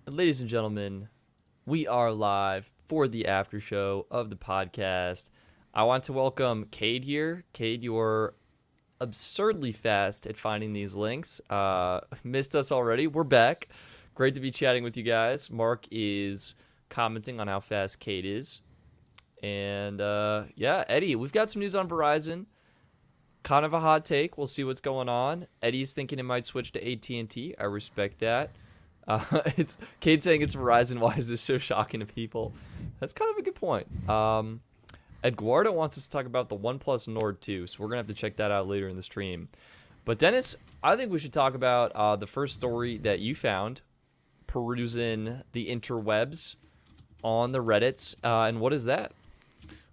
Ladies and gentlemen, we are live for the after show of the podcast. I want to welcome Cade here. Cade, you're absurdly fast at finding these links. Missed us already. We're back. Great to be chatting with you guys. Mark is commenting on how fast Cade is. And yeah, Eddie, we've got some news on Verizon. Kind of a hot take. We'll see what's going on. Eddie's thinking it might switch to AT&T. I respect that. It's Cade saying it's Verizon. Why is this so shocking to people? That's kind of a good point. Eduardo wants us to talk about the OnePlus Nord 2, so we're going to have to check that out later in the stream. But Dennis, I think we should talk about the first story that you found perusing the interwebs on the Reddits. And what is that?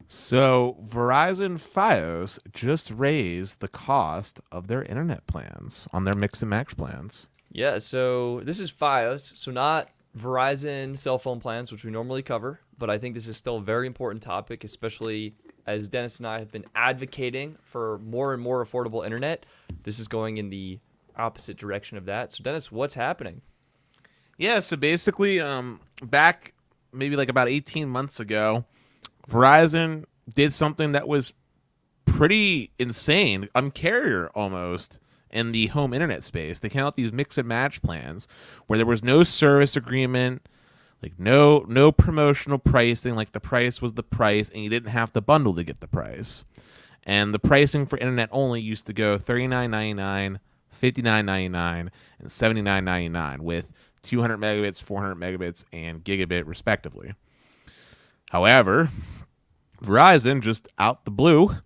So Verizon FiOS just raised the cost of their internet plans on their mix and match plans. Yeah, so this is FiOS, so not Verizon cell phone plans, which we normally cover, but I think this is still a very important topic, especially as Dennis and I have been advocating for more and more affordable internet. This is going in the opposite direction of that. So Dennis, what's happening? Yeah, so basically, back maybe like about 18 months ago, Verizon did something that was pretty insane, Un-carrier almost, in the home internet space. They came out these mix and match plans where there was no service agreement, like no promotional pricing, like the price was the price and you didn't have to bundle to get the price. And the pricing for internet only used to go $39.99, $59.99, and $79.99 with 200 megabits, 400 megabits, and gigabit respectively. However, Verizon, just out the blue,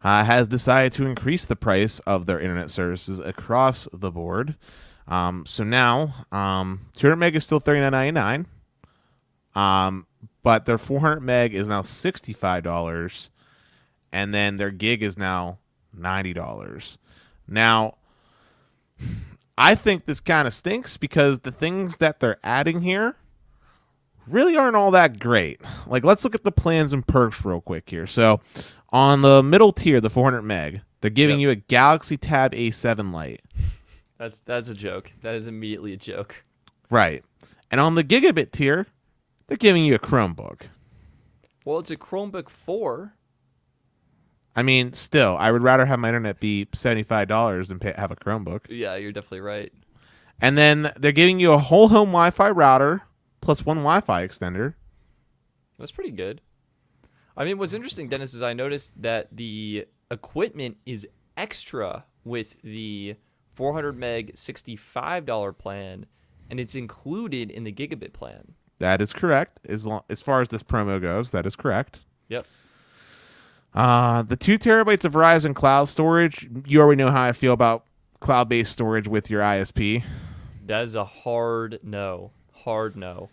has decided to increase the price of their internet services across the board. So now, 200 meg is still $39.99, but their 400 meg is now $65, and then their gig is now $90. Now, I think this kind of stinks because the things that they're adding here really aren't all that great. Like, let's look at the plans and perks real quick here. So, on the middle tier, the 400 meg, they're giving you a Galaxy Tab A7 Lite. That's a joke. That is immediately a joke. Right. And on the gigabit tier, they're giving you a Chromebook. Well, it's a Chromebook 4. I mean, still, I would rather have my internet be $75 than have a Chromebook. Yeah, you're definitely right. And then they're giving you a whole home Wi-Fi router plus one Wi-Fi extender. That's pretty good. I mean, what's interesting, Dennis, is I noticed that the equipment is extra with the 400 meg $65 plan, and it's included in the gigabit plan. That is correct. As far as this promo goes, that is correct. Yep. The 2 terabytes of Verizon cloud storage, you already know how I feel about cloud-based storage with your ISP. That is a hard no. Hard no.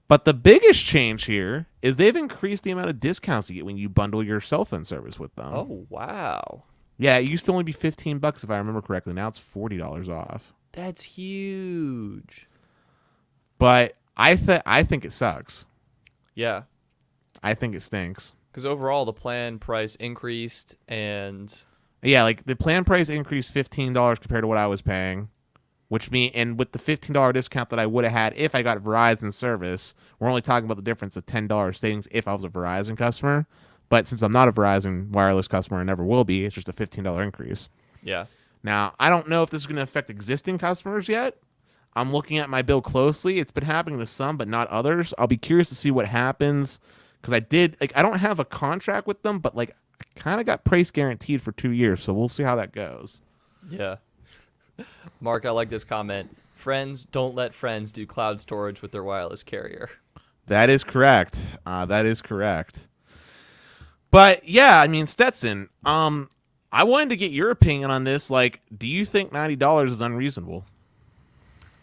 But the biggest change here is they've increased the amount of discounts you get when you bundle your cell phone service with them. Oh, wow. Yeah, it used to only be $15 if I remember correctly. Now it's $40 off. That's huge. But I think it sucks. Yeah. I think it stinks. Because overall, the plan price increased, and yeah, like the plan price increased $15 compared to what I was paying, and with the $15 discount that I would have had if I got Verizon service, we're only talking about the difference of $10 savings if I was a Verizon customer. But since I'm not a Verizon wireless customer and never will be, it's just a $15 increase. yeah. Now, I don't know if this is going to affect existing customers yet. I'm looking at my bill closely. It's been happening to some, but not others. I'll be curious to see what happens. Because I don't have a contract with them, but I kind of got price guaranteed for 2 years, so we'll see how that goes. Yeah. Mark, I like this comment. Friends, don't let friends do cloud storage with their wireless carrier. That is correct. That is correct. But yeah, I mean, Stetson, I wanted to get your opinion on this. Like, do you think $90 is unreasonable?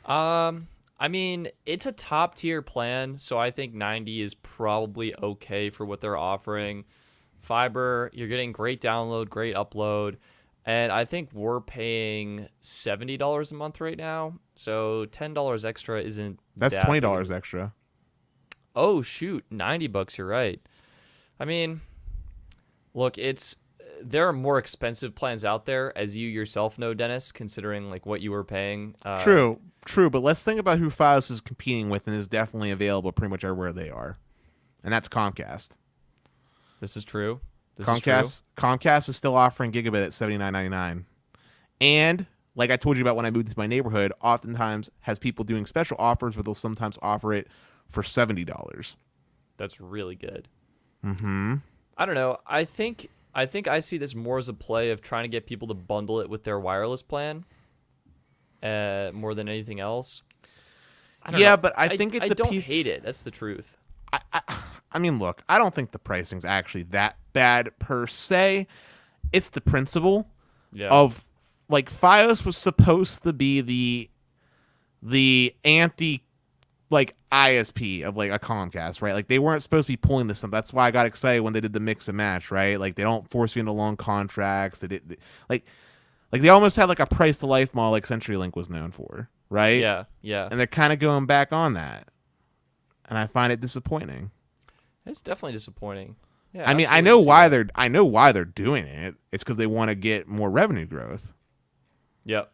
I mean, it's a top tier plan, so I think 90 is probably okay for what they're offering. Fiber, you're getting great download, great upload, and I think we're paying $70 a month right now, so $10 extra isn't That's that $20 big. extra. Oh shoot, $90, you're right. I mean, look, there are more expensive plans out there, as you yourself know, Dennis, considering like what you were paying. True, but let's think about who FiOS is competing with and is definitely available pretty much everywhere they are, and that's Comcast. This is true. Comcast is still offering gigabit at $79.99, and like I told you about when I moved to my neighborhood, oftentimes has people doing special offers where they'll sometimes offer it for $70. That's really good. Mm-hmm. I don't know. I think I see this more as a play of trying to get people to bundle it with their wireless plan, more than anything else. I don't know. But I think I don't hate it. That's the truth. I mean, look, I don't think the pricing's actually that bad per se. It's the principle of like FiOS was supposed to be the anti like ISP of like a Comcast, right? Like they weren't supposed to be pulling this stuff. That's why I got excited when they did the mix and match, right? Like they don't force you into long contracts. They did like they almost had like a price to life model like CenturyLink was known for, right? Yeah. And they're kind of going back on that, and I find it disappointing. It's definitely disappointing. Yeah, I mean, I know why they're doing it. It's because they want to get more revenue growth. Yep.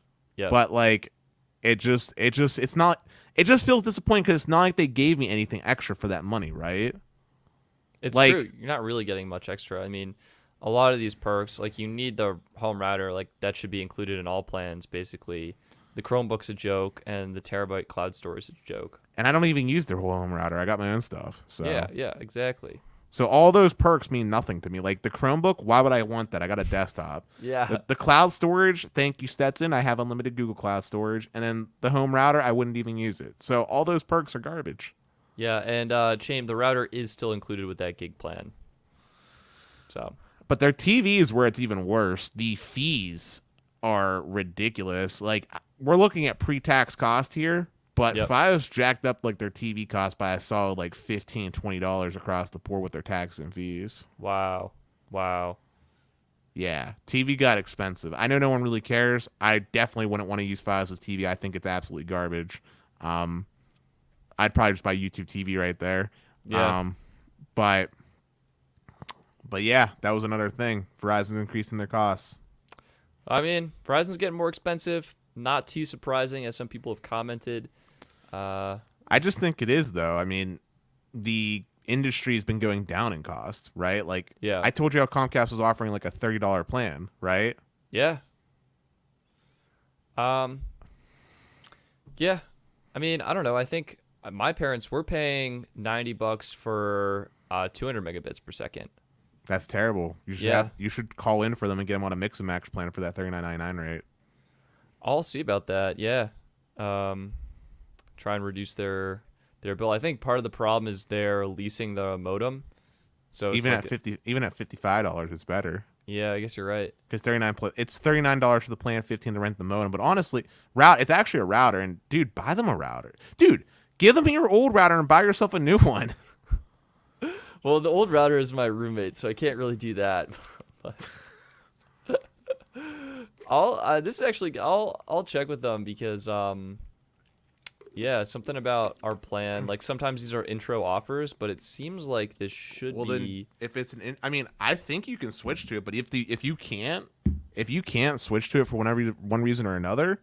But like, it just feels disappointing because it's not like they gave me anything extra for that money, right? It's like, true. You're not really getting much extra. I mean, a lot of these perks, like you need the home router, like that should be included in all plans. Basically, the Chromebook's a joke, and the terabyte cloud storage is a joke. And I don't even use their whole home router. I got my own stuff. So Yeah, exactly. So all those perks mean nothing to me. Like the Chromebook, why would I want that? I got a desktop. Yeah. The cloud storage, thank you, Stetson. I have unlimited Google Cloud storage. And then the home router, I wouldn't even use it. So all those perks are garbage. Yeah, and Chain, the router is still included with that gig plan. So. But their TV is where it's even worse. The fees are ridiculous. Like we're looking at pre-tax cost here. But FiOS jacked up like their TV cost by a solid like $15, $20 across the board with their tax and fees. Wow. Yeah, TV got expensive. I know no one really cares. I definitely wouldn't want to use FiOS as TV. I think it's absolutely garbage. I'd probably just buy YouTube TV right there. Yeah. But yeah, that was another thing. Verizon's increasing their costs. I mean, Verizon's getting more expensive. Not too surprising, as some people have commented. I just think it is, though. I mean, the industry has been going down in cost, right? Like, I told you how Comcast was offering like a $30 plan, right? Yeah. Yeah. I mean, I don't know. I think my parents were paying $90 for 200 megabits per second. That's terrible. You should call in for them and get them on a mix and match plan for that $39.99 rate. I'll see about that. Yeah. Try and reduce their bill. I think part of the problem is they're leasing the modem. So even at $55, it's better. Yeah, I guess you're right. Because it's $39 for the plan, $15 to rent the modem. But honestly, it's actually a router. And dude, buy them a router. Dude, give them your old router and buy yourself a new one. Well, the old router is my roommate, so I can't really do that. I'll check with them because something about our plan. Like sometimes these are intro offers, but it seems like this should be. Then if it's I think you can switch to it, but if you can't switch to it for one reason or another,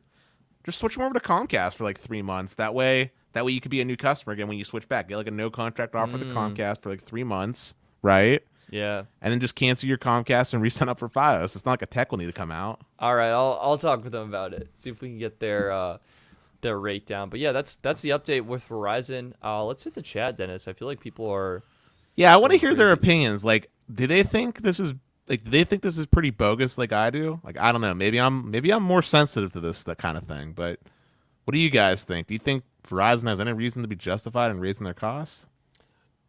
just switch them over to Comcast for like 3 months. That way you could be a new customer again when you switch back. Get like a no contract offer to Comcast for like 3 months, right? Yeah. And then just cancel your Comcast and re-sign up for FiOS. It's not like a tech will need to come out. All right, I'll talk with them about it. See if we can get their rate down. But yeah, that's the update with Verizon. Let's hit the chat, Dennis. I feel like people are. Yeah, I want to hear their opinions. Like, do they think this is pretty bogus? Like I do. Like I don't know. Maybe I'm more sensitive to that kind of thing. But what do you guys think? Do you think Verizon has any reason to be justified in raising their costs?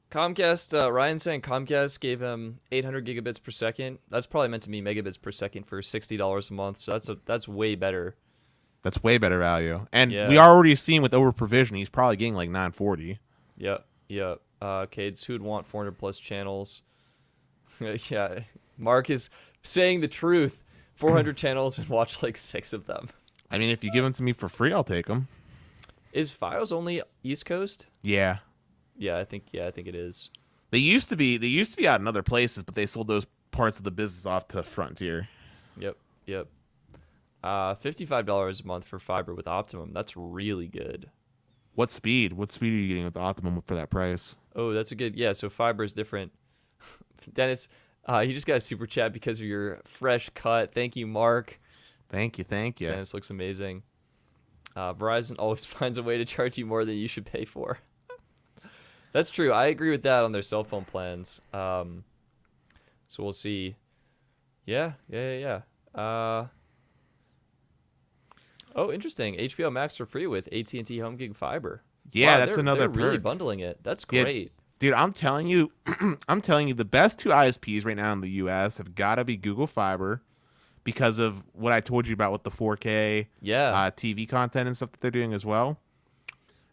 Comcast, Ryan saying Comcast gave him 800 gigabits per second. That's probably meant to be megabits per second for $60 a month. So that's way better. That's way better value. And we already seen with over provision, he's probably getting like 940. Yeah. Cades, who'd want 400 plus channels? Yeah. Mark is saying the truth. 400 channels and watch like 6 of them. I mean, if you give them to me for free, I'll take them. Is FiOS only East Coast? Yeah. Yeah, I think it is. They used to be out in other places, but they sold those parts of the business off to Frontier. Yep. $55 a month for fiber with Optimum. That's really good. What speed? What speed are you getting with the Optimum for that price? Oh, that's a good. Yeah, so fiber is different. Dennis, you just got a super chat because of your fresh cut. Thank you, Mark. Thank you. Dennis looks amazing. Verizon always finds a way to charge you more than you should pay for. That's true. I agree with that on their cell phone plans. So we'll see. Yeah. Oh, interesting. HBO Max for free with AT&T Home Gig Fiber. Yeah, Wow, that's another they're perk. really bundling it. That's great. Dude, I'm telling you, the best two ISPs right now in the U.S. have got to be Google Fiber because of what I told you about with the 4K TV content and stuff that they're doing as well.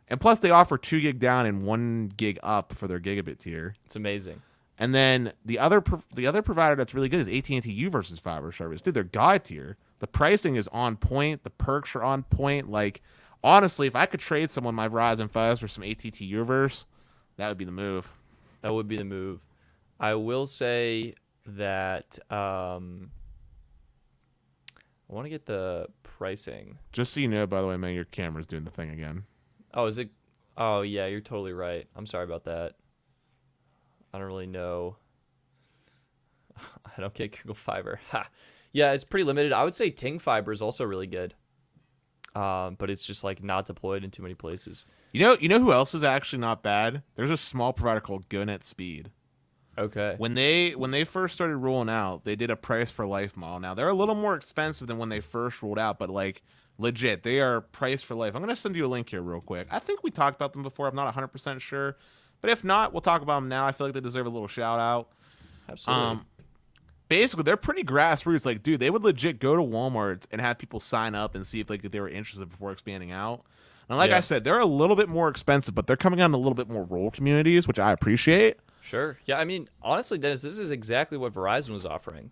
And plus, they offer 2 gig down and 1 gig up for their gigabit tier. It's amazing. And then the other provider that's really good is AT&T U versus fiber service. Dude, their God tier. The pricing is on point. The perks are on point. Like, honestly, if I could trade someone my Verizon FiOS for some AT&T U-verse, that would be the move. That would be the move. I will say that I want to get the pricing. Just so you know, by the way, man, your camera's doing the thing again. Oh, is it? Oh, yeah, you're totally right. I'm sorry about that. I don't really know. I don't get Google Fiber. Ha. Yeah, it's pretty limited. I would say Ting Fiber is also really good. But it's just like not deployed in too many places. You know who else is actually not bad? There's a small provider called GoNet Speed. Okay. When they first started rolling out, they did a price for life model. Now they're a little more expensive than when they first rolled out, but like legit, they are price for life. I'm gonna send you a link here real quick. I think we talked about them before. I'm not 100% sure, but if not, we'll talk about them now. I feel like they deserve a little shout out. Absolutely. Basically, they're pretty grassroots. Like, dude, they would legit go to Walmart and have people sign up and see if they were interested before expanding out. And like I said, they're a little bit more expensive, but they're coming out in a little bit more rural communities, which I appreciate. Sure. Yeah, I mean, honestly, Dennis, this is exactly what Verizon was offering.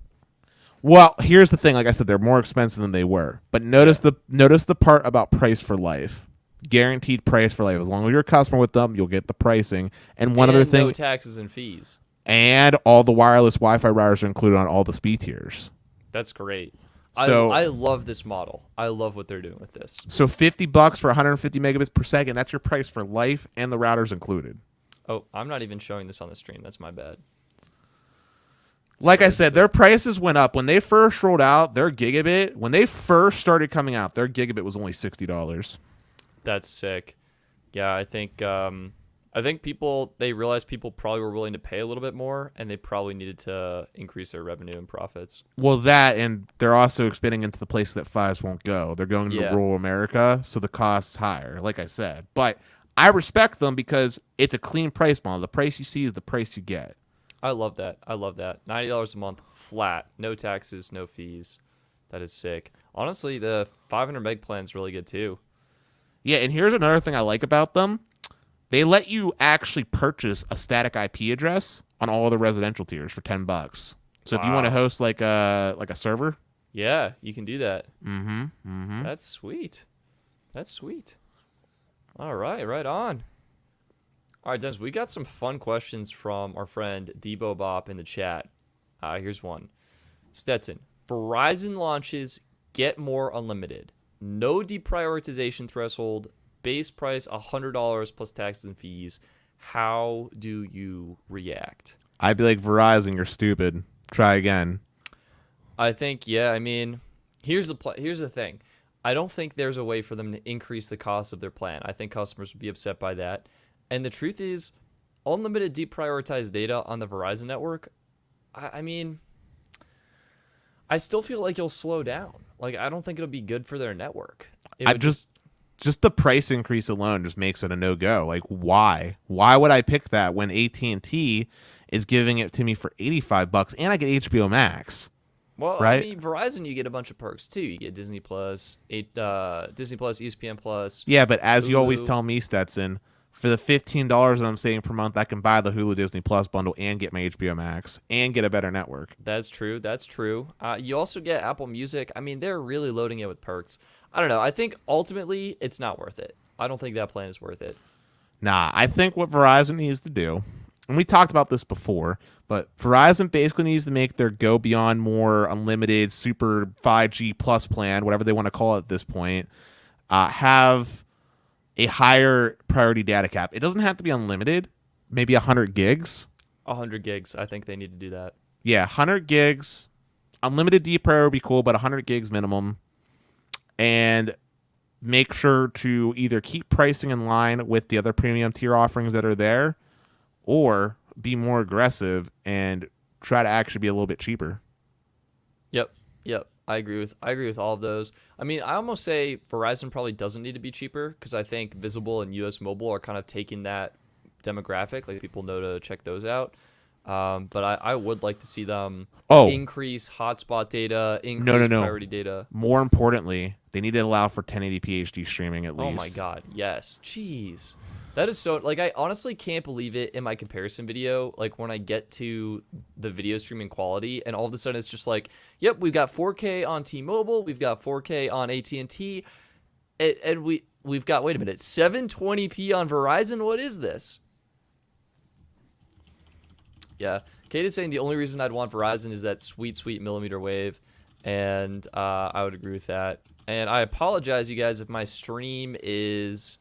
Well, here's the thing. Like I said, they're more expensive than they were. But notice the part about price for life. Guaranteed price for life. As long as you're a customer with them, you'll get the pricing. And one other thing. No taxes and fees. And all the wireless Wi-Fi routers are included on all the speed tiers. That's great. So I love this model. I love what they're doing with this. So $50 for 150 megabits per second. That's your price for life and the routers included. Oh, I'm not even showing this on the stream. That's my bad. Like I said, their prices went up. When they first rolled out their gigabit, when they first started coming out, their gigabit was only $60. That's sick. Yeah, I think they realized people probably were willing to pay a little bit more, and they probably needed to increase their revenue and profits. Well, that, and they're also expanding into the places that FiOS won't go. They're going to rural America, so the cost's higher, like I said. But I respect them because it's a clean price model. The price you see is the price you get. I love that. $90 a month, flat, no taxes, no fees. That is sick. Honestly, the 500 meg plan is really good too. Yeah, and here's another thing I like about them. They let you actually purchase a static IP address on all the residential tiers for $10. So if you want to host like a server, yeah, you can do that. Mm-hmm. That's sweet. All right, right on. All right, Dennis, we got some fun questions from our friend Debo Bop in the chat. Here's one. Stetson, Verizon launches Get More Unlimited. No deprioritization threshold. Base price $100 plus taxes and fees. How do you react? I'd be like, Verizon, you're stupid. Try again. I think, I mean, here's the thing. I don't think there's a way for them to increase the cost of their plan. I think customers would be upset by that. And the truth is, unlimited deprioritized data on the Verizon network, I mean, I still feel like it'll slow down. Like, I don't think it'll be good for their network. Just the price increase alone just makes it a no-go. Like, why? Why would I pick that when AT&T is giving it to me for $85 and I get HBO Max? Well, right? I mean, Verizon, you get a bunch of perks too. You get Disney Plus, Disney Plus, ESPN Plus. Yeah, but as Hulu. you always tell me, Stetson, for the $15 that I'm saving per month, I can buy the Hulu Disney Plus bundle and get my HBO Max and get a better network. That's true. You also get Apple Music. I mean, they're really loading it with perks. I don't know. I think ultimately it's not worth it. I don't think that plan is worth it. Nah, I think what Verizon needs to do and we talked about this before, but Verizon basically needs to make their go beyond more unlimited super 5G plus plan, whatever they want to call it at this point, have a higher priority data cap. It doesn't have to be unlimited, maybe 100 gigs. 100 gigs. I think they need to do that. Yeah, 100 gigs. Unlimited D priority would be cool, but 100 gigs minimum. And make sure to either keep pricing in line with the other premium tier offerings that are there, or be more aggressive and try to actually be a little bit cheaper. Yep. I agree with all of those. I mean, I almost say Verizon probably doesn't need to be cheaper because I think Visible and US Mobile are kind of taking that demographic. Like, people know to check those out. But I would like to see them increase hotspot data, increase priority data. More importantly, they need to allow for 1080p HD streaming at least. Oh my God, yes. Jeez. That is so, like, I honestly can't believe it in my comparison video, like, when I get to the video streaming quality, and all of a sudden it's just like, yep, we've got 4K on T-Mobile, we've got 4K on AT&T, and we've got, wait a minute, 720p on Verizon? What is this? Yeah, Kate is saying the only reason I'd want Verizon is that sweet millimeter wave, and I would agree with that. And I apologize, you guys, if my stream is...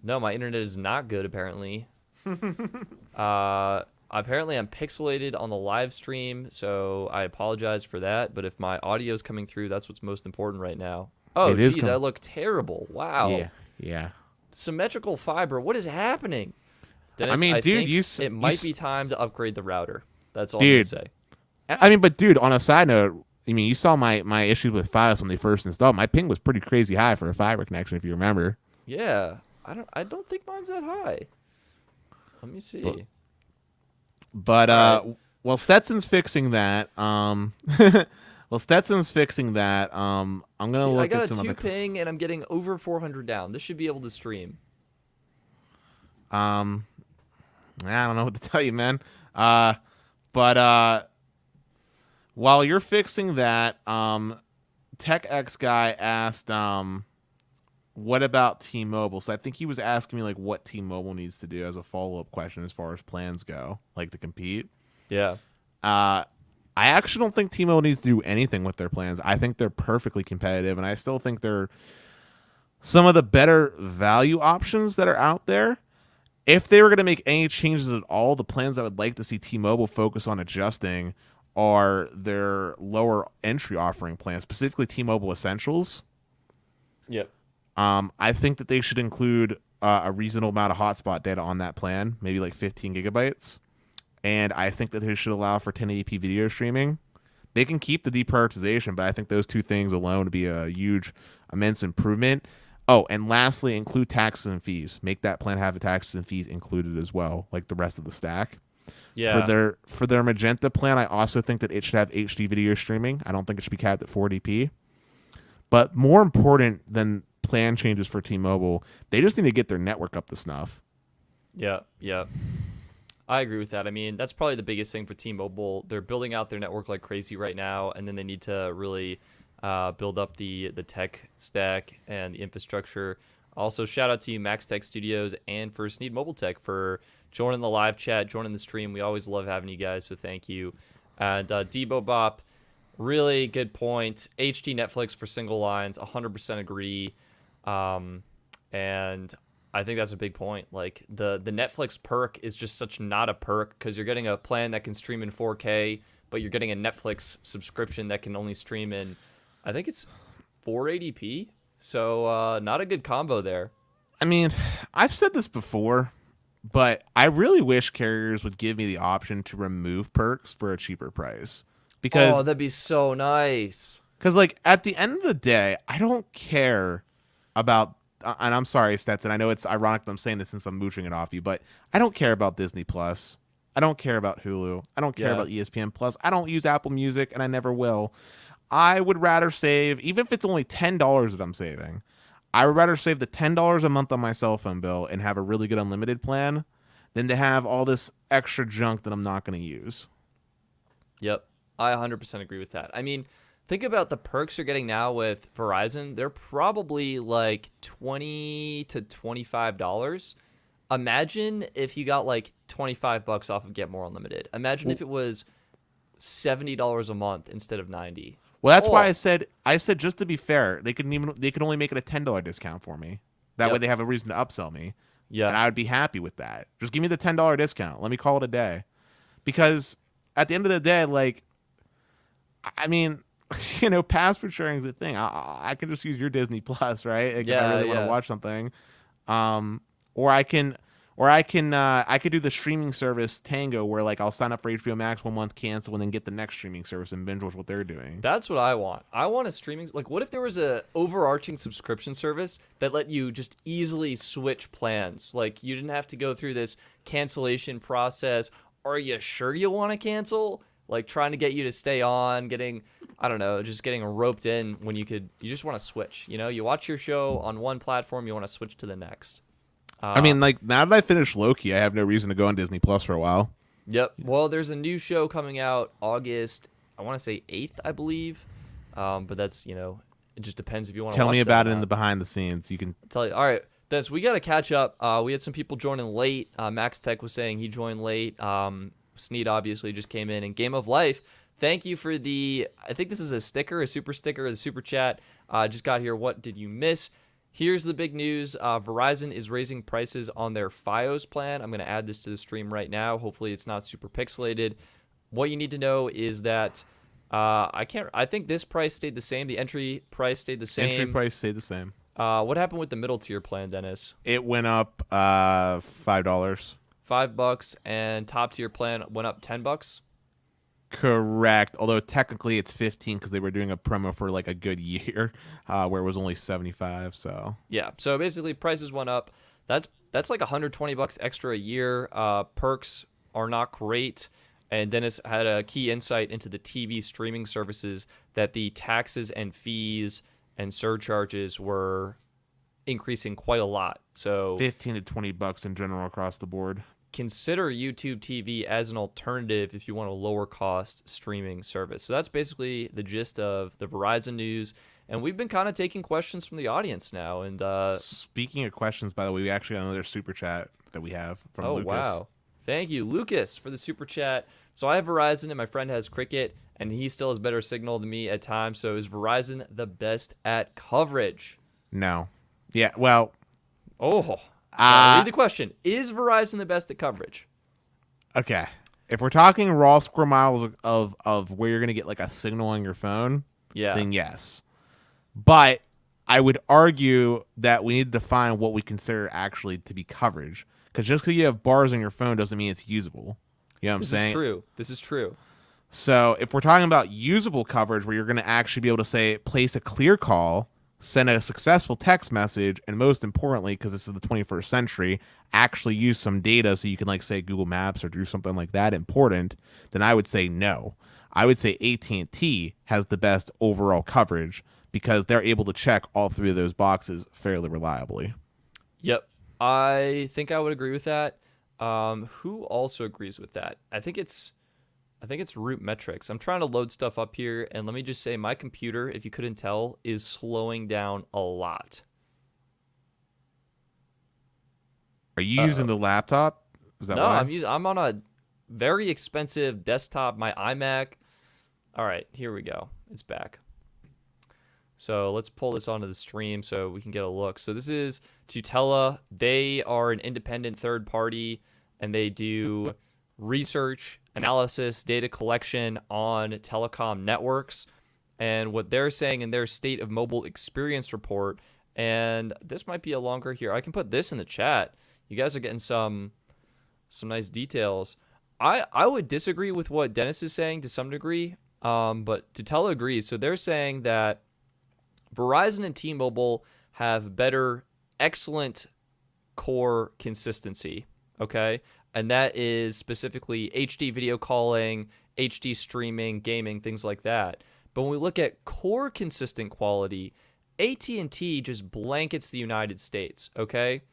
No, my internet is not good, apparently. Apparently, I'm pixelated on the live stream, so I apologize for that. But if my audio is coming through, that's what's most important right now. Oh, geez, I look terrible. Wow. Yeah. Symmetrical fiber. What is happening? Dennis, I mean, dude, it might be time to upgrade the router. That's all I'm going to say. I mean, but dude, on a side note, I mean, you saw my issues with FiOS when they first installed. My ping was pretty crazy high for a fiber connection, if you remember. Yeah. I don't think mine's that high. Let me see. But right. Well, Stetson's fixing that. I'm gonna look at some I got of a 2 the ping and I'm getting over 400 down. This should be able to stream. I don't know what to tell you, man. But while you're fixing that, TechX guy asked what about T-Mobile? So I think he was asking me like what T-Mobile needs to do as a follow-up question as far as plans go, like to compete. Yeah. I actually don't think T-Mobile needs to do anything with their plans. I think they're perfectly competitive, and I still think they're some of the better value options that are out there. If they were going to make any changes at all, the plans I would like to see T-Mobile focus on adjusting are their lower entry offering plans, specifically T-Mobile Essentials. Yep. I think that they should include a reasonable amount of hotspot data on that plan, maybe like 15 gigabytes. And I think that they should allow for 1080p video streaming. They can keep the deprioritization, but I think those two things alone would be a huge, immense improvement. Oh, and lastly, include taxes and fees. Make that plan have the taxes and fees included as well, like the rest of the stack. Yeah. For their Magenta plan, I also think that it should have HD video streaming. I don't think it should be capped at 480p. But more important than plan changes for T-Mobile, they just need to get their network up to snuff. Yeah. I agree with that. I mean, that's probably the biggest thing for T-Mobile. They're building out their network like crazy right now, and then they need to really build up the tech stack and the infrastructure. Also, shout out to you, Max Tech Studios and First Need Mobile Tech, for joining the live chat, joining the stream. We always love having you guys, so thank you. And Debo Bop, really good point. HD Netflix for single lines, 100% agree. And I think that's a big point. Like, the Netflix perk is just such not a perk, because you're getting a plan that can stream in 4K, but you're getting a Netflix subscription that can only stream in, I think it's 480p. So not a good combo there. I mean, I've said this before, but I really wish carriers would give me the option to remove perks for a cheaper price. Because that'd be so nice. Because, like, at the end of the day, I don't care about, and I'm sorry, Stetson, I know it's ironic that I'm saying this since I'm mooching it off you, but I don't care about Disney Plus. I don't care about Hulu. I don't care about ESPN Plus. I don't use Apple Music, and I never will. I would rather save, even if it's only $10 that I'm saving, I would rather save the $10 a month on my cell phone bill and have a really good unlimited plan than to have all this extra junk that I'm not going to use. Yep, I 100% agree with that. I mean, think about the perks you're getting now with Verizon. They're probably like $20 to $25. Imagine if you got like $25 off of Get More Unlimited. Imagine if it was $70 a month instead of 90. Well, that's why I said just to be fair, they could only make it a $10 discount for me. That way they have a reason to upsell me. Yeah. And I would be happy with that. Just give me the $10 discount. Let me call it a day. Because at the end of the day, like, I mean, password sharing is a thing. I can just use your Disney Plus, right? Like, if I really want to watch something. Or I could do the streaming service Tango, where like I'll sign up for HBO Max 1 month, cancel, and then get the next streaming service and binge watch what they're doing. That's what I want. I want a streaming, like, what if there was a overarching subscription service that let you just easily switch plans? Like, you didn't have to go through this cancellation process. Are you sure you want to cancel? Like, trying to get you to stay on, just getting roped in when you just want to switch. You watch your show on one platform, you want to switch to the next. I mean, like, now that I finished Loki, I have no reason to go on Disney Plus for a while. Yep. Well, there's a new show coming out August, I want to say 8th, I believe. But that's, it just depends if you want to watch it. Tell me about it in the behind the scenes. You can tell you. All right, Dennis, we got to catch up. We had some people joining late. Max Tech was saying he joined late. Sneed obviously just came in. And Game of Life, thank you for I think this is a super sticker, a super chat. Just got here. What did you miss? Here's the big news. Verizon is raising prices on their FiOS plan. I'm going to add this to the stream right now. Hopefully it's not super pixelated. What you need to know is that I think this price stayed the same. The entry price stayed the same. Entry price stayed the same. What happened with the middle tier plan, Dennis? It went up $5. $5, and top tier plan went up $10. Correct. Although technically it's 15 because they were doing a promo for like a good year, where it was only 75. So yeah. So basically, prices went up. That's like $120 extra a year. Perks are not great. And Dennis had a key insight into the TV streaming services that the taxes and fees and surcharges were increasing quite a lot. So $15 to $20 in general across the board. Consider YouTube TV as an alternative if you want a lower cost streaming service. So that's basically the gist of the Verizon news. And we've been kind of taking questions from the audience now. And speaking of questions, by the way, we actually have another super chat that we have from Lucas. Oh, wow. Thank you, Lucas, for the super chat. So I have Verizon and my friend has Cricket, and he still has better signal than me at times. So is Verizon the best at coverage? No. Yeah, well. Read the question. Is Verizon the best at coverage? Okay. If we're talking raw square miles of where you're going to get like a signal on your phone, then yes. But I would argue that we need to define what we consider actually to be coverage. Because just because you have bars on your phone doesn't mean it's usable. You know what I'm saying? This is true. So if we're talking about usable coverage where you're going to actually be able to say, place a clear call, send a successful text message, and most importantly, because this is the 21st century, actually use some data so you can, like, say, Google Maps or do something like that important, then I would say no. I would say AT&T has the best overall coverage because they're able to check all three of those boxes fairly reliably. Yep. I think I would agree with that. Who also agrees with that? I think it's Root Metrics. I'm trying to load stuff up here, and let me just say my computer, if you couldn't tell, is slowing down a lot. Are you using the laptop? Is that why? I'm on a very expensive desktop, my iMac. All right, here we go. It's back. So let's pull this onto the stream so we can get a look. So this is Tutela. They are an independent third party, and they do research, analysis, data collection on telecom networks. And what they're saying in their State of Mobile Experience report, and this might be a longer here. I can put this in the chat. You guys are getting some nice details. I would disagree with what Dennis is saying to some degree, but Tutela agrees. So they're saying that Verizon and T-Mobile have better, excellent core consistency, okay? And that is specifically HD video calling, HD streaming, gaming, things like that. But when we look at core consistent quality, AT&T just blankets the United States, okay?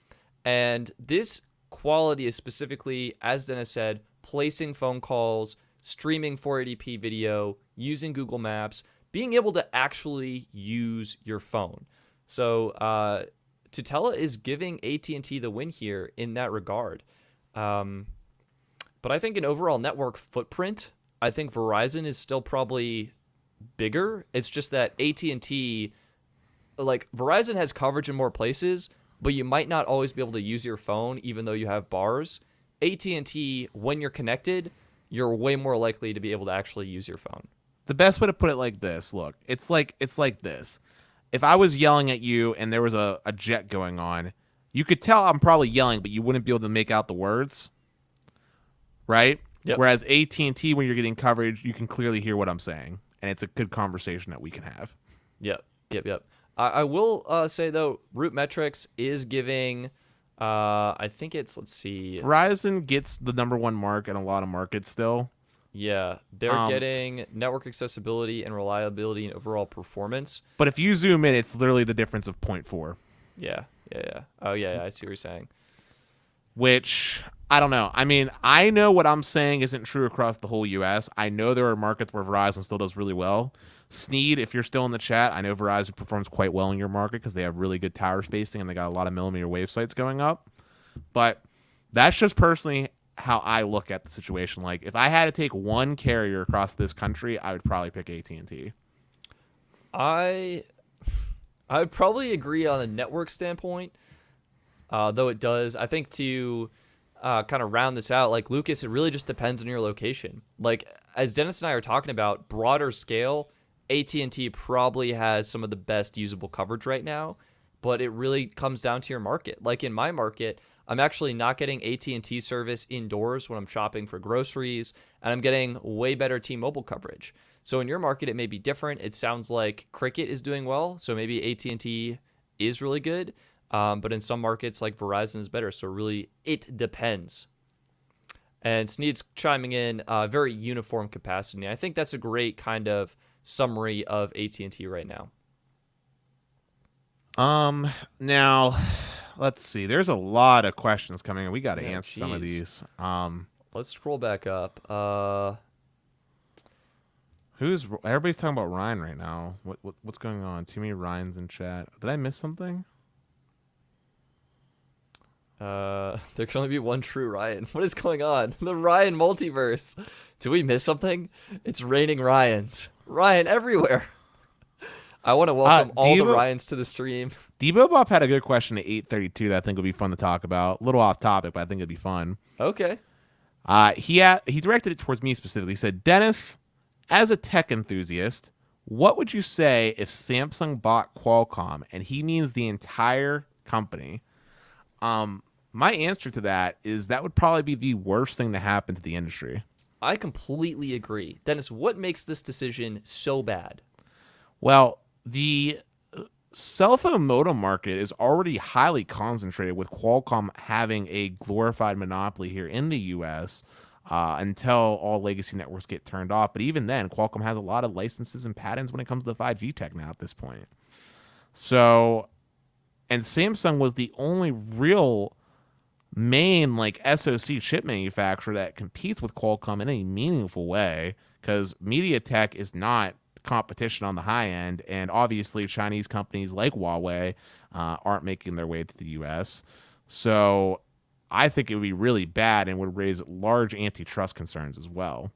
And this quality is specifically, as Dennis said, placing phone calls, streaming 480p video, using Google Maps, being able to actually use your phone. So Tutela is giving AT&T the win here in that regard. But I think in overall network footprint, I think Verizon is still probably bigger. It's just that AT&T, like Verizon has coverage in more places, but you might not always be able to use your phone even though you have bars. AT&T, when you're connected, you're way more likely to be able to actually use your phone. The best way to put it like this, look, it's like this. If I was yelling at you and there was a jet going on, you could tell I'm probably yelling, but you wouldn't be able to make out the words, right? Yep. Whereas AT&T, when you're getting coverage, you can clearly hear what I'm saying, and it's a good conversation that we can have. Yep. I will say, though, Root Metrics is giving, I think it's, let's see. Verizon gets the #1 mark in a lot of markets still. Yeah, they're getting network accessibility and reliability and overall performance. But if you zoom in, it's literally the difference of 0.4. Yeah. Oh, yeah, I see what you're saying. Which, I don't know. I mean, I know what I'm saying isn't true across the whole U.S. I know there are markets where Verizon still does really well. Sneed, if you're still in the chat, I know Verizon performs quite well in your market because they have really good tower spacing and they got a lot of millimeter wave sites going up. But that's just personally how I look at the situation. Like, if I had to take one carrier across this country, I would probably pick AT&T. I would probably agree on a network standpoint, though it does. I think to kind of round this out, like Lucas, it really just depends on your location. Like, as Dennis and I are talking about, broader scale, AT&T probably has some of the best usable coverage right now, but it really comes down to your market. Like in my market, I'm actually not getting AT&T service indoors when I'm shopping for groceries, and I'm getting way better T-Mobile coverage. So in your market, it may be different. It sounds like Cricket is doing well, so maybe AT&T is really good. But in some markets, like Verizon is better. So really, it depends. And Sneed's chiming in very uniform capacity. I think that's a great kind of summary of AT&T right now. Now, let's see. There's a lot of questions coming in. We got to answer some of these. Let's scroll back up. Everybody's talking about Ryan right now. What's going on? Too many Ryans in chat. Did I miss something? There can only be one true Ryan. What is going on? The Ryan multiverse. Did we miss something? It's raining Ryans. Ryan everywhere. I want to welcome all the Ryans to the stream. Debo Bop had a good question at 8:32 that I think would be fun to talk about. A little off topic, but I think it'd be fun. Okay. He directed it towards me specifically. He said, Dennis, as a tech enthusiast, what would you say if Samsung bought Qualcomm? And he means the entire company. My answer to that is that would probably be the worst thing to happen to the industry. I completely agree. Dennis, what makes this decision so bad? Well, the cell phone modem market is already highly concentrated, with Qualcomm having a glorified monopoly here in the U.S. Until all legacy networks get turned off. But even then, Qualcomm has a lot of licenses and patents when it comes to the 5G tech now at this point. So, and Samsung was the only real main SoC chip manufacturer that competes with Qualcomm in a meaningful way, because MediaTek is not competition on the high end, and obviously Chinese companies like Huawei aren't making their way to the US. So I think it would be really bad and would raise large antitrust concerns as well.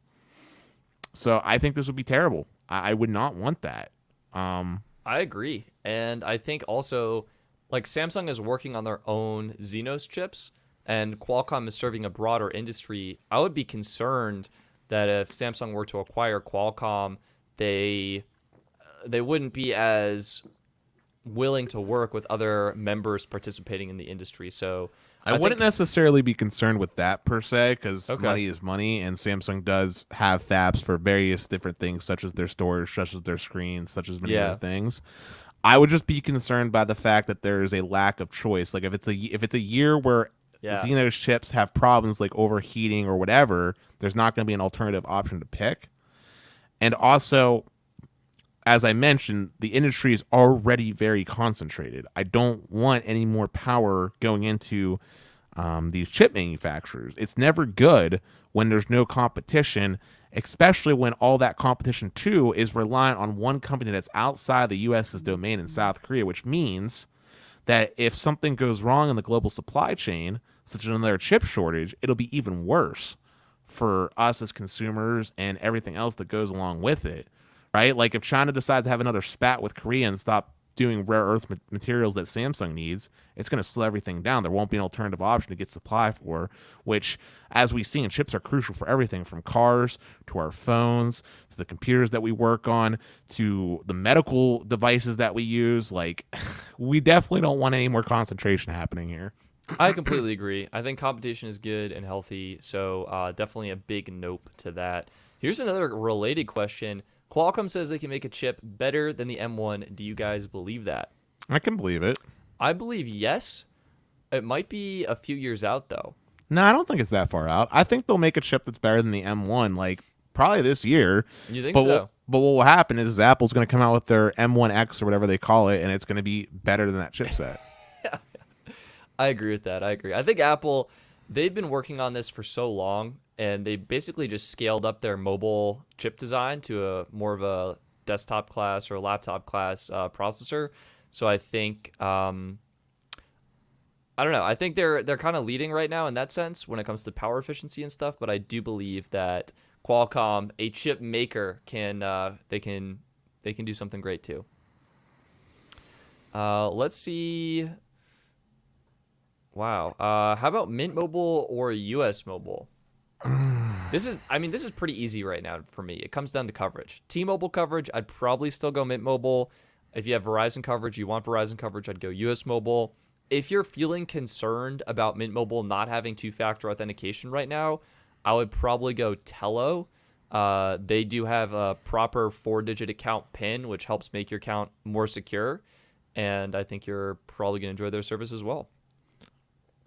So I think this would be terrible. I would not want that. I agree. And I think also Samsung is working on their own Xenos chips, and Qualcomm is serving a broader industry. I would be concerned that if Samsung were to acquire Qualcomm, they wouldn't be as willing to work with other members participating in the industry. So I wouldn't necessarily be concerned with that per se, because money is money, and Samsung does have fabs for various different things, such as their storage, such as their screens, such as many other things. I would just be concerned by the fact that there is a lack of choice. Like if it's a year where Xenos chips have problems like overheating or whatever, there's not going to be an alternative option to pick. And also, as I mentioned, the industry is already very concentrated. I don't want any more power going into these chip manufacturers. It's never good when there's no competition, especially when all that competition, too, is reliant on one company that's outside the U.S.'s domain in South Korea, which means that if something goes wrong in the global supply chain, such as another chip shortage, it'll be even worse for us as consumers and everything else that goes along with it, right? Like if China decides to have another spat with Korea and stop doing rare earth materials that Samsung needs, it's going to slow everything down. There won't be an alternative option to get supply for, which, as we've seen, chips are crucial for everything from cars to our phones to the computers that we work on to the medical devices that we use. Like, we definitely don't want any more concentration happening here. I completely agree. I think competition is good and healthy, so definitely a big nope to that. Here's another related question. Qualcomm says they can make a chip better than the M1. Do you guys believe that? I can believe it. I believe yes. It might be a few years out, though. No, I don't think it's that far out. I think they'll make a chip that's better than the M1, like probably this year. You think so? But what will happen is Apple's going to come out with their M1X or whatever they call it, and it's going to be better than that chipset. I agree with that. I agree. I think Apple, they've been working on this for so long, and they basically just scaled up their mobile chip design to a more of a desktop class or a laptop class processor. So I think, I don't know. I think they're kind of leading right now in that sense when it comes to power efficiency and stuff. But I do believe that Qualcomm, a chip maker, they can do something great too. Let's see. Wow. How about Mint Mobile or US Mobile? This is pretty easy right now for me. It comes down to coverage. T-Mobile coverage, I'd probably still go Mint Mobile. If you have Verizon coverage, you want Verizon coverage, I'd go US Mobile. If you're feeling concerned about Mint Mobile not having two-factor authentication right now, I would probably go Tello. They do have a proper 4-digit account PIN, which helps make your account more secure. And I think you're probably going to enjoy their service as well.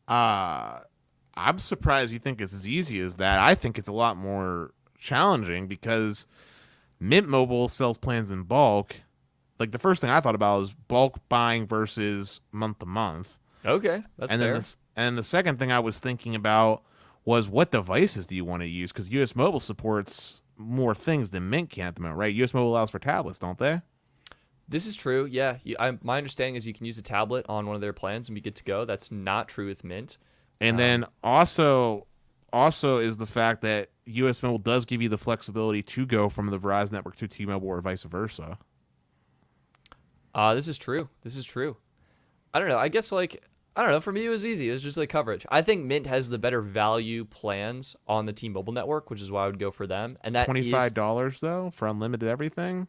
I'm surprised you think it's as easy as that. I think it's a lot more challenging because Mint Mobile sells plans in bulk. Like the first thing I thought about was bulk buying versus month to month. Okay, that's fair. And the second thing I was thinking about was what devices do you want to use? Because US Mobile supports more things than Mint can at the moment, right? US Mobile allows for tablets, don't they? This is true, yeah. My understanding is you can use a tablet on one of their plans and be good to go. That's not true with Mint. And then also is the fact that US Mobile does give you the flexibility to go from the Verizon network to T-Mobile or vice versa. This is true. I don't know. I guess, I don't know. For me, it was easy. It was just coverage. I think Mint has the better value plans on the T-Mobile network, which is why I would go for them. And that $25 though for unlimited everything.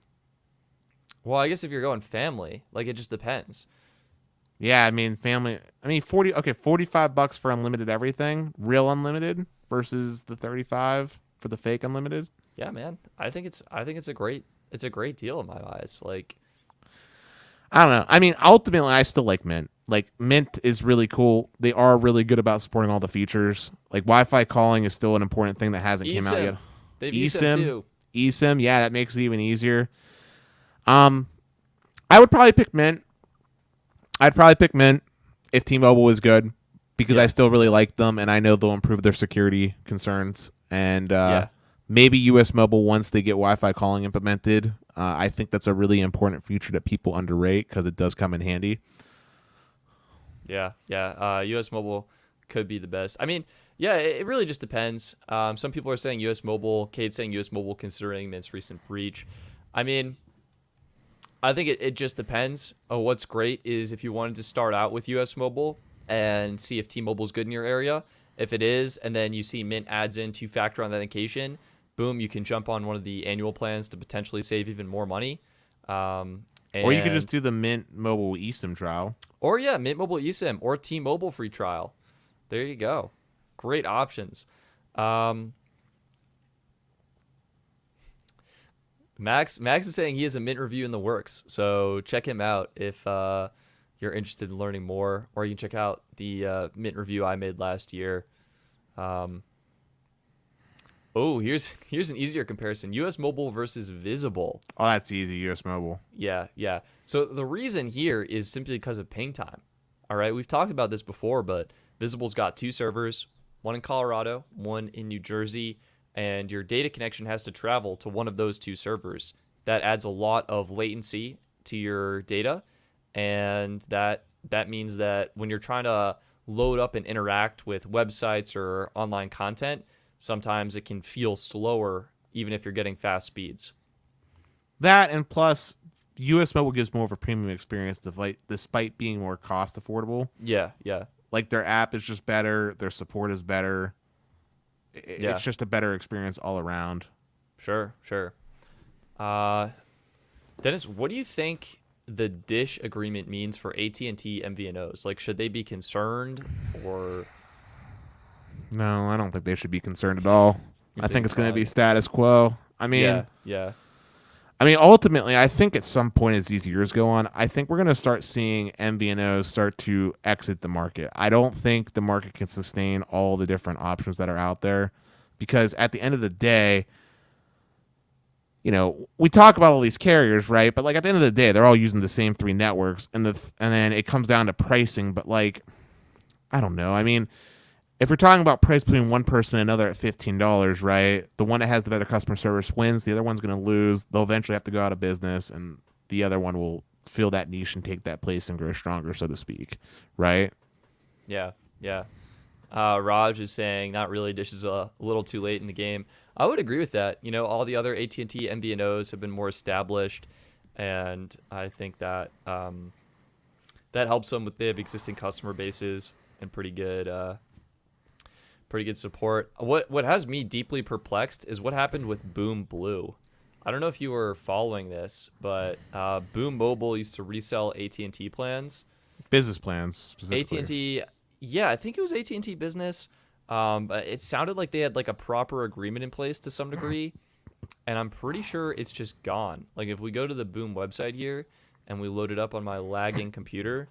Well, I guess if you're going family, it just depends. Yeah, I mean family. I mean $45 for unlimited everything, real unlimited versus the $35 for the fake unlimited. Yeah, man. I think it's a great deal in my eyes. I don't know. I mean, ultimately, I still like Mint. Mint is really cool. They are really good about supporting all the features. Wi-Fi calling is still an important thing that hasn't came out yet. They've eSIM too. eSIM, yeah, that makes it even easier. I would probably pick Mint. I'd probably pick Mint if T-Mobile was good because I still really like them and I know they'll improve their security concerns. And maybe US Mobile once they get Wi-Fi calling implemented. I think that's a really important feature that people underrate because it does come in handy. Yeah. US Mobile could be the best. I mean, yeah, it really just depends. Some people are saying US Mobile. Cade's saying US Mobile considering Mint's recent breach. I mean, I think it just depends. What's great is if you wanted to start out with US Mobile and see if T-Mobile's good in your area. If it is, and then you see Mint adds in two-factor authentication, boom, you can jump on one of the annual plans to potentially save even more money. Or you could just do the Mint Mobile eSIM trial. Or, Mint Mobile eSIM or T-Mobile free trial. There you go. Great options. Max is saying he has a Mint review in the works, so check him out if you're interested in learning more, or you can check out the Mint review I made last year. Here's an easier comparison: US Mobile versus Visible. Oh, that's easy. US Mobile. Yeah. So the reason here is simply because of ping time. All right, we've talked about this before, but Visible's got 2 servers, one in Colorado, one in New Jersey. And your data connection has to travel to one of those 2 servers. That adds a lot of latency to your data, and that that means that when you're trying to load up and interact with websites or online content, sometimes it can feel slower even if you're getting fast speeds. That, and plus, US Mobile gives more of a premium experience despite being more cost affordable. Yeah, yeah. Like, their app is just better, their support is better. Yeah. It's just a better experience all around. Sure. Dennis, what do you think the Dish agreement means for AT&T MVNOs? Like, should they be concerned, or No, I don't think they should be concerned at all. you I think it's going to fine? be status quo. Yeah. Ultimately, I think at some point as these years go on, I think we're going to start seeing MVNOs start to exit the market. I don't think the market can sustain all the different options that are out there, because at the end of the day, we talk about all these carriers, right? But like at the end of the day, they're all using the same three networks, and then it comes down to pricing. But like, I don't know. I mean, if we're talking about price between one person and another at $15, right? The one that has the better customer service wins. The other one's going to lose. They'll eventually have to go out of business, and the other one will fill that niche and take that place and grow stronger, so to speak, right? Yeah. Raj is saying not really. Dish is a little too late in the game. I would agree with that. All the other AT&T MVNOs have been more established, and I think that that helps them with they have existing customer bases and pretty good support. What has me deeply perplexed is what happened with Boom Blue. I don't know if you were following this, but Boom Mobile used to resell AT&T plans. Business plans, specifically. AT&T, yeah, I think it was AT&T Business. But it sounded like they had like a proper agreement in place to some degree, and I'm pretty sure it's just gone. Like if we go to the Boom website here and we load it up on my lagging computer,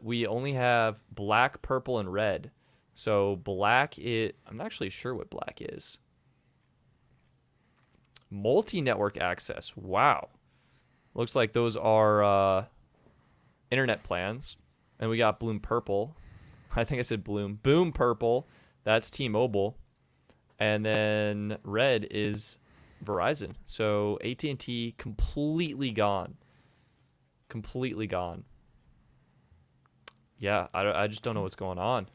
we only have black, purple, and red. So black, I'm not actually sure what black is. Multi-network access. Wow. Looks like those are internet plans. And we got Bloom Purple. I think I said Bloom. Boom Purple. That's T-Mobile. And then red is Verizon. So AT&T completely gone. Completely gone. Yeah, I just don't know what's going on.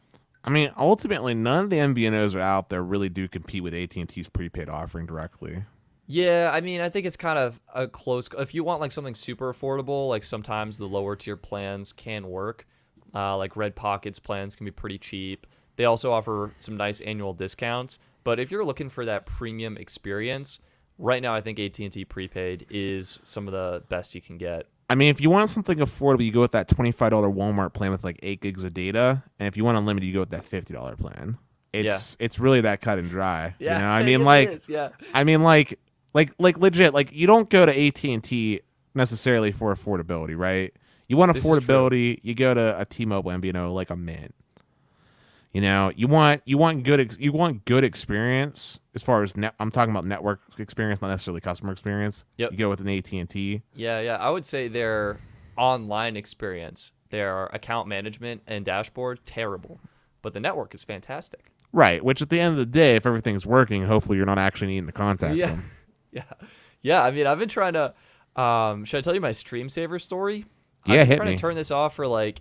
I mean, ultimately, none of the MVNOs are out there really do compete with AT&T's prepaid offering directly. Yeah, I mean, I think it's kind of a close. If you want like something super affordable, like sometimes the lower tier plans can work. Like Red Pockets plans can be pretty cheap. They also offer some nice annual discounts. But if you're looking for that premium experience, right now I think AT&T prepaid is some of the best you can get. I mean, if you want something affordable, you go with that $25 Walmart plan with like 8 gigs of data. And if you want unlimited, you go with that $50 plan. It's really that cut and dry. Yeah, I mean, it is, yeah. I mean, like legit, like you don't go to AT&T necessarily for affordability, right? You want affordability, you go to a T-Mobile MVNO like a Mint. You want good experience as far as I'm talking about network experience, not necessarily customer experience. Yep. You go with an AT&T. Yeah. I would say their online experience, their account management and dashboard, terrible. But the network is fantastic. Right, which at the end of the day, if everything's working, hopefully you're not actually needing to contact them. Yeah. I mean, I've been trying to. Should I tell you my Stream Saver story? Yeah, I've been hit trying me. to turn this off for like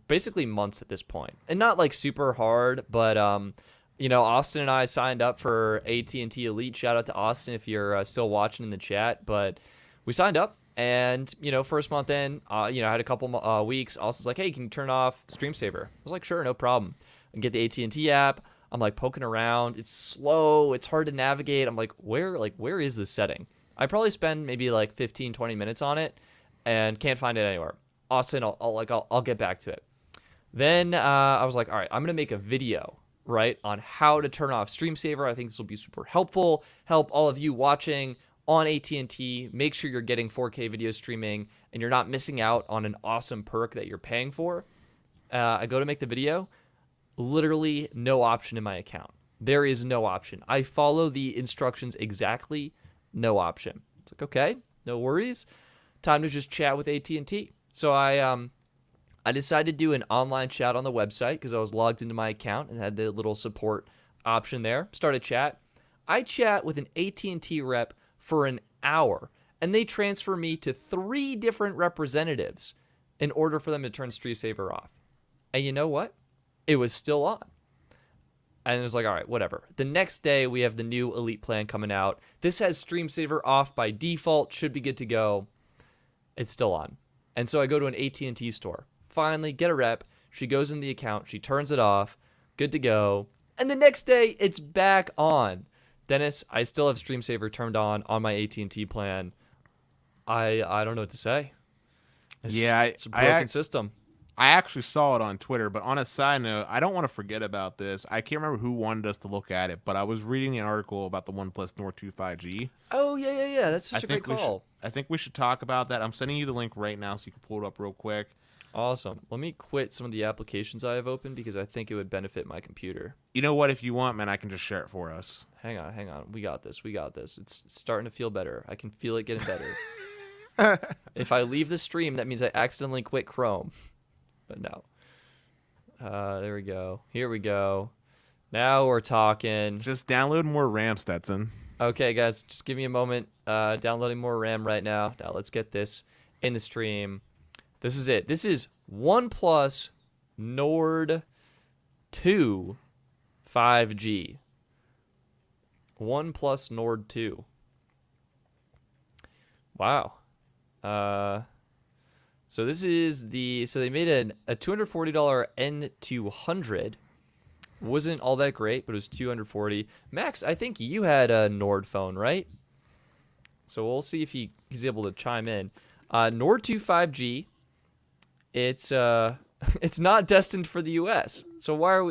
basically months at this point, and not like super hard, but Austin and I signed up for AT&T Elite. Shout out to Austin if you're still watching in the chat. But we signed up, and first month in, I had a couple weeks. Austin's like, hey, can you turn off Stream Saver? I was like, sure, no problem. And get the AT&T app. I'm like poking around. It's slow. It's hard to navigate. I'm like, where is this setting? I probably spend maybe like 15, 20 minutes on it and can't find it anywhere. Austin, I'll get back to it. Then I was like, all right, I'm going to make a video, right, on how to turn off Stream Saver. I think this will be super helpful. Help all of you watching on AT&T. Make sure you're getting 4K video streaming and you're not missing out on an awesome perk that you're paying for. I go to make the video. Literally no option in my account. There is no option. I follow the instructions exactly. No option. It's like, okay, no worries. Time to just chat with AT&T. So I decided to do an online chat on the website because I was logged into my account and had the little support option there. Start a chat. I chat with an AT&T rep for an hour, and they transfer me to 3 different representatives. in order for them to turn StreamSaver off. And you know what? It was still on. And it was like, all right, whatever. The next day, we have the new Elite plan coming out. This has StreamSaver off by default. Should be good to go. It's still on. And so I go to an AT&T store. Finally, get a rep. She goes in the account. She turns it off. Good to go. And the next day, it's back on. Dennis, I still have StreamSaver turned on my AT&T plan. I don't know what to say. It's a broken system. I actually saw it on Twitter, but on a side note, I don't want to forget about this. I can't remember who wanted us to look at it, but I was reading an article about the OnePlus Nord 2 5G. Oh, yeah. That's such a great call. I think we should talk about that. I'm sending you the link right now so you can pull it up real quick. Awesome. Let me quit some of the applications I have open because I think it would benefit my computer. You know what? If you want, man, I can just share it for us. Hang on. We got this. It's starting to feel better. I can feel it getting better. If I leave the stream, that means I accidentally quit Chrome. But no. There we go. Here we go. Now we're talking. Just download more RAM, Stetson. Okay, guys, just give me a moment. Downloading more RAM right now. Now let's get this in the stream. This is it. This is OnePlus Nord 2 5G. OnePlus Nord 2. Wow. So this is so they made a $240 N200. Wasn't all that great, but it was $240. Max, I think you had a Nord phone, right? So we'll see if he's able to chime in. Nord 2 5G. It's not destined for the US. So why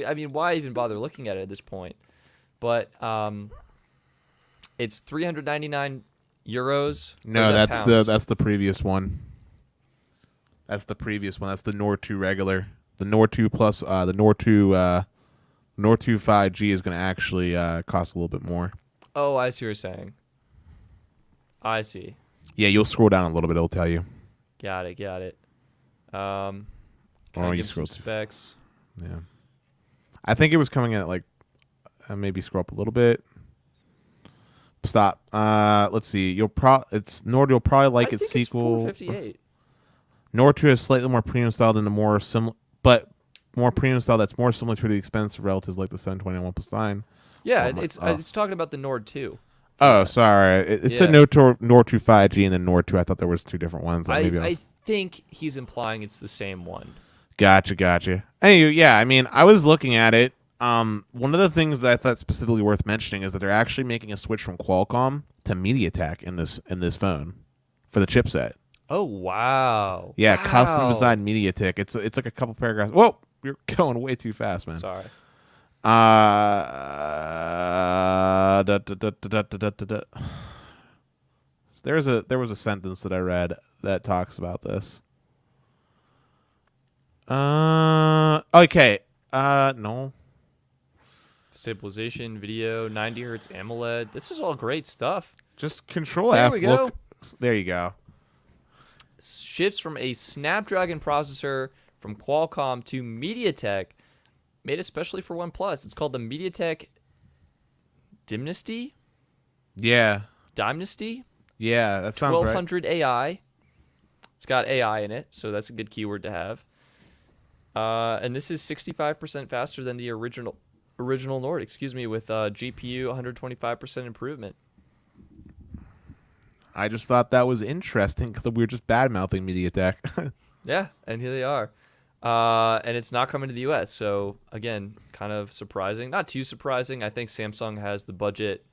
even bother looking at it at this point? But it's 399 euros. No, that's the previous one. That's the previous one. That's the Nord 2 regular. The Nord 2 plus the Nord 2 5G is going to actually cost a little bit more. Oh, I see what you're saying. I see. Yeah, you'll scroll down a little bit. It'll tell you. Got it. Can I give some specs? Yeah. I think it was coming in at like maybe scroll up a little bit. Stop. Let's see. It's Nord. You'll probably like its sequel. It's $458. Nord 2 is slightly more premium style than the more similar, but more premium style that's more similar to the expensive relatives like the 720 and OnePlus 9. Yeah, it's talking about the Nord 2. Oh, sorry. It said Nord 2 5G and then Nord 2. I thought there was two different ones. I think he's implying it's the same one. Gotcha. Anyway, yeah, I mean, I was looking at it. One of the things that I thought specifically worth mentioning is that they're actually making a switch from Qualcomm to MediaTek in this phone for the chipset. Oh, wow. Yeah, wow. Custom designed MediaTek. It's like a couple paragraphs. Whoa, you're going way too fast, man. Sorry. There was a sentence that I read that talks about this. Okay. No. Stabilization, video, 90 hertz AMOLED. This is all great stuff. Just Control F. There you go. Shifts from a Snapdragon processor from Qualcomm to MediaTek, made especially for OnePlus. It's called the MediaTek Dimensity? Yeah. Dimensity? Yeah, that sounds 1200 AI. It's got AI in it, so that's a good keyword to have. And this is 65% faster than the original Nord, with GPU 125% improvement. I just thought that was interesting because we were just bad-mouthing MediaTek. Yeah, and here they are. And it's not coming to the U.S., so, again, kind of surprising. Not too surprising. I think Samsung has the budget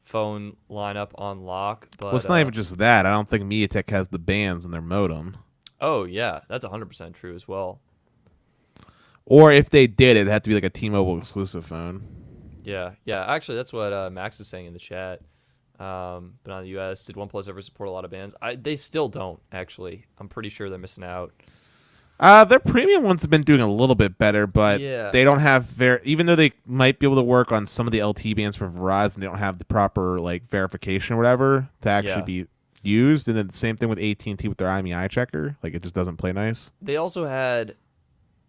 phone lineup on lock. But, well, it's not even just that. I don't think MediaTek has the bands in their modem. Oh, yeah. That's 100% true as well. Or if they did, it'd have to be like a T-Mobile exclusive phone. Yeah. Actually, that's what Max is saying in the chat. But on the U.S., did OnePlus ever support a lot of bands? They still don't, actually. I'm pretty sure they're missing out. Their premium ones have been doing a little bit better, but they don't have even though they might be able to work on some of the LTE bands for Verizon, they don't have the proper like verification or whatever to actually be used. And then the same thing with AT&T with their IMEI checker, like it just doesn't play nice. They also had,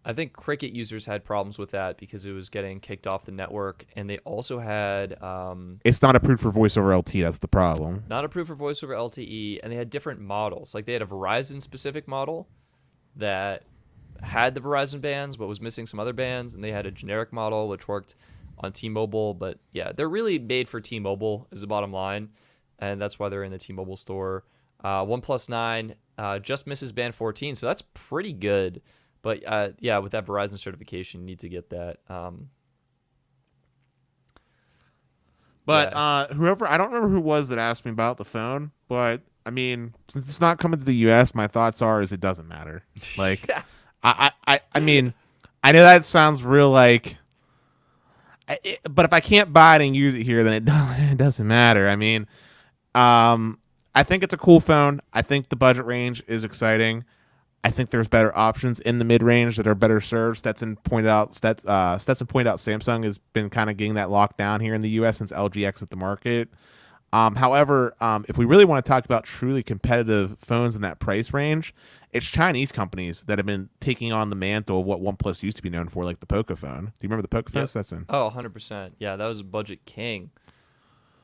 I think Cricket users had problems with that because it was getting kicked off the network, and they also had it's not approved for voice over LTE. That's the problem. Not approved for voice over LTE, and they had different models. Like they had a Verizon specific model. that had the Verizon bands but was missing some other bands, and they had a generic model which worked on T-Mobile. But yeah, they're really made for T-Mobile is the bottom line, and that's why they're in the T-Mobile store. OnePlus 9 just misses band 14, so that's pretty good. But yeah, with that Verizon certification, you need to get that. Whoever, I don't remember who it was that asked me about the phone, but I mean, since it's not coming to the U.S., my thoughts are is it doesn't matter. Like, I mean, I know that sounds real like, but if I can't buy it and use it here, then it doesn't matter. I mean, I think it's a cool phone. I think the budget range is exciting. I think there's better options in the mid-range that are better served. Stetson pointed out Samsung has been kind of getting that locked down here in the U.S. since LG exited the market. However, if we really want to talk about truly competitive phones in that price range, it's Chinese companies that have been taking on the mantle of what OnePlus used to be known for, like the Poco phone. Do you remember the Poco phone, Stetson? Oh, 100%. Yeah, that was a budget king.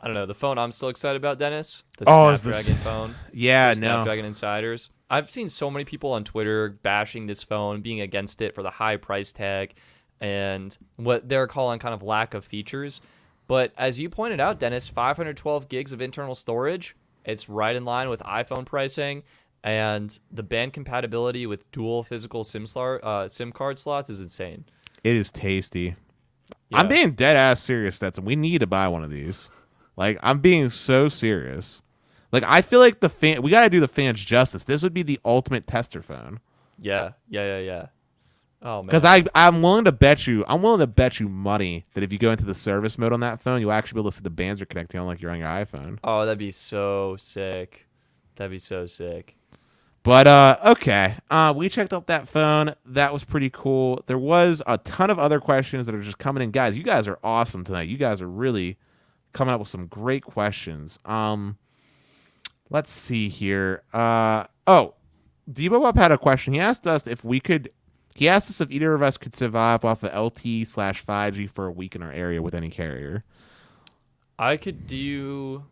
I don't know. The phone I'm still excited about, Dennis, the Snapdragon phone. Yeah, Snapdragon Insiders. I've seen so many people on Twitter bashing this phone, being against it for the high price tag and what they're calling kind of lack of features. But as you pointed out, Dennis, 512 gigs of internal storage. It's right in line with iPhone pricing. And the band compatibility with dual physical SIM card slots is insane. It is tasty. Yeah. I'm being dead ass serious, Stetson. We need to buy one of these. Like, I'm being so serious. Like, I feel like we got to do the fans justice. This would be the ultimate tester phone. Yeah. Oh man. Because I'm willing to bet you money that if you go into the service mode on that phone, you'll actually be able to see the bands are connecting on like you're on your iPhone. Oh, that'd be so sick. But okay. We checked out that phone. That was pretty cool. There was a ton of other questions that are just coming in. Guys, you guys are awesome tonight. You guys are really coming up with some great questions. Let's see here. Debo had a question. He asked us if either of us could survive off of LTE/5G for a week in our area with any carrier. I could do.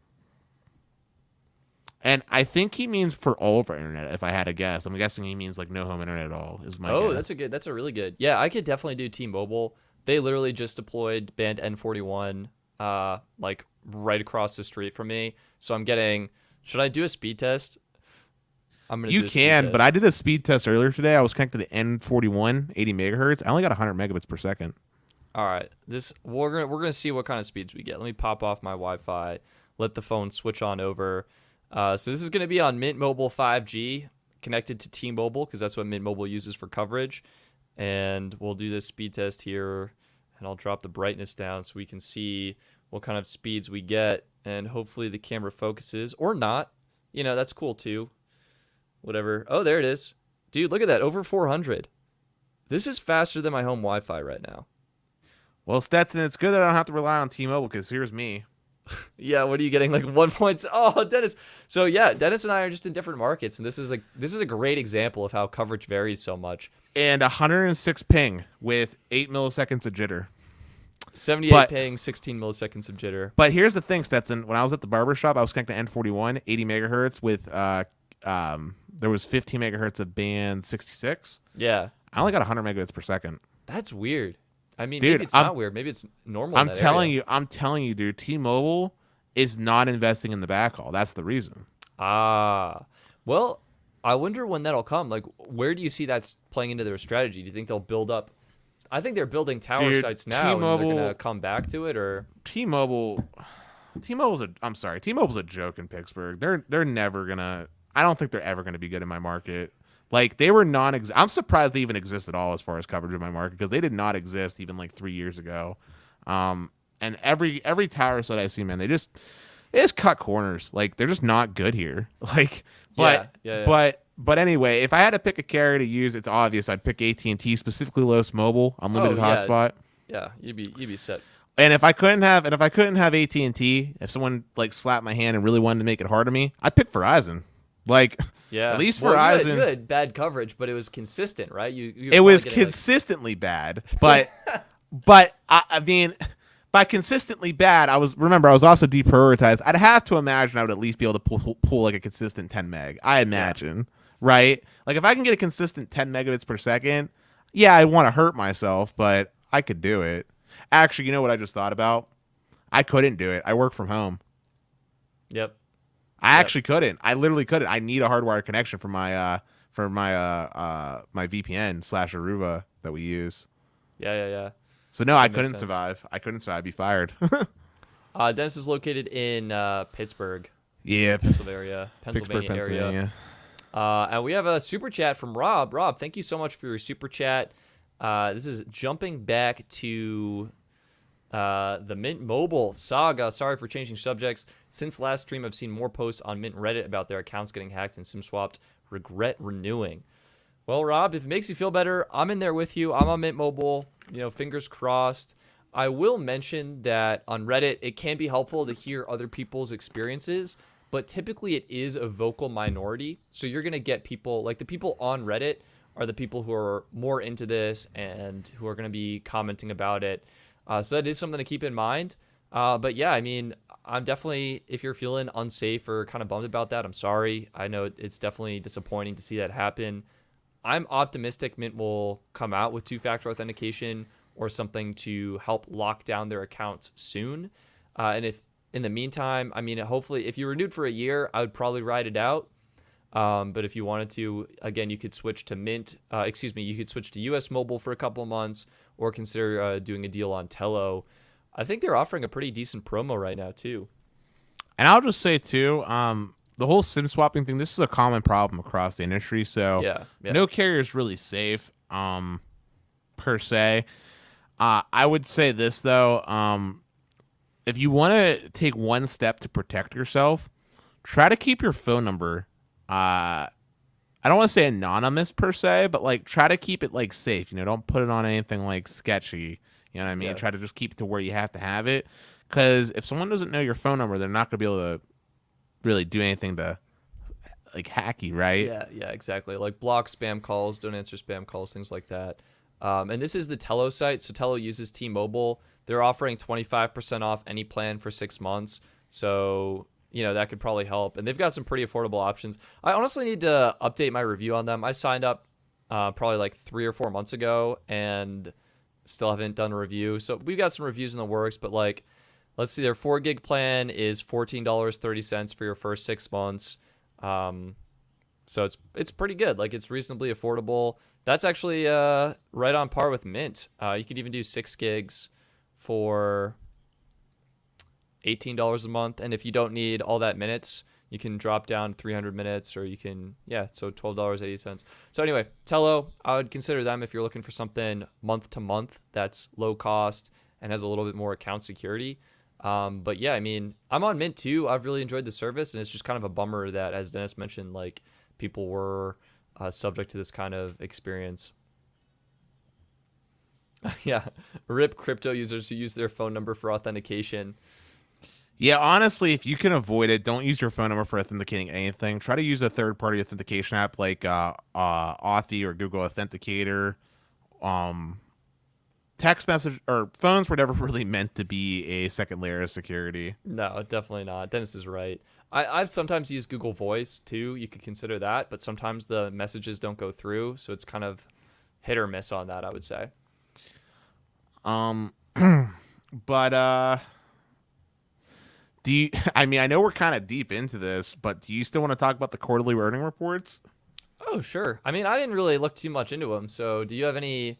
And I think he means for all of our internet, if I had to guess. I'm guessing he means like no home internet at all is my guess. That's a really good. Yeah, I could definitely do T-Mobile. They literally just deployed band N41 like right across the street from me. So I'm getting. Should I do a speed test? You can, but I did a speed test earlier today. I was connected to N41, 80 megahertz. I only got 100 megabits per second. All right, we're gonna see what kind of speeds we get. Let me pop off my Wi-Fi. Let the phone switch on over. So this is gonna be on Mint Mobile 5G, connected to T-Mobile because that's what Mint Mobile uses for coverage. And we'll do this speed test here, and I'll drop the brightness down so we can see what kind of speeds we get, and hopefully the camera focuses or not. You know, that's cool too. Whatever. Oh, there it is. Dude, look at that. Over 400. This is faster than my home Wi-Fi right now. Well, Stetson, it's good that I don't have to rely on T-Mobile because here's me. Yeah, what are you getting? Like 1 point? Oh, Dennis. So yeah, Dennis and I are just in different markets, and this is a great example of how coverage varies so much. And 106 ping with 8 milliseconds of jitter. 78 ping, 16 milliseconds of jitter. But here's the thing, Stetson. When I was at the barber shop, I was connected to N41, 80 megahertz with there was 15 megahertz of band 66. Yeah. I only got 100 megabits per second. That's weird. I mean, dude, maybe it's not weird. Maybe it's normal. I'm telling you, dude. T-Mobile is not investing in the backhaul. That's the reason. Well, I wonder when that'll come. Like, where do you see that's playing into their strategy? Do you think they'll build up? I think they're building tower sites now, and they're gonna come back to it, or T-Mobile's a joke in Pittsburgh. They're never gonna. I don't think they're ever gonna be good in my market. Like, they were I'm surprised they even exist at all as far as coverage in my market because they did not exist even like 3 years ago. And every tower site I see, man, they just cut corners. Like, they're just not good here. Like, but anyway, if I had to pick a carrier to use, it's obvious I'd pick AT&T, specifically Los Mobile, unlimited hotspot. Yeah, you'd be set. And if I couldn't have AT&T, if someone like slapped my hand and really wanted to make it hard on me, I'd pick Verizon. Like, yeah, at least Verizon. You had bad coverage, but it was consistent, right? It was consistently bad, but I mean, by consistently bad, I was also deprioritized. I'd have to imagine I would at least be able to pull like a consistent 10 meg. I imagine, right? Like if I can get a consistent 10 megabits per second, yeah, I want to hurt myself, but I could do it. Actually, you know what I just thought about? I couldn't do it. I work from home. Yep. I Yep. actually couldn't. I literally couldn't. I need a hardwired connection for my VPN / Aruba that we use. Yeah. So no, I That makes couldn't sense. survive. I couldn't survive. I'd be fired. Dennis is located in Pittsburgh, Yep. Pennsylvania Pittsburgh, area. Pennsylvania. And we have a super chat from Rob. Rob, thank you so much for your super chat. This is jumping back to the Mint Mobile saga. Sorry for changing subjects. Since last stream, I've seen more posts on Mint Reddit about their accounts getting hacked and SIM swapped. Regret renewing. Well, Rob, if it makes you feel better, I'm in there with you. I'm on Mint Mobile. Fingers crossed. I will mention that on Reddit, it can be helpful to hear other people's experiences, but typically it is a vocal minority. So you're going to get people, like the people on Reddit are the people who are more into this and who are going to be commenting about it. So that is something to keep in mind. But yeah, I mean, I'm definitely, if you're feeling unsafe or kind of bummed about that, I'm sorry. I know it's definitely disappointing to see that happen. I'm optimistic Mint will come out with two-factor authentication or something to help lock down their accounts soon. And if in the meantime, I mean, hopefully, if you renewed for a year, I would probably ride it out. But if you wanted to, again, you could switch to you could switch to US Mobile for a couple of months or consider doing a deal on Tello. I think they're offering a pretty decent promo right now, too. And I'll just say, too, the whole SIM swapping thing, this is a common problem across the industry. So Yeah. no carrier is really safe per se. I would say this, though. If you want to take one step to protect yourself, try to keep your phone number. I don't want to say anonymous per se, but like try to keep it like safe. Don't put it on anything like sketchy. You know what I mean? Yeah. Try to just keep it to where you have to have it. Because if someone doesn't know your phone number, they're not going to be able to really do anything to like hack you, right? Yeah, exactly. Like block spam calls, don't answer spam calls, things like that. And this is the Tello site. So Tello uses T-Mobile. They're offering 25% off any plan for 6 months. So, that could probably help. And they've got some pretty affordable options. I honestly need to update my review on them. I signed up probably like 3 or 4 months ago and still haven't done a review. So we've got some reviews in the works, but like, let's see, their 4 gig plan is $14.30 for your first 6 months. So it's pretty good. Like it's reasonably affordable. That's actually right on par with Mint. You could even do 6 gigs for $18 a month. And if you don't need all that minutes, you can drop down 300 minutes or you can, so $12.80. So anyway, Tello, I would consider them if you're looking for something month to month that's low cost and has a little bit more account security. But yeah, I mean, I'm on Mint too. I've really enjoyed the service, and it's just kind of a bummer that, as Dennis mentioned, like people were subject to this kind of experience. Yeah, rip crypto users who use their phone number for authentication. Yeah, honestly, if you can avoid it, don't use your phone number for authenticating anything. Try to use a third-party authentication app like Authy or Google Authenticator. Text message or phones were never really meant to be a second layer of security. No, definitely not. Dennis is right. I've sometimes used Google Voice too. You could consider that, but sometimes the messages don't go through, so it's kind of hit or miss on that, I would say. But do you? I mean, I know we're kind of deep into this, but do you still want to talk about the quarterly earning reports? Oh, sure. I mean, I didn't really look too much into them. So, do you have any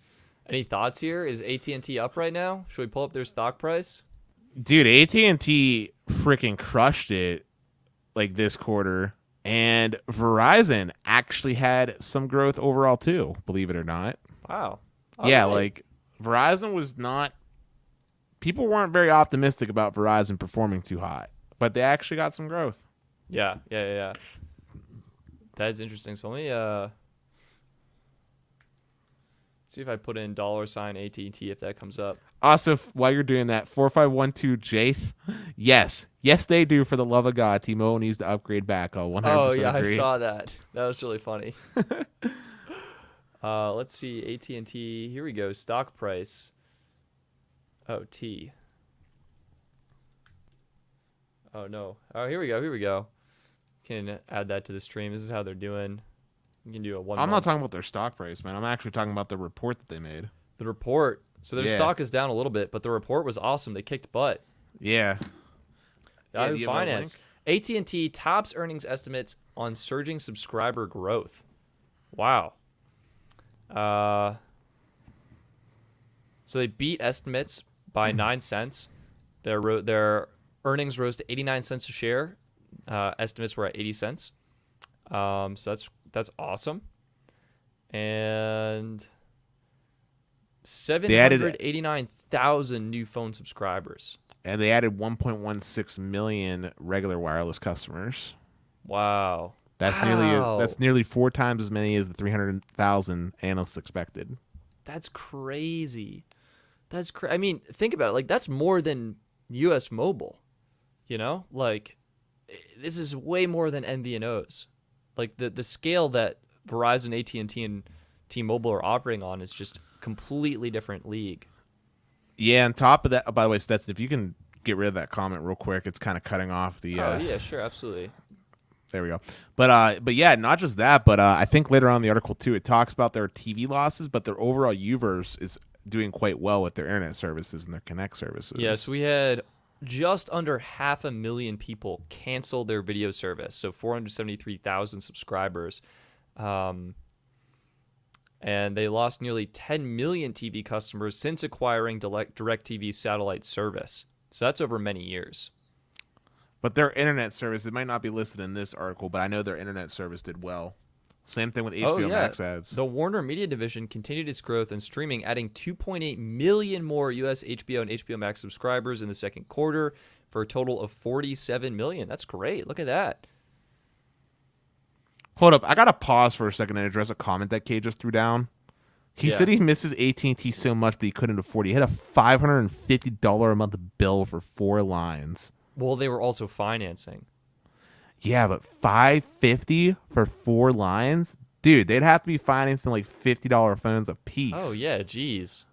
thoughts here? Is AT&T up right now? Should we pull up their stock price? Dude, AT&T freaking crushed it like this quarter, and Verizon actually had some growth overall too, believe it or not. Wow. Yeah, All right. like Verizon was not. People weren't very optimistic about Verizon performing too hot, but they actually got some growth. Yeah. That's interesting. So let me see if I put in $ AT&T if that comes up. Also, while you're doing that, 4512 Jath, yes, they do. For the love of God, T-Mobile needs to upgrade back. I'll 100% Oh yeah, agree. I saw that. That was really funny. Let's see, AT&T. Here we go. Stock price. Oh, T. Oh no. Oh, here we go. Can add that to the stream. This is how they're doing. You can do a 1 I'm month. not talking about their stock price, man. I'm actually talking about the report that they made. The report. So their stock is down a little bit, but the report was awesome. They kicked butt. Yeah. Yahoo Finance. AT&T tops earnings estimates on surging subscriber growth. Wow. So they beat estimates by 9 cents. Their earnings rose to 89 cents a share. Estimates were at 80 cents. So that's awesome. And 789,000 new phone subscribers. And they added 1.16 million regular wireless customers. Wow. That's nearly 4 times as many as the 300,000 analysts expected. That's crazy. I mean, think about it. Like, that's more than U.S. Mobile. You know, like, this is way more than MVNOs. Like, the scale that Verizon, AT&T, and T-Mobile are operating on is just completely different league. Yeah, on top of that, by the way, Stetson, if you can get rid of that comment real quick, it's kind of cutting off the. Oh yeah, sure, absolutely. There we go. But yeah, not just that, but I think later on in the article too, it talks about their TV losses, but their overall Uverse is doing quite well with their internet services and their Connect services. Yes, we had just under 500,000 people cancel their video service, so 473,000 subscribers. And they lost nearly 10 million TV customers since acquiring DirecTV's satellite service. So that's over many years. But their internet service, it might not be listed in this article, but I know their internet service did well. Same thing with HBO Max ads. The Warner Media Division continued its growth in streaming, adding 2.8 million more U.S. HBO and HBO Max subscribers in the second quarter for a total of 47 million. That's great. Look at that. Hold up, I gotta pause for a second and address a comment that Kay just threw down. He said he misses AT&T so much, but he couldn't afford it. He had a $550 a month bill for 4 lines. Well, they were also financing. Yeah, but $550 for 4 lines, dude. They'd have to be financing like $50 phones a piece. Oh yeah, geez.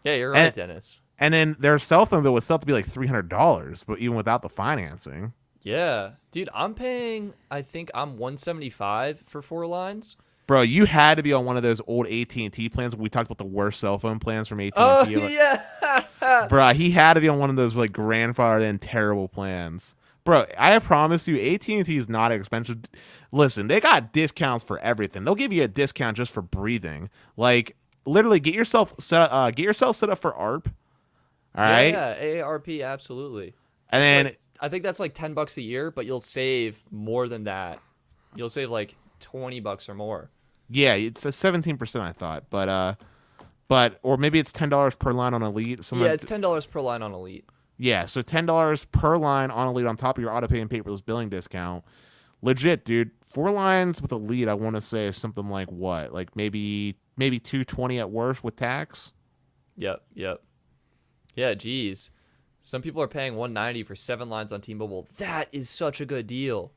Yeah, you're right, Dennis. And then their cell phone bill would still have to be like $300, but even without the financing. Yeah, dude, I think I'm $175 for 4 lines. Bro, you had to be on one of those old AT&T plans. We talked about the worst cell phone plans from AT&T. Oh, yeah. Bro, he had to be on one of those like grandfathered in terrible plans. Bro, I promise you, AT&T is not expensive. Listen, they got discounts for everything. They'll give you a discount just for breathing. Like, literally, get yourself set up for ARP. All right? Yeah, AARP, absolutely. And then I think that's like $10 a year, but you'll save more than that. You'll save like $20 or more. Yeah, it's a 17%, I thought, but or maybe it's $10 per line on Elite. Yeah, it's $10 per line on Elite. Yeah, so $10 per line on Elite on top of your autopay and paperless billing discount. Legit, dude. 4 lines with Elite, I want to say is something like what? Like maybe $220 at worst with tax. Yep. Yeah, geez. Some people are paying $190 for 7 lines on T-Mobile. That is such a good deal.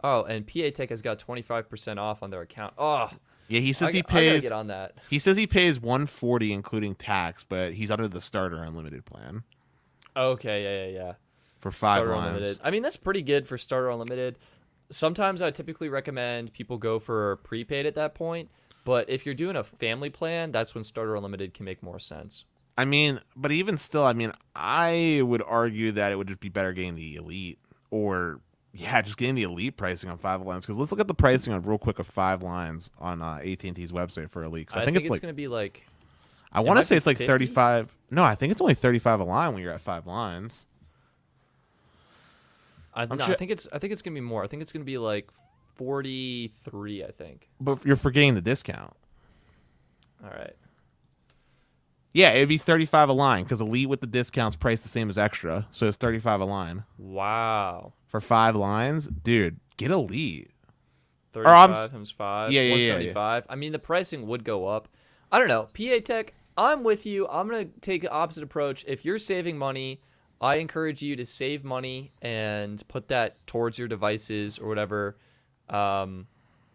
Oh, and PA Tech has got 25% off on their account. Oh, yeah, he says I gotta get on that. He says he pays $140 including tax, but he's under the starter unlimited plan. Okay, yeah. For 5 starter lines. Unlimited. I mean, that's pretty good for starter unlimited. Sometimes I typically recommend people go for prepaid at that point, but if you're doing a family plan, that's when starter unlimited can make more sense. I mean, but even still, I mean, I would argue that it would just be better getting the Elite or, yeah, just getting the Elite pricing on 5 lines. Because let's look at the pricing on real quick of 5 lines on AT&T's website for Elite. I think it's like, going to be like... I want to say it's like 50? 35. No, I think it's only 35 a line when you're at 5 lines. I think it's going to be more. I think it's going to be like 43, I think. But you're forgetting the discount. All right. Yeah, it'd be 35 a line because Elite with the discounts priced the same as Extra, so it's 35 a line. Wow. For 5 lines, dude, get Elite. 35 times 5. Yeah, 175. Yeah. I mean, the pricing would go up. I don't know. PA Tech, I'm with you. I'm going to take the opposite approach. If you're saving money, I encourage you to save money and put that towards your devices or whatever.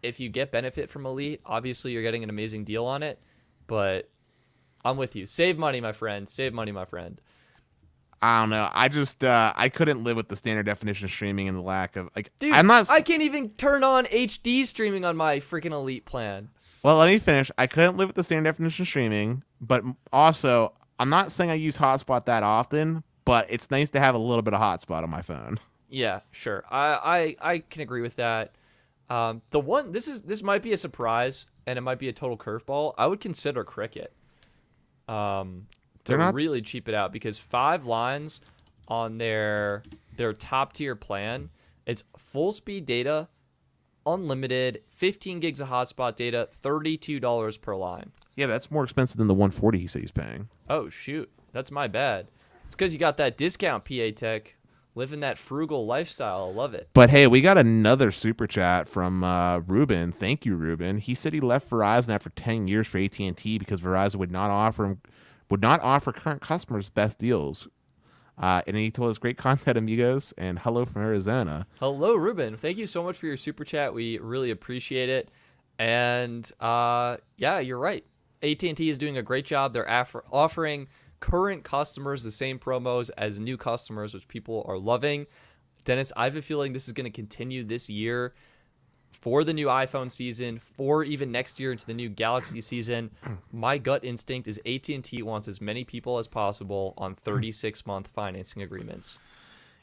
If you get benefit from Elite, obviously you're getting an amazing deal on it, but I'm with you. Save money, my friend. Save money, my friend. I don't know. I just I couldn't live with the standard definition streaming and the lack of like. Dude, I'm not. I can't even turn on HD streaming on my freaking Elite plan. Well, let me finish. I couldn't live with the standard definition streaming, but also I'm not saying I use hotspot that often, but it's nice to have a little bit of hotspot on my phone. Yeah, sure. I can agree with that. This might be a surprise and it might be a total curveball. I would consider Cricket. To really cheap it out, because 5 lines on their top tier plan, it's full speed data, unlimited, 15 gigs of hotspot data, $32 per line. Yeah, that's more expensive than the 140 he said he's paying. Oh shoot, that's my bad. It's because you got that discount, PA Tech, living that frugal lifestyle. I love it. But hey, we got another super chat from Ruben. Thank you, Ruben. He said he left Verizon after 10 years for AT&T because Verizon would not offer current customers best deals. And he told us great content, amigos, and hello from Arizona. Hello, Ruben. Thank you so much for your super chat. We really appreciate it. And yeah, you're right. AT&T is doing a great job. They're offering current customers the same promos as new customers, which people are loving. Dennis, I have a feeling this is going to continue this year for the new iPhone season, for even next year into the new Galaxy season. My gut instinct is AT&T wants as many people as possible on 36-month financing agreements.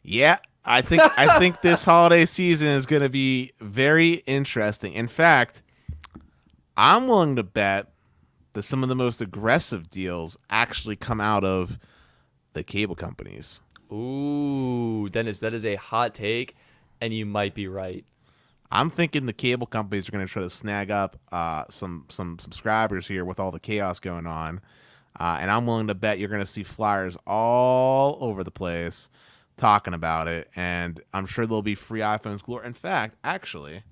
Yeah, I think this holiday season is going to be very interesting. In fact, I'm willing to bet that some of the most aggressive deals actually come out of the cable companies. Ooh, Dennis, that is a hot take, and you might be right. I'm thinking the cable companies are going to try to snag up some subscribers here with all the chaos going on. And I'm willing to bet you're going to see flyers all over the place talking about it. And I'm sure there'll be free iPhones galore. In fact, actually,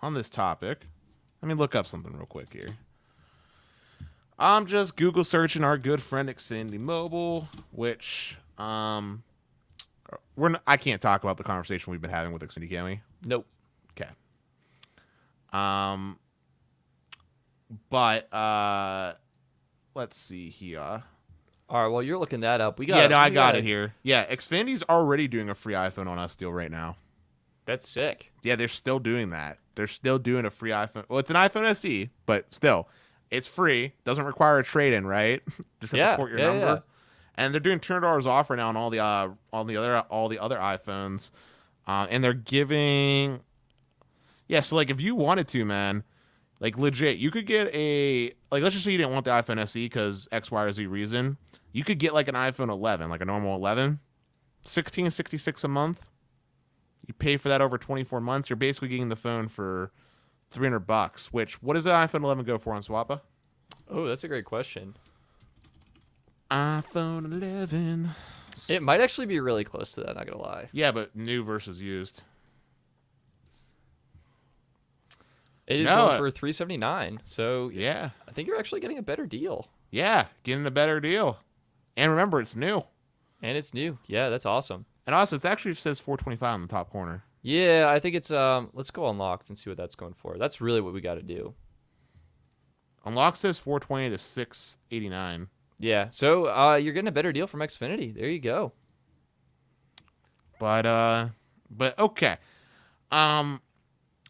on this topic, let me look up something real quick here. I'm just Google searching our good friend Xfinity Mobile, which I can't talk about the conversation we've been having with Xfinity, can we? Nope. Okay. But let's see here. All right, well, you're looking that up. I got it here. Yeah, Xfinity's already doing a free iPhone on us deal right now. That's sick. Yeah, they're still doing that. They're still doing a free iPhone. Well, it's an iPhone SE, but still, it's free. Doesn't require a trade-in, right? Just have to port your number. Yeah. And they're doing $200 off right now on all the other iPhones, and they're giving. Yeah, so like if you wanted to, man, like legit, you could get let's just say you didn't want the iPhone SE because X, Y, or Z reason. You could get like an iPhone 11, like a normal 11, $16.66 a month. You pay for that over 24 months. You're basically getting the phone for $300. Which, what does the iPhone 11 go for on Swappa? Oh, that's a great question. iPhone 11. It might actually be really close to that, not gonna lie. Yeah, but new versus used. It is going for $379. So yeah, I think you're actually getting a better deal. Yeah, getting a better deal. And remember, it's new. And it's new. Yeah, that's awesome. And also, it actually says $425 on the top corner. Yeah, I think it's let's go unlocked and see what that's going for. That's really what we got to do. Unlocked says $420 to $689. Yeah, so you're getting a better deal from Xfinity. There you go. But okay.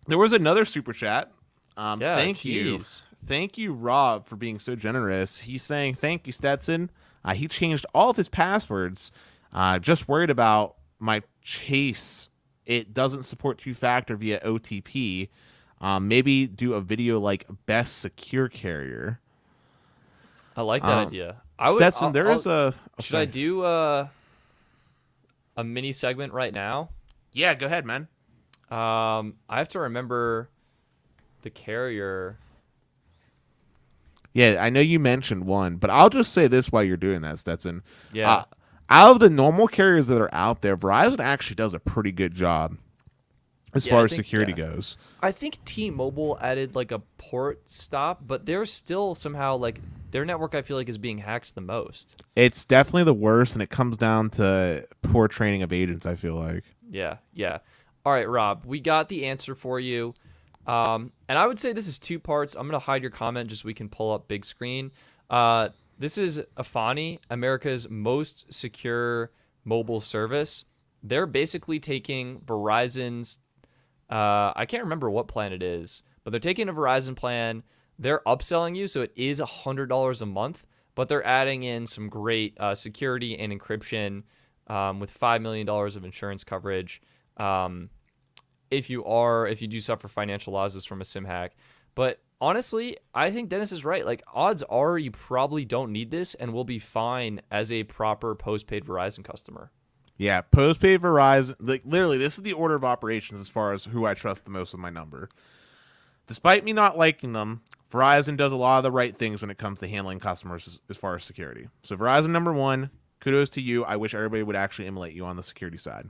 There was another super chat. Thank you, Rob, for being so generous. He's saying, thank you, Stetson. He changed all of his passwords. Just worried about my Chase. It doesn't support two-factor via OTP. Maybe do a video like best secure carrier. I like that idea. Stetson, should I do a mini segment right now? Yeah, go ahead, man. I have to remember the carrier. Yeah, I know you mentioned one, but I'll just say this while you're doing that, Stetson. Yeah. Out of the normal carriers that are out there, Verizon actually does a pretty good job as far as security goes. I think T-Mobile added like a port stop, but they're still somehow like their network, I feel like, is being hacked the most. It's definitely the worst, and it comes down to poor training of agents, I feel like. Yeah. All right, Rob, we got the answer for you. And I would say this is 2 parts. I'm going to hide your comment just so we can pull up big screen. This is Afani, America's most secure mobile service, they're basically taking Verizon's, I can't remember what plan it is, but they're taking a Verizon plan. They're upselling you, so it is $100 a month, but they're adding in some great security and encryption with $5 million of insurance coverage. If you do suffer financial losses from a SIM hack. But honestly, I think Dennis is right. Like, odds are you probably don't need this and will be fine as a proper postpaid Verizon customer. Yeah, postpaid Verizon. Like, literally, this is the order of operations as far as who I trust the most with my number. Despite me not liking them, Verizon does a lot of the right things when it comes to handling customers as far as security. So Verizon number one, kudos to you. I wish everybody would actually emulate you on the security side.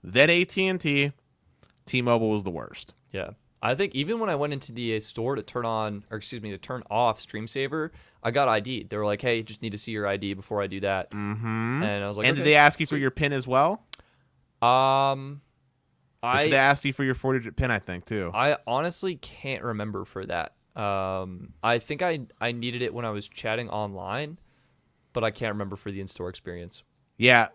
Then AT&T, T-Mobile was the worst. Yeah. I think even when I went into the store to turn off Stream Saver, I got ID'd. They were like, "Hey, just need to see your ID before I do that." Mm-hmm. And I was like, and okay, did they ask you sweet. for your PIN as well? They should ask you for your 4-digit PIN, I think, too. I honestly can't remember for that. I think I needed it when I was chatting online, but I can't remember for the in-store experience. Yeah,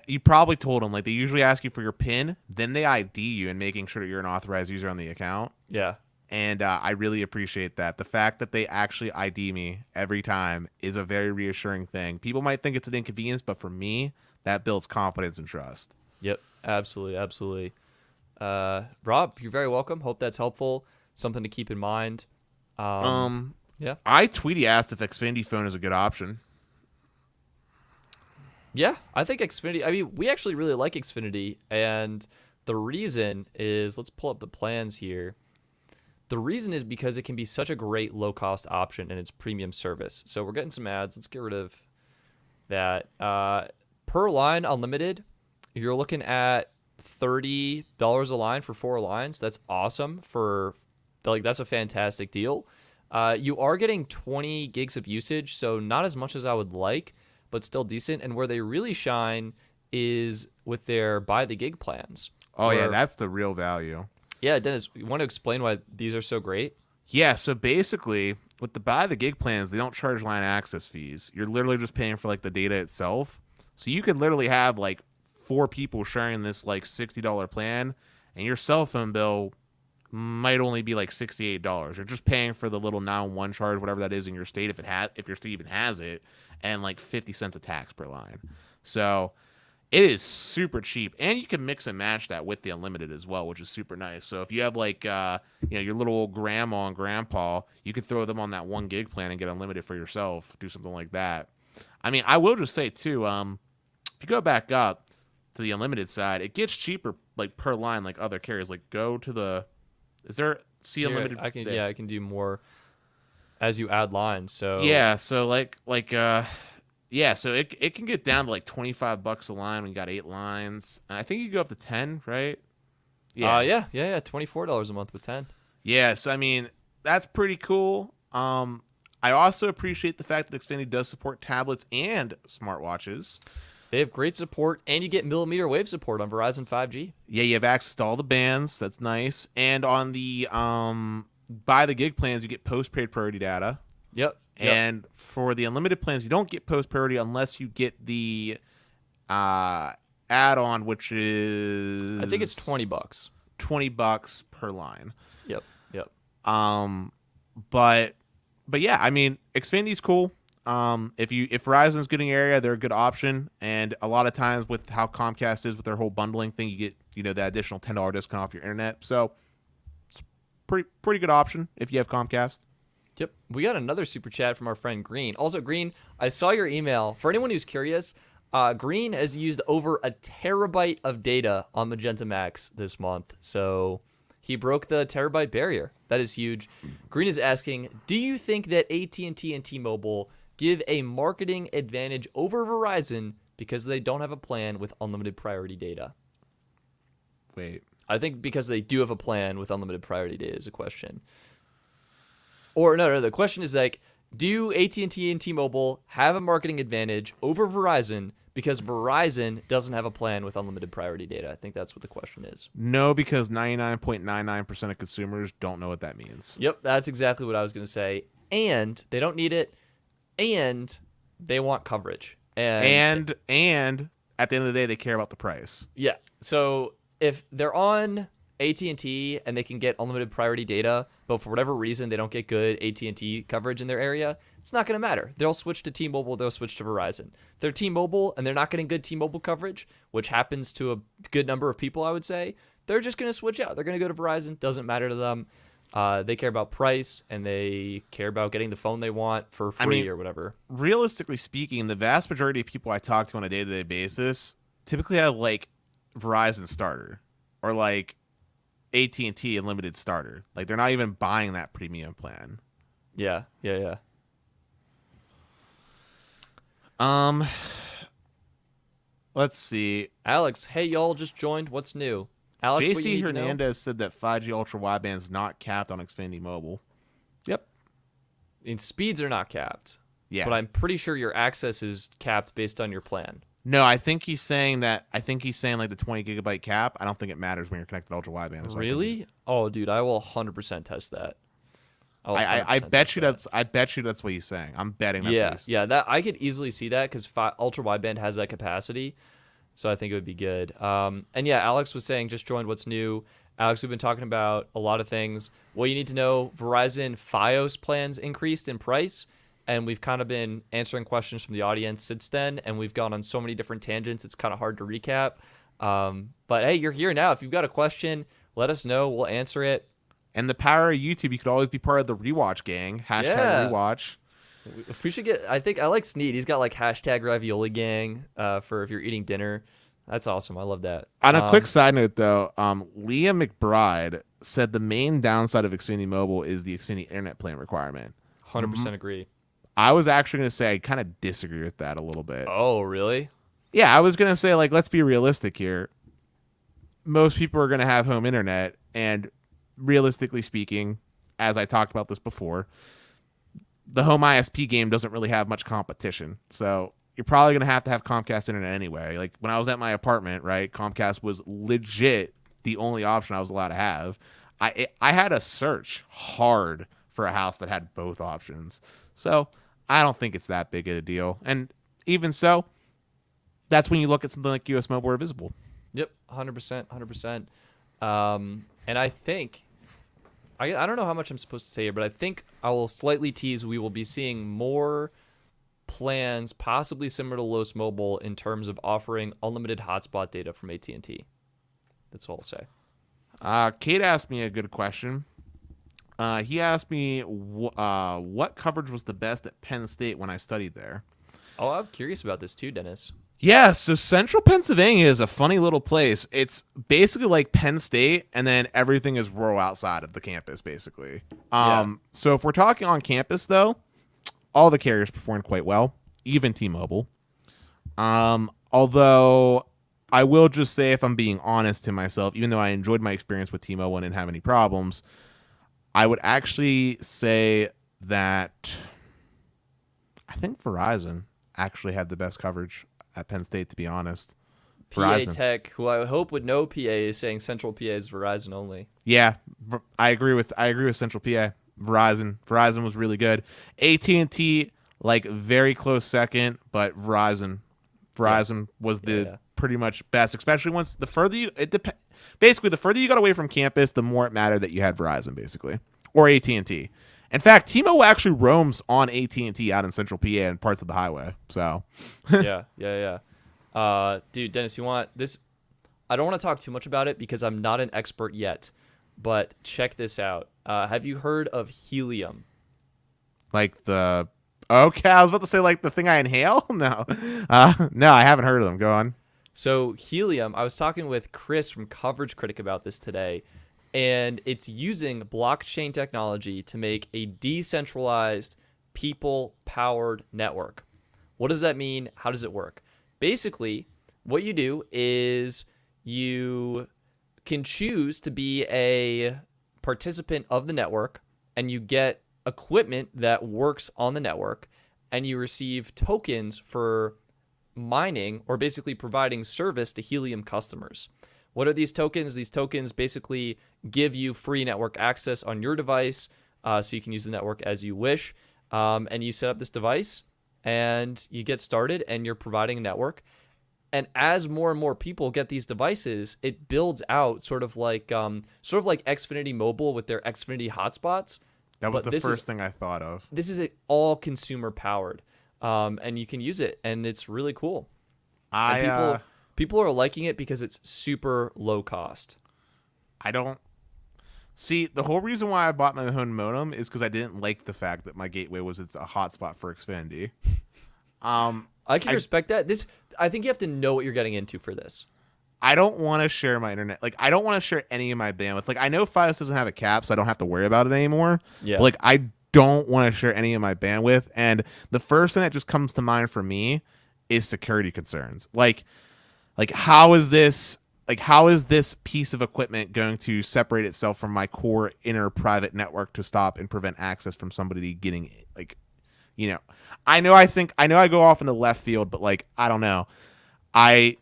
you probably told them. Like, they usually ask you for your PIN, then they ID you and making sure that you're an authorized user on the account. Yeah. And I really appreciate that. The fact that they actually ID me every time is a very reassuring thing. People might think it's an inconvenience, but for me, that builds confidence and trust. Yep, absolutely, absolutely. Rob, you're very welcome. Hope that's helpful. Something to keep in mind. Yeah. I Tweety asked if Xfinity phone is a good option. Yeah, I think Xfinity. I mean, we actually really like Xfinity, and the reason is, let's pull up the plans here. The reason is because it can be such a great low-cost option and it's premium service. So we're getting some ads. Let's get rid of that. Per line unlimited, you're looking at $30 a line for 4 lines. That's awesome. That's a fantastic deal. You are getting 20 gigs of usage, so not as much as I would like, but still decent. And where they really shine is with their buy the gig plans. Oh, yeah, that's the real value. Yeah, Dennis, you want to explain why these are so great? Yeah, so basically, with the buy the gig plans, they don't charge line access fees. You're literally just paying for, like, the data itself. So you could literally have, like, 4 people sharing this, like, $60 plan, and your cell phone bill might only be, like, $68. You're just paying for the little 911 charge, whatever that is in your state, if your state even has it, and, like, 50 cents a tax per line. So it is super cheap, and you can mix and match that with the unlimited as well, which is super nice. So if you have, like, your little old grandma and grandpa, you could throw them on that 1 gig plan and get unlimited for yourself. Do something like that. I mean, I will just say too, if you go back up to the unlimited side, it gets cheaper, like, per line, like other carriers. Like, go to the, is there unlimited? I can do more as you add lines. So yeah, so so it can get down to like $25 a line when you got 8 lines. And I think you go up to 10, right? Yeah. $24 a month with 10. Yeah, so I mean, that's pretty cool. I also appreciate the fact that Xfinity does support tablets and smartwatches. They have great support, and you get millimeter wave support on Verizon 5G. Yeah, you have access to all the bands. That's nice. And on the buy the gig plans, you get post-paid priority data. Yep. And for the unlimited plans, you don't get post priority unless you get the add-on, which is, I think it's $20. $20 per line. Yep. But yeah, I mean, Xfinity's cool. If Verizon's good in your area, they're a good option. And a lot of times with how Comcast is with their whole bundling thing, you get that additional $10 discount off your internet. So it's pretty good option if you have Comcast. Yep. We got another super chat from our friend Green. Also, Green, I saw your email. For anyone who's curious, Green has used over 1 terabyte of data on Magenta Max this month. So he broke the terabyte barrier. That is huge. Green is asking, do you think that AT&T and T-Mobile give a marketing advantage over Verizon because they don't have a plan with unlimited priority data? Wait. I think because they do have a plan with unlimited priority data is a question. Or no, the question is like, do AT&T and T-Mobile have a marketing advantage over Verizon because Verizon doesn't have a plan with unlimited priority data? I think that's what the question is. No, because 99.99% of consumers don't know what that means. Yep, that's exactly what I was going to say. And they don't need it, and they want coverage. And at the end of the day, they care about the price. Yeah. So if they're on AT&T and they can get unlimited priority data, but for whatever reason they don't get good AT&T coverage in their area, it's not going to matter. They'll switch to T-Mobile, they'll switch to Verizon. If they're T-Mobile and they're not getting good T-Mobile coverage, which happens to a good number of people, I would say, they're just going to switch out. They're going to go to Verizon. Doesn't matter to them. They care about price and they care about getting the phone they want for free or whatever. Realistically speaking, the vast majority of people I talk to on a day-to-day basis typically have like Verizon starter or like AT&T unlimited starter. Like they're not even buying that premium plan. Yeah. Let's see. Alex, hey, y'all just joined. What's new? Alex, what you JC need to know? Hernandez said that 5G ultra wideband is not capped on Xfinity Mobile. Yep. And speeds are not capped. Yeah. But I'm pretty sure your access is capped based on your plan. No, I think he's saying like the 20 gigabyte cap. I don't think it matters when you're connected to ultra wideband. So Really? Oh, dude, I will 100% test that. I bet you that's what he's saying. I'm betting that's what he's saying. Yeah, that I could easily see that because ultra wideband has that capacity, so I think it would be good. And yeah, Alex was saying just joined. What's new? Alex, we've been talking about a lot of things. What you need to know: Verizon FiOS plans increased in price, and we've kind of been answering questions from the audience since then. And we've gone on so many different tangents; it's kind of hard to recap. But hey, you're here now. If you've got a question, let us know. We'll answer it. And the power of YouTube, you could always be part of the rewatch gang. #rewatch. If we should get, I think I like Sneed. He's got like #ravioli gang for if you're eating dinner. That's awesome. I love that. On a quick side note, though, Leah McBride said the main downside of Xfinity Mobile is the Xfinity Internet plan requirement. 100% agree. I was actually going to say I kind of disagree with that a little bit. Oh, really? Yeah, I was going to say, like, let's be realistic here. Most people are going to have home internet, and realistically speaking, as I talked about this before, the home ISP game doesn't really have much competition. So you're probably going to have Comcast internet anyway. Like when I was at my apartment, right, Comcast was legit the only option I was allowed to have. I had to search hard for a house that had both options. So I don't think it's that big of a deal. And even so, that's when you look at something like US Mobile or Visible. Yep, 100%, 100%. And I think, I don't know how much I'm supposed to say here, but I think I will slightly tease we will be seeing more plans possibly similar to Los Mobile in terms of offering unlimited hotspot data from AT&T. That's all I'll say. Kate asked me a good question. He asked me what coverage was the best at Penn State when I studied there. Oh, I'm curious about this too, Dennis. Yeah, so central Pennsylvania is a funny little place. It's basically like Penn State, and then everything is rural outside of the campus, basically. So if we're talking on campus, though, all the carriers performed quite well, even T-Mobile. Although I will just say, if I'm being honest to myself, even though I enjoyed my experience with T-Mobile and didn't have any problems, I would actually say that I think Verizon actually had the best coverage at Penn State, to be honest. PA Verizon. Tech, who I hope would know PA, is saying Central PA is Verizon only. Yeah, I agree with Central PA. Verizon was really good. AT&T, like, very close second, but Verizon was the pretty much best, especially once the further you basically the further you got away from campus, the more it mattered that you had Verizon, basically, or AT&T. In fact, T-Mobile actually roams on AT&T out in Central PA and parts of the highway. So, yeah. Dude, Dennis, you want this? I don't want to talk too much about it because I'm not an expert yet, but check this out. Have you heard of helium? Okay, I was about to say like the thing I inhale. No, no, I haven't heard of them. Go on. So helium, I was talking with Chris from Coverage Critic about this today. And it's using blockchain technology to make a decentralized, people-powered network. What does that mean? How does it work? Basically, what you do is you can choose to be a participant of the network, and you get equipment that works on the network, and you receive tokens for mining or basically providing service to Helium customers. What are these tokens? These tokens basically give you free network access on your device, so you can use the network as you wish. And you set up this device, and you get started, and you're providing a network. And as more and more people get these devices, it builds out sort of like Xfinity Mobile with their Xfinity hotspots. That was But the first thing I thought of. This is all consumer powered, and you can use it, and it's really cool. And people are liking it because it's super low cost. I don't see the whole reason why I bought my own modem is because I didn't like the fact that my gateway was a hotspot for Xfinity. I can respect that. I think you have to know what you're getting into for this. I don't want to share my internet. Like, I don't want to share any of my bandwidth. Like, I know FiOS doesn't have a cap, so I don't have to worry about it anymore. Yeah. But, like, I don't want to share any of my bandwidth. And the first thing that just comes to mind for me is security concerns. Like how is this piece of equipment going to separate itself from my core inner private network to stop and prevent access from somebody getting, like, you know, I know I go off in the left field, but, like, I don't know. I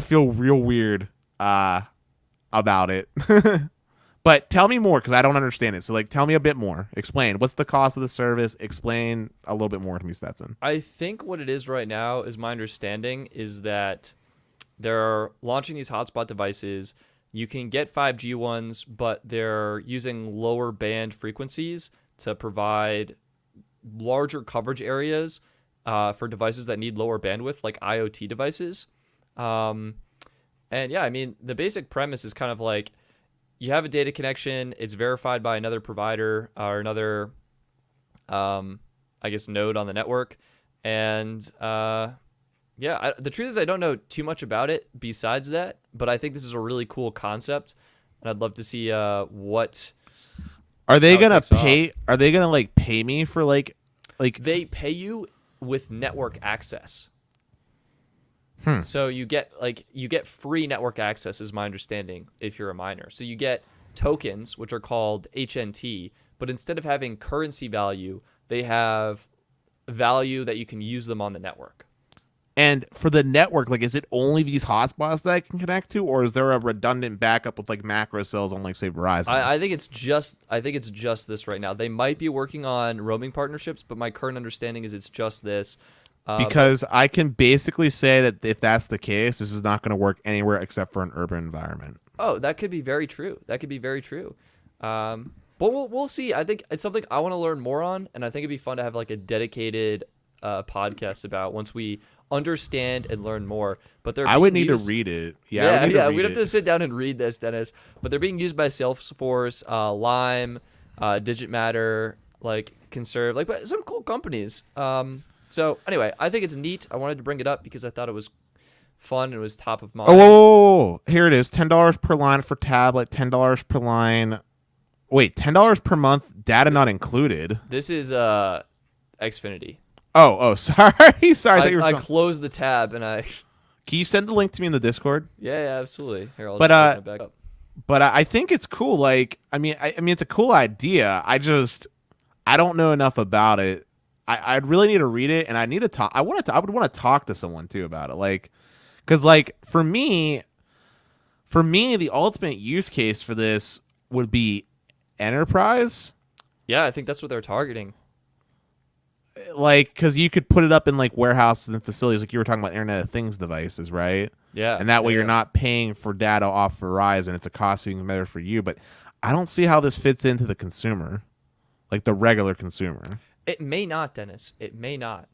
feel real weird about it. But tell me more, because I don't understand it. So, like, tell me a bit more. Explain. What's the cost of the service? Explain a little bit more to me, Stetson. I think what it is right now, is my understanding, is that they're launching these hotspot devices. You can get 5G ones, but they're using lower band frequencies to provide larger coverage areas for devices that need lower bandwidth, like IoT devices. And yeah, I mean, the basic premise is kind of like you have a data connection, it's verified by another provider or another, I guess, node on the network. And yeah, the truth is I don't know too much about it besides that, but I think this is a really cool concept. And I'd love to see what. Are they gonna pay? Are they gonna like pay me for like? They pay you with network access. So you get free network access, is my understanding, if you're a miner. So you get tokens, which are called HNT, but instead of having currency value, they have value that you can use them on the network. And for the network, like, is it only these hotspots that I can connect to, or is there a redundant backup with like macro cells on, like, say, Verizon? I think it's just this right now. They might be working on roaming partnerships, but my current understanding is it's just this. Because I can basically say that if that's the case, this is not going to work anywhere except for an urban environment. Oh, that could be very true. But we'll see. I think it's something I want to learn more on, and I think it'd be fun to have like a dedicated podcast about once we understand and learn more. But I would need to read it. Yeah, we'd have to sit down and read this, Dennis. But they're being used by Salesforce, Lime, Digit Matter, like Conserve, like some cool companies. So anyway, I think it's neat. I wanted to bring it up because I thought it was fun and it was top of mind. Oh, here it is. $10 per line for tablet, $10 per line. Wait, $10 per month, data not included. This is Xfinity. Oh, sorry. I closed the tab and I. Can you send the link to me in the Discord? Yeah, absolutely. Here, I'll just open it back up. But I think it's cool. Like, I mean, it's a cool idea. I don't know enough about it. I'd really need to read it, and I need to talk. I would want to talk to someone too about it, like, because like for me, the ultimate use case for this would be enterprise. Yeah, I think that's what they're targeting. Like, because you could put it up in like warehouses and facilities, like you were talking about Internet of Things devices, right? Yeah, and that way you're not paying for data off Verizon. It's a cost-saving measure for you, but I don't see how this fits into the consumer, like the regular consumer. It may not, Dennis. It may not.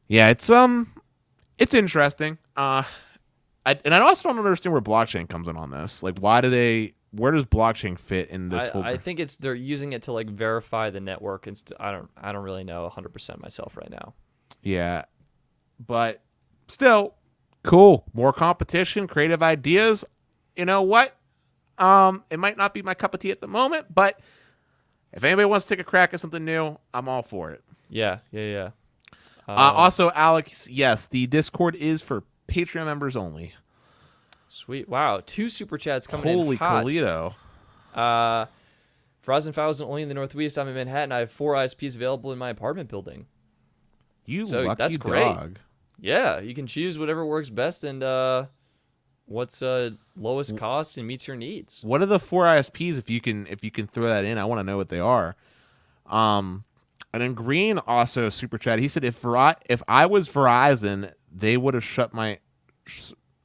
Yeah, it's interesting. And I also don't understand where blockchain comes in on this. Like, where does blockchain fit in this whole? I think they're using it to like verify the network, and I don't really know 100% myself right now. Yeah, but still, cool. More competition, creative ideas. You know what? It might not be my cup of tea at the moment, but if anybody wants to take a crack at something new, I'm all for it. Yeah. Also, Alex, yes, the Discord is for Patreon members only. Sweet. Wow. 2 super chats coming in hot. Holy Colito. Verizon FiOS is only in the Northwest. I'm in Manhattan. I have 4 ISPs available in my apartment building. Lucky that's great. dog. Yeah, you can choose whatever works best and what's lowest cost and meets your needs. What are the 4 ISPs? If you can throw that in, I want to know what they are. And then Green also super chat. He said if I was Verizon, they would have shut my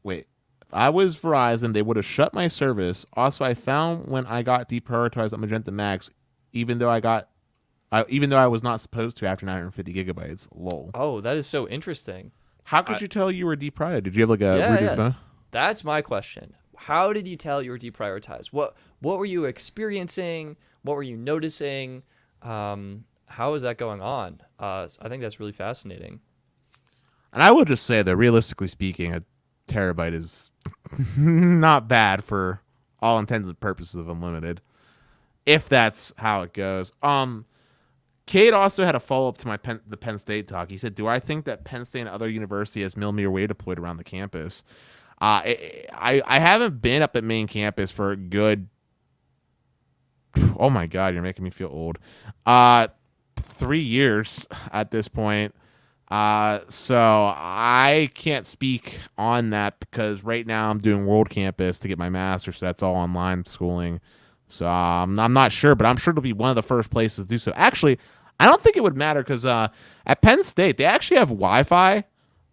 wait. If I was Verizon, they would have shut my service. Also, I found when I got deprioritized on Magenta Max, even though even though I was not supposed to after 950 gigabytes. Lol. Oh, that is so interesting. How could you tell you were deprioritized? Did you have like a Yeah, rooted phone? That's my question. How did you tell you were deprioritized? What were you experiencing? What were you noticing? How is that going on? I think that's really fascinating. And I will just say that realistically speaking, a terabyte is not bad for all intents and purposes of unlimited, if that's how it goes. Cade also had a follow-up to the Penn State talk. He said, do I think that Penn State and other university has millimeter wave deployed around the campus? I haven't been up at main campus for a good, oh my God, you're making me feel old. 3 years at this point. So I can't speak on that because right now I'm doing World Campus to get my master's, so that's all online schooling. So I'm not sure, but I'm sure it'll be one of the first places to do so. Actually, I don't think it would matter because at Penn State, they actually have Wi-Fi,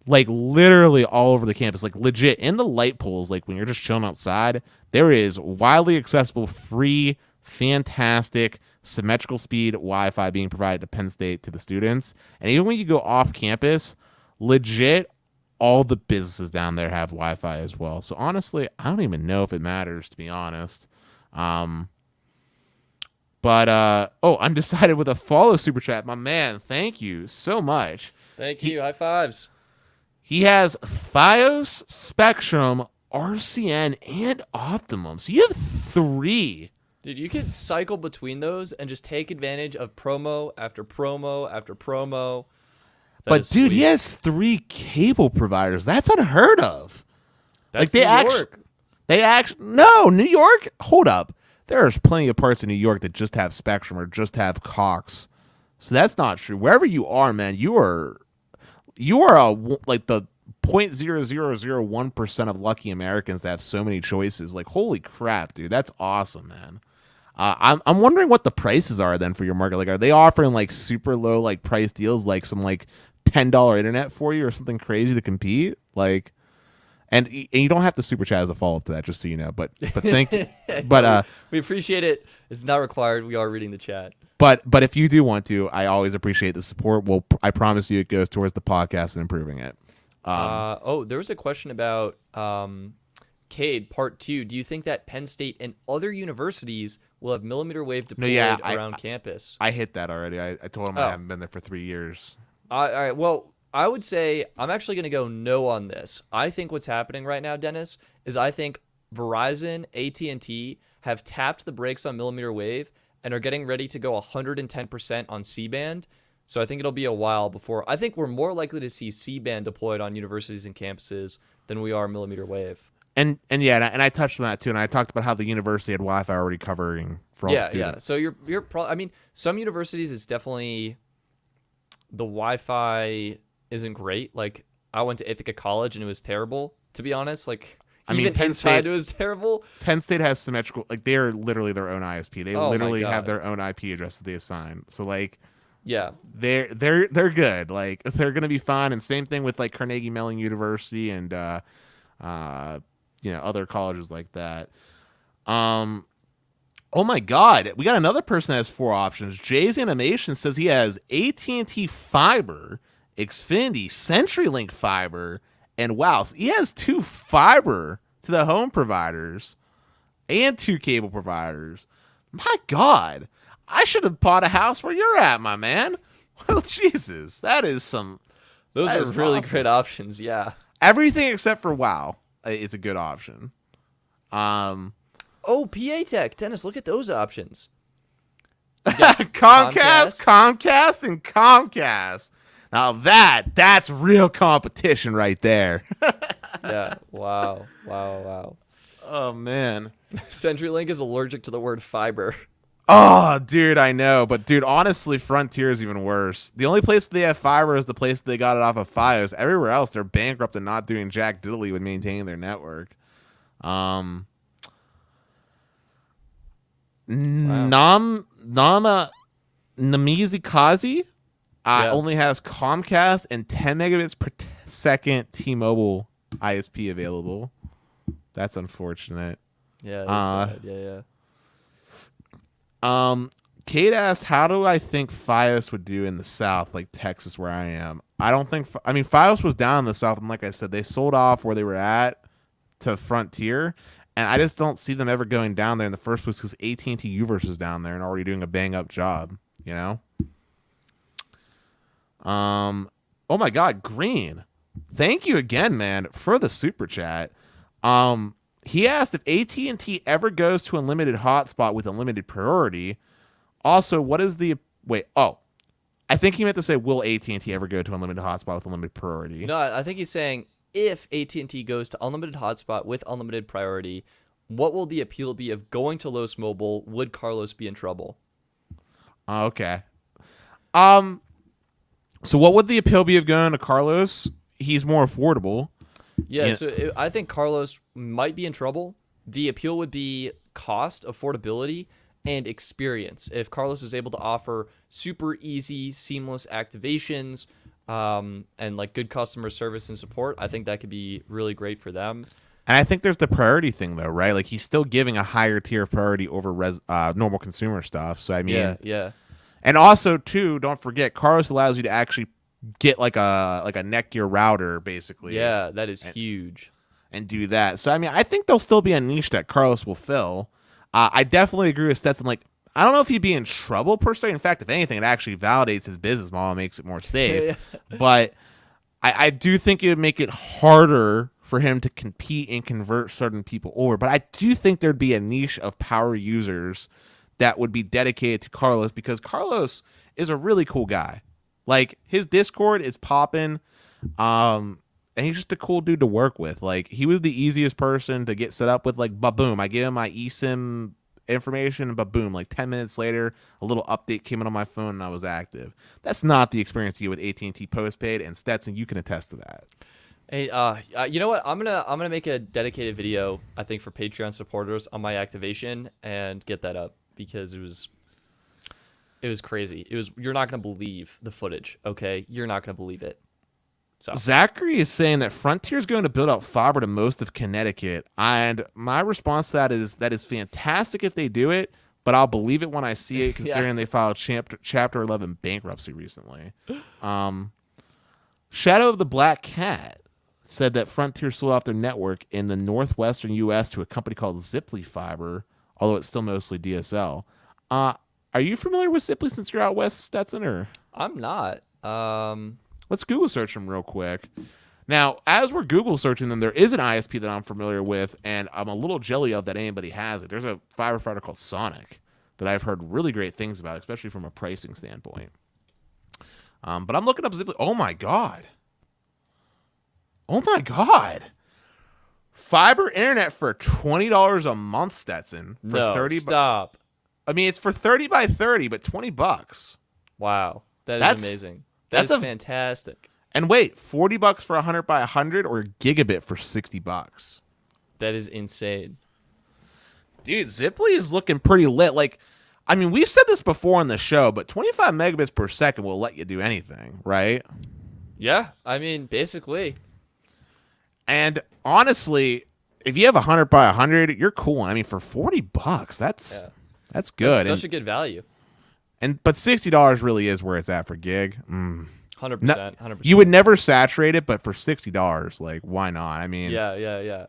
like literally all over the campus, like legit in the light poles. Like when you're just chilling outside, there is widely accessible, free, fantastic, symmetrical speed Wi-Fi being provided to Penn State to the students. And even when you go off campus, legit, all the businesses down there have Wi-Fi as well. So honestly, I don't even know if it matters, to be honest. Undecided with a follow super chat. My man, thank you so much. Thank you. High fives. He has FiOS, Spectrum, RCN, and Optimum. So you have 3. Dude, you could cycle between those and just take advantage of promo after promo after promo. But dude, he has 3 cable providers. That's unheard of. That's New York. No, New York. Hold up. There's plenty of parts of New York that just have Spectrum or just have Cox. So that's not true. Wherever you are, man, you are like the 0.0001% of lucky Americans that have so many choices. Like, holy crap, dude, that's awesome, man. I'm wondering what the prices are then for your market. Like, are they offering like super low like price deals, like some like $10 internet for you or something crazy to compete? Like, and you don't have to super chat as a follow up to that, just so you know. But thank you. But we appreciate it. It's not required. We are reading the chat. But if you do want to, I always appreciate the support. Well, I promise you, it goes towards the podcast and improving it. There was a question about Cade Part 2. Do you think that Penn State and other universities will have millimeter wave deployed around campus? I hit that already. I told him I haven't been there for 3 years. All right. Well, I would say I'm actually going to go no on this. I think what's happening right now, Dennis, is I think Verizon, AT&T have tapped the brakes on millimeter wave and are getting ready to go 110% on C-band. So I think it'll be a while before. I think we're more likely to see C-band deployed on universities and campuses than we are millimeter wave. And I touched on that too, and I talked about how the university had Wi-Fi already covering for all the students. Yeah. So you're probably. I mean, some universities it's definitely the Wi-Fi isn't great. Like I went to Ithaca College and it was terrible. To be honest, like even Penn inside State, it was terrible. Penn State has symmetrical. Like they're literally their own ISP. They literally have their own IP address that they assign. So like. Yeah, they're good. Like they're gonna be fine. And same thing with like Carnegie Mellon University and other colleges like that. Oh my God, we got another person that has 4 options. Jay's Animation says he has AT&T Fiber, Xfinity, CenturyLink Fiber, and wow, so he has 2 fiber to the home providers and 2 cable providers. My God. I should have bought a house where you're at, my man. Well, Jesus, that is some. Those are really great options. Yeah. Everything except for WoW is a good option. PA Tech, Dennis. Look at those options. Comcast, and Comcast. Now that's real competition right there. Yeah. Wow. Oh man. CenturyLink is allergic to the word fiber. Oh, dude, I know. But, dude, honestly, Frontier is even worse. The only place they have fiber is the place they got it off of FiOS. Everywhere else, they're bankrupt and not doing jack diddly with maintaining their network. Wow. Namizi Kazi Yeah. only has Comcast and 10 megabits per second T-Mobile ISP available. That's unfortunate. Yeah, that's sad. Yeah. Kate asked, how do I think FiOS would do in the South, like Texas, where I am? I don't think... FiOS was down in the South, and like I said, they sold off where they were at to Frontier, and I just don't see them ever going down there in the first place because AT&T U-verse is down there and already doing a bang-up job, you know? Oh, my God, Green. Thank you again, man, for the super chat. He asked if AT&T ever goes to unlimited hotspot with unlimited priority. Also, what is the I think he meant to say, will AT&T ever go to unlimited hotspot with unlimited priority? No, I think he's saying if AT&T goes to unlimited hotspot with unlimited priority, what will the appeal be of going to Los Mobile? Would Carlos be in trouble? Okay. So what would the appeal be of going to Carlos? He's more affordable. Yeah, so I think Carlos might be in trouble. The appeal would be cost, affordability, and experience. If Carlos is able to offer super easy, seamless activations, and like good customer service and support, I think that could be really great for them. And I think there's the priority thing, though, right? Like, he's still giving a higher tier of priority over normal consumer stuff. So, I mean... Yeah. And also, too, don't forget, Carlos allows you to actually get like a Netgear router, basically. Yeah, that is huge. And do that. So, I mean, I think there'll still be a niche that Carlos will fill. I definitely agree with Stetson. Like, I don't know if he'd be in trouble, per se. In fact, if anything, it actually validates his business model and makes it more safe. But I do think it would make it harder for him to compete and convert certain people over. But I do think there'd be a niche of power users that would be dedicated to Carlos, because Carlos is a really cool guy. Like, his Discord is popping, and he's just a cool dude to work with. Like, he was the easiest person to get set up with. Like, ba-boom, I gave him my eSIM information, and ba-boom, like 10 minutes later, a little update came in on my phone, and I was active. That's not the experience you get with AT&T postpaid, and Stetson, you can attest to that. Hey, you know what? I'm gonna make a dedicated video, I think, for Patreon supporters on my activation and get that up, because it was crazy. You're not gonna believe the footage. Okay, you're not gonna believe it. So Zachary is saying that Frontier's going to build out fiber to most of Connecticut, and my response to that is fantastic if they do it, but I'll believe it when I see it, considering they filed Chapter 11 bankruptcy recently. Shadow of the Black Cat said that Frontier sold off their network in the northwestern U.S. to a company called Ziply Fiber, although it's still mostly DSL. Are you familiar with Ziply since you're out west, Stetson? Or I'm not. Let's Google search them real quick. Now, as we're Google searching them, there is an ISP that I'm familiar with, and I'm a little jelly of that anybody has it. There's a fiber provider called Sonic that I've heard really great things about, especially from a pricing standpoint. But I'm looking up Ziply. Oh, my God. Fiber internet for $20 a month, Stetson. For No, 30 stop. I mean, it's for 30 by 30, but $20. Wow, that's amazing. That's fantastic. And wait, $40 for 100 by 100 or gigabit for $60? That is insane. Dude, Ziply is looking pretty lit. Like, I mean, we've said this before on the show, but 25 megabits per second will let you do anything, right? Yeah, I mean, basically. And honestly, if you have 100 by 100, you're cool. I mean, for $40, that's good. That's such a good value. But $60 really is where it's at for gig. 100%. You would never saturate it, but for $60, like, why not? I mean, yeah.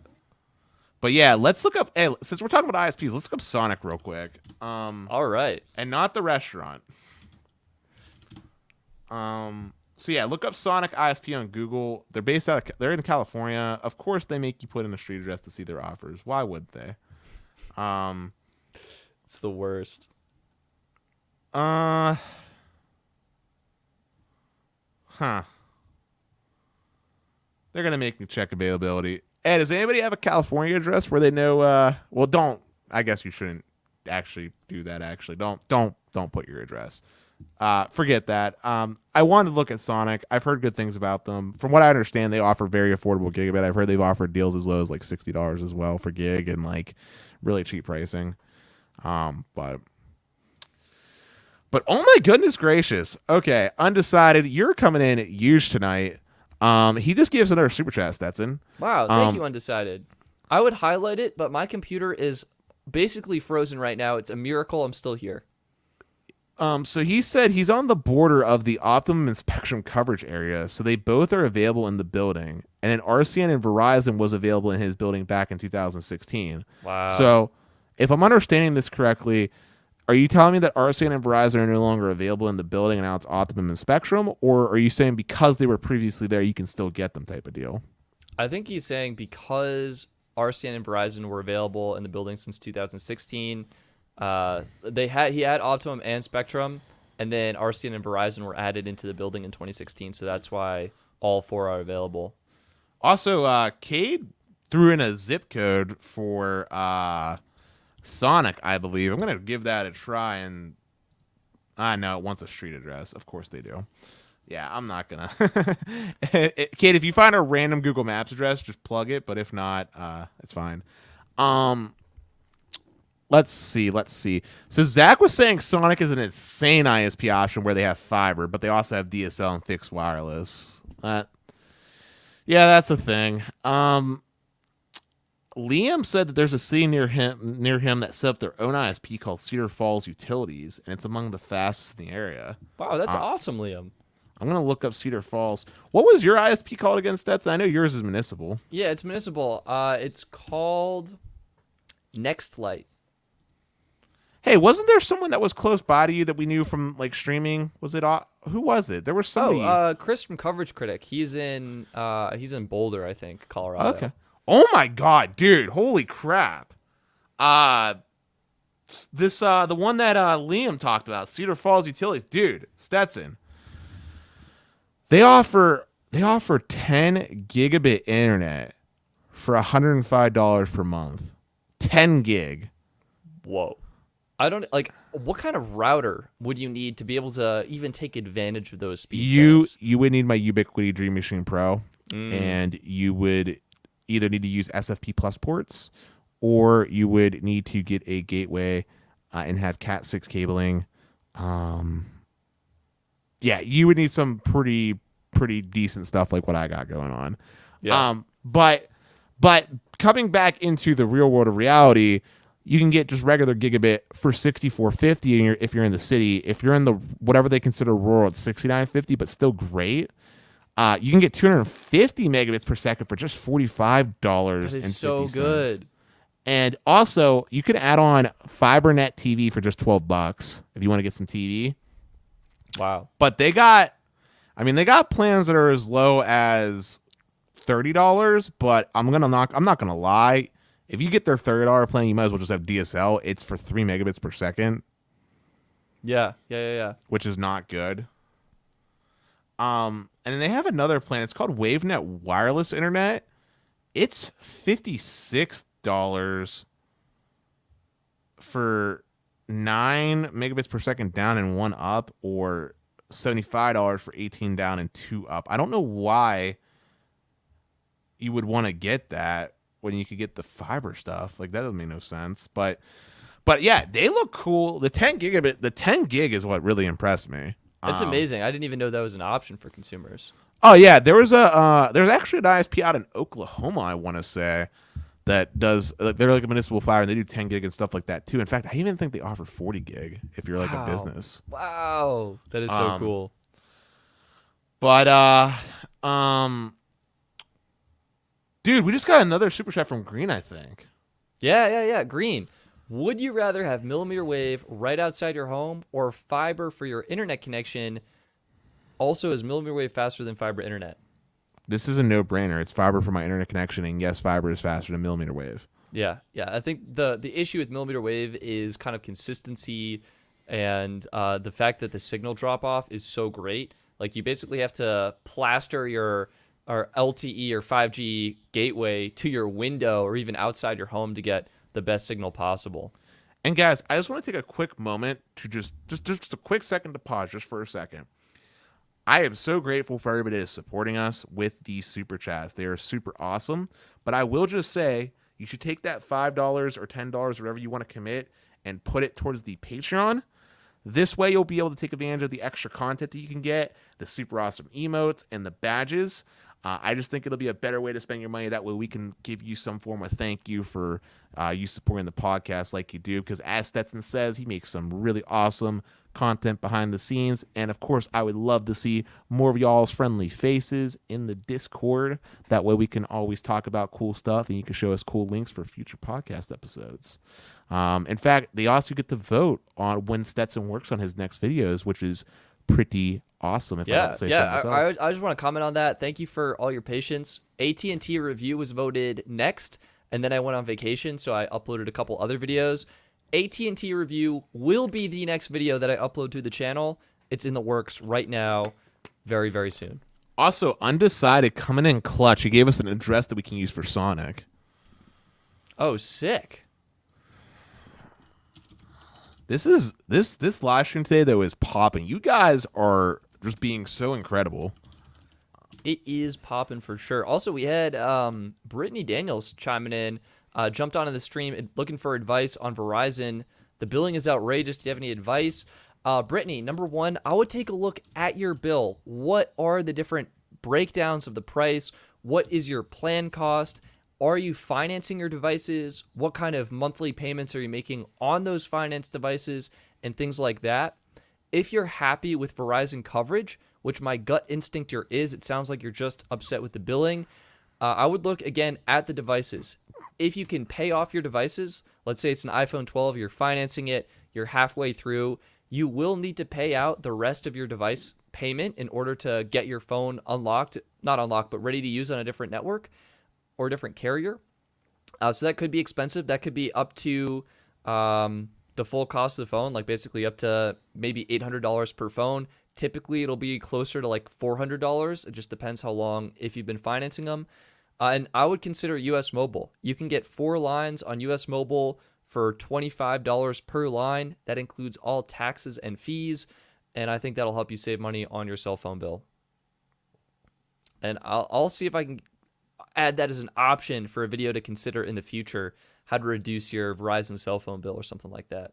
But yeah, let's look up. Hey, since we're talking about ISPs, let's look up Sonic real quick. All right. And not the restaurant. So yeah, look up Sonic ISP on Google. They're based out. They're in California. Of course, they make you put in a street address to see their offers. Why would they? It's the worst. Huh. They're gonna make me check availability. Ed, does anybody have a California address where they know? Well, don't. I guess you shouldn't actually do that. Actually, don't put your address. Forget that. I wanted to look at Sonic. I've heard good things about them. From what I understand, they offer very affordable gigabit. I've heard they've offered deals as low as like $60 as well for gig, and like really cheap pricing. But But oh my goodness gracious. Okay, Undecided, you're coming in huge tonight. He just gave us another super chat, Stetson. Wow, thank you, Undecided. I would highlight it, but my computer is basically frozen right now. It's a miracle I'm still here. So he said he's on the border of the optimum and spectrum coverage area, so they both are available in the building. And then RCN and Verizon was available in his building back in 2016. Wow. So if I'm understanding this correctly, are you telling me that RCN and Verizon are no longer available in the building and now it's optimum and spectrum? Or are you saying because they were previously there, you can still get them type of deal? I think he's saying because RCN and Verizon were available in the building since 2016, he had Optimum and Spectrum, and then RCN and Verizon were added into the building in 2016, so that's why all four are available. Also, Cade threw in a zip code for Sonic, I believe. I'm going to give that a try, and I know it wants a street address. Of course they do. Yeah, I'm not going to. Cade, if you find a random Google Maps address, just plug it, but if not, it's fine. Let's see. So Zach was saying Sonic is an insane ISP option where they have fiber, but they also have DSL and fixed wireless. Yeah, that's a thing. Liam said that there's a city near him that set up their own ISP called Cedar Falls Utilities, and it's among the fastest in the area. Wow, that's awesome, Liam. I'm going to look up Cedar Falls. What was your ISP called again, Stetson? I know yours is municipal. Yeah, it's municipal. It's called Nextlight. Hey, wasn't there someone that was close by to you that we knew from like streaming? Was it who was it? There was somebody. Chris from Coverage Critic. He's in Boulder, I think, Colorado. Okay. Oh my God, dude! Holy crap! The one that Liam talked about, Cedar Falls Utilities, dude. Stetson. They offer 10 gigabit internet for $105 per month. 10 gig. Whoa. I don't what kind of router would you need to be able to even take advantage of those speeds? You would need my Ubiquiti Dream Machine Pro, and you would either need to use SFP Plus ports, or you would need to get a gateway and have Cat 6 cabling. Yeah, you would need some pretty decent stuff like what I got going on. Yeah. But coming back into the real world of reality, you can get just regular gigabit for $64.50 if you're in the city. If you're in the whatever they consider rural, it's $69.50, but still great. You can get 250 megabits per second for just $45. That is so good. And also, you can add on FiberNet TV for just $12 if you want to get some TV. Wow. But they got plans that are as low as $30, but I'm not gonna lie. If you get their $30 plan, you might as well just have DSL. It's for 3 megabits per second. Yeah. Which is not good. And then they have another plan. It's called WaveNet Wireless Internet. It's $56 for 9 megabits per second down and 1 up, or $75 for 18 down and 2 up. I don't know why you would want to get that when you could get the fiber stuff. Like, that doesn't make no sense. But yeah, they look cool. The 10 gig is what really impressed me. It's amazing. I didn't even know that was an option for consumers. Oh yeah, there's actually an ISP out in Oklahoma, I want to say, that does, they're like a municipal fiber, and they do 10 gig and stuff like that too. In fact, I even think they offer 40 gig if you're like a business. Wow, that is so cool. But dude, we just got another super chat from Green, I think. Yeah. Green. Would you rather have millimeter wave right outside your home, or fiber for your internet connection? Also, is millimeter wave faster than fiber internet? This is a no-brainer. It's fiber for my internet connection, and yes, fiber is faster than millimeter wave. Yeah. I think the issue with millimeter wave is kind of consistency, and the fact that the signal drop-off is so great. Like, you basically have to plaster your LTE or 5G gateway to your window or even outside your home to get the best signal possible. And guys, I just want to take a quick moment to just a quick second to pause just for a second. I am so grateful for everybody that is supporting us with these super chats. They are super awesome. But I will just say, you should take that $5 or $10 or whatever you want to commit and put it towards the Patreon. This way, you'll be able to take advantage of the extra content that you can get, the super awesome emotes, and the badges. I just think it'll be a better way to spend your money. That way we can give you some form of thank you for you supporting the podcast like you do. Because as Stetson says, he makes some really awesome content behind the scenes. And, of course, I would love to see more of y'all's friendly faces in the Discord. That way we can always talk about cool stuff and you can show us cool links for future podcast episodes. In fact, they also get to vote on when Stetson works on his next videos, which is pretty awesome. If I have to say so myself. I just want to comment on that. Thank you for all your patience. AT&T review was voted next, and then I went on vacation, so I uploaded a couple other videos. AT&T review will be the next video that I upload to the channel. It's in the works right now, very, very soon. Also, Undecided coming in clutch. He gave us an address that we can use for Sonic. Oh, sick. This live stream today, though, is popping. You guys are just being so incredible. It is popping for sure. Also, we had Brittany Daniels chiming in, jumped onto the stream looking for advice on Verizon. The billing is outrageous. Do you have any advice? Brittany, number one, I would take a look at your bill. What are the different breakdowns of the price? What is your plan cost? Are you financing your devices? What kind of monthly payments are you making on those finance devices and things like that? If you're happy with Verizon coverage, which my gut instinct here is, it sounds like you're just upset with the billing, I would look again at the devices. If you can pay off your devices, let's say it's an iPhone 12, you're financing it, you're halfway through, you will need to pay out the rest of your device payment in order to get your phone unlocked, not unlocked, but ready to use on a different network or a different carrier. So that could be expensive. That could be up to the full cost of the phone, like basically up to maybe $800 per phone. Typically, it'll be closer to like $400. It just depends how long, if you've been financing them. And I would consider US Mobile. You can get 4 lines on US Mobile for $25 per line. That includes all taxes and fees. And I think that'll help you save money on your cell phone bill. And I'll see if I can add that as an option for a video to consider in the future, how to reduce your Verizon cell phone bill or something like that.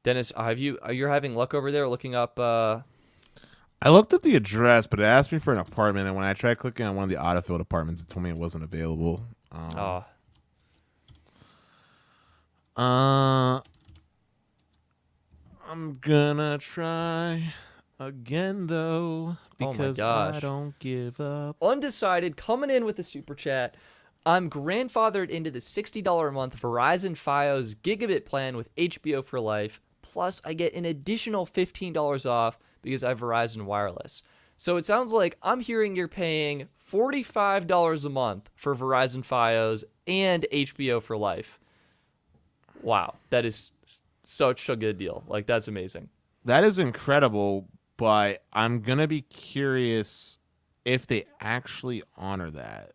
Dennis, are you having luck over there looking up? I looked at the address, but it asked me for an apartment, and when I tried clicking on one of the autofilled apartments, it told me it wasn't available. I'm gonna try again, though, because I don't give up. Undecided, coming in with a super chat. I'm grandfathered into the $60 a month Verizon FiOS gigabit plan with HBO for life. Plus, I get an additional $15 off because I have Verizon Wireless. So it sounds like I'm hearing you're paying $45 a month for Verizon FiOS and HBO for life. Wow, that is such a good deal. Like, that's amazing. That is incredible, but I'm going to be curious if they actually honor that.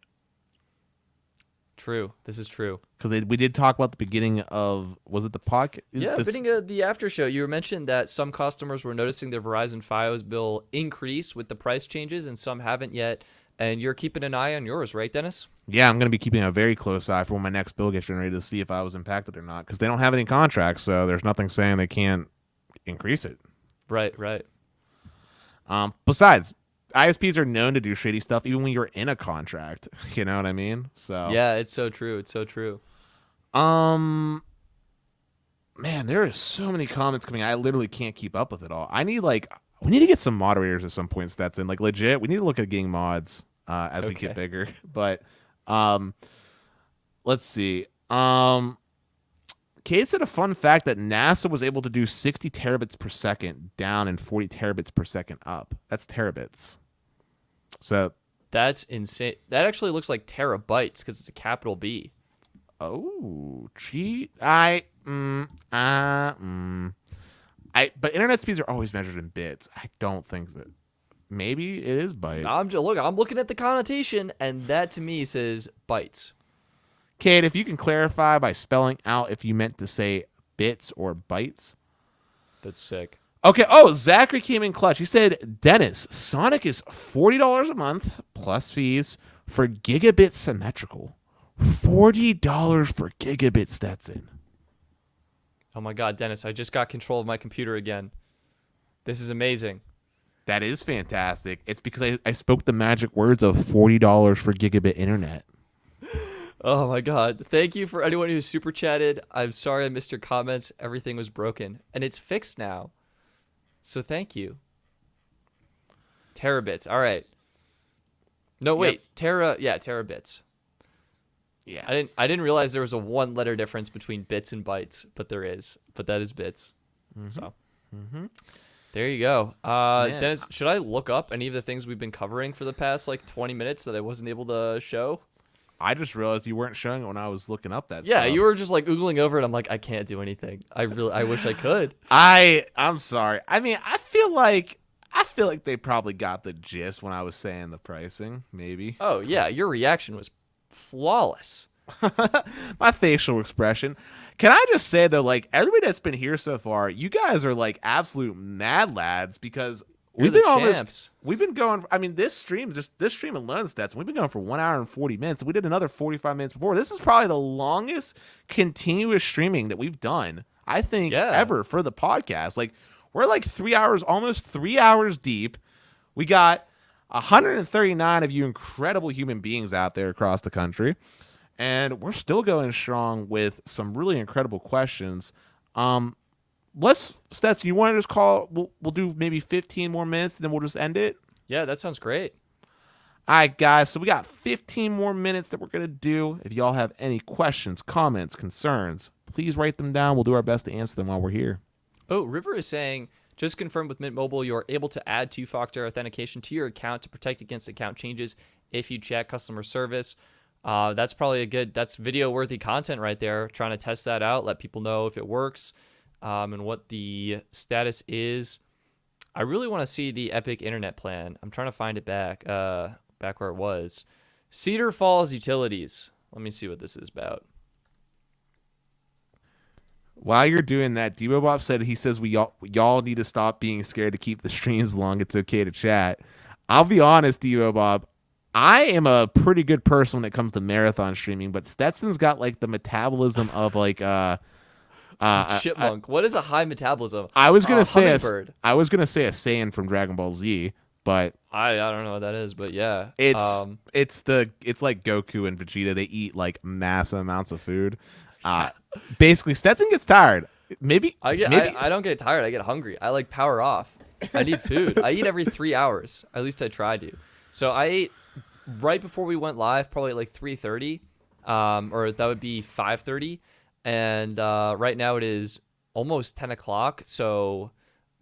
True. This is true. Because we did talk about the beginning of, was it the podcast? Yeah, beginning of the after show. You mentioned that some customers were noticing their Verizon FiOS bill increase with the price changes, and some haven't yet. And you're keeping an eye on yours, right, Dennis? Yeah, I'm going to be keeping a very close eye for when my next bill gets generated to see if I was impacted or not. Because they don't have any contracts, so there's nothing saying they can't increase it. Right. Besides, ISPs are known to do shady stuff even when you're in a contract. You know what I mean? So yeah, it's so true. Man, there are so many comments coming. I literally can't keep up with it all. We need to get some moderators at some point, Stetson. Like, legit, we need to look at getting mods as we get bigger. But let's see. Kate said a fun fact that NASA was able to do 60 terabits per second down and 40 terabits per second up. That's terabits. So that's insane. That actually looks like terabytes because it's a capital B. Oh, gee. But internet speeds are always measured in bits. I don't think that. Maybe it is bytes. I'm looking at the connotation, and that to me says bytes. Kate, if you can clarify by spelling out if you meant to say bits or bytes. That's sick. Okay. Oh, Zachary came in clutch. He said, Dennis, Sonic is $40 a month plus fees for gigabit symmetrical. $40 for gigabit, Stetson. Oh my God, Dennis, I just got control of my computer again. This is amazing. That is fantastic. It's because I spoke the magic words of $40 for gigabit internet. Oh my God. Thank you for anyone who super chatted. I'm sorry I missed your comments. Everything was broken and it's fixed now. So thank you. Terabits. All right. No, wait. Terabits. Yeah. I didn't realize there was a 1-letter difference between bits and bytes, but there is. But that is bits. So there you go. Dennis, should I look up any of the things we've been covering for the past like 20 minutes that I wasn't able to show? I just realized you weren't showing it when I was looking up that Yeah, stuff. you were just like oogling over it. I'm like, I can't do anything. I wish I could. I'm sorry. I mean, I feel like they probably got the gist when I was saying the pricing, maybe. Oh yeah, your reaction was flawless. My facial expression. Can I just say though, like everybody that's been here so far, you guys are like absolute mad lads because We've been going. I mean, this stream alone, Stetson, we've been going for 1 hour and 40 minutes. We did another 45 minutes before. This is probably the longest continuous streaming that we've done, I think, ever for the podcast. Like, we're like 3 hours, almost 3 hours deep. We got 139 of you incredible human beings out there across the country, and we're still going strong with some really incredible questions. Stetson, you want to just call? We'll do maybe 15 more minutes, and then we'll just end it. Yeah, that sounds great. All right, guys. So we got 15 more minutes that we're gonna do. If y'all have any questions, comments, concerns, please write them down. We'll do our best to answer them while we're here. Oh, River is saying, just confirmed with Mint Mobile, you are able to add two-factor authentication to your account to protect against account changes if you chat customer service. That's probably that's video-worthy content right there. Trying to test that out, let people know if it works. And what the status is. I really want to see the Epic Internet plan. I'm trying to find it back where it was. Cedar Falls Utilities. Let me see what this is about. While you're doing that, Debo Bob said he says y'all need to stop being scared to keep the streams long. It's okay to chat. I'll be honest, Debo Bob. I am a pretty good person when it comes to marathon streaming, but Stetson's got like the metabolism of like chipmunk. What is a high metabolism? I was gonna say a Saiyan from Dragon Ball Z, but I don't know what that is, but yeah, it's like Goku and Vegeta. They eat like massive amounts of food. Basically, Stetson gets tired. I don't get tired. I get hungry. I like power off. I need food. I eat every 3 hours. At least I try to. So I ate right before we went live, probably at like 3:30, or that would be 5:30. And right now it is almost 10 o'clock, so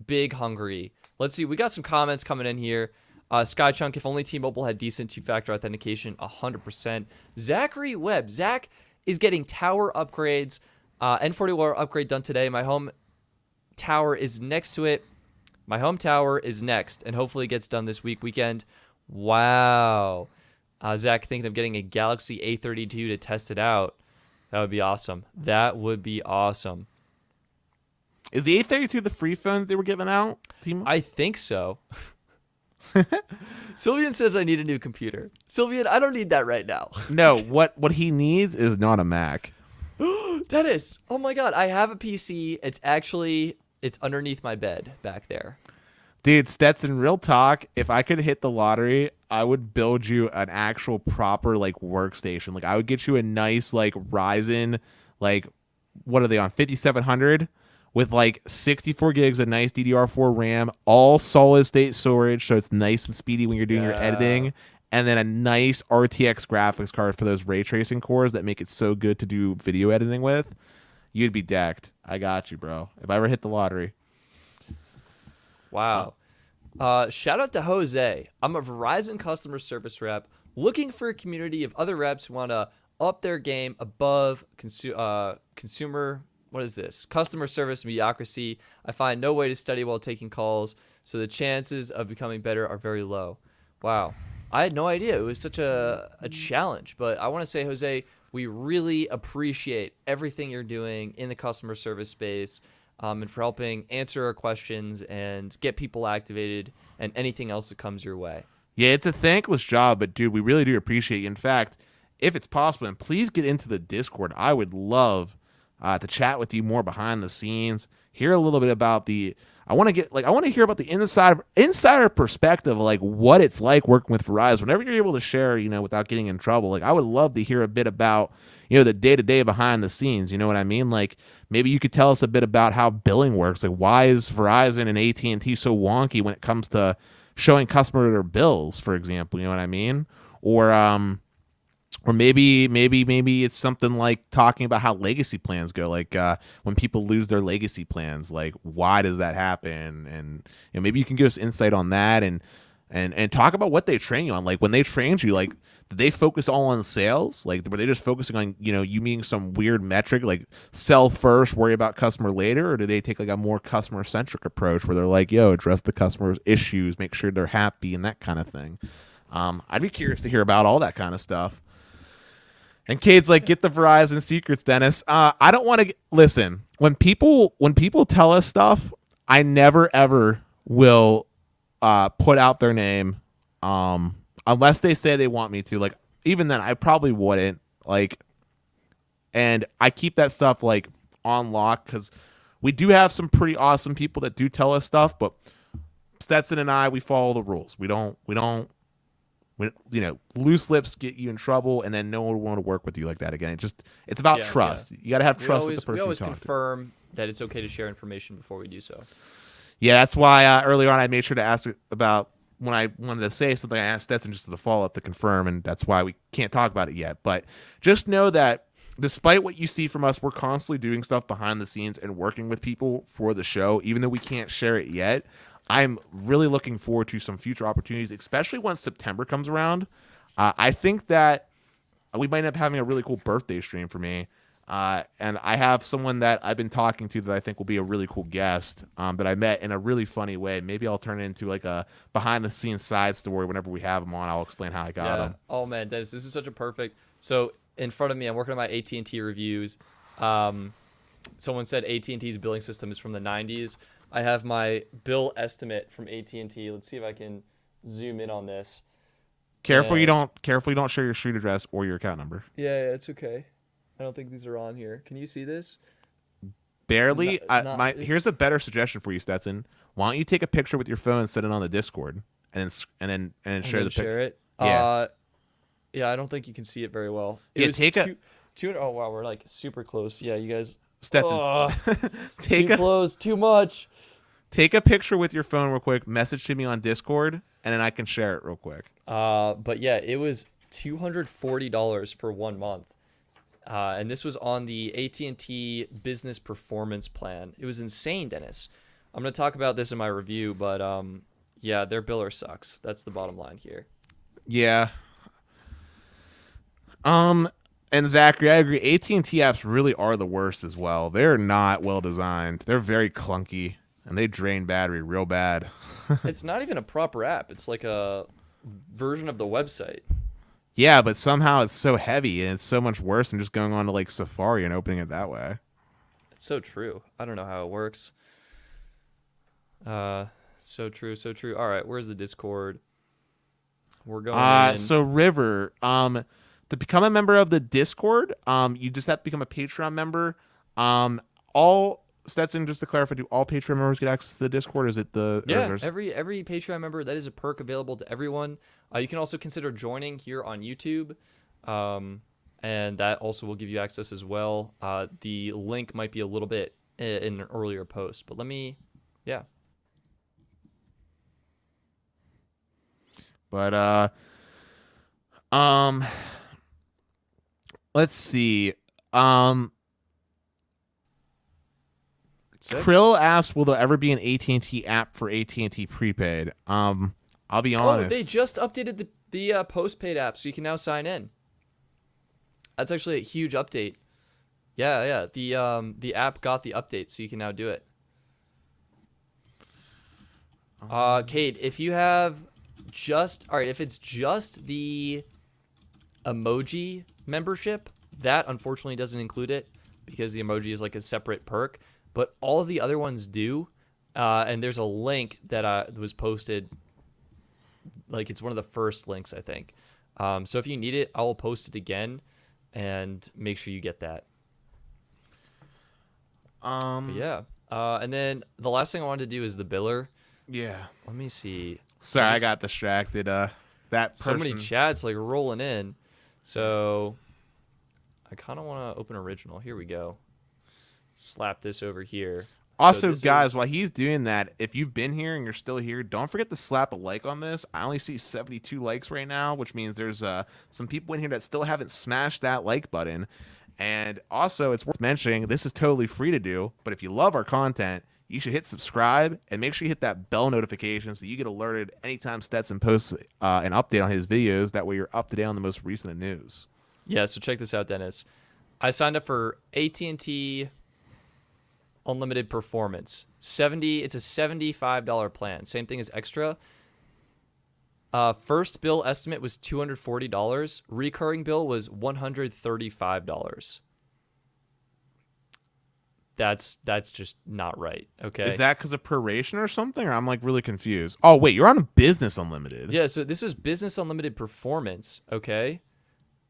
big hungry. Let's see. We got some comments coming in here. Skychunk, if only T-Mobile had decent two-factor authentication, 100%. Zachary Webb. Zach is getting tower upgrades. N40 upgrade done today. My home tower is next to it. My home tower is next, and hopefully it gets done this weekend. Wow. Zach thinking of getting a Galaxy A32 to test it out. That would be awesome. That would be awesome. Is the A32 the free phone they were giving out? I think so. Sylvian says I need a new computer. Sylvian, I don't need that right now. No, what he needs is not a Mac. Dennis, oh my God, I have a PC. It's underneath my bed back there. Dude, Stetson, real talk, if I could hit the lottery, I would build you an actual proper like workstation. Like I would get you a nice like Ryzen, like what are they on, 5700 with like 64 gigs of nice DDR4 RAM, all solid state storage, so it's nice and speedy when you're doing your editing, and then a nice RTX graphics card for those ray tracing cores that make it so good to do video editing with. You'd be decked. I got you, bro. If I ever hit the lottery. Wow. Shout out to Jose. I'm a Verizon customer service rep looking for a community of other reps who want to up their game above consumer. What is this? Customer service mediocrity. I find no way to study while taking calls, so the chances of becoming better are very low. Wow. I had no idea it was such a challenge, but I want to say, Jose, we really appreciate everything you're doing in the customer service space. And for helping answer our questions and get people activated and anything else that comes your way. Yeah, it's a thankless job, but dude, we really do appreciate you. In fact, if it's possible, and please get into the Discord. I would love to chat with you more behind the scenes, hear a little bit about I want to hear about the insider perspective, like what it's like working with Verizon. Whenever you're able to share, without getting in trouble, like I would love to hear a bit about, the day-to-day behind the scenes. You know what I mean? Like maybe you could tell us a bit about how billing works. Like why is Verizon and AT&T so wonky when it comes to showing customer their bills, for example? You know what I mean? Or maybe it's something like talking about how legacy plans go. Like when people lose their legacy plans, like why does that happen? And maybe you can give us insight on that and talk about what they train you on. Like when they trained you, like did they focus all on sales? Like were they just focusing on you meeting some weird metric like sell first, worry about customer later, or did they take like a more customer centric approach where they're like, address the customer's issues, make sure they're happy and that kind of thing? I'd be curious to hear about all that kind of stuff. And Cade's like, get the Verizon secrets, Dennis. I don't want to listen. When people tell us stuff, I never ever will put out their name, unless they say they want me to. Like even then, I probably wouldn't. Like, and I keep that stuff like on lock because we do have some pretty awesome people that do tell us stuff. But Stetson and I, we follow the rules. We don't. Loose lips get you in trouble, and then no one will want to work with you like that again. It's about trust. Yeah. You got to have trust with the person. We always confirm that it's okay to share information before we do so. Yeah, that's why earlier on I made sure to ask about when I wanted to say something. I asked Stetson just to follow up to confirm, and that's why we can't talk about it yet. But just know that despite what you see from us, we're constantly doing stuff behind the scenes and working with people for the show, even though we can't share it yet. I'm really looking forward to some future opportunities, especially once September comes around. I think that we might end up having a really cool birthday stream for me. And I have someone that I've been talking to that I think will be a really cool guest that I met in a really funny way. Maybe I'll turn it into like a behind-the-scenes side story whenever we have him on. I'll explain how I got him. Oh, man, Dennis, this is such a perfect. So in front of me, I'm working on my AT&T reviews. Someone said AT&T's billing system is from the 90s. I have my bill estimate from AT&T. Let's see if I can zoom in on this. Careful you don't share your street address or your account number. Yeah, it's okay. I don't think these are on here. Can you see this? Barely. Here's a better suggestion for you, Stetson. Why don't you take a picture with your phone and set it on the Discord and then share the picture? Share it. Yeah. Yeah, I don't think you can see it very well. Oh wow, we're like super close. Yeah, you guys. Stetson, too much. Take a picture with your phone real quick. Message to me on Discord, and then I can share it real quick. But yeah, it was $240 for 1 month, and this was on the AT&T Business Performance Plan. It was insane, Dennis. I'm gonna talk about this in my review, but yeah, their biller sucks. That's the bottom line here. Yeah. And Zachary, I agree. AT&T apps really are the worst as well. They're not well designed. They're very clunky, and they drain battery real bad. It's not even a proper app. It's like a version of the website. Yeah, but somehow it's so heavy, and it's so much worse than just going on to like Safari and opening it that way. It's so true. I don't know how it works. So true. All right, where's the Discord? We're going in. So River, to become a member of the Discord, you just have to become a Patreon member. Stetson, just to clarify, do all Patreon members get access to the Discord? Is it every Patreon member, that is a perk available to everyone. You can also consider joining here on YouTube, and that also will give you access as well. The link might be a little bit in an earlier post, but But let's see. Krill asked, "Will there ever be an AT&T app for AT&T prepaid?" I'll be honest. Oh, they just updated the postpaid app, so you can now sign in. That's actually a huge update. Yeah. The app got the update, so you can now do it. Cade, if you have if it's just the emoji membership, that unfortunately doesn't include it because the emoji is like a separate perk, but all of the other ones do. And there's a link that was posted, like it's one of the first links, I think. So if you need it, I will post it again and make sure you get that. But yeah. And then the last thing I wanted to do is the biller. Yeah. Let me see. Sorry, I got distracted. That So person. many chats like rolling in. So I kind of want to open original. Here we go. Slap this over here. Also, So guys, while he's doing that, if you've been here and you're still here, don't forget to slap a like on this. I only see 72 likes right now, which means there's some people in here that still haven't smashed that like button. And also, it's worth mentioning, this is totally free to do, but if you love our content, you should hit subscribe and make sure you hit that bell notification so you get alerted anytime Stetson posts an update on his videos. That way you're up to date on the most recent news. Yeah, so check this out, Dennis. I signed up for AT&T Unlimited Performance. It's a $75 plan. Same thing as extra. First bill estimate was $240. Recurring bill was $135. That's just not right. Okay. Is that because of proration or something? Or I'm like really confused. Oh, wait, you're on Business Unlimited. Yeah, so this is Business Unlimited Performance, okay?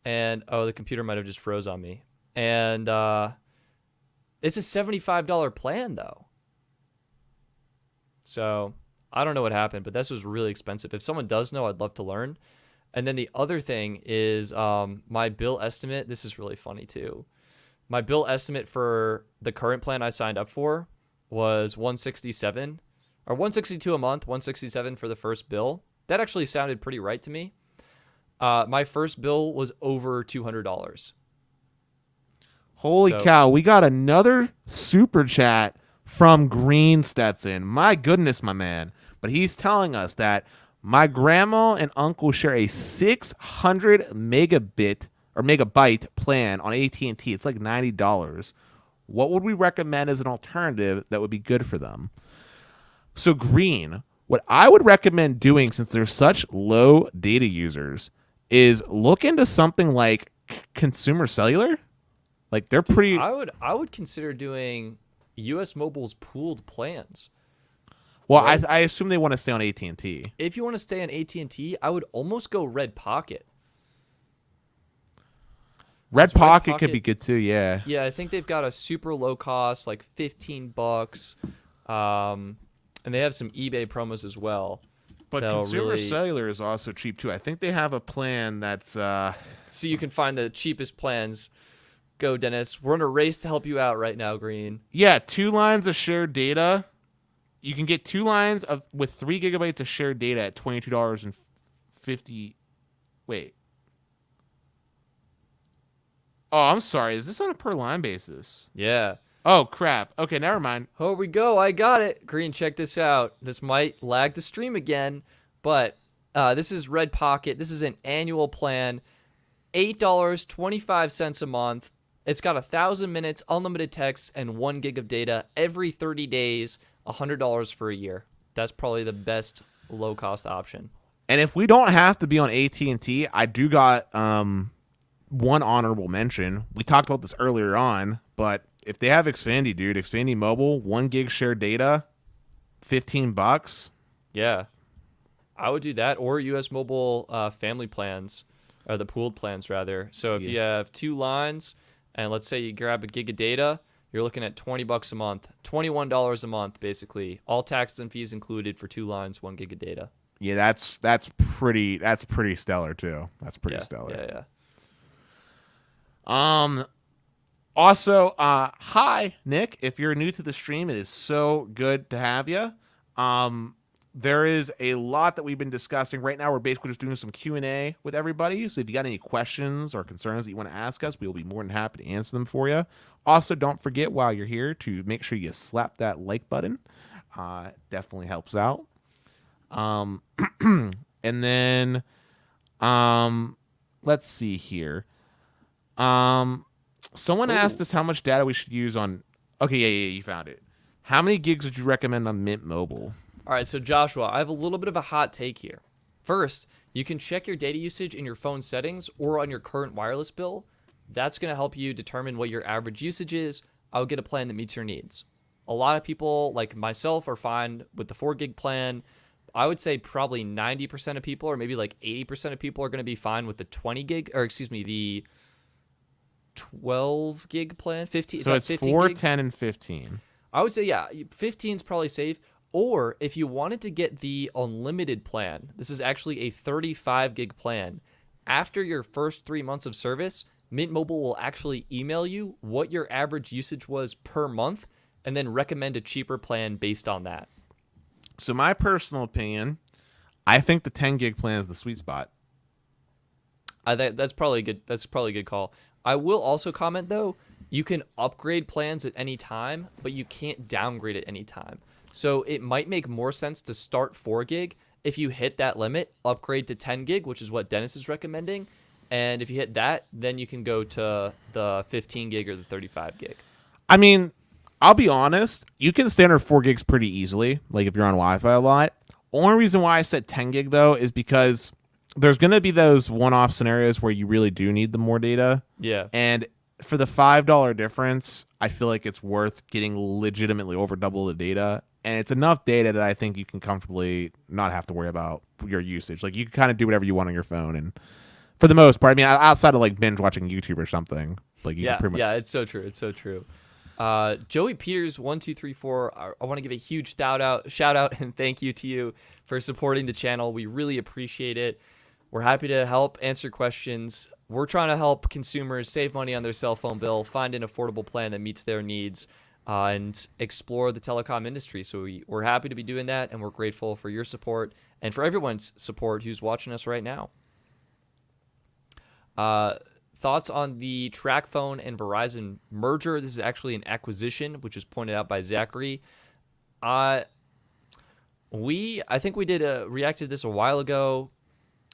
And the computer might have just froze on me. And it's a $75 plan though. So I don't know what happened, but this was really expensive. If someone does know, I'd love to learn. And then the other thing is my bill estimate. This is really funny too. My bill estimate for the current plan I signed up for was $167 or $162 a month, $167 for the first bill. That actually sounded pretty right to me. My first bill was over $200. Holy cow, we got another super chat from Green Stetson. My goodness, my man. But he's telling us that my grandma and uncle share a 600 megabit or megabyte plan on AT&T. It's like $90. What would we recommend as an alternative that would be good for them? So Green, what I would recommend doing, since they're such low data users, is look into something like Consumer Cellular. Like they're pretty. I would consider doing US Mobile's pooled plans. Well, right? I assume they want to stay on AT&T. If you want to stay on AT&T, I would almost go Red Pocket. Red Pocket could be good too, yeah. Yeah, I think they've got a super low cost, like $15, and they have some eBay promos as well. But Consumer Cellular is also cheap too. I think they have a plan that's. So you can find the cheapest plans. Go, Dennis. We're in a race to help you out right now, Green. Yeah, 2 lines of shared data. You can get 2 lines with 3 gigabytes of shared data at $22.50. Wait. Oh, I'm sorry. Is this on a per line basis? Yeah. Oh, crap. Okay, never mind. Oh, we go. I got it. Green, check this out. This might lag the stream again, but this is Red Pocket. This is an annual plan. $8.25 a month. It's got 1,000 minutes, unlimited text, and 1 gig of data every 30 days, $100 for a year. That's probably the best low-cost option. And if we don't have to be on AT&T, I do got one honorable mention. We talked about this earlier on, but if they have Xfinity, dude, Xfinity Mobile, 1 gig shared data, $15. Yeah, I would do that, or US Mobile family plans, or the pooled plans rather. So if you have 2 lines, and let's say you grab a gig of data, you're looking at $20 a month, $21 a month, basically, all taxes and fees included for 2 lines, 1 gig of data. Yeah, that's pretty stellar too. That's pretty stellar. Yeah. Also, hi Nick. If you're new to the stream, it is so good to have you. There is a lot that we've been discussing right now. We're basically just doing some Q&A with everybody. So if you got any questions or concerns that you want to ask us, we'll be more than happy to answer them for you. Also, don't forget while you're here to make sure you slap that like button. Definitely helps out. And then, let's see here. Someone asked us how much data we should use on. Okay, yeah, you found it. How many gigs would you recommend on Mint Mobile? All right, so Joshua, I have a little bit of a hot take here. First, you can check your data usage in your phone settings or on your current wireless bill. That's going to help you determine what your average usage is. I'll get a plan that meets your needs. A lot of people, like myself, are fine with the 4 gig plan. I would say probably 90% of people, or maybe like 80% of people, are going to be fine with the 20 gig, or excuse me, the 12 gig plan, 15. So it's 15 4, gigs? 10, and 15. I would say, yeah, 15 is probably safe. Or if you wanted to get the unlimited plan, this is actually a 35 gig plan. After your first 3 months of service, Mint Mobile will actually email you what your average usage was per month and then recommend a cheaper plan based on that. So my personal opinion, I think the 10 gig plan is the sweet spot. I think that's probably good. That's probably a good call. I will also comment though, you can upgrade plans at any time, but you can't downgrade at any time. So it might make more sense to start 4 gig. If you hit that limit, upgrade to 10 gig, which is what Dennis is recommending. And if you hit that, then you can go to the 15 gig or the 35 gig. I mean, I'll be honest, you can standard 4 gigs pretty easily, like if you're on Wi-Fi a lot. Only reason why I said 10 gig though is because there's going to be those one-off scenarios where you really do need the more data. Yeah. And for the $5 difference, I feel like it's worth getting legitimately over double the data. And it's enough data that I think you can comfortably not have to worry about your usage. Like you can kind of do whatever you want on your phone. And for the most part, I mean, outside of like binge watching YouTube or something, like you can pretty much. Yeah, it's so true. It's so true. Joey Peters 1234. I want to give a huge shout out, and thank you to you for supporting the channel. We really appreciate it. We're happy to help answer questions. We're trying to help consumers save money on their cell phone bill, find an affordable plan that meets their needs, and explore the telecom industry. So we're happy to be doing that, and we're grateful for your support and for everyone's support who's watching us right now. Thoughts on the TracFone and Verizon merger? This is actually an acquisition, which was pointed out by Zachary. I think we reacted to this a while ago.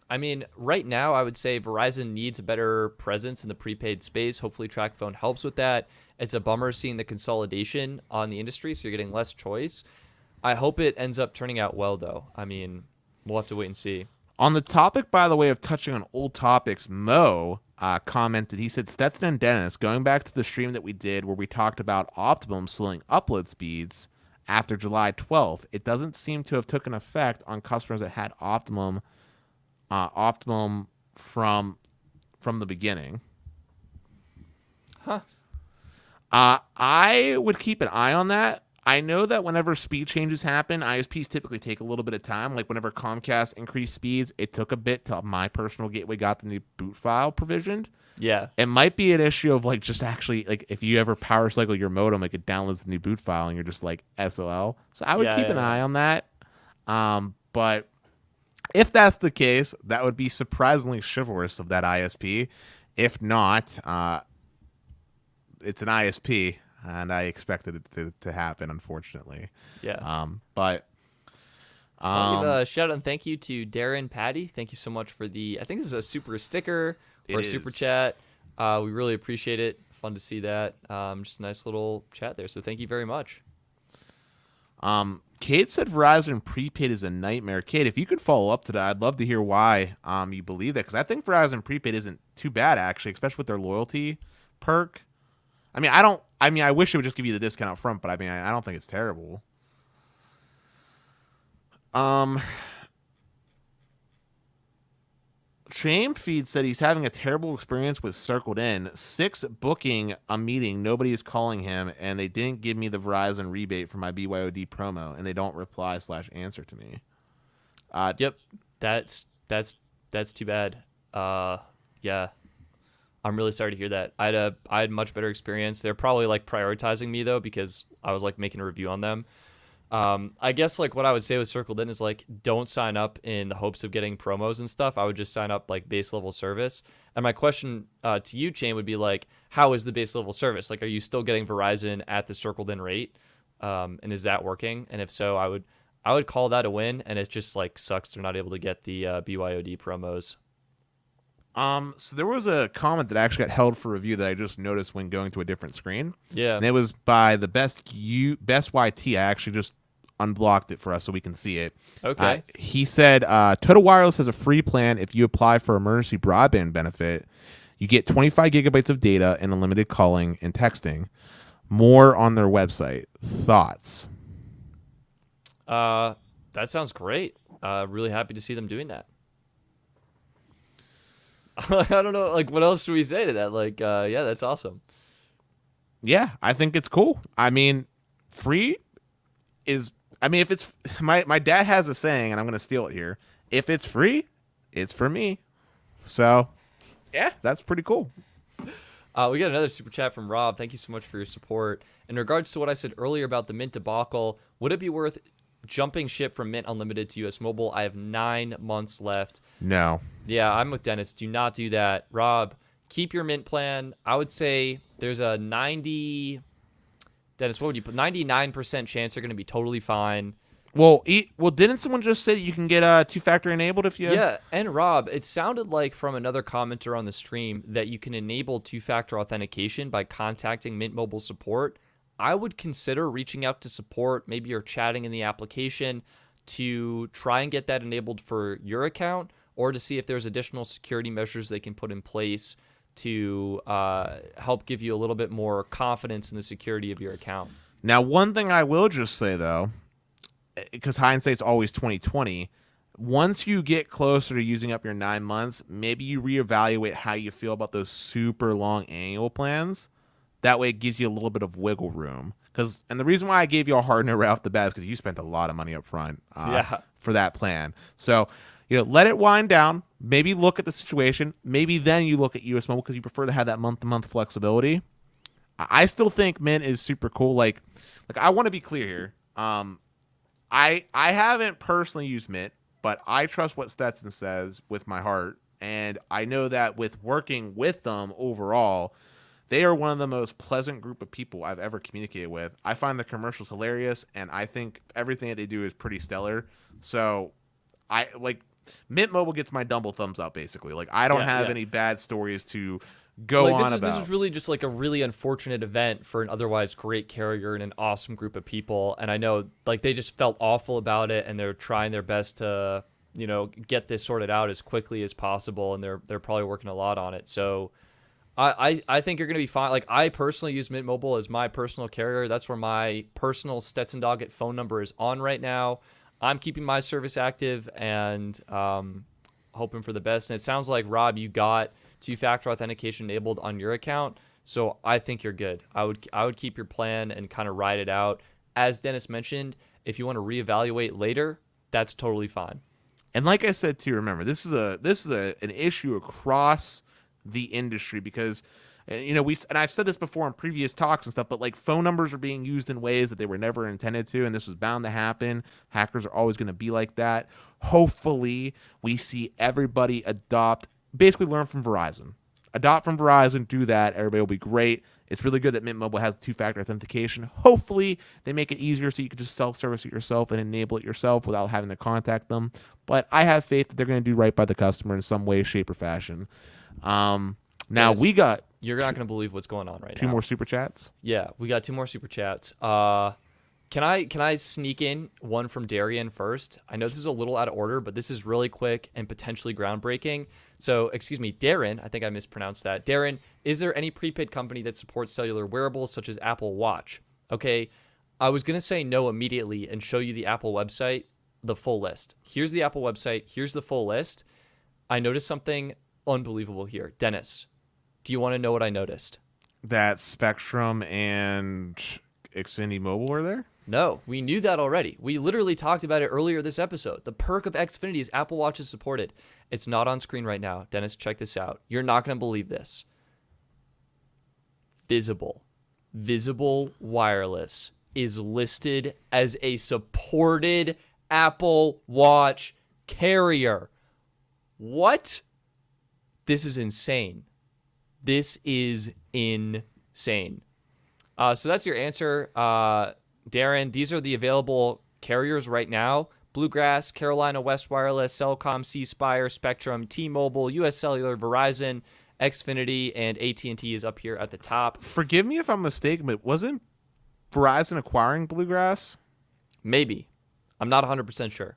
I mean, right now, I would say Verizon needs a better presence in the prepaid space. Hopefully, TracFone helps with that. It's a bummer seeing the consolidation on the industry, so you're getting less choice. I hope it ends up turning out well, though. I mean, we'll have to wait and see. On the topic, by the way, of touching on old topics, Mo commented, he said, Stetson and Dennis, going back to the stream that we did where we talked about Optimum slowing upload speeds after July 12th, it doesn't seem to have taken effect on customers that had Optimum from the beginning. Huh. I would keep an eye on that. I know that whenever speed changes happen, ISPs typically take a little bit of time. Like whenever Comcast increased speeds, it took a bit till my personal gateway got the new boot file provisioned. Yeah. It might be an issue of like just actually like if you ever power cycle your modem, like it downloads the new boot file and you're just like SOL. So I would keep an eye on that. But if that's the case, that would be surprisingly chivalrous of that ISP. If not, it's an ISP. And I expected it to happen, unfortunately. Yeah. But I'll give a shout out and thank you to Darren Patty. Thank you so much for I think this is a super sticker or a super chat. We really appreciate it. Fun to see that. Just a nice little chat there. So thank you very much. Kate said Verizon prepaid is a nightmare. Kate, if you could follow up to that, I'd love to hear why you believe that. Because I think Verizon prepaid isn't too bad, actually, especially with their loyalty perk. I wish it would just give you the discount up front, but I don't think it's terrible. Shame Feed said he's having a terrible experience with Circled In. 6 booking a meeting, nobody is calling him, and they didn't give me the Verizon rebate for my BYOD promo, and they don't reply/answer to me. Yep, that's too bad. Yeah. I'm really sorry to hear that. I had much better experience. They're probably like prioritizing me though because I was like making a review on them. I guess like what I would say with Circled In is like don't sign up in the hopes of getting promos and stuff. I would just sign up like base level service. And my question to you, Chain, would be like, how is the base level service? Like, are you still getting Verizon at the Circled In rate? And is that working? And if so, I would call that a win. And it just like sucks they're not able to get the BYOD promos. So there was a comment that actually got held for review that I just noticed when going to a different screen. Yeah. And it was by the best YT. I actually just unblocked it for us so we can see it. Okay. He said, Total Wireless has a free plan. If you apply for emergency broadband benefit, you get 25 gigabytes of data and unlimited calling and texting. More on their website. Thoughts? That sounds great. Really happy to see them doing that. I don't know. Like, what else do we say to that? Like, yeah, that's awesome. Yeah, I think it's cool. I mean, free is. I mean, if it's my dad has a saying, and I'm going to steal it here. If it's free, it's for me. So, yeah, that's pretty cool. We got another super chat from Rob. Thank you so much for your support. In regards to what I said earlier about the Mint debacle, would it be worth jumping ship from Mint Unlimited to US Mobile? I have 9 months left. No. Yeah, I'm with Dennis. Do not do that. Rob, keep your Mint plan. I would say there's a 90... Dennis, what would you put? 99% chance you're going to be totally fine. Well, didn't someone just say that you can get two-factor enabled if you... Yeah, and Rob, it sounded like from another commenter on the stream that you can enable two-factor authentication by contacting Mint Mobile support. I would consider reaching out to support, maybe you're chatting in the application, to try and get that enabled for your account, or to see if there's additional security measures they can put in place to help give you a little bit more confidence in the security of your account. Now, one thing I will just say, though, because hindsight's always 20/20, once you get closer to using up your 9 months, maybe you reevaluate how you feel about those super long annual plans. That way it gives you a little bit of wiggle room. And the reason why I gave you a hard no right off the bat is because you spent a lot of money up front for that plan. So, let it wind down. Maybe look at the situation. Maybe then you look at US Mobile because you prefer to have that month-to-month flexibility. I still think Mint is super cool. Like I want to be clear here. I haven't personally used Mint, but I trust what Stetson says with my heart. And I know that with working with them overall, they are one of the most pleasant group of people I've ever communicated with. I find the commercials hilarious, and I think everything that they do is pretty stellar. So Mint Mobile gets my double thumbs up, basically. Like, I don't have any bad stories to go on about. This is really just like a really unfortunate event for an otherwise great carrier and an awesome group of people. And I know they just felt awful about it, and they're trying their best to, get this sorted out as quickly as possible. And they're probably working a lot on it. So I think you're going to be fine. Like, I personally use Mint Mobile as my personal carrier. That's where my personal Stetson Doggett phone number is on right now. I'm keeping my service active and hoping for the best. And it sounds like, Rob, you got two-factor authentication enabled on your account, so I think you're good. I would keep your plan and kind of ride it out. As Dennis mentioned, if you want to reevaluate later, that's totally fine. And like I said too, remember, this is an issue across the industry because and I've said this before in previous talks and stuff, but phone numbers are being used in ways that they were never intended to, and this was bound to happen. Hackers are always going to be like that. Hopefully, we see everybody basically learn from Verizon. Adopt from Verizon, do that. Everybody will be great. It's really good that Mint Mobile has two-factor authentication. Hopefully, they make it easier so you can just self-service it yourself and enable it yourself without having to contact them. But I have faith that they're going to do right by the customer in some way, shape, or fashion. Now, Dennis, we got... You're not going to believe what's going on right now. 2 more super chats? Yeah, we got 2 more super chats. Can I sneak in one from Darian first? I know this is a little out of order, but this is really quick and potentially groundbreaking. So, excuse me, Darren, I think I mispronounced that. Darren, is there any prepaid company that supports cellular wearables such as Apple Watch? Okay, I was going to say no immediately and show you the Apple website, the full list. Here's the Apple website. Here's the full list. I noticed something unbelievable here. Dennis, do you want to know what I noticed? That Spectrum and Xfinity Mobile were there? No, we knew that already. We literally talked about it earlier this episode. The perk of Xfinity is Apple Watch is supported. It's not on screen right now. Dennis, check this out. You're not going to believe this. Visible Wireless is listed as a supported Apple Watch carrier. What? This is insane. This is insane. So that's your answer. Darren, these are the available carriers right now. Bluegrass, Carolina West Wireless, Cellcom, C Spire, Spectrum, T-Mobile, US Cellular, Verizon, Xfinity, and AT&T is up here at the top. Forgive me if I'm mistaken, but wasn't Verizon acquiring Bluegrass? Maybe. I'm not 100% sure.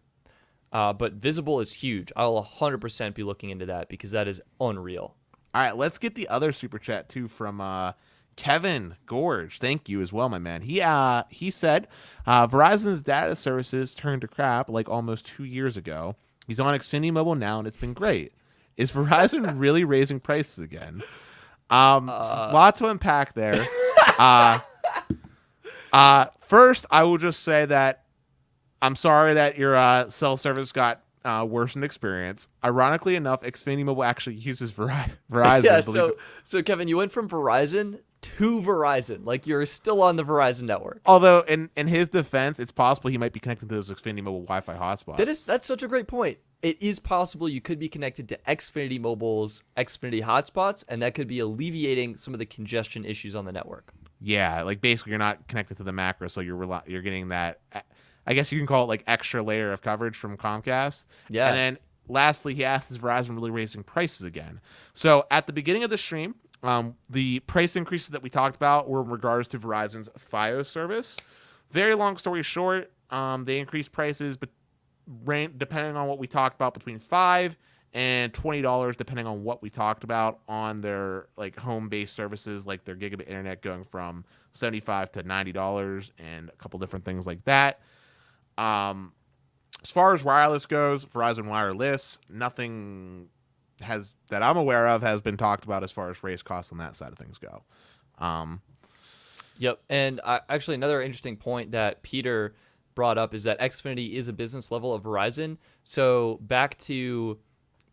But Visible is huge. I'll 100% be looking into that because that is unreal. All right, let's get the other super chat, too, from Kevin Gorge. Thank you as well, my man. He said Verizon's data services turned to crap like almost 2 years ago. He's on Xfinity Mobile now, and it's been great. Is Verizon really raising prices again? Lot to unpack there. First, I will just say that I'm sorry that your cell service got worse in experience. Ironically enough, Xfinity Mobile actually uses Verizon. Yeah, so Kevin, you went from Verizon to Verizon. Like, you're still on the Verizon network. Although, in his defense, it's possible he might be connected to those Xfinity Mobile Wi-Fi hotspots. That's such a great point. It is possible you could be connected to Xfinity Mobile's Xfinity hotspots, and that could be alleviating some of the congestion issues on the network. Yeah, like basically you're not connected to the macro, so you're getting that. I guess you can call it like extra layer of coverage from Comcast. Yeah. And then lastly, he asked, is Verizon really raising prices again? So at the beginning of the stream, the price increases that we talked about were in regards to Verizon's FiOS service. Very long story short, they increased prices, but depending on what we talked about, between $5 and $20, depending on what we talked about, on their like home-based services, like their gigabit internet going from $75 to $90, and a couple different things like that. As far as wireless goes, Verizon Wireless, nothing that I'm aware of has been talked about as far as raise costs on that side of things go. Yep. And actually, another interesting point that Peter brought up is that Xfinity is a business level of Verizon. So back to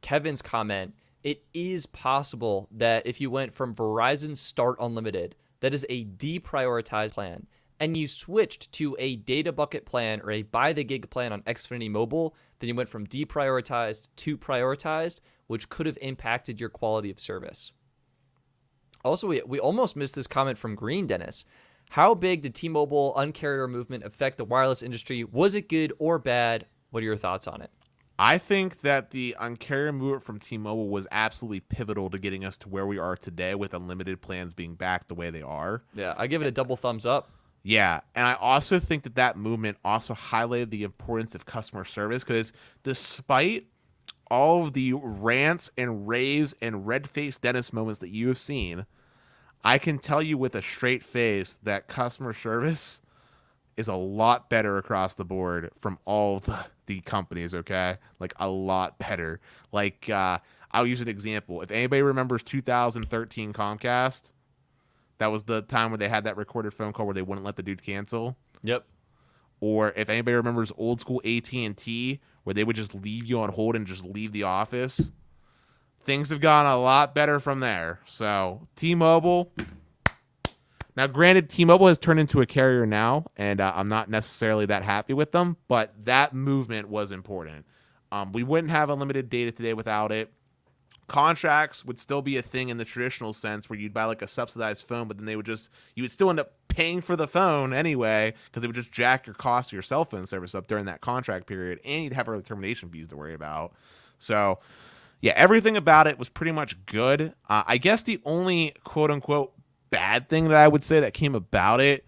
Kevin's comment, it is possible that if you went from Verizon Start Unlimited, that is a deprioritized plan, and you switched to a data bucket plan or a by the gig plan on Xfinity Mobile, then you went from deprioritized to prioritized, which could have impacted your quality of service. Also, we almost missed this comment from Green, Dennis. How big did T-Mobile Un-carrier movement affect the wireless industry? Was it good or bad? What are your thoughts on it? I think that the Un-carrier movement from T-Mobile was absolutely pivotal to getting us to where we are today, with unlimited plans being back the way they are. Yeah, I give it a double thumbs up. Yeah, and I also think that movement also highlighted the importance of customer service, because despite all of the rants and raves and red-faced Dennis moments that you have seen, I can tell you with a straight face that customer service is a lot better across the board from all the companies, okay? Like, a lot better. Like, I'll use an example. If anybody remembers 2013 Comcast, that was the time where they had that recorded phone call where they wouldn't let the dude cancel. Yep. Or if anybody remembers old school AT&T, where they would just leave you on hold and just leave the office, things have gone a lot better from there. So T-Mobile. Now, granted, T-Mobile has turned into a carrier now, and I'm not necessarily that happy with them, but that movement was important. We wouldn't have unlimited data today without it. Contracts would still be a thing in the traditional sense, where you'd buy like a subsidized phone, but then you would still end up paying for the phone anyway, because they would just jack your cost of your cell phone service up during that contract period, and you'd have early termination fees to worry about. So, yeah, everything about it was pretty much good. I guess the only quote-unquote bad thing that I would say that came about it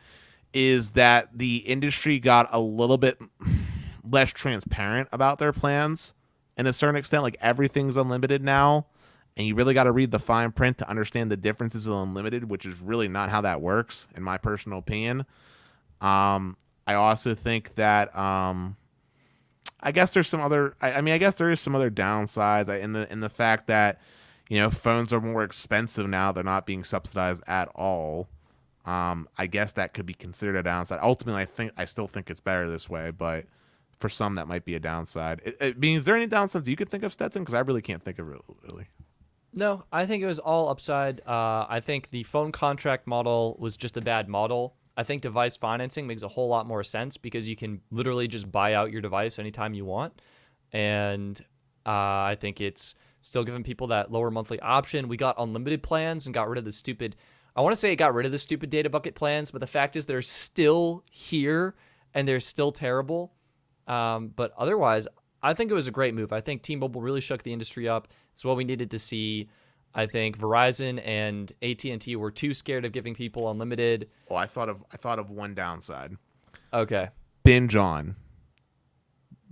is that the industry got a little bit less transparent about their plans. And to a certain extent, like, everything's unlimited now, and you really got to read the fine print to understand the differences of unlimited, which is really not how that works, in my personal opinion. I also think that I guess there's some other. I mean, I guess there is some other downsides in the fact that, you know, phones are more expensive now; they're not being subsidized at all. I guess that could be considered a downside. Ultimately, I still think it's better this way, but for some, that might be a downside. I mean, is there any downsides you could think of, Stetson? Because I really can't think of it, really. No, I think it was all upside. I think the phone contract model was just a bad model. I think device financing makes a whole lot more sense, because you can literally just buy out your device anytime you want. And I think it's still giving people that lower monthly option. We got unlimited plans and got rid of the stupid... I want to say it got rid of the stupid data bucket plans, but the fact is they're still here and they're still terrible. But otherwise, I think it was a great move. I think T-Mobile really shook the industry up. It's what we needed to see. I think Verizon and AT&T were too scared of giving people unlimited. Oh, I thought of one downside. Okay. Binge on.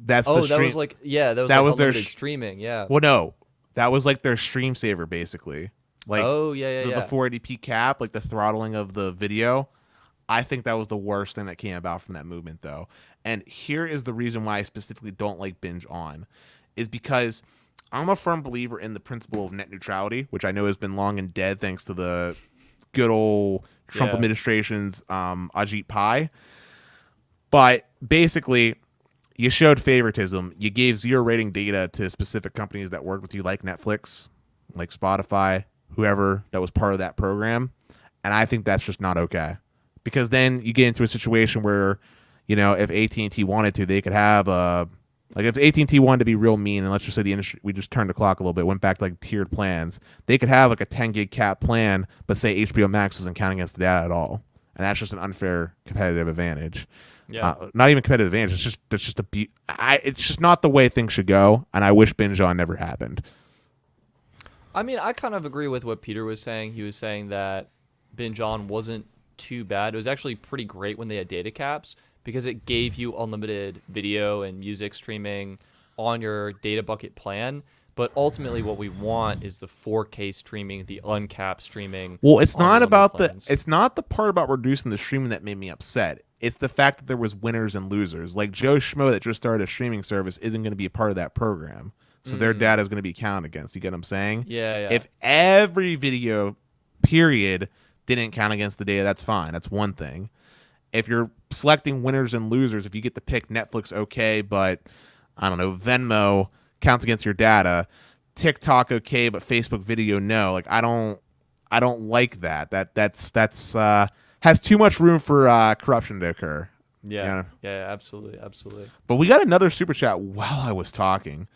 That was like unlimited streaming. Yeah. Well, no, that was like their stream saver, basically. Like, the 480p cap, like the throttling of the video. I think that was the worst thing that came about from that movement, though. And here is the reason why I specifically don't like binge on, is because I'm a firm believer in the principle of net neutrality, which I know has been long and dead thanks to the good old Trump administration's Ajit Pai. But basically, you showed favoritism. You gave 0 rating data to specific companies that work with you, like Netflix, like Spotify, whoever that was part of that program. And I think that's just not okay. Because then you get into a situation where, if AT&T wanted to, they could have if AT&T wanted to be real mean, and let's just say the industry, we just turned the clock a little bit, went back to like tiered plans, they could have like a 10 gig cap plan, but say HBO Max isn't counting against the data at all. And that's just an unfair competitive advantage. Yeah. Not even competitive advantage. It's just not the way things should go. And I wish binge on never happened. I mean, I kind of agree with what Peter was saying. He was saying that binge on wasn't too bad. It was actually pretty great when they had data caps because it gave you unlimited video and music streaming on your data bucket plan. But ultimately, what we want is the 4K streaming, the uncapped streaming. Well, it's not about plans. it's not the part about reducing the streaming that made me upset. It's the fact that there was winners and losers. Like Joe Schmo that just started a streaming service isn't going to be a part of that program. So their data is going to be counted against. You get what I'm saying? Yeah. If every video, period, didn't count against the data, that's fine. That's one thing. If you're selecting winners and losers, if you get to pick Netflix, okay, but I don't know, Venmo counts against your data, TikTok, okay, but Facebook video, no. Like I don't like that. That's has too much room for corruption to occur. Yeah, absolutely. But we got another super chat while I was talking.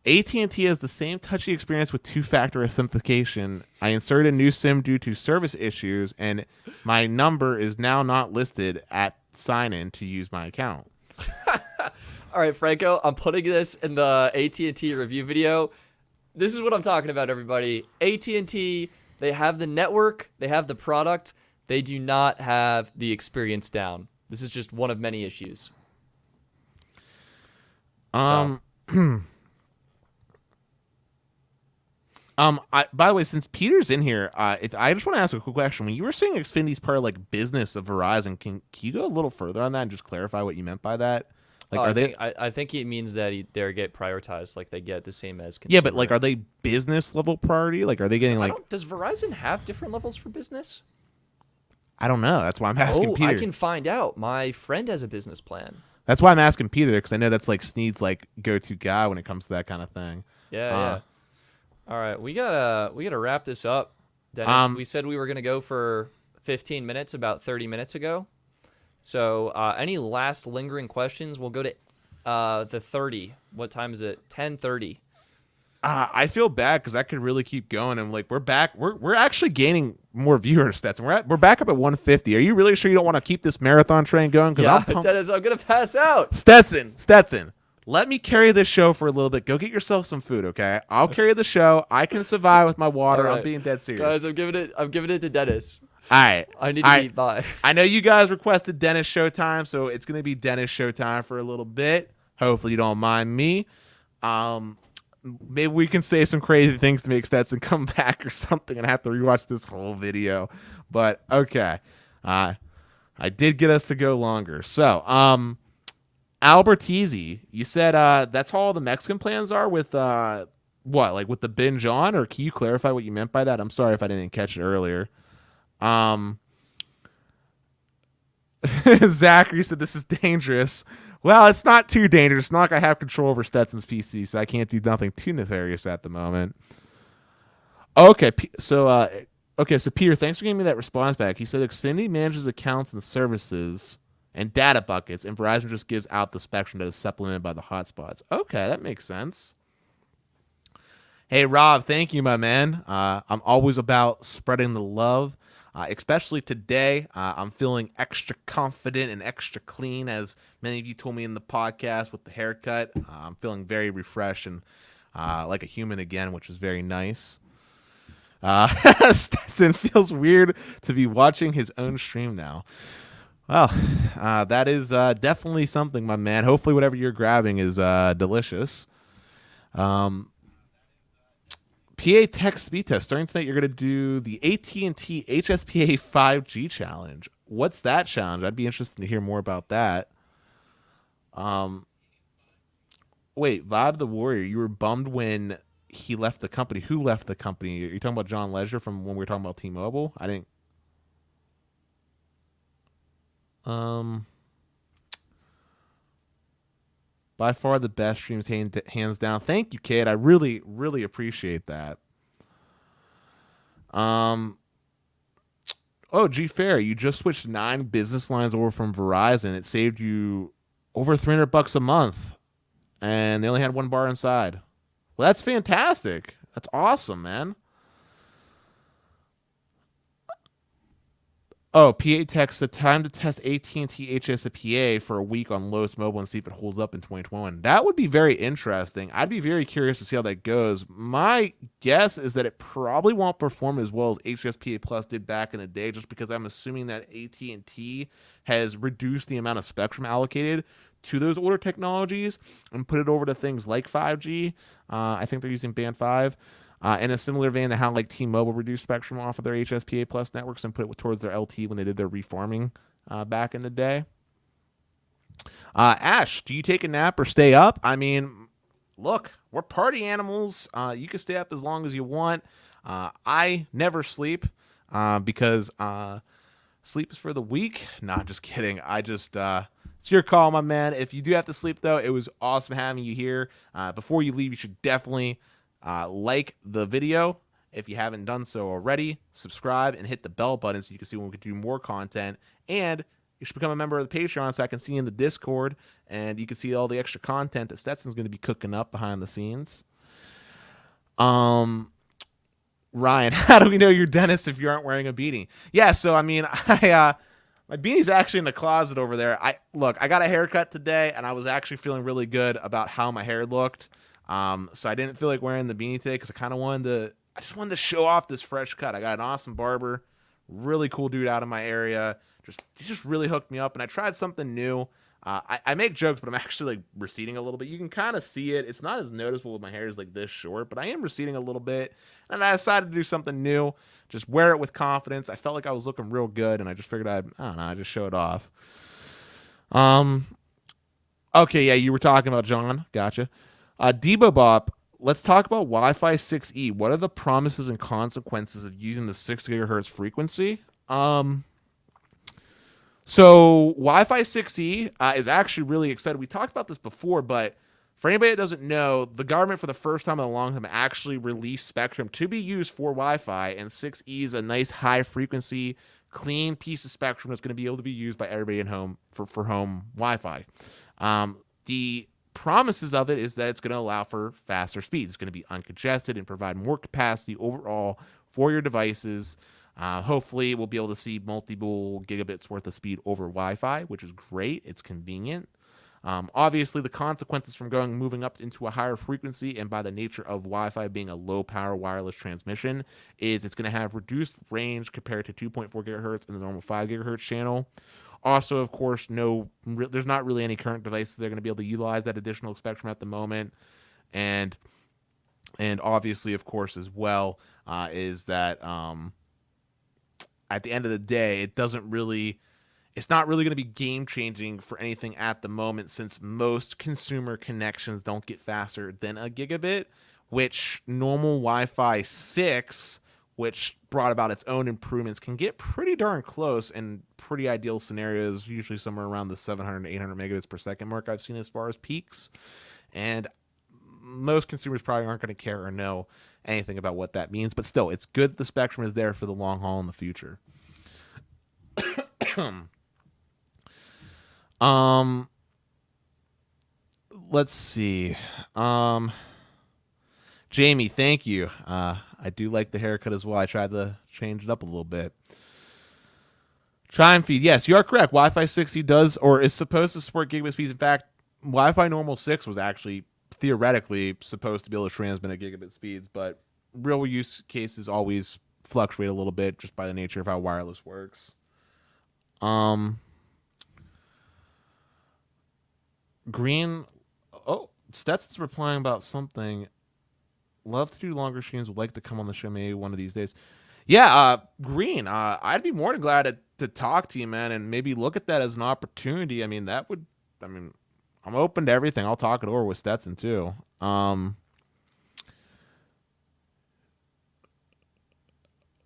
AT&T has the same touchy experience with two-factor authentication. I inserted a new SIM due to service issues, and my number is now not listed at sign-in to use my account. All right, Franco, I'm putting this in the AT&T review video. This is what I'm talking about, everybody. AT&T, they have the network, they have the product, they do not have the experience down. This is just one of many issues. By the way, since Peter's in here, if I just want to ask a quick question. When you were saying Xfinity's part of like business of Verizon, can you go a little further on that and just clarify what you meant by that? Like, I think it means that they get prioritized, like they get the same as consumer. Yeah, but like, are they business level priority? Like, are they getting like? Does Verizon have different levels for business? I don't know. That's why I'm asking Peter. I can find out. My friend has a business plan. That's why I'm asking Peter, because I know that's like Sneed's like go-to guy when it comes to that kind of thing. Yeah. All right, we gotta wrap this up, Dennis. We said we were gonna go for 15 minutes about 30 minutes ago. So any last lingering questions? We'll go to the 30. What time is it? 10:30. I feel bad because I could really keep going. And like we're back. We're actually gaining more viewers, Stetson. We're back up at 150. Are you really sure you don't want to keep this marathon train going? Yeah, Dennis, I'm gonna pass out. Stetson. Let me carry this show for a little bit. Go get yourself some food, okay? I'll carry the show. I can survive with my water. Right. I'm being dead serious. Guys, I'm giving it to Dennis. All right. I need to eat by. I know you guys requested Dennis Showtime, so it's going to be Dennis Showtime for a little bit. Hopefully you don't mind me. Maybe we can say some crazy things to make Stetson come back or something and have to rewatch this whole video. But, okay. I did get us to go longer. So, Albertizzi, you said that's how all the Mexican plans are with what, like with the binge on, or can you clarify what you meant by that? I'm sorry if I didn't catch it earlier. Zachary said this is dangerous. Well, it's not too dangerous. It's not like I have control over Stetson's PC, so I can't do nothing too nefarious at the moment. Okay, so Peter, thanks for giving me that response back. He said Xfinity manages accounts and services and data buckets, and Verizon just gives out the spectrum that is supplemented by the hotspots. Okay, that makes sense. Hey, Rob, thank you, my man. I'm always about spreading the love, especially today. I'm feeling extra confident and extra clean, as many of you told me in the podcast with the haircut. I'm feeling very refreshed and like a human again, which is very nice. Stetson feels weird to be watching his own stream now. Well, that is definitely something, my man. Hopefully whatever you're grabbing is delicious. PA Tech Speed Test. Starting tonight, you're going to do the AT&T HSPA 5G Challenge. What's that challenge? I'd be interested to hear more about that. Wait, Vibe the Warrior, you were bummed when he left the company. Who left the company? Are you talking about John Legere from when we were talking about T-Mobile? I didn't. Um, by far the best streams, hands down. Thank you, kid. I really, really appreciate that. Um, oh, G Fair, you just switched 9 business lines over from Verizon. It saved you over $300 a month, and they only had one bar inside. Well, that's fantastic. That's awesome, man. Oh, PA text the time to test AT&T HSPA for a week on Lotus Mobile and see if it holds up in 2021. That would be very interesting. I'd be very curious to see how that goes. My guess is that it probably won't perform as well as HSPA Plus did back in the day, just because I'm assuming that AT&T has reduced the amount of spectrum allocated to those older technologies and put it over to things like 5G. I think they're using Band 5. In a similar vein to how like T-Mobile reduced spectrum off of their HSPA Plus networks and put it towards their LT when they did their reforming back in the day. Ash, do you take a nap or stay up? I mean, look, we're party animals. You can stay up as long as you want. I never sleep because sleep is for the weak. Nah, just kidding. It's your call, my man. If you do have to sleep, though, it was awesome having you here. Before you leave, you should definitely like the video if you haven't done so already. Subscribe and hit the bell button so you can see when we can do more content. And you should become a member of the Patreon so I can see you in the Discord and you can see all the extra content that Stetson's going to be cooking up behind the scenes. Ryan, how do we know you're Dennis if you aren't wearing a beanie? Yeah, so I mean, my beanie's actually in the closet over there. I got a haircut today and I was actually feeling really good about how my hair looked. So I didn't feel like wearing the beanie today because I just wanted to show off this fresh cut. I got an awesome barber, really cool dude out of my area. He just really hooked me up, and I tried something new. I make jokes, but I'm actually like receding a little bit. You can kind of see it. It's not as noticeable with my hair is like this short, but I am receding a little bit. And I decided to do something new, just wear it with confidence. I felt like I was looking real good, and I just figured I just show it off. Okay, yeah, you were talking about John. Gotcha. Debo Bop, let's talk about Wi-Fi 6E. What are the promises and consequences of using the 6 gigahertz frequency? So Wi-Fi 6E is actually really excited. We talked about this before, but for anybody that doesn't know, the government for the first time in a long time actually released spectrum to be used for Wi-Fi, and 6E is a nice high frequency, clean piece of spectrum that's going to be able to be used by everybody in home for home Wi-Fi. The promises of it is that it's going to allow for faster speeds. It's going to be uncongested and provide more capacity overall for your devices. Hopefully, we'll be able to see multiple gigabits worth of speed over Wi-Fi, which is great. It's convenient. Obviously, the consequences from moving up into a higher frequency, and by the nature of Wi-Fi being a low-power wireless transmission, is it's going to have reduced range compared to 2.4 gigahertz in the normal 5 gigahertz channel. Also, of course, there's not really any current devices that are going to be able to utilize that additional spectrum at the moment. And obviously, of course, as well, is that at the end of the day, it's not really going to be game-changing for anything at the moment, since most consumer connections don't get faster than a gigabit, which normal Wi-Fi 6, which brought about its own improvements, can get pretty darn close, and pretty ideal scenarios, usually somewhere around the 700 to 800 megabits per second mark I've seen as far as peaks. And most consumers probably aren't going to care or know anything about what that means, but still, it's good the spectrum is there for the long haul in the future. Let's see. Jamie, thank you. I do like the haircut as well. I tried to change it up a little bit. Chime feed. Yes, you are correct. Wi-Fi 6E does, or is supposed to support gigabit speeds. In fact, Wi-Fi normal 6 was actually theoretically supposed to be able to transmit at gigabit speeds, but real use cases always fluctuate a little bit just by the nature of how wireless works. Green. Oh, Stetson's replying about something. Love to do longer streams. Would like to come on the show maybe one of these days. Yeah, Green. I'd be more than glad to talk to you, man, and maybe look at that as an opportunity. I mean, I'm open to everything. I'll talk it over with Stetson too.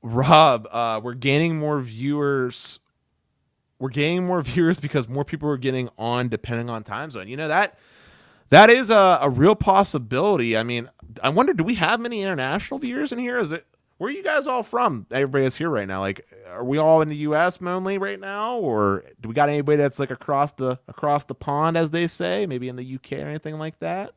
Rob, we're gaining more viewers. We're gaining more viewers because more people are getting on depending on time zone. That is a real possibility. I mean, I wonder, do we have many international viewers in here? Where are you guys all from? Everybody that's here right now. Like, are we all in the U.S. mainly right now, or do we got anybody that's like across the pond, as they say, maybe in the U.K. or anything like that?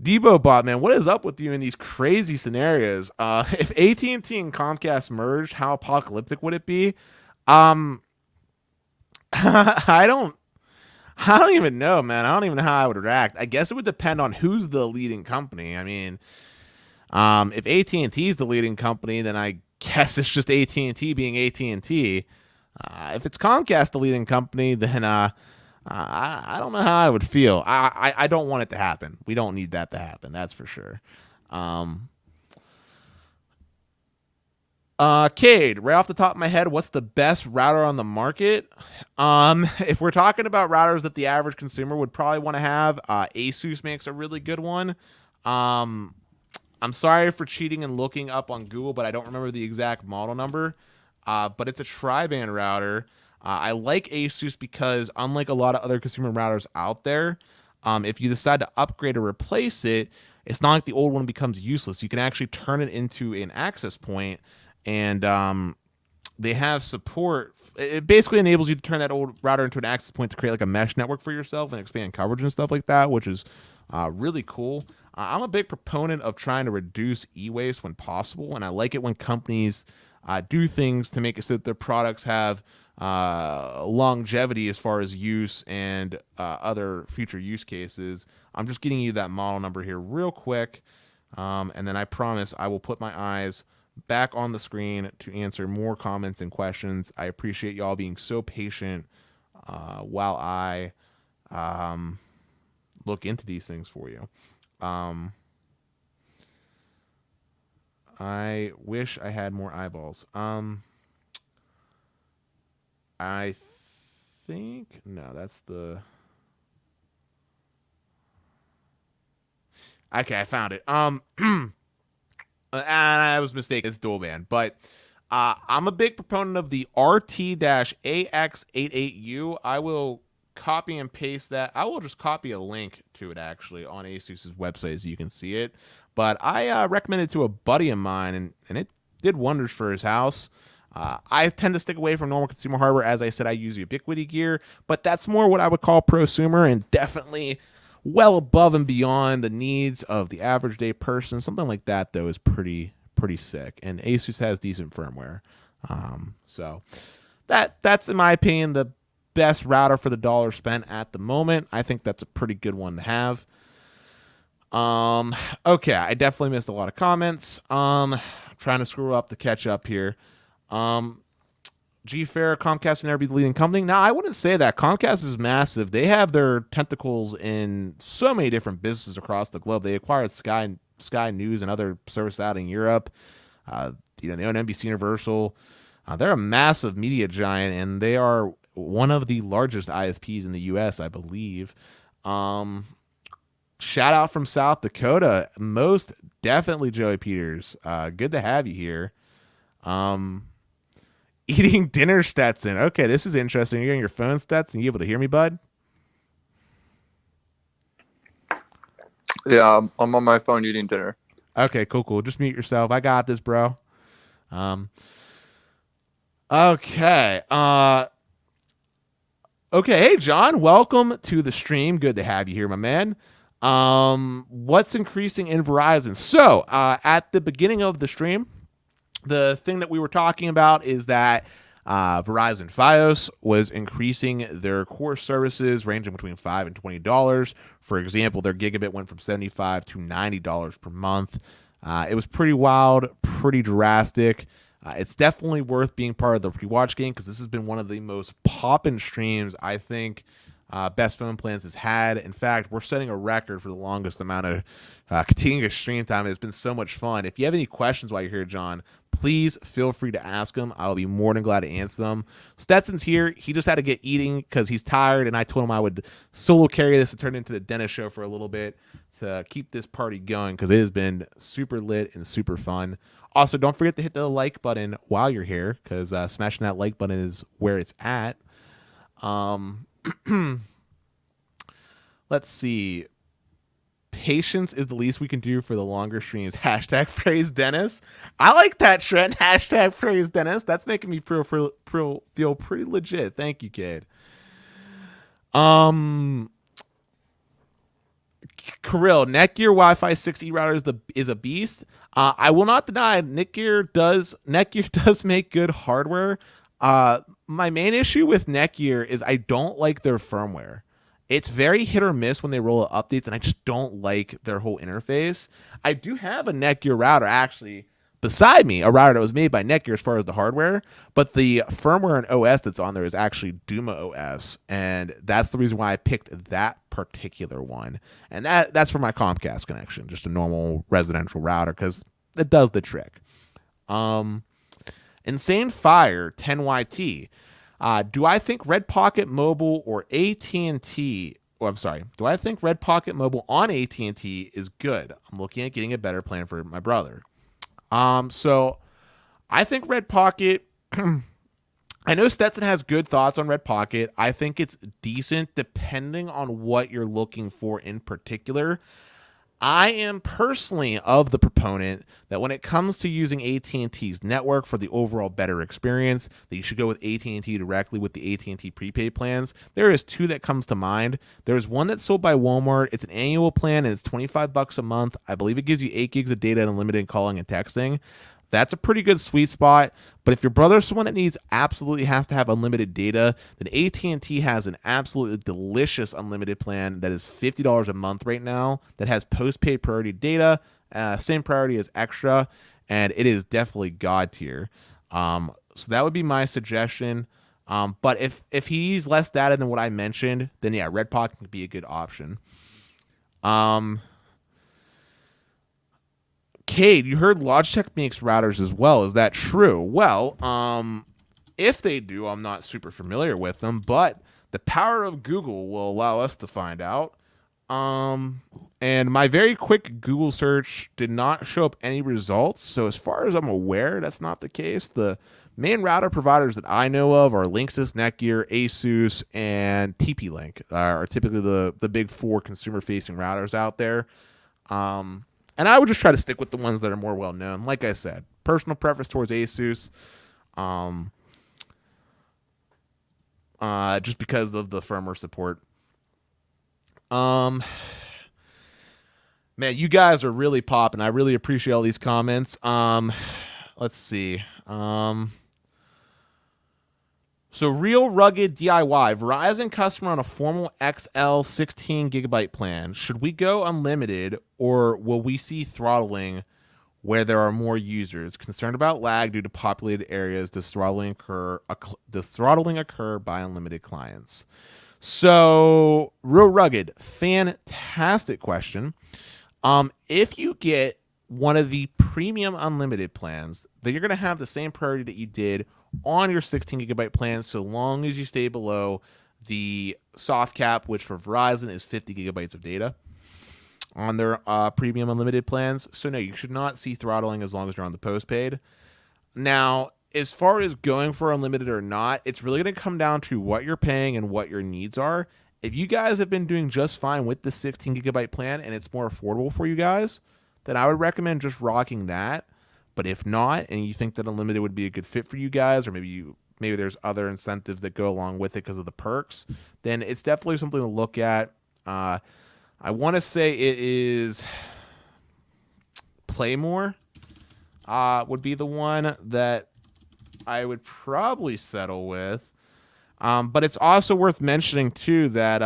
Debo bot, man, what is up with you in these crazy scenarios? If AT&T and Comcast merged, how apocalyptic would it be? I don't even know, man. I don't even know how I would react. I guess it would depend on who's the leading company. I mean, if AT&T is the leading company, then I guess it's just AT&T being AT&T. If it's Comcast the leading company, then I don't know how I would feel. I don't want it to happen. We don't need that to happen. That's for sure. Cade, right off the top of my head, what's the best router on the market? If we're talking about routers that the average consumer would probably want to have, Asus makes a really good one. I'm sorry for cheating and looking up on Google, but I don't remember the exact model number. But it's a tri-band router. I like Asus because unlike a lot of other consumer routers out there, if you decide to upgrade or replace it, it's not like the old one becomes useless. You can actually turn it into an access point, and they have support. It basically enables you to turn that old router into an access point to create like a mesh network for yourself and expand coverage and stuff like that, which is really cool. I'm a big proponent of trying to reduce e-waste when possible, and I like it when companies do things to make it so that their products have longevity as far as use and other future use cases. I'm just getting you that model number here real quick, and then I promise I will put my eyes back on the screen to answer more comments and questions. I appreciate y'all being so patient while I look into these things for you. I wish I had more eyeballs. I think no, that's the. Okay, I found it. And I was mistaken. It's dual band, but I'm a big proponent of the RT-AX88U. I will copy and paste that. I will just copy a link to it actually on Asus's website so you can see it. But I recommended it to a buddy of mine, and it did wonders for his house. I tend to stick away from normal consumer hardware. As I said, I use Ubiquiti gear, but that's more what I would call prosumer, and definitely well above and beyond the needs of the average day person. Something like that, though, is pretty sick. And Asus has decent firmware. So that's, in my opinion, the best router for the dollar spent at the moment. I think that's a pretty good one to have. Okay, I definitely missed a lot of comments. Trying to screw up to catch up here. G-Fair, Comcast will never be the leading company. Now, I wouldn't say that. Comcast is massive. They have their tentacles in so many different businesses across the globe. They acquired Sky News and other services out in Europe. They own NBC Universal. They're a massive media giant, and they are one of the largest ISPs in the U.S., I believe. Shout out from South Dakota. Most definitely, Joey Peters. Good to have you here. Eating dinner, Stetson. Okay, this is interesting. You're on your phone, Stetson. You able to hear me, bud? Yeah, I'm on my phone eating dinner. Okay, cool. Just mute yourself. I got this, bro. Okay. Okay, hey, John. Welcome to the stream. Good to have you here, my man. What's increasing in Verizon? So, at the beginning of the stream, the thing that we were talking about is that Verizon FiOS was increasing their core services ranging between $5 and $20. For example, their gigabit went from $75 to $90 per month. It was pretty wild, pretty drastic. It's definitely worth being part of the rewatch game because this has been one of the most poppin' streams I think Best Phone Plans has had. In fact, we're setting a record for the longest amount of continuous stream time. It's been so much fun. If you have any questions while you're here, John, please feel free to ask them. I'll be more than glad to answer them. Stetson's here. He just had to get eating because he's tired, and I told him I would solo carry this and turn it into the Dennis show for a little bit to keep this party going because it has been super lit and super fun. Also, don't forget to hit the like button while you're here because smashing that like button is where it's at. Let's see. Patience is the least we can do for the longer streams. Hashtag praise Dennis. I like that trend. Hashtag praise Dennis. That's making me feel pretty legit. Thank you, kid. Kirill, Netgear Wi-Fi 6E router is a beast. I will not deny Netgear does make good hardware. My main issue with Netgear is I don't like their firmware. It's very hit or miss when they roll out updates, and I just don't like their whole interface. I do have a Netgear router actually beside me, a router that was made by Netgear as far as the hardware, but the firmware and OS that's on there is actually Duma OS, and that's the reason why I picked that particular one. And that's for my Comcast connection, just a normal residential router because it does the trick. Insane Fire 10YT. Do I think Red Pocket Mobile or AT&T? Oh, I'm sorry. Do I think Red Pocket Mobile on AT&T is good? I'm looking at getting a better plan for my brother. So I think Red Pocket. I know Stetson has good thoughts on Red Pocket. I think it's decent depending on what you're looking for in particular. I am personally of the proponent that when it comes to using AT&T's network for the overall better experience, that you should go with AT&T directly with the AT&T prepaid plans. There is two that comes to mind. There's one that's sold by Walmart. It's an annual plan and it's $25 a month. I believe it gives you 8 gigs of data and unlimited calling and texting. That's a pretty good sweet spot. But if your brother's someone that absolutely has to have unlimited data, then AT&T has an absolutely delicious unlimited plan that is $50 a month right now that has postpaid priority data, same priority as extra, and it is definitely God tier. So that would be my suggestion. But if he's less data than what I mentioned, then yeah, Red Pocket could be a good option. Cade, you heard Logitech makes routers as well. Is that true? Well, if they do, I'm not super familiar with them, but the power of Google will allow us to find out. And my very quick Google search did not show up any results. So as far as I'm aware, that's not the case. The main router providers that I know of are Linksys, Netgear, Asus, and TP-Link are typically the big four consumer-facing routers out there. And I would just try to stick with the ones that are more well-known. Like I said, personal preference towards Asus, just because of the firmware support. Man, you guys are really popping. I really appreciate all these comments. Let's see. So Real Rugged DIY, Verizon customer on a formal XL 16 gigabyte plan. Should we go unlimited or will we see throttling where there are more users? Concerned about lag due to populated areas. Does throttling occur by unlimited clients? So Real Rugged, fantastic question. If you get one of the premium unlimited plans, then you're going to have the same priority that you did on your 16 gigabyte plan, so long as you stay below the soft cap, which for Verizon is 50 gigabytes of data on their premium unlimited plans. So no, you should not see throttling as long as you're on the postpaid. Now, as far as going for unlimited or not, it's really going to come down to what you're paying and what your needs are. If you guys have been doing just fine with the 16 gigabyte plan and it's more affordable for you guys, then I would recommend just rocking that. But if not, and you think that unlimited would be a good fit for you guys, or maybe there's other incentives that go along with it because of the perks, then it's definitely something to look at. I want to say it is Playmore would be the one that I would probably settle with. But it's also worth mentioning too that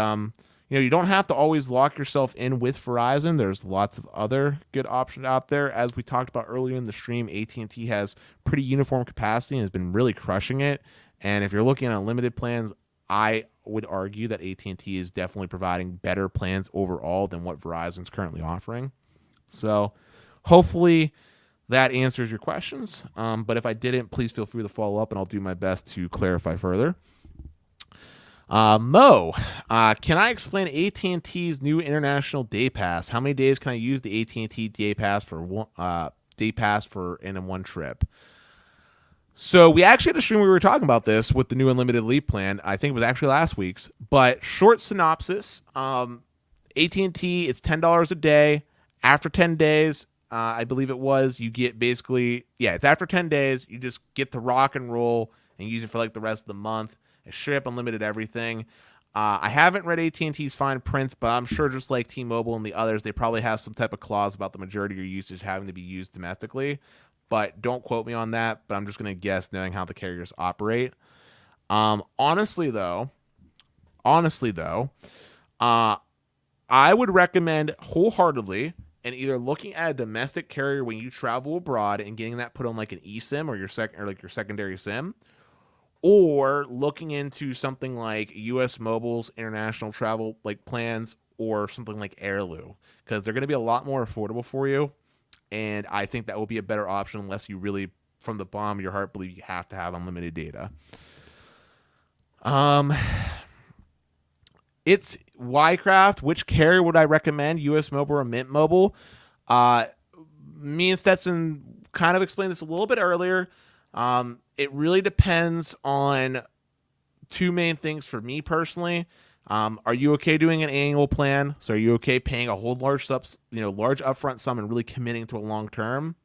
you don't have to always lock yourself in with Verizon. There's lots of other good options out there. As we talked about earlier in the stream, AT&T has pretty uniform capacity and has been really crushing it. And if you're looking at unlimited plans, I would argue that AT&T is definitely providing better plans overall than what Verizon's currently offering. So hopefully that answers your questions. But if I didn't, please feel free to follow up, and I'll do my best to clarify further. Mo, can I explain AT&T's new international day pass? How many days can I use the AT&T day pass for in one trip? So we actually had a stream where we were talking about this with the new unlimited leap plan. I think it was actually last week's, but short synopsis. AT&T, it's $10 a day. After 10 days, I believe it was, you get basically, it's after 10 days, you just get to rock and roll and use it for like the rest of the month. It's straight up unlimited everything. I haven't read AT&T's fine prints, but I'm sure just like T-Mobile and the others, they probably have some type of clause about the majority of your usage having to be used domestically. But don't quote me on that, but I'm just going to guess knowing how the carriers operate. Honestly though, I would recommend wholeheartedly and either looking at a domestic carrier when you travel abroad and getting that put on like an eSIM or your secondary SIM, or looking into something like US Mobile's international travel like plans or something like Airlu, because they're going to be a lot more affordable for you. And I think that will be a better option unless you really, from the bottom of your heart, believe you have to have unlimited data. It's Ycraft. Which carrier would I recommend, US Mobile or Mint Mobile? Me and Stetson kind of explained this a little bit earlier. It really depends on two main things for me personally. Are you okay doing an annual plan? So are you okay paying a whole large upfront sum and really committing to a long term,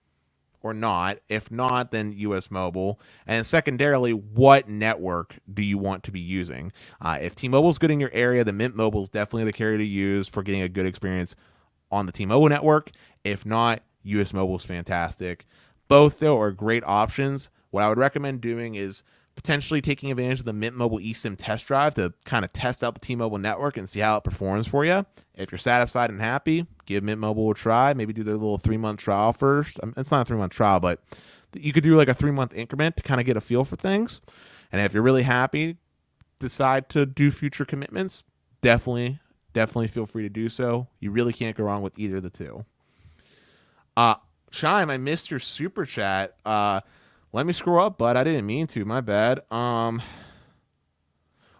or not? If not, then US Mobile. And secondarily, what network do you want to be using? If T-Mobile is good in your area, then Mint Mobile is definitely the carrier to use for getting a good experience on the T-Mobile network. If not, US Mobile is fantastic. Both, though, are great options. What I would recommend doing is potentially taking advantage of the Mint Mobile eSIM test drive to kind of test out the T-Mobile network and see how it performs for you. If you're satisfied and happy, give Mint Mobile a try. Maybe do their little 3-month trial first. It's not a 3-month trial, but you could do like a 3-month increment to kind of get a feel for things. And if you're really happy, decide to do future commitments, definitely feel free to do so. You really can't go wrong with either of the two. Chime, I missed your super chat. Let me scroll up, bud. I didn't mean to. My bad. Oh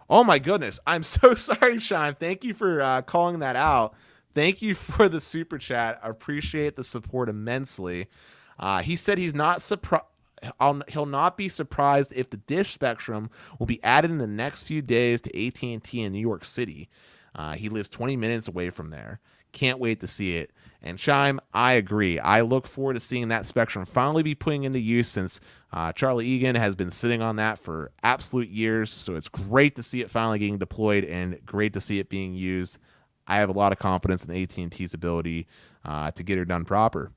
my goodness. I'm so sorry, Sean. Thank you for calling that out. Thank you for the super chat. I appreciate the support immensely. He said he's not surprised. He'll not be surprised if the dish spectrum will be added in the next few days to AT&T in New York City. He lives 20 minutes away from there. Can't wait to see it. And Chime, I agree. I look forward to seeing that spectrum finally be putting into use, since Charlie Egan has been sitting on that for absolute years. So it's great to see it finally getting deployed and great to see it being used. I have a lot of confidence in AT&T's ability to get it done proper.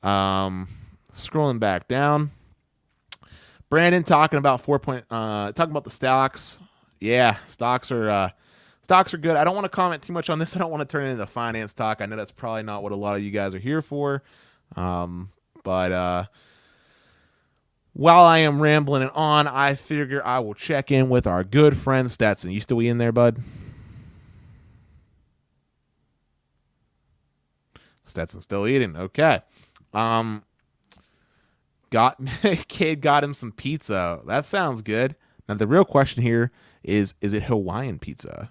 Scrolling back down, Brandon talking about talking about the stocks. Yeah, stocks are good. I don't want to comment too much on this. I don't want to turn it into finance talk. I know that's probably not what a lot of you guys are here for. But while I am rambling it on, I figure I will check in with our good friend Stetson. You still in there, bud? Stetson's still eating. Okay. Kid got him some pizza. That sounds good. Now the real question here is it Hawaiian pizza?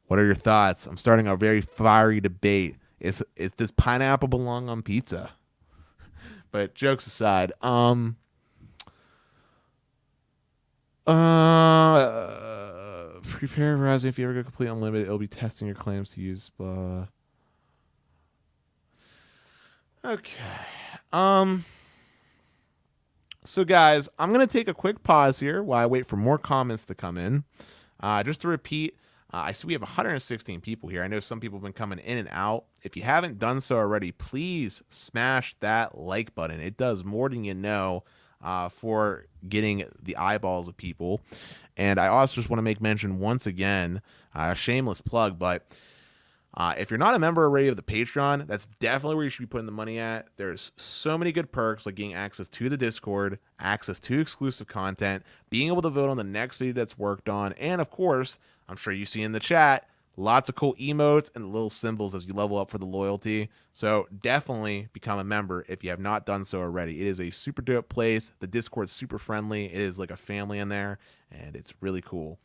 What are your thoughts? I'm starting a very fiery debate. Does pineapple belong on pizza? But jokes aside, prepare Verizon. If you ever go complete unlimited, it'll be testing your claims to use. Okay. So guys, I'm gonna take a quick pause here while I wait for more comments to come in. Just to repeat. I see we have 116 people here. I know some people have been coming in and out. If you haven't done so already, please smash that like button. It does more than you know for getting the eyeballs of people. And I also just want to make mention once again, a shameless plug, but if you're not a member already of the Patreon, that's definitely where you should be putting the money at. There's so many good perks, like getting access to the Discord, access to exclusive content, being able to vote on the next video that's worked on, and of course, I'm sure you see in the chat, Lots of cool emotes and little symbols as you level up for the loyalty. So definitely become a member if you have not done so already. It is a super dope place. The Discord's super friendly. It is like a family in there, and it's really cool.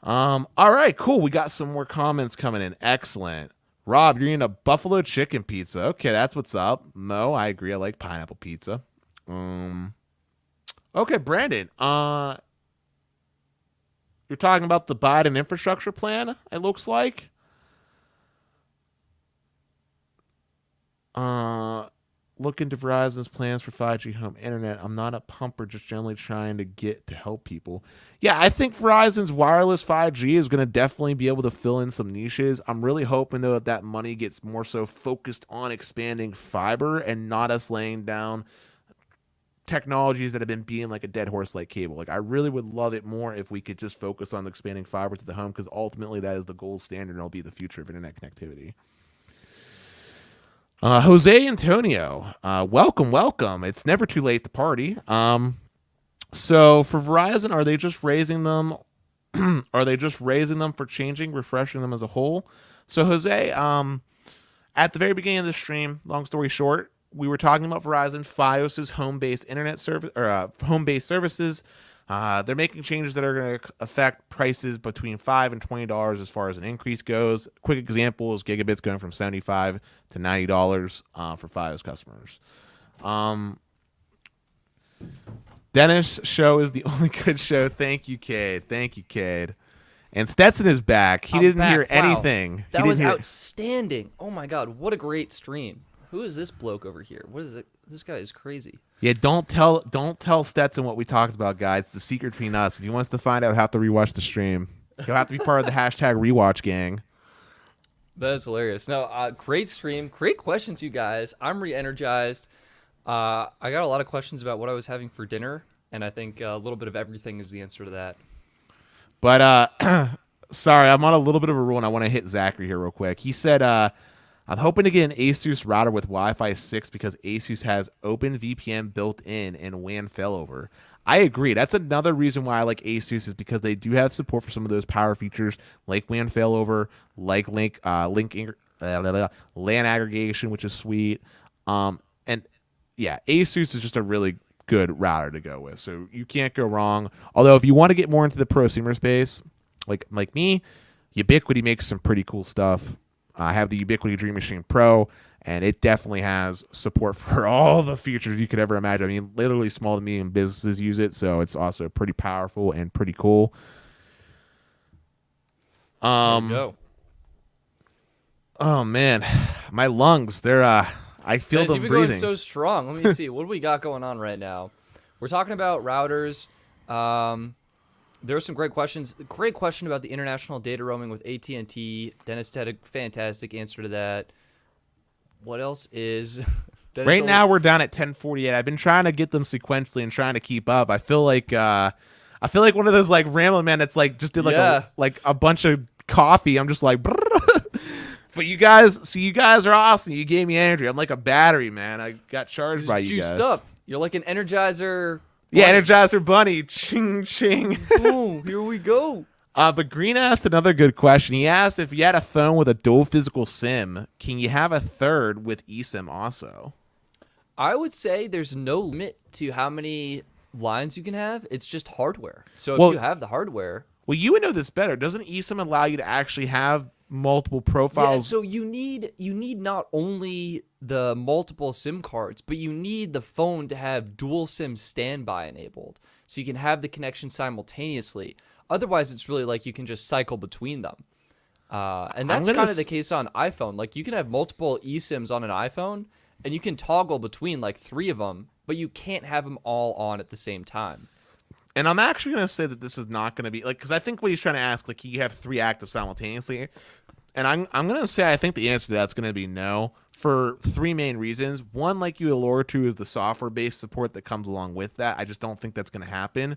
All right, cool. We got some more comments coming in. Excellent. Rob, you're eating a buffalo chicken pizza. Okay, that's what's up. Mo, I agree. I like pineapple pizza. Okay, Brandon. You're talking about the Biden infrastructure plan, it looks like. Look into Verizon's plans for 5G home internet. I'm not a pumper, just generally trying to get to help people. Yeah, I think Verizon's wireless 5G is going to definitely be able to fill in some niches. I'm really hoping, though, that money gets more so focused on expanding fiber and not us laying down technologies that have been being like a dead horse like cable. Like, I really would love it more if we could just focus on expanding fiber to the home, because ultimately that is the gold standard and it'll be the future of internet connectivity. Jose Antonio, welcome. It's never too late to party. So for Verizon, are they just raising them? Are they just raising them for changing, refreshing them as a whole? So Jose, at the very beginning of the stream, long story short, we were talking about Verizon FiOS's home-based internet service or home-based services. They're making changes that are going to affect prices between $5 and $20 as far as an increase goes. Quick example is gigabits going from $75 to $90 for FiOS customers. Dennis' show is the only good show. Thank you, Cade. And Stetson is back. He didn't hear anything. That was outstanding. Oh my God, what a great stream. Who is this bloke over here? What is it? This guy is crazy. Yeah, don't tell Stetson what we talked about, guys. It's the secret between us. If he wants to find out, he'll have to rewatch the stream. He'll have to be part of the hashtag rewatch gang. That is hilarious. No, great stream. Great questions, you guys. I'm re-energized. I got a lot of questions about what I was having for dinner, and I think a little bit of everything is the answer to that. But sorry, I'm on a little bit of a rule, and I want to hit Zachary here real quick. He said, I'm hoping to get an Asus router with Wi-Fi 6 because Asus has OpenVPN built in and WAN failover. I agree. That's another reason why I like Asus, is because they do have support for some of those power features like WAN failover, like LAN aggregation, which is sweet. And yeah, Asus is just a really good router to go with. So you can't go wrong. Although if you want to get more into the prosumer space, like me, Ubiquiti makes some pretty cool stuff. I have the Ubiquiti Dream Machine Pro, and it definitely has support for all the features you could ever imagine. I mean, literally small to medium businesses use it, so it's also pretty powerful and pretty cool. There you go. Oh man, my lungs, they're I feel them You've been breathing. going so strong. Let me see. What do we got going on right now? We're talking about routers. There are some great questions. Great question about the international data roaming with AT&T. Dennis had a fantastic answer to that. What else is... Right now we're down at 10:48. I've been trying to get them sequentially and trying to keep up. I feel like one of those like rambling man that's like just did like a bunch of coffee. I'm just like But you guys are awesome. You gave me energy. I'm like a battery, man. I got charged by you guys. Juiced up. You're like an Energizer. Yeah, Energizer Bunny. Ching, ching. Oh, here we go. But Green asked another good question. He asked if you had a phone with a dual physical SIM, can you have a third with eSIM also? I would say there's no limit to how many lines you can have. It's just hardware. So if you have the hardware... Well, you would know this better. Doesn't eSIM allow you to actually have multiple profiles? Yeah, so you need not only the multiple SIM cards, but you need the phone to have dual SIM standby enabled, so you can have the connection simultaneously. Otherwise, it's really like you can just cycle between them. And that's kind of the case on iPhone. Like, you can have multiple eSIMs on an iPhone, and you can toggle between like 3 of them, but you can't have them all on at the same time. And I'm actually going to say that this is not going to be like, because I think what he's trying to ask, like, you have 3 active simultaneously. And I'm going to say I think the answer to that's going to be no, for 3 main reasons. One, like you alluded to, is the software-based support that comes along with that. I just don't think that's going to happen.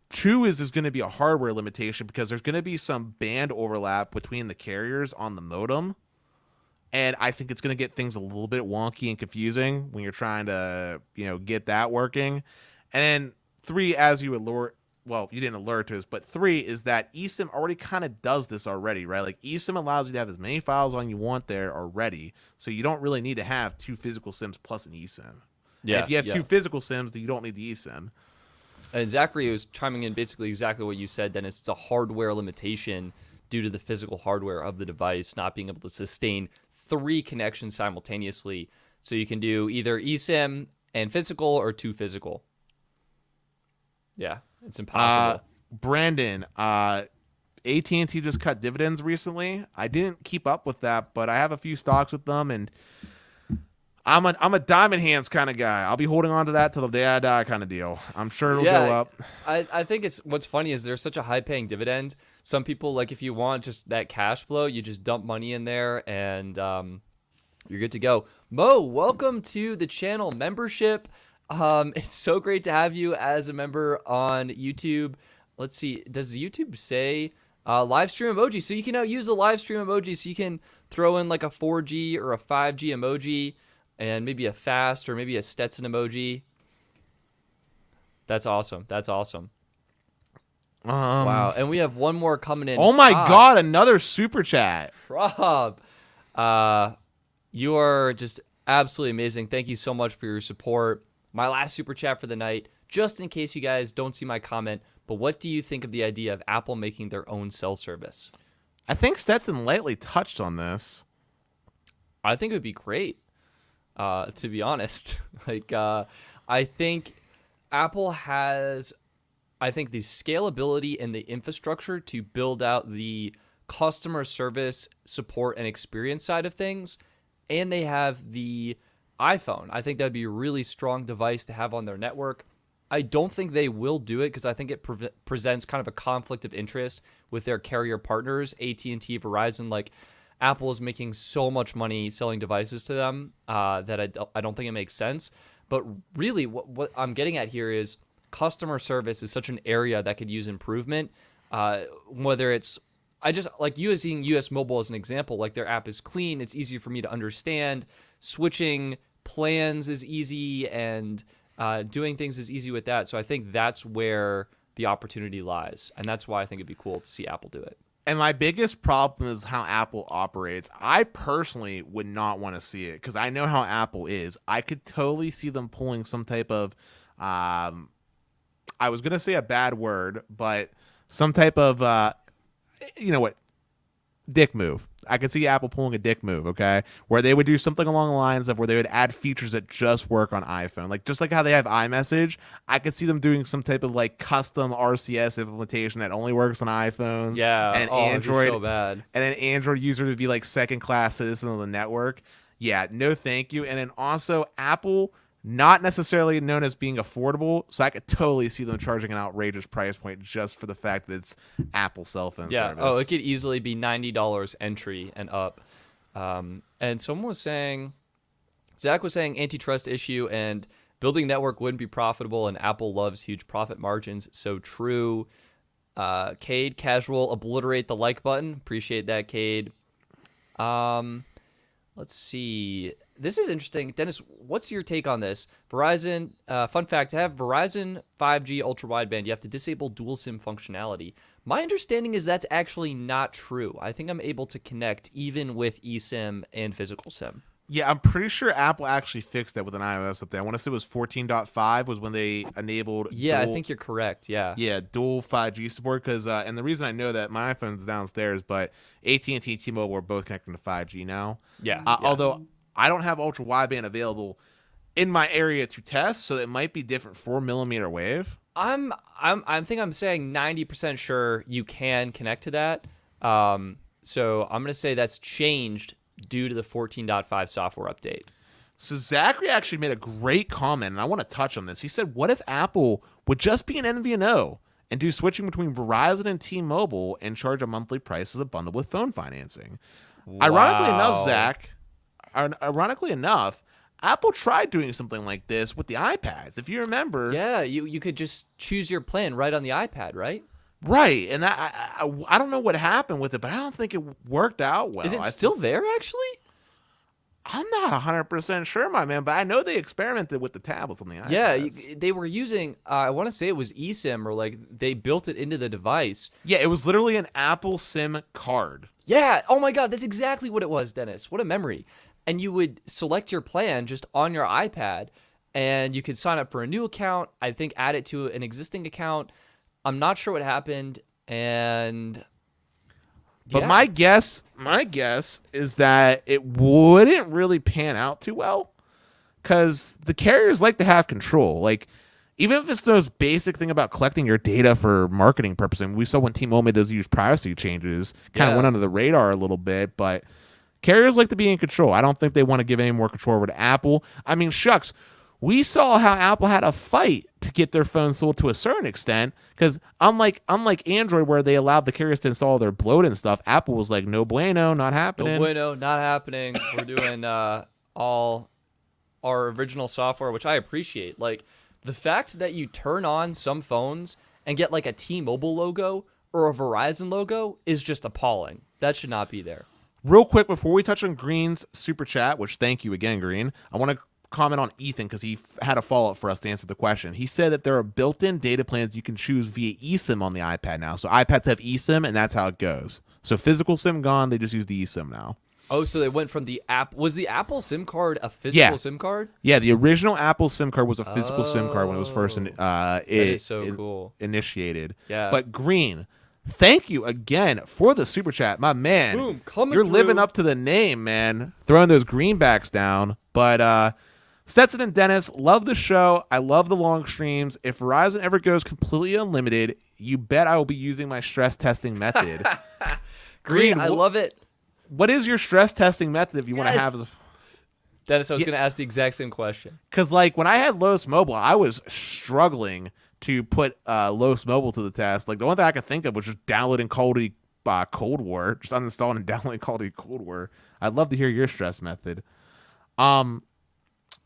2 is there's going to be a hardware limitation because there's going to be some band overlap between the carriers on the modem. And I think it's going to get things a little bit wonky and confusing when you're trying to, get that working. And then 3, as you well, you didn't alert us, but 3 is that eSIM already kind of does this already, right? Like eSIM allows you to have as many files on you want there already, so you don't really need to have 2 physical SIMs plus an eSIM. Yeah. And if you have yeah. 2 physical SIMs, then you don't need the eSIM. And Zachary was chiming in basically exactly what you said, Dennis. It's a hardware limitation due to the physical hardware of the device not being able to sustain 3 connections simultaneously. So you can do either eSIM and physical or 2 physical. Yeah, it's impossible. Brandon, AT&T just cut dividends recently. I didn't keep up with that, but I have a few stocks with them, and I'm a diamond hands kind of guy. I'll be holding on to that till the day I die kind of deal. I'm sure it'll go up. I think it's what's funny is there's such a high paying dividend. Some people, like, if you want just that cash flow, you just dump money in there and you're good to go. Mo, welcome to the channel membership. It's so great to have you as a member on YouTube. Let's see, does YouTube say live stream emoji? So you can now use the live stream emoji, so you can throw in like a 4G or a 5G emoji and maybe a fast or maybe a Stetson emoji. That's awesome. That's awesome. Wow. And we have one more coming in. Oh my God, another super chat. Rob, you are just absolutely amazing. Thank you so much for your support. My last super chat for the night, just in case you guys don't see my comment, but what do you think of the idea of Apple making their own cell service? I think Stetson lightly touched on this. I think it would be great, to be honest. I think Apple has, the scalability and the infrastructure to build out the customer service, support, and experience side of things, and they have the iPhone. I think that'd be a really strong device to have on their network. I don't think they will do it because I think it presents kind of a conflict of interest with their carrier partners, AT&T, Verizon. Like, Apple is making so much money selling devices to them that I don't think it makes sense. But really, what I'm getting at here is customer service is such an area that could use improvement. Whether it's, I just like using US Mobile as an example. Like, their app is clean, it's easy for me to understand. Switching plans is easy, and doing things is easy with that. So I think that's where the opportunity lies, and that's why I think it'd be cool to see Apple do it. And my biggest problem is how Apple operates. I personally would not want to see it because I know how Apple is. I could totally see them pulling some type of, I was going to say a bad word, but some type of, you know what, dick move. I could see Apple pulling a dick move, okay? Where they would do something along the lines of where they would add features that just work on iPhone. Like, just like how they have iMessage, I could see them doing some type of like custom RCS implementation that only works on iPhones. Yeah, and Android. So bad. And an Android user would be like second-class citizen of the network. Yeah, no thank you. And then also Apple, not necessarily known as being affordable, so I could totally see them charging an outrageous price point just for the fact that it's Apple cell phone service. Oh, it could easily be $90 entry and up. And someone was saying, Zach was saying antitrust issue and building network wouldn't be profitable, and Apple loves huge profit margins. So true. Cade, casual, obliterate the like button. Appreciate that, Cade. Let's see. This is interesting. Dennis, what's your take on this? Verizon, fun fact, to have Verizon 5G ultra wideband, you have to disable dual SIM functionality. My understanding is that's actually not true. I think I'm able to connect even with eSIM and physical SIM. Yeah, I'm pretty sure Apple actually fixed that with an iOS update. I want to say it was 14.5 was when they enabled I think you're correct. Yeah, dual 5G support. Because and the reason I know that my iPhone's downstairs, but AT&T and T-Mobile are both connecting to 5G now. Yeah. Although I don't have ultra wideband available in my area to test, so it might be different 4mm wave. I'm saying 90% sure you can connect to that. So I'm gonna say that's changed due to the 14.5 software update. So Zachary actually made a great comment, and I want to touch on this. He said, what if Apple would just be an MVNO and do switching between Verizon and T-Mobile and charge a monthly price as a bundle with phone financing? Wow. Ironically enough, Apple tried doing something like this with the iPads, if you remember. Yeah, you could just choose your plan right on the iPad, right? Right, and I don't know what happened with it, but I don't think it worked out well. Is it still there, actually? I'm not 100% sure, my man, but I know they experimented with the tablets on the iPads. Yeah, they were using, I want to say it was eSIM, or like they built it into the device. Yeah, it was literally an Apple SIM card. Yeah, oh my God, that's exactly what it was, Dennis. What a memory. And you would select your plan just on your iPad, and you could sign up for a new account, I think add it to an existing account. I'm not sure what happened, and... But yeah. my guess is that it wouldn't really pan out too well because the carriers like to have control. Like, even if it's the most basic thing about collecting your data for marketing purposes, and we saw when T-Mobile made those huge privacy changes, kind of went under the radar a little bit, but carriers like to be in control. I don't think they want to give any more control over to Apple. I mean, shucks. We saw how Apple had a fight to get their phones sold to a certain extent because unlike Android where they allowed the carriers to install their bloat and stuff, Apple was like, no bueno, not happening. No bueno, not happening. We're doing all our original software, which I appreciate. Like, the fact that you turn on some phones and get like a T-Mobile logo or a Verizon logo is just appalling. That should not be there. Real quick, before we touch on Green's super chat, which thank you again, Green, I want to comment on Ethan because he had a follow-up for us to answer the question. He said that there are built-in data plans you can choose via eSIM on the iPad now. So iPads have eSIM, and that's how it goes. So physical SIM gone, they just use the eSIM now. Oh, so they went from the app. Was the Apple SIM card a physical SIM card? Yeah, the original Apple SIM card was a physical SIM card when it was first Cool. initiated. Yeah. But Green, thank you again for the super chat, my man. Boom, coming You're through. living up to the name, man. Throwing those greenbacks down. But Stetson and Dennis, love the show. I love the long streams. If Verizon ever goes completely unlimited, you bet I will be using my stress testing method. Green, I love it. What is your stress testing method if you want to have as a... Dennis, I was going to ask the exact same question. Because, like, when I had Los Mobile, I was struggling to put Los Mobile to the test. Like, the one thing I could think of was just downloading Cold War, just uninstalling and downloading Cold War. I'd love to hear your stress method.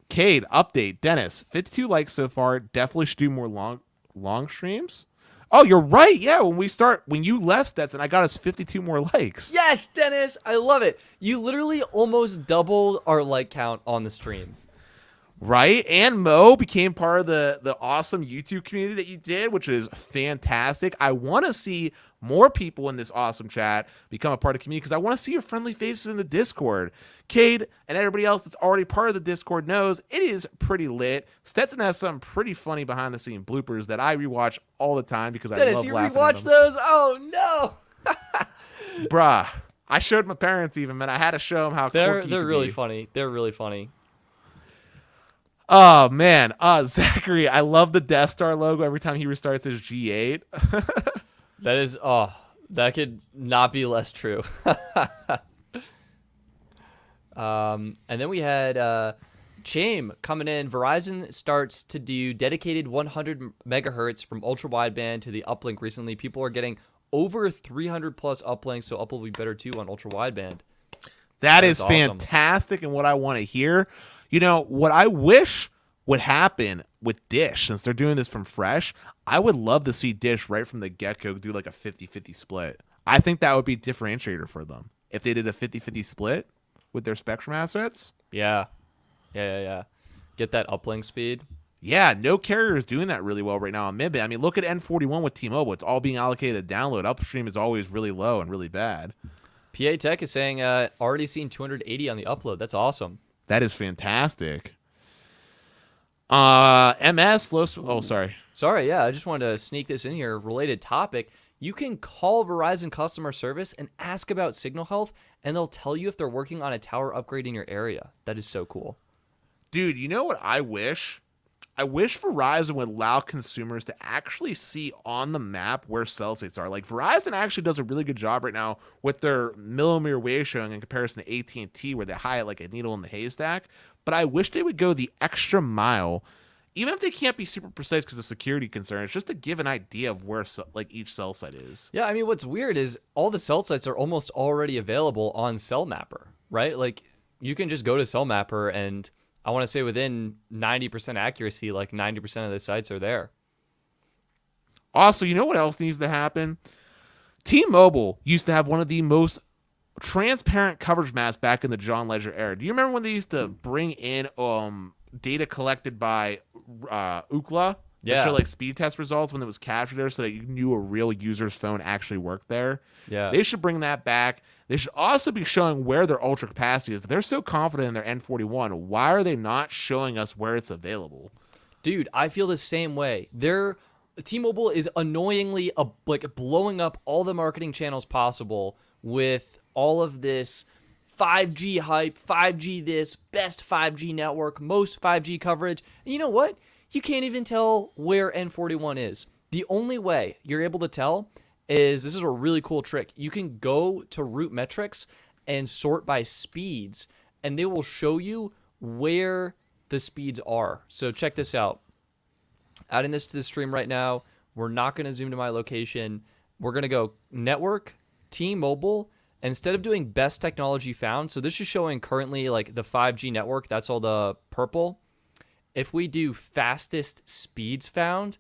Cade, update. Dennis, 52 likes so far. Definitely should do more long streams. Oh, you're right. Yeah, when you left Stetson, I got us 52 more likes. Yes, Dennis, I love it. You literally almost doubled our like count on the stream. Right? And Mo became part of the awesome YouTube community that you did, which is fantastic. I want to see more people in this awesome chat become a part of the community because I want to see your friendly faces in the Discord. Cade and everybody else that's already part of the Discord knows it is pretty lit. Stetson has some pretty funny behind-the-scenes bloopers that I rewatch all the time because Dennis, I love you laughing rewatch at them. those? Oh, no. Bruh. I showed my parents even, man. I had to show them how quirky They're you really be. funny. They're really funny. Oh, man. Zachary, I love the Death Star logo every time he restarts his G8. That is, that could not be less true. And then we had Chame coming in. Verizon starts to do dedicated 100 megahertz from ultra wideband to the uplink recently. People are getting over 300 plus uplinks, so up will be better too on ultra wideband. That is awesome. fantastic and what I want to hear. You know, what I wish would happen with Dish, since they're doing this from fresh, I would love to see Dish right from the get-go do like a 50-50 split. I think that would be a differentiator for them if they did a 50-50 split with their Spectrum assets. Yeah. Get that uplink speed. Yeah, no carrier is doing that really well right now on mid-band. I mean, look at N41 with T-Mobile. It's all being allocated to download. Upstream is always really low and really bad. PA Tech is saying already seen 280 on the upload. That's awesome. That is fantastic. MS, sorry. Sorry, yeah, I just wanted to sneak this in here. Related topic. You can call Verizon customer service and ask about signal health, and they'll tell you if they're working on a tower upgrade in your area. That is so cool. Dude, you know what I wish? I wish Verizon would allow consumers to actually see on the map where cell sites are. Like, Verizon actually does a really good job right now with their millimeter wave showing in comparison to AT&T, where they hide like a needle in the haystack. But I wish they would go the extra mile, even if they can't be super precise because of security concerns, just to give an idea of where each cell site is. Yeah, I mean, what's weird is all the cell sites are almost already available on Cell Mapper, right? Like, you can just go to Cell Mapper and I want to say within 90% accuracy, like 90% of the sites are there. Also, you know what else needs to happen? T-Mobile used to have one of the most transparent coverage maps back in the John Ledger era. Do you remember when they used to bring in data collected by Ookla to show like speed test results when it was captured there, so that you knew a real user's phone actually worked there? Yeah. They should bring that back. They should also be showing where their ultra capacity is. If they're so confident in their N41, why are they not showing us where it's available? Dude, I feel the same way. T-Mobile is annoyingly like blowing up all the marketing channels possible with all of this 5G hype, 5G this, best 5G network, most 5G coverage. And you know what? You can't even tell where N41 is. The only way you're able to tell is, this is a really cool trick. You can go to route metrics and sort by speeds, and they will show you where the speeds are. So check this out. Adding this to the stream right now. We're not going to zoom to my location. We're going to go network, T-Mobile. Instead of doing best technology found, so this is showing currently like the 5G network. That's all the purple. If we do fastest speeds found,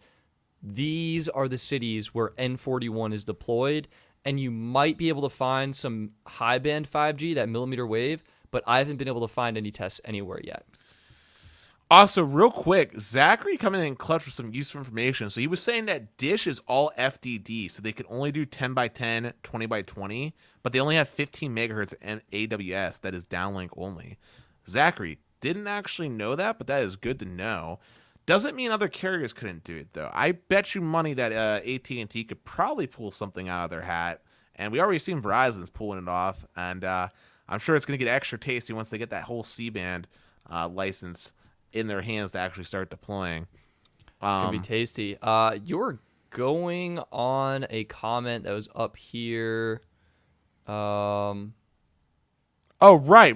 these are the cities where N41 is deployed, and you might be able to find some high band 5G, that millimeter wave, but I haven't been able to find any tests anywhere yet. Also, real quick, Zachary coming in clutch with some useful information. So he was saying that Dish is all FDD, so they can only do 10 by 10, 20 by 20, but they only have 15 megahertz and AWS. That is downlink only. Zachary didn't actually know that, but that is good to know. Doesn't mean other carriers couldn't do it, though. I bet you money that AT&T could probably pull something out of their hat, and we already seen Verizon's pulling it off, and I'm sure it's going to get extra tasty once they get that whole C-band license in their hands to actually start deploying. It's going to be tasty. You're going on a comment that was up here. Oh, right.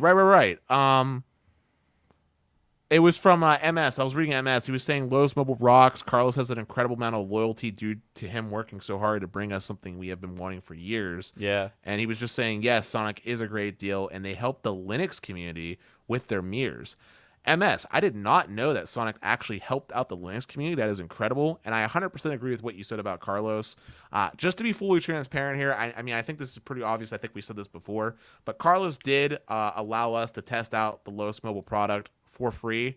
It was from MS. I was reading MS. He was saying Lowe's Mobile rocks. Carlos has an incredible amount of loyalty due to him working so hard to bring us something we have been wanting for years. Yeah. And he was just saying, yes, Sonic is a great deal, and they help the Linux community with their mirrors. MS, I did not know that Sonic actually helped out the Linux community. That is incredible. And I 100% agree with what you said about Carlos. Just to be fully transparent here, I mean, I think this is pretty obvious. I think we said this before. But Carlos did allow us to test out the Lowe's Mobile product for free.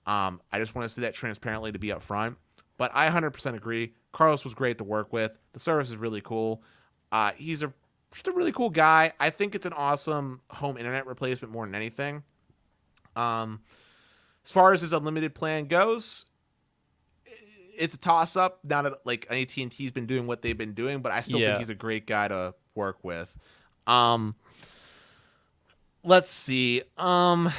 I just want to say that transparently to be upfront. But I 100% agree. Carlos was great to work with. The service is really cool. He's just a really cool guy. I think it's an awesome home internet replacement more than anything. As far as his unlimited plan goes, it's a toss-up. Now that like AT&T's been doing what they've been doing, but I still think he's a great guy to work with. Let's see. There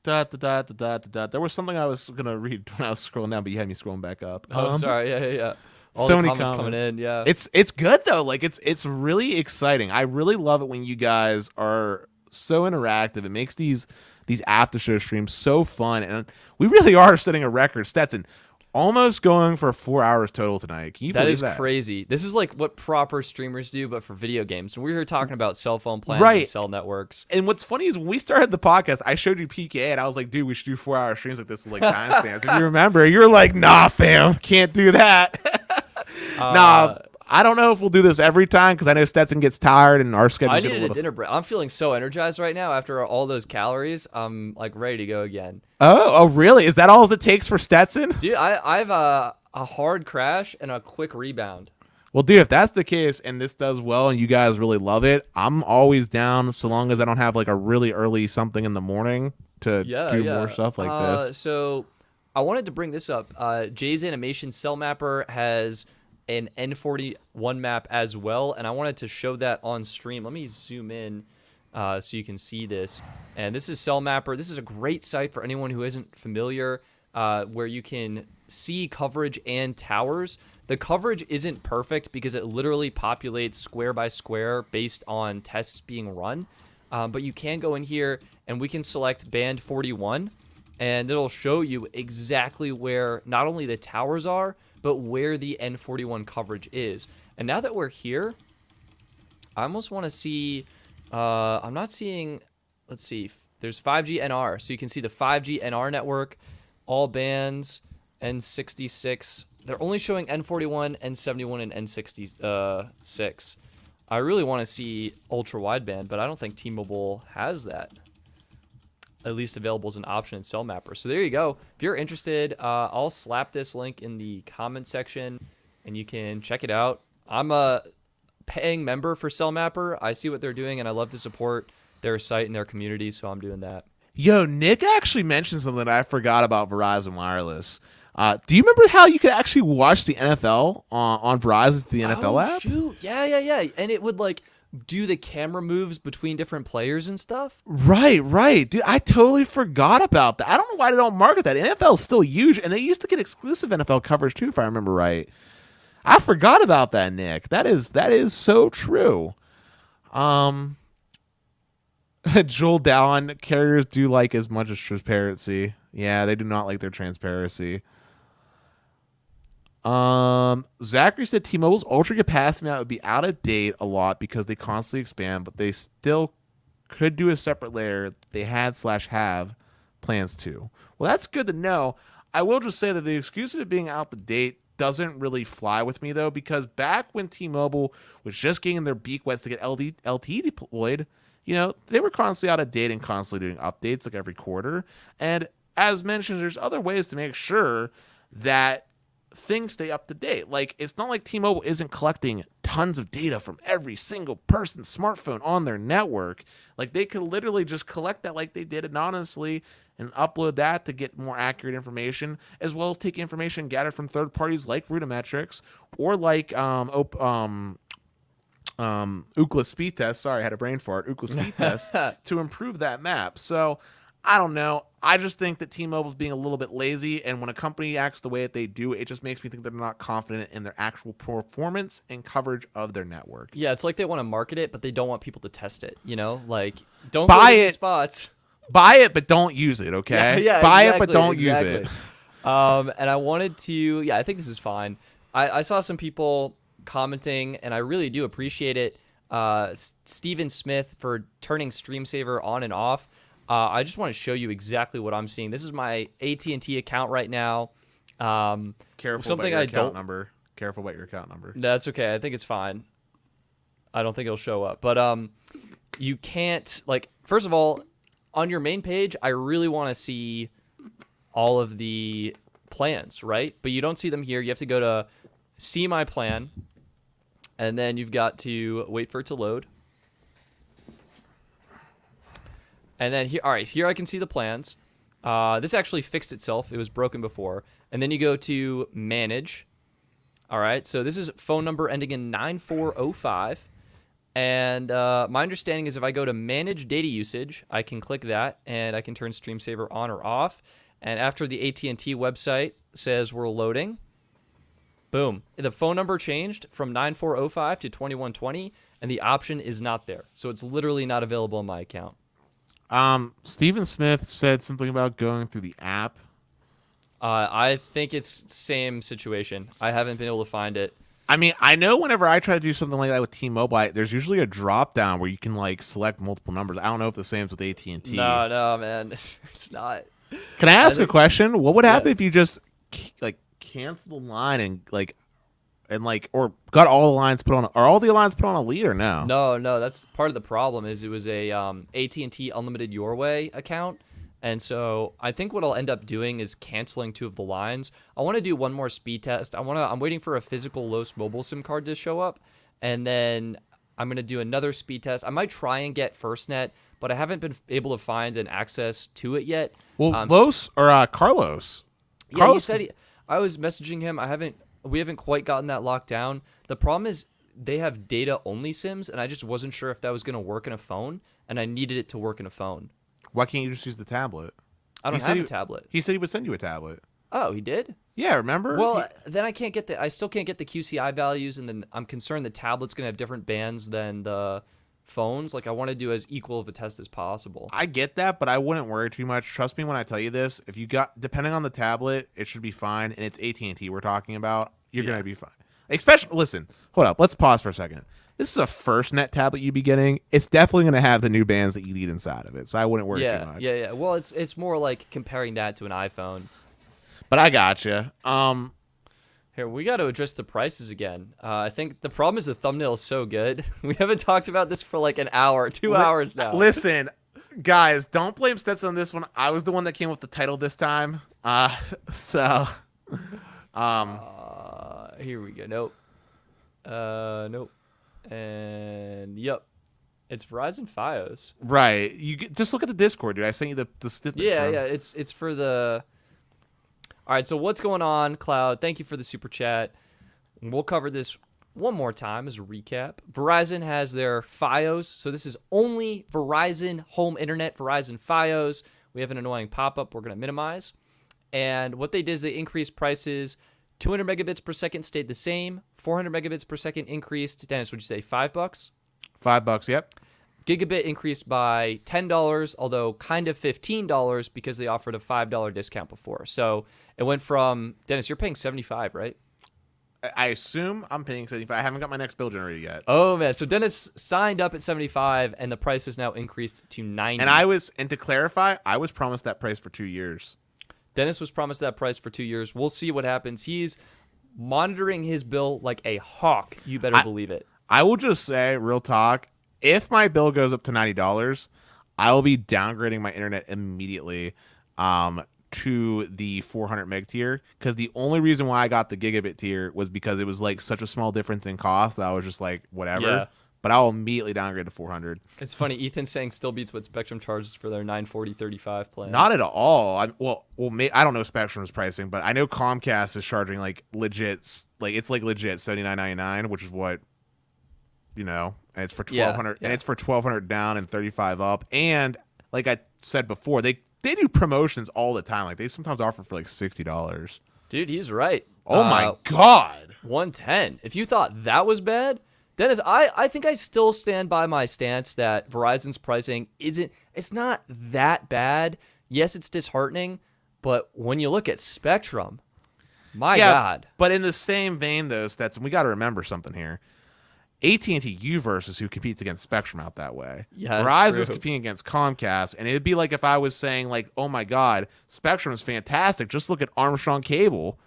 was something I was gonna read when I was scrolling down, but you had me scrolling back up. Oh, sorry. Yeah. All so the many comments coming in. Yeah. It's good though. Like it's really exciting. I really love it when you guys are so interactive. It makes these after show streams so fun, and we really are setting a record. Stetson, almost going for 4 hours total tonight. Can you believe that? That is crazy. This is like what proper streamers do, but for video games. We're here talking about cell phone plans and cell networks. And what's funny is when we started the podcast, I showed you PK, and I was like, dude, we should do 4 hour streams like this with like timestamps. If you remember, you were like, nah, fam, can't do that. Nah, I don't know if we'll do this every time because I know Stetson gets tired and our schedule. I needed a dinner break. I'm feeling so energized right now after all those calories. I'm like ready to go again. Oh, really? Is that all it takes for Stetson? Dude, I have a hard crash and a quick rebound. Well, dude, if that's the case and this does well and you guys really love it, I'm always down so long as I don't have like a really early something in the morning to do more stuff like this. So I wanted to bring this up. Jay's Animation Cell Mapper has an N41 map as well, and I wanted to show that on stream. Let me zoom in so you can see this. And this is Cell Mapper. This is a great site for anyone who isn't familiar, where you can see coverage and towers. The coverage isn't perfect because it literally populates square by square based on tests being run, but you can go in here and we can select band 41, and it'll show you exactly where not only the towers are, but where the N41 coverage is. And now that we're here, I almost want to see, I'm not seeing, let's see, there's 5G NR. So you can see the 5G NR network, all bands, N66. They're only showing N41, N71, and N66. I really want to see ultra wideband, but I don't think T-Mobile has that. At least available as an option in Cell Mapper. So there you go. If you're interested, I'll slap this link in the comment section, and you can check it out. I'm a paying member for Cell Mapper. I see what they're doing, and I love to support their site and their community, so I'm doing that. Yo, Nick actually mentioned something that I forgot about Verizon Wireless. Do you remember how you could actually watch the NFL on Verizon's the NFL app? Shoot. Yeah. And it would like do the camera moves between different players and stuff. Right. Dude, I totally forgot about that. I don't know why they don't market that. NFL is still huge, and they used to get exclusive NFL coverage too, if I remember right. I forgot about that, Nick. That is so true. Joel Dallin, carriers do like as much as transparency. Yeah, they do not like their transparency. Zachary said T-Mobile's ultra capacity now would be out of date a lot because they constantly expand, but they still could do a separate layer. They had/have plans to. Well, that's good to know. I will just say that the excuse of it being out the date doesn't really fly with me though, because back when T-Mobile was just getting their beak wets to get LTE deployed, they were constantly out of date and constantly doing updates like every quarter. And as mentioned, there's other ways to make sure that things stay up to date. Like, it's not like T-Mobile isn't collecting tons of data from every single person's smartphone on their network. Like, they could literally just collect that like they did anonymously and upload that to get more accurate information, as well as take information gathered from third parties like Rudimetrics or like Ookla speed test. Sorry, I had a brain fart. Ookla speed test to improve that map. So I don't know. I just think that T-Mobile's being a little bit lazy, and when a company acts the way that they do, it just makes me think they're not confident in their actual performance and coverage of their network. Yeah, it's like they want to market it, but they don't want people to test it. Like, don't buy go to it. these spots. Buy it, but don't use it. Okay. Yeah, buy exactly, it, but don't use it. And I wanted to. Yeah, I think this is fine. I saw some people commenting, and I really do appreciate it. Steven Smith for turning Stream Saver on and off. I just want to show you exactly what I'm seeing. This is my AT&T account right now. Careful about your account number. Careful about your account number. That's okay. I think it's fine. I don't think it'll show up. But you can't, like, first of all, on your main page, I really want to see all of the plans, right? But you don't see them here. You have to go to See My Plan, and then you've got to wait for it to load. And then here, all right, here I can see the plans. This actually fixed itself. It was broken before. And then you go to Manage. All right, so this is phone number ending in 9405. And my understanding is if I go to Manage Data Usage, I can click that, and I can turn Stream Saver on or off. And after the AT&T website says we're loading, boom. The phone number changed from 9405 to 2120, and the option is not there. So it's literally not available in my account. Steven Smith said something about going through the app. I think it's same situation. I haven't been able to find it. I mean, I know whenever I try to do something like that with T-Mobile, there's usually a drop down where you can like select multiple numbers. I don't know if the same is with AT&T. No, man, it's not. Can I ask a question? What would happen if you just like cancel the line and or got all the lines put on? Are all the lines put on a lead or no? No. That's part of the problem. Is it was a AT&T Unlimited Your Way account, and so I think what I'll end up doing is canceling 2 of the lines. I want to do one more speed test. I'm waiting for a physical Los Mobile SIM card to show up, and then I'm gonna do another speed test. I might try and get FirstNet, but I haven't been able to find an access to it yet. Well, Los or Carlos. Yeah, he said I was messaging him. We haven't quite gotten that locked down. The problem is they have data-only SIMs, and I just wasn't sure if that was going to work in a phone, and I needed it to work in a phone. Why can't you just use the tablet? I don't have a tablet. He said he would send you a tablet. Oh, he did? Yeah, remember? Well, then I still can't get the QCI values, and then I'm concerned the tablet's going to have different bands than the phones. Like, I want to do as equal of a test as possible. I get that, but I wouldn't worry too much. Trust me when I tell you this. If you depending on the tablet, it should be fine, and it's AT&T we're talking about. You're going to be fine. Especially, listen, hold up. Let's pause for a second. This is a FirstNet tablet you'd be getting. It's definitely going to have the new bands that you need inside of it, so I wouldn't worry too much. Yeah. Well, it's more like comparing that to an iPhone. But I gotcha. Here, we got to address the prices again. I think the problem is the thumbnail is so good. We haven't talked about this for like an hour, 2 hours now. Listen, guys, don't blame Stetson on this one. I was the one that came up with the title this time. So, here we go. Nope. Nope. And yep. It's Verizon FiOS. Right. Just look at the Discord, dude. I sent you the snippets. Yeah. It's for the. All right. So what's going on, Cloud? Thank you for the super chat. We'll cover this one more time as a recap. Verizon has their FiOS. So this is only Verizon home internet, Verizon FiOS. We have an annoying pop-up we're going to minimize. And what they did is they increased prices. 200 megabits per second stayed the same. 400 megabits per second increased. Dennis, would you say $5? $5, yep. Gigabit increased by $10, although kind of $15 because they offered a $5 discount before. So it went from, Dennis, you're paying $75, right? I assume I'm paying $75. I haven't got my next bill generated yet. Oh, man. So Dennis signed up at $75, and the price is now increased to $90. And to clarify, I was promised that price for 2 years. Dennis was promised that price for 2 years. We'll see what happens. He's monitoring his bill like a hawk. You better believe it. I will just say, real talk, if my bill goes up to $90, I will be downgrading my internet immediately to the 400 meg tier, because the only reason why I got the gigabit tier was because it was like such a small difference in cost that I was just like, whatever. Yeah. But I'll immediately downgrade to 400. It's funny. Ethan's saying still beats what Spectrum charges for their 940/35 plan. Not at all. I don't know Spectrum's pricing, but I know Comcast is charging like legit, like it's like legit $79.99, which is what, and it's for 1200, and it's for 1200 down and 35 up. And like I said before, they do promotions all the time. Like they sometimes offer for like $60. Dude, he's right. Oh my God. 110. If you thought that was bad, Dennis, I think I still stand by my stance that Verizon's pricing it's not that bad. Yes, it's disheartening, but when you look at Spectrum, my God. But in the same vein, though, Stetson, we got to remember something here. AT&T UVerse is who competes against Spectrum out that way. Yeah, Verizon's competing against Comcast, and it'd be like if I was saying, like, oh my God, Spectrum is fantastic. Just look at Armstrong Cable.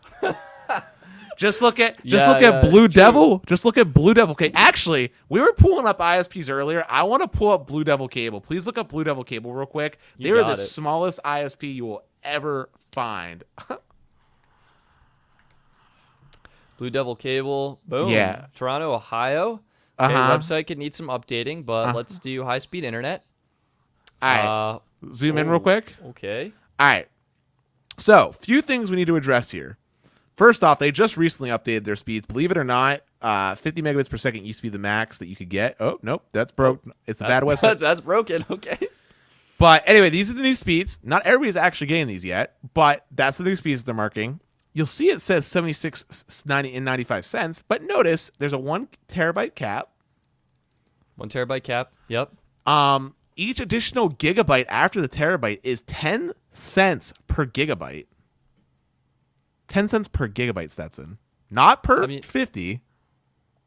Just look at Blue Devil. Just look at Blue Devil. Okay, actually, we were pulling up ISPs earlier. I want to pull up Blue Devil Cable. Please look up Blue Devil Cable real quick. They are the smallest ISP you will ever find. Blue Devil Cable. Boom. Yeah. Toronto, Ohio. Okay, website could need some updating, but let's do high-speed internet. All right. Zoom in real quick. Okay. All right. So, few things we need to address here. First off, they just recently updated their speeds. Believe it or not, 50 megabits per second used to be the max that you could get. Oh, nope, that's broke. It's a bad website. That's broken. Okay. But anyway, these are the new speeds. Not everybody's actually getting these yet, but that's the new speeds they're marking. You'll see it says 76.90 and 95 cents, but notice there's a 1 terabyte cap. 1 terabyte cap. Yep. Each additional gigabyte after the terabyte is 10 cents per gigabyte. 10 cents per gigabyte, Stetson. Not per 50.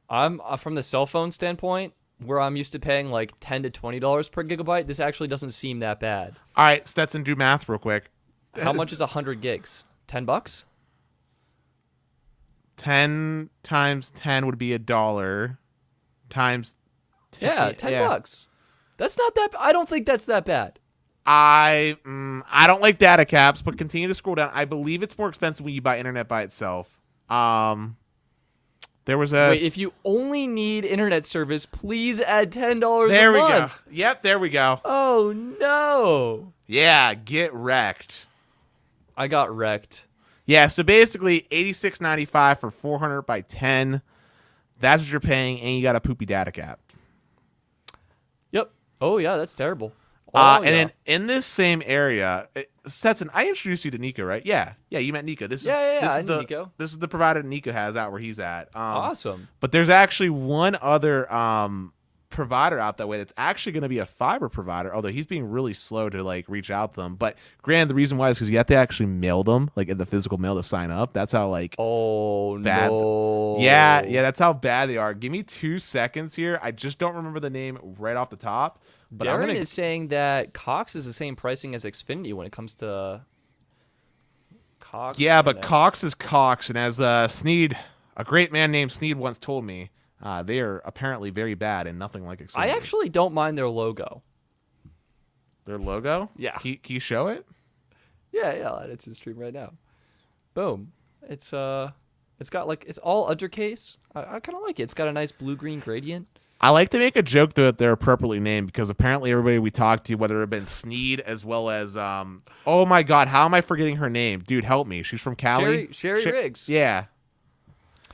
I'm from the cell phone standpoint, where I'm used to paying like $10 to $20 per gigabyte. This actually doesn't seem that bad. All right, Stetson, do math real quick. How much is 100 gigs? $10? 10 times 10 would be $1 times 10. Yeah, $10. That's not that. I don't think that's that bad. I don't like data caps, but continue to scroll down. I believe it's more expensive when you buy internet by itself. There was a wait. If you only need internet service, please add $10 there a month. There we go. Yep, there we go. Oh no. Yeah, get wrecked. I got wrecked. Yeah, so basically $86.95 for 400 by 10. That's what you're paying, and you got a poopy data cap. Yep. Oh yeah, that's terrible. And then in this same area, Stetson, I introduced you to Nico, right? Yeah, you met Nico. This is Nico. This is the provider Nico has out where he's at. Awesome. But there's actually one other provider out that way that's actually going to be a fiber provider, although he's being really slow to like reach out to them. But granted, the reason why is because you have to actually mail them, like in the physical mail to sign up. That's how like bad. No. Yeah, that's how bad they are. Give me 2 seconds here. I just don't remember the name right off the top. But Darren is saying that Cox is the same pricing as Xfinity when it comes to Cox. Yeah, but Internet. Cox is Cox, and as Sneed, a great man named Sneed once told me, they are apparently very bad and nothing like Xfinity. I actually don't mind their logo. Their logo? Yeah. Can you show it? Yeah, I'll add it to the stream right now. Boom. It's got like it's all undercase. I kind of like it. It's got a nice blue-green gradient. I like to make a joke that they're appropriately named because apparently everybody we talked to, whether it had been Sneed as well as oh my God, how am I forgetting her name? Dude, help me. She's from Cali. Sherry Riggs. Yeah.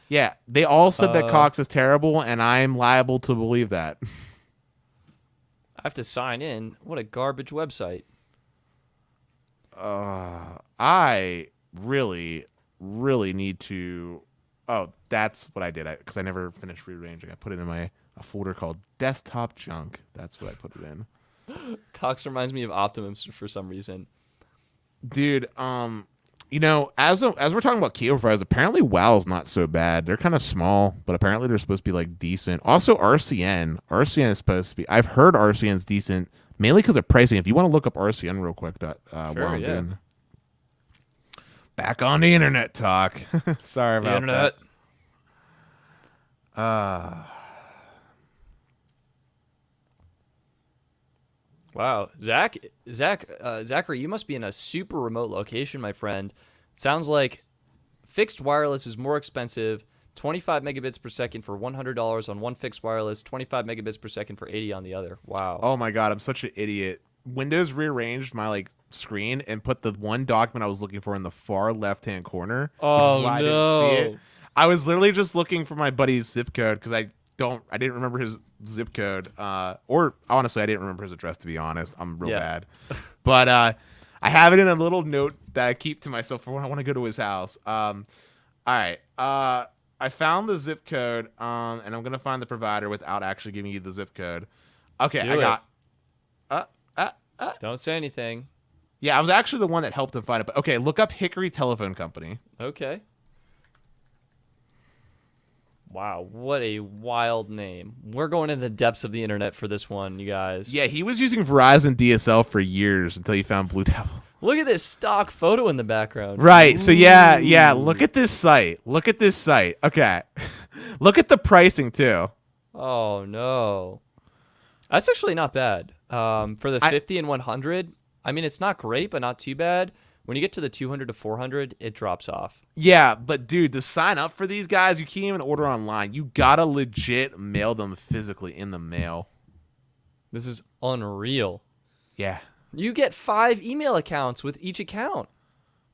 Yeah. They all said that Cox is terrible, and I'm liable to believe that. I have to sign in. What a garbage website. I really need to. Oh, that's what I did. Because I never finished rearranging. I put it in a folder called desktop junk. That's what I put it in. Cox reminds me of Optimum for some reason. Dude, you know, as we're talking about cable providers, apparently WOW's not so bad. They're kind of small, but apparently they're supposed to be like decent. Also, RCN is supposed to be. I've heard RCN's decent, mainly because of pricing. If you want to look up RCN real quick, while I'm doing back on the internet talk. Sorry about internet. that. Wow, Zachary, you must be in a super remote location, my friend. Sounds like fixed wireless is more expensive. 25 megabits per second for $100 on one fixed wireless, 25 megabits per second for 80 on the other. Wow. Oh my God, I'm such an idiot. Windows rearranged my screen and put the one document I was looking for in the far left-hand corner. Oh, which is why no. I didn't see it. I was literally just looking for my buddy's zip code because I didn't remember his zip code. Or honestly, I didn't remember his address, to be honest. I'm real bad. But I have it in a little note that I keep to myself for when I want to go to his house. All right. I found the zip code, and I'm going to find the provider without actually giving you the zip code. Okay, Do it. got... Don't say anything. Yeah, I was actually the one that helped him find it. But okay, look up Hickory Telephone Company. Okay. Wow, what a wild name. We're going in the depths of the internet for this one, you guys. Yeah, he was using Verizon DSL for years until he found Blue Devil. Look at this stock photo in the background. Right, Ooh. so yeah, look at this site. Okay. Look at the pricing, too. Oh, no. That's actually not bad. For the 50 and 100, I mean, it's not great, but not too bad. When you get to the 200 to 400, it drops off. Yeah, but dude, to sign up for these guys, you can't even order online. You gotta legit mail them physically in the mail. This is unreal. Yeah. You get 5 email accounts with each account.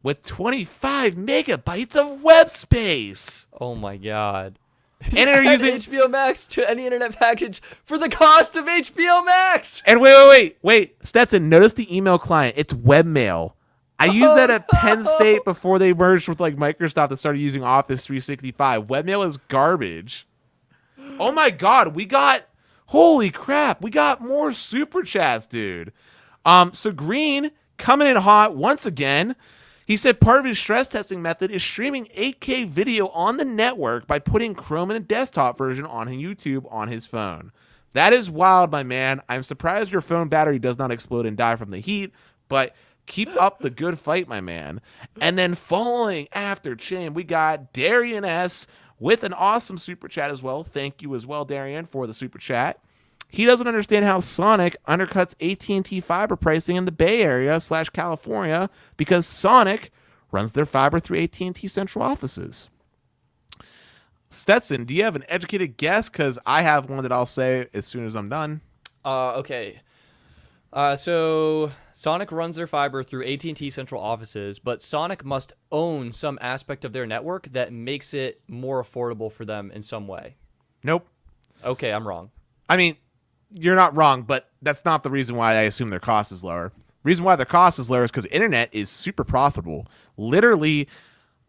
With 25 megabytes of web space. Oh my God. And they're using HBO Max to any internet package for the cost of HBO Max. And wait. Stetson, notice the email client. It's webmail. I used that at Penn State before they merged with Microsoft and started using Office 365. Webmail is garbage. Oh my God, holy crap, we got more super chats, dude. So Green coming in hot once again. He said part of his stress testing method is streaming 8K video on the network by putting Chrome in a desktop version on YouTube on his phone. That is wild, my man. I'm surprised your phone battery does not explode and die from the heat, but keep up the good fight, my man. And then following after Chain, we got Darian S. with an awesome super chat as well. Thank you as well, Darian, for the super chat. He doesn't understand how Sonic undercuts AT&T fiber pricing in the Bay Area / California because Sonic runs their fiber through AT&T central offices. Stetson, do you have an educated guess? Because I have one that I'll say as soon as I'm done. Okay. So Sonic runs their fiber through AT&T central offices, but Sonic must own some aspect of their network that makes it more affordable for them in some way. Nope. Okay, I'm wrong. I mean, you're not wrong, but that's not the reason why I assume their cost is lower. Reason why their cost is lower is because internet is super profitable. Literally,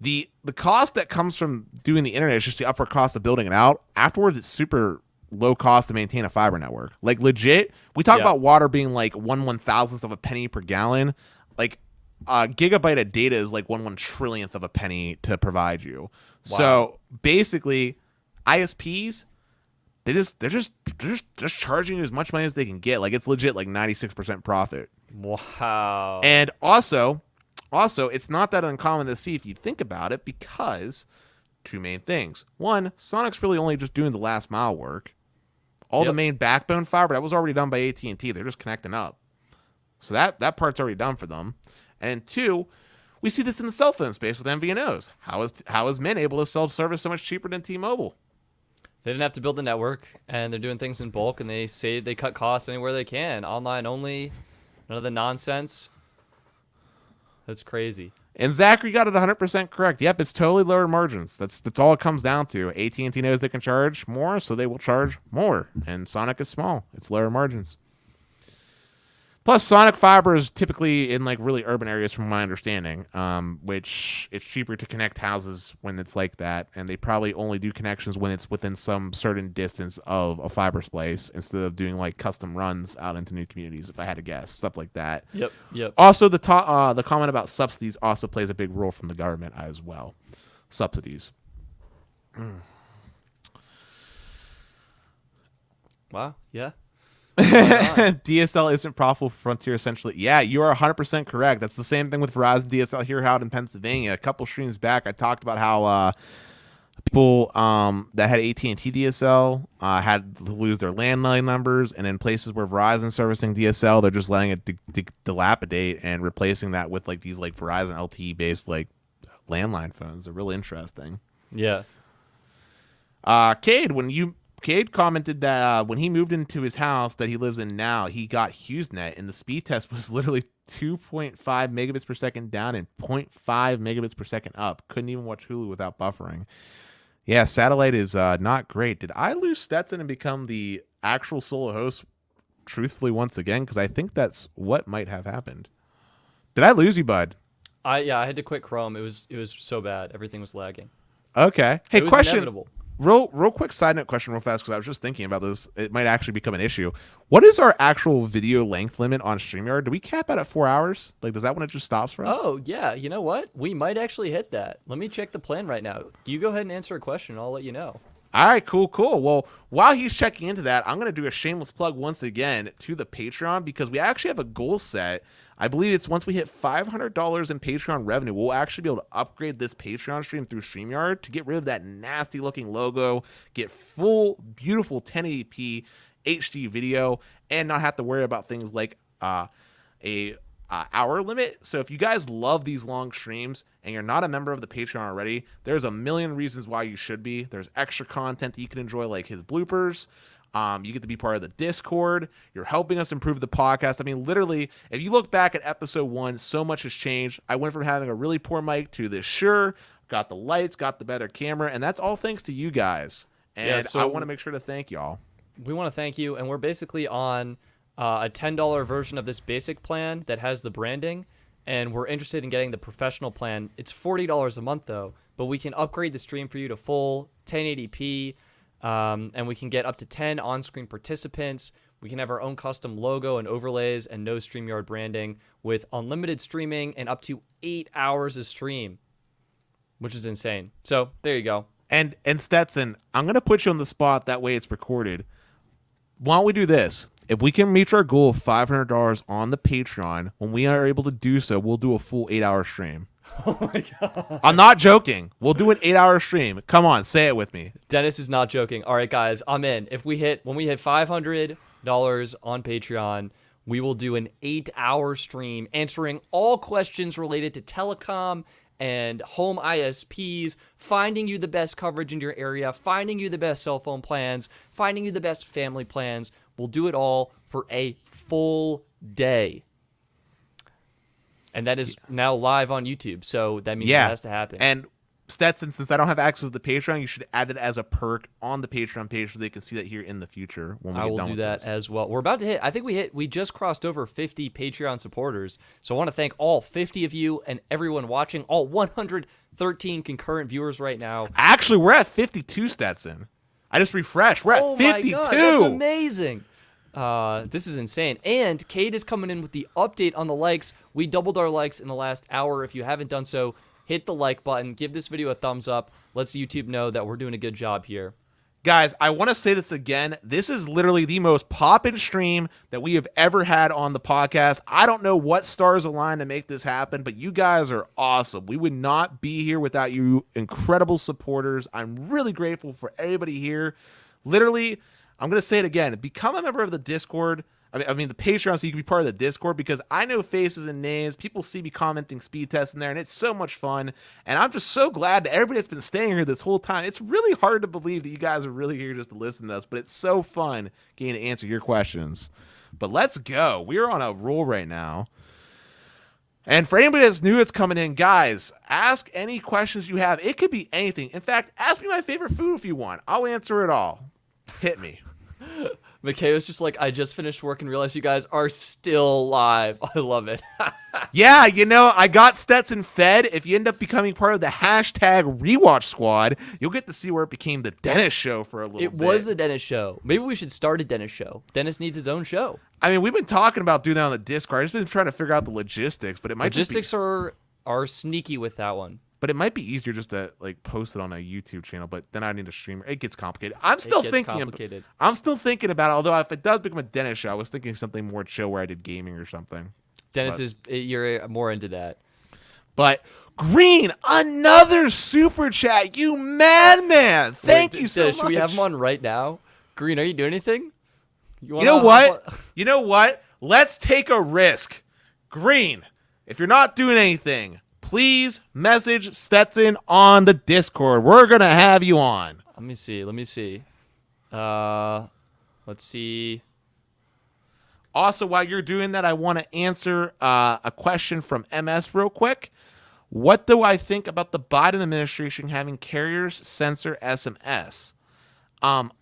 the cost that comes from doing the internet is just the upfront cost of building it out. Afterwards, it's super low cost to maintain a fiber network. Like legit, we talk about water being like 1/1000th of a penny per gallon. Like a gigabyte of data is like 1/1 trillionth of a penny to provide you. Wow. So basically, ISPs, they're just charging you as much money as they can get. Like it's legit like 96% profit. Wow. And also, Also, it's not that uncommon to see if you think about it, because two main things. One, Sonic's really only just doing the last mile work. All the main backbone fiber, that was already done by AT&T. They're just connecting up. So that part's already done for them. And two, we see this in the cell phone space with MVNOs. How is Mint able to sell service so much cheaper than T-Mobile? They didn't have to build the network, and they're doing things in bulk, and they say they cut costs anywhere they can. Online only, none of the nonsense. That's crazy. And Zachary got it 100% correct. Yep, it's totally lower margins. That's all it comes down to. AT&T knows they can charge more, so they will charge more. And Sonic is small. It's lower margins. Plus, Sonic fiber is typically in like really urban areas, from my understanding, which it's cheaper to connect houses when it's like that, and they probably only do connections when it's within some certain distance of a fiber splice, instead of doing like custom runs out into new communities. If I had to guess, stuff like that. Yep. Also, the comment about subsidies also plays a big role from the government as well. Subsidies. Wow. Yeah. DSL isn't profitable for Frontier, essentially. Yeah, you are 100% correct. That's the same thing with Verizon DSL here out in Pennsylvania. A couple streams back, I talked about how people that had AT&T DSL had to lose their landline numbers, and in places where Verizon's servicing DSL, they're just letting it dilapidate and replacing that with like these like Verizon LTE based like landline phones. They're really interesting. Yeah. Cade commented that when he moved into his house that he lives in now, he got HughesNet, and the speed test was literally 2.5 megabits per second down and 0.5 megabits per second up. Couldn't even watch Hulu without buffering. Yeah, satellite is not great. Did I lose Stetson and become the actual solo host, truthfully, once again? Because I think that's what might have happened. Did I lose you, bud? I had to quit Chrome. It was so bad. Everything was lagging. Okay. Hey, it was question. Inevitable. Real quick side note question real fast, because I was just thinking about this. It might actually become an issue. What is our actual video length limit on StreamYard? Do we cap out at 4 hours? Like, does that when it just stops for us? Oh, yeah. You know what? We might actually hit that. Let me check the plan right now. You go ahead and answer a question, and I'll let you know. All right, cool. Well, while he's checking into that, I'm going to do a shameless plug once again to the Patreon, because we actually have a goal set. I believe it's once we hit $500 in Patreon revenue, we'll actually be able to upgrade this Patreon stream through StreamYard to get rid of that nasty looking logo, get full, beautiful 1080p HD video, and not have to worry about things like a hour limit. So if you guys love these long streams and you're not a member of the Patreon already, there's a million reasons why you should be. There's extra content that you can enjoy, like his bloopers. You get to be part of the Discord. You're helping us improve the podcast. I mean, literally, if you look back at episode 1, so much has changed. I went from having a really poor mic to this Shure, got the lights, got the better camera, and that's all thanks to you guys. And I want to make sure to thank y'all. We want to thank you, and we're basically on a $10 version of this basic plan that has the branding, and we're interested in getting the professional plan. It's $40 a month, though, but we can upgrade the stream for you to full 1080p. And we can get up to 10 on-screen participants. We can have our own custom logo and overlays and no StreamYard branding with unlimited streaming and up to 8 hours of stream, which is insane. So there you go. And Stetson, I'm going to put you on the spot. That way it's recorded. Why don't we do this? If we can reach our goal of $500 on the Patreon, when we are able to do so, we'll do a full 8-hour stream. Oh my God. I'm not joking. We'll do an 8-hour stream. Come on, say it with me. Dennis is not joking. All right, guys, I'm in. When we hit $500 on Patreon, we will do an 8-hour stream answering all questions related to telecom and home ISPs, finding you the best coverage in your area, finding you the best cell phone plans, finding you the best family plans. We'll do it all for a full day. And that is now live on YouTube, so that means it has to happen. And Stetson, since I don't have access to the Patreon, you should add it as a perk on the Patreon page so they can see that here in the future when we get done with this. I will do that as well. We're about to hit, I think we just crossed over 50 Patreon supporters. So I want to thank all 50 of you and everyone watching, all 113 concurrent viewers right now. Actually, we're at 52, Stetson. I just refreshed. We're at 52. Oh my God, that's amazing. This is insane. And Cade is coming in with the update on the likes. We doubled our likes in the last hour. If you haven't done so, hit the like button. Give this video a thumbs up. Let's YouTube know that we're doing a good job here. Guys, I want to say this again. This is literally the most poppin' stream that we have ever had on the podcast. I don't know what stars align to make this happen, but you guys are awesome. We would not be here without you incredible supporters. I'm really grateful for everybody here. Literally, I'm going to say it again. Become a member of the Discord. I mean, the Patreon, so you can be part of the Discord, because I know faces and names. People see me commenting speed tests in there, and it's so much fun. And I'm just so glad that everybody that's been staying here this whole time. It's really hard to believe that you guys are really here just to listen to us, but it's so fun getting to answer your questions. But let's go. We're on a roll right now. And for anybody that's new that's coming in, guys, ask any questions you have. It could be anything. In fact, ask me my favorite food if you want. I'll answer it all. Hit me. Mikhail's just like, I just finished work and realized you guys are still live. I love it. Yeah, I got Stetson fed. If you end up becoming part of the hashtag rewatch squad, you'll get to see where it became the Dennis show for a little bit. It was the Dennis show. Maybe we should start a Dennis show. Dennis needs his own show. I mean, we've been talking about doing that on the Discord. I've just been trying to figure out the logistics, but it might Logistics are sneaky with that one. But it might be easier just to post it on a YouTube channel. But then I need a streamer. It gets complicated. I'm still thinking about it. Although if it does become a Dennis show, I was thinking something more chill where I did gaming or something. You're more into that. But Green, another super chat. You madman! Thank you so much. Should we have him on right now? Green, are you doing anything? You know what? You know what? Let's take a risk. Green, if you're not doing anything, please message Stetson on the Discord. We're going to have you on. Let me see. Let's see. Also, while you're doing that, I want to answer a question from MS real quick. What do I think about the Biden administration having carriers censor SMS?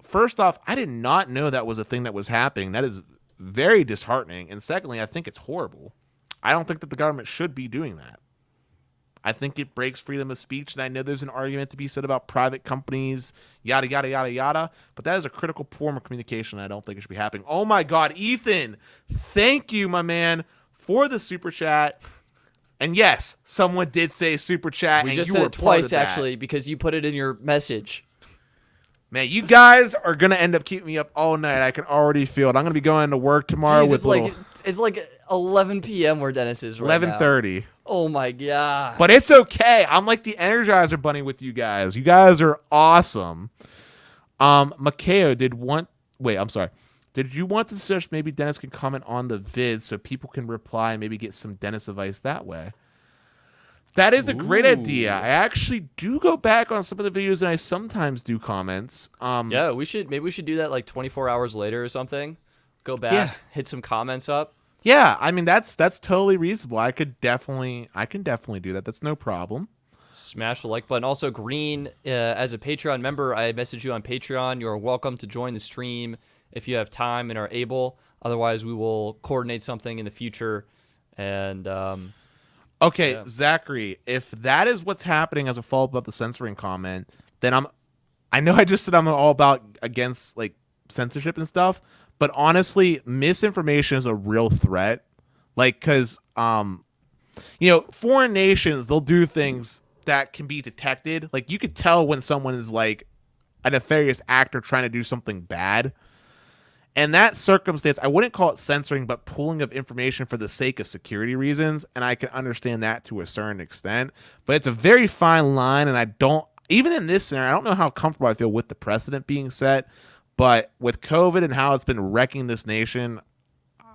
First off, I did not know that was a thing that was happening. That is very disheartening. And secondly, I think it's horrible. I don't think that the government should be doing that. I think it breaks freedom of speech, and I know there's an argument to be said about private companies, yada, yada, yada, yada, but that is a critical form of communication, and I don't think it should be happening. Oh, my God, Ethan, thank you, my man, for the super chat. And, yes, someone did say super chat, we and just you said were it twice, part of that. actually, because you put it in your message. Man, you guys are going to end up keeping me up all night. I can already feel it. I'm going to be going to work tomorrow with it's like 11 p.m. where Dennis is right now. 11:30. Oh, my God. But it's okay. I'm like the Energizer Bunny with you guys. You guys are awesome. Makeo did you want to suggest maybe Dennis can comment on the vid so people can reply and maybe get some Dennis advice that way? That is a great idea. I actually do go back on some of the videos and I sometimes do comments. Yeah, maybe we should do that like 24 hours later or something. Go back, hit some comments up. Yeah, I mean that's totally reasonable. I can definitely do that. That's no problem. Smash the like button. Also, Green, as a Patreon member, I message you on Patreon. You're welcome to join the stream if you have time and are able. Otherwise, we will coordinate something in the future. And okay, yeah. Zachary, if that is what's happening as a follow-up about the censoring comment, then I know I just said I'm all about against like censorship and stuff. But honestly, misinformation is a real threat. Like, because, foreign nations, they'll do things that can be detected. Like, you could tell when someone is, like, a nefarious actor trying to do something bad. And that circumstance, I wouldn't call it censoring, but pulling of information for the sake of security reasons. And I can understand that to a certain extent. But it's a very fine line, and even in this scenario, I don't know how comfortable I feel with the precedent being set. But with COVID and how it's been wrecking this nation,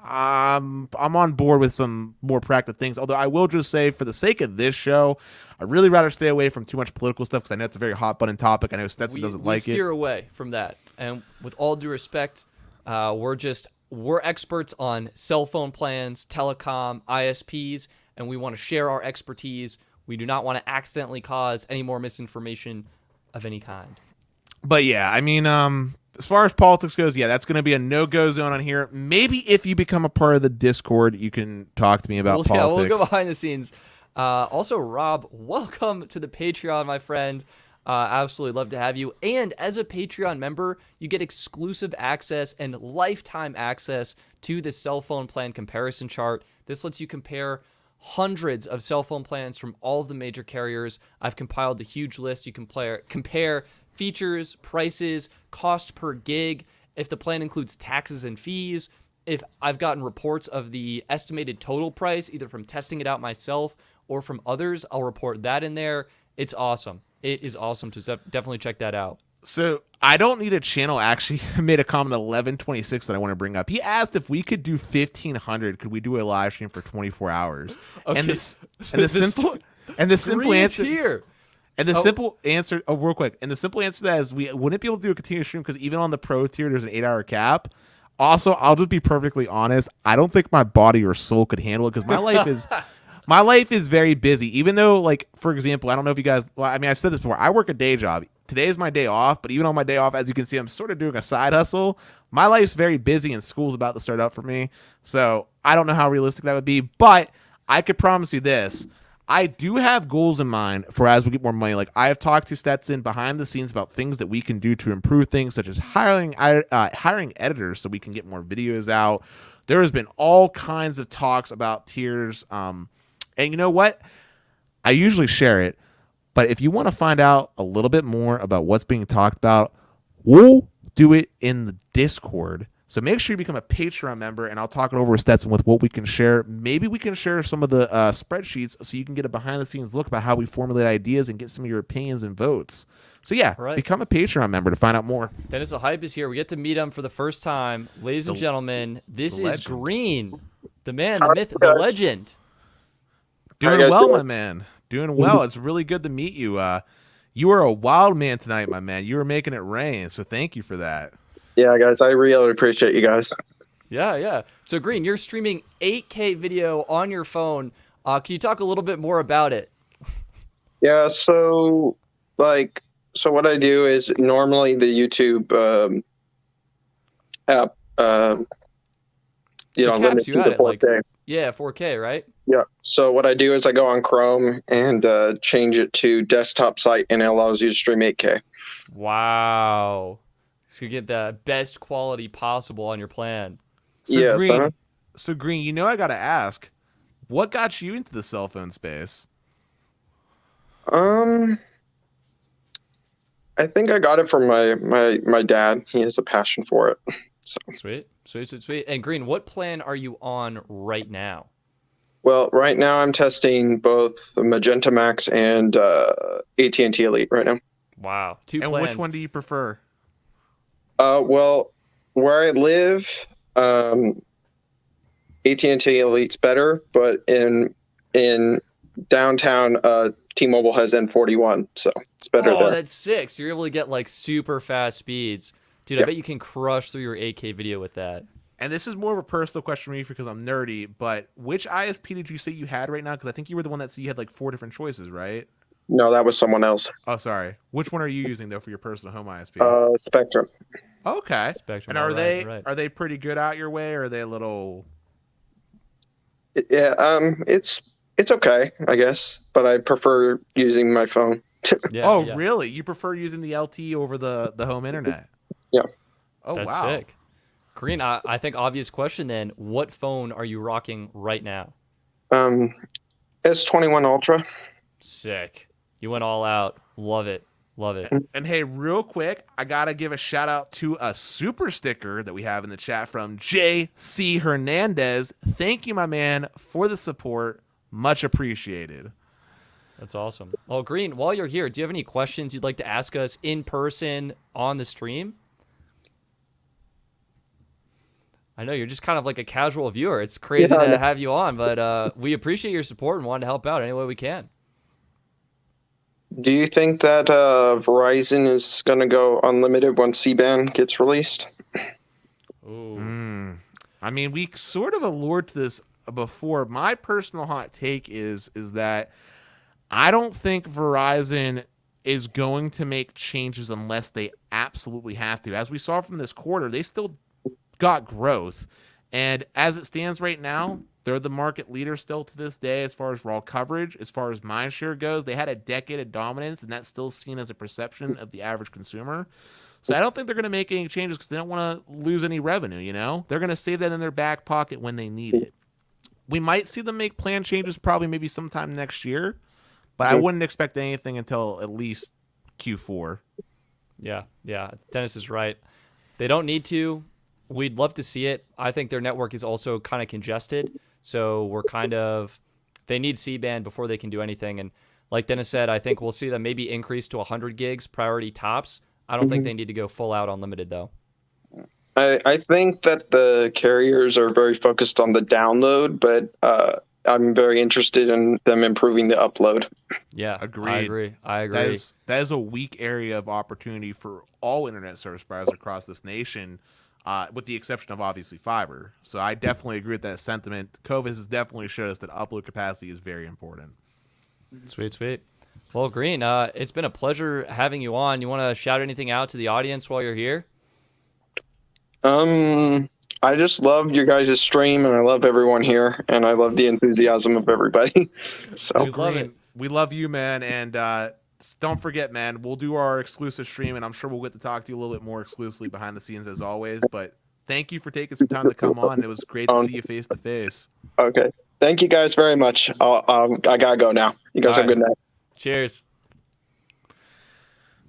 I'm on board with some more practical things. Although I will just say, for the sake of this show, I'd really rather stay away from too much political stuff because I know it's a very hot button topic. I know Stetson doesn't like it. We steer away from that. And with all due respect, we're experts on cell phone plans, telecom, ISPs, and we want to share our expertise. We do not want to accidentally cause any more misinformation of any kind. But yeah, I mean, as far as politics goes, yeah, that's going to be a no-go zone on here. Maybe if you become a part of the Discord, you can talk to me about politics. Yeah, we'll go behind the scenes. Also, Rob, welcome to the Patreon, my friend. Absolutely love to have you. And as a Patreon member, you get exclusive access and lifetime access to the cell phone plan comparison chart. This lets you compare hundreds of cell phone plans from all of the major carriers. I've compiled a huge list. You can compare features, prices, cost per gig, if the plan includes taxes and fees. If I've gotten reports of the estimated total price, either from testing it out myself or from others, I'll report that in there. It's awesome. It is awesome to definitely check that out. So I don't need a channel actually made a comment 1126 that I want to bring up. He asked if we could do 1500. Could we do a live stream for 24 hours? Okay. And the simple answer here. And the simple answer, real quick, and the simple answer to that is we wouldn't be able to do a continuous stream because even on the pro tier, there's an 8-hour cap. Also, I'll just be perfectly honest. I don't think my body or soul could handle it because my life is very busy. Even though, like, for example, I don't know if you guys, well, I mean, I've said this before. I work a day job. Today is my day off, but even on my day off, as you can see, I'm sort of doing a side hustle. My life's very busy and school's about to start up for me. So I don't know how realistic that would be, but I could promise you this. I do have goals in mind for as we get more money. Like I have talked to Stetson behind the scenes about things that we can do to improve things, such as hiring editors so we can get more videos out. There has been all kinds of talks about tiers. And you know what? I usually share it, but if you want to find out a little bit more about what's being talked about, we'll do it in the Discord. So make sure you become a Patreon member, and I'll talk it over with Stetson with what we can share. Maybe we can share some of the spreadsheets so you can get a behind-the-scenes look about how we formulate ideas and get some of your opinions and votes. So yeah, become a Patreon member to find out more. Dennis the Hype is here. We get to meet him for the first time. Ladies and gentlemen, this is Green, the man, the myth, the legend. Doing well, my man. Doing well. It's really good to meet you. You are a wild man tonight, my man. You were making it rain, so thank you for that. Yeah, guys, I really appreciate you guys. Yeah. So, Green, you're streaming 8K video on your phone. Can you talk a little bit more about it? Yeah, so what I do is normally the YouTube app, limits you to 4K. Yeah, 4K, right? Yeah. So what I do is I go on Chrome and change it to desktop site, and it allows you to stream 8K. Wow. So you get the best quality possible on your plan. So yes, Green, I got to ask, what got you into the cell phone space? I think I got it from my dad. He has a passion for it. So. Sweet. And Green, what plan are you on right now? Well, right now I'm testing both Magenta Max and AT&T Elite right now. Wow. Two plans. And which one do you prefer? Well, where I live, AT&T Elite's better, but in downtown, T-Mobile has N41, so it's better there. Oh, that's sick. So you're able to get like super fast speeds. Dude, I bet you can crush through your 8K video with that. And this is more of a personal question for me because I'm nerdy, but which ISP did you say you had right now? Because I think you were the one that said you had like 4 different choices, right? No, that was someone else. Oh, sorry. Which one are you using though for your personal home ISP? Spectrum. Okay. Spectrum. And are they pretty good out your way, or are they a little? Yeah. It's okay, I guess, but I prefer using my phone. Really? You prefer using the LTE over the home internet? Yeah. Oh, that's wow. Sick. Green, I think obvious question then. What phone are you rocking right now? S21 Ultra. Sick. You went all out. Love it. And hey, real quick, I got to give a shout out to a super sticker that we have in the chat from JC Hernandez. Thank you, my man, for the support. Much appreciated. That's awesome. Well, Green, while you're here, do you have any questions you'd like to ask us in person on the stream? I know you're just kind of like a casual viewer. It's crazy to have you on, but we appreciate your support and want to help out any way we can. Do you think that Verizon is going to go unlimited once C-band gets released? Ooh. I mean, we sort of allured to this before. My personal hot take is that I don't think Verizon is going to make changes unless they absolutely have to. As we saw from this quarter, they still got growth. And as it stands right now, they're the market leader still to this day as far as raw coverage. As far as mindshare goes, they had a decade of dominance, and that's still seen as a perception of the average consumer. So I don't think they're going to make any changes because they don't want to lose any revenue, you know? They're going to save that in their back pocket when they need it. We might see them make plan changes probably maybe sometime next year, but I wouldn't expect anything until at least Q4. Yeah. Dennis is right. They don't need to. We'd love to see it. I think their network is also kind of congested. So they need C-band before they can do anything. And like Dennis said, I think we'll see them maybe increase to 100 gigs priority tops. I don't think they need to go full out unlimited though. I think that the carriers are very focused on the download, but I'm very interested in them improving the upload. Yeah, Agreed. I agree. That is a weak area of opportunity for all internet service providers across this nation, with the exception of obviously fiber. So I definitely agree with that sentiment. COVID has definitely showed us that upload capacity is very important. Sweet. Well, Green, it's been a pleasure having you on. You want to shout anything out to the audience while you're here? I just love your guys' stream, and I love everyone here, and I love the enthusiasm of everybody. So We love it. We love you, man, and don't forget, man, we'll do our exclusive stream, and I'm sure we'll get to talk to you a little bit more exclusively behind the scenes as always. But thank you for taking some time to come on. It was great to see you face to face. Okay, thank you guys very much. I gotta go now. You guys have a good night. Cheers.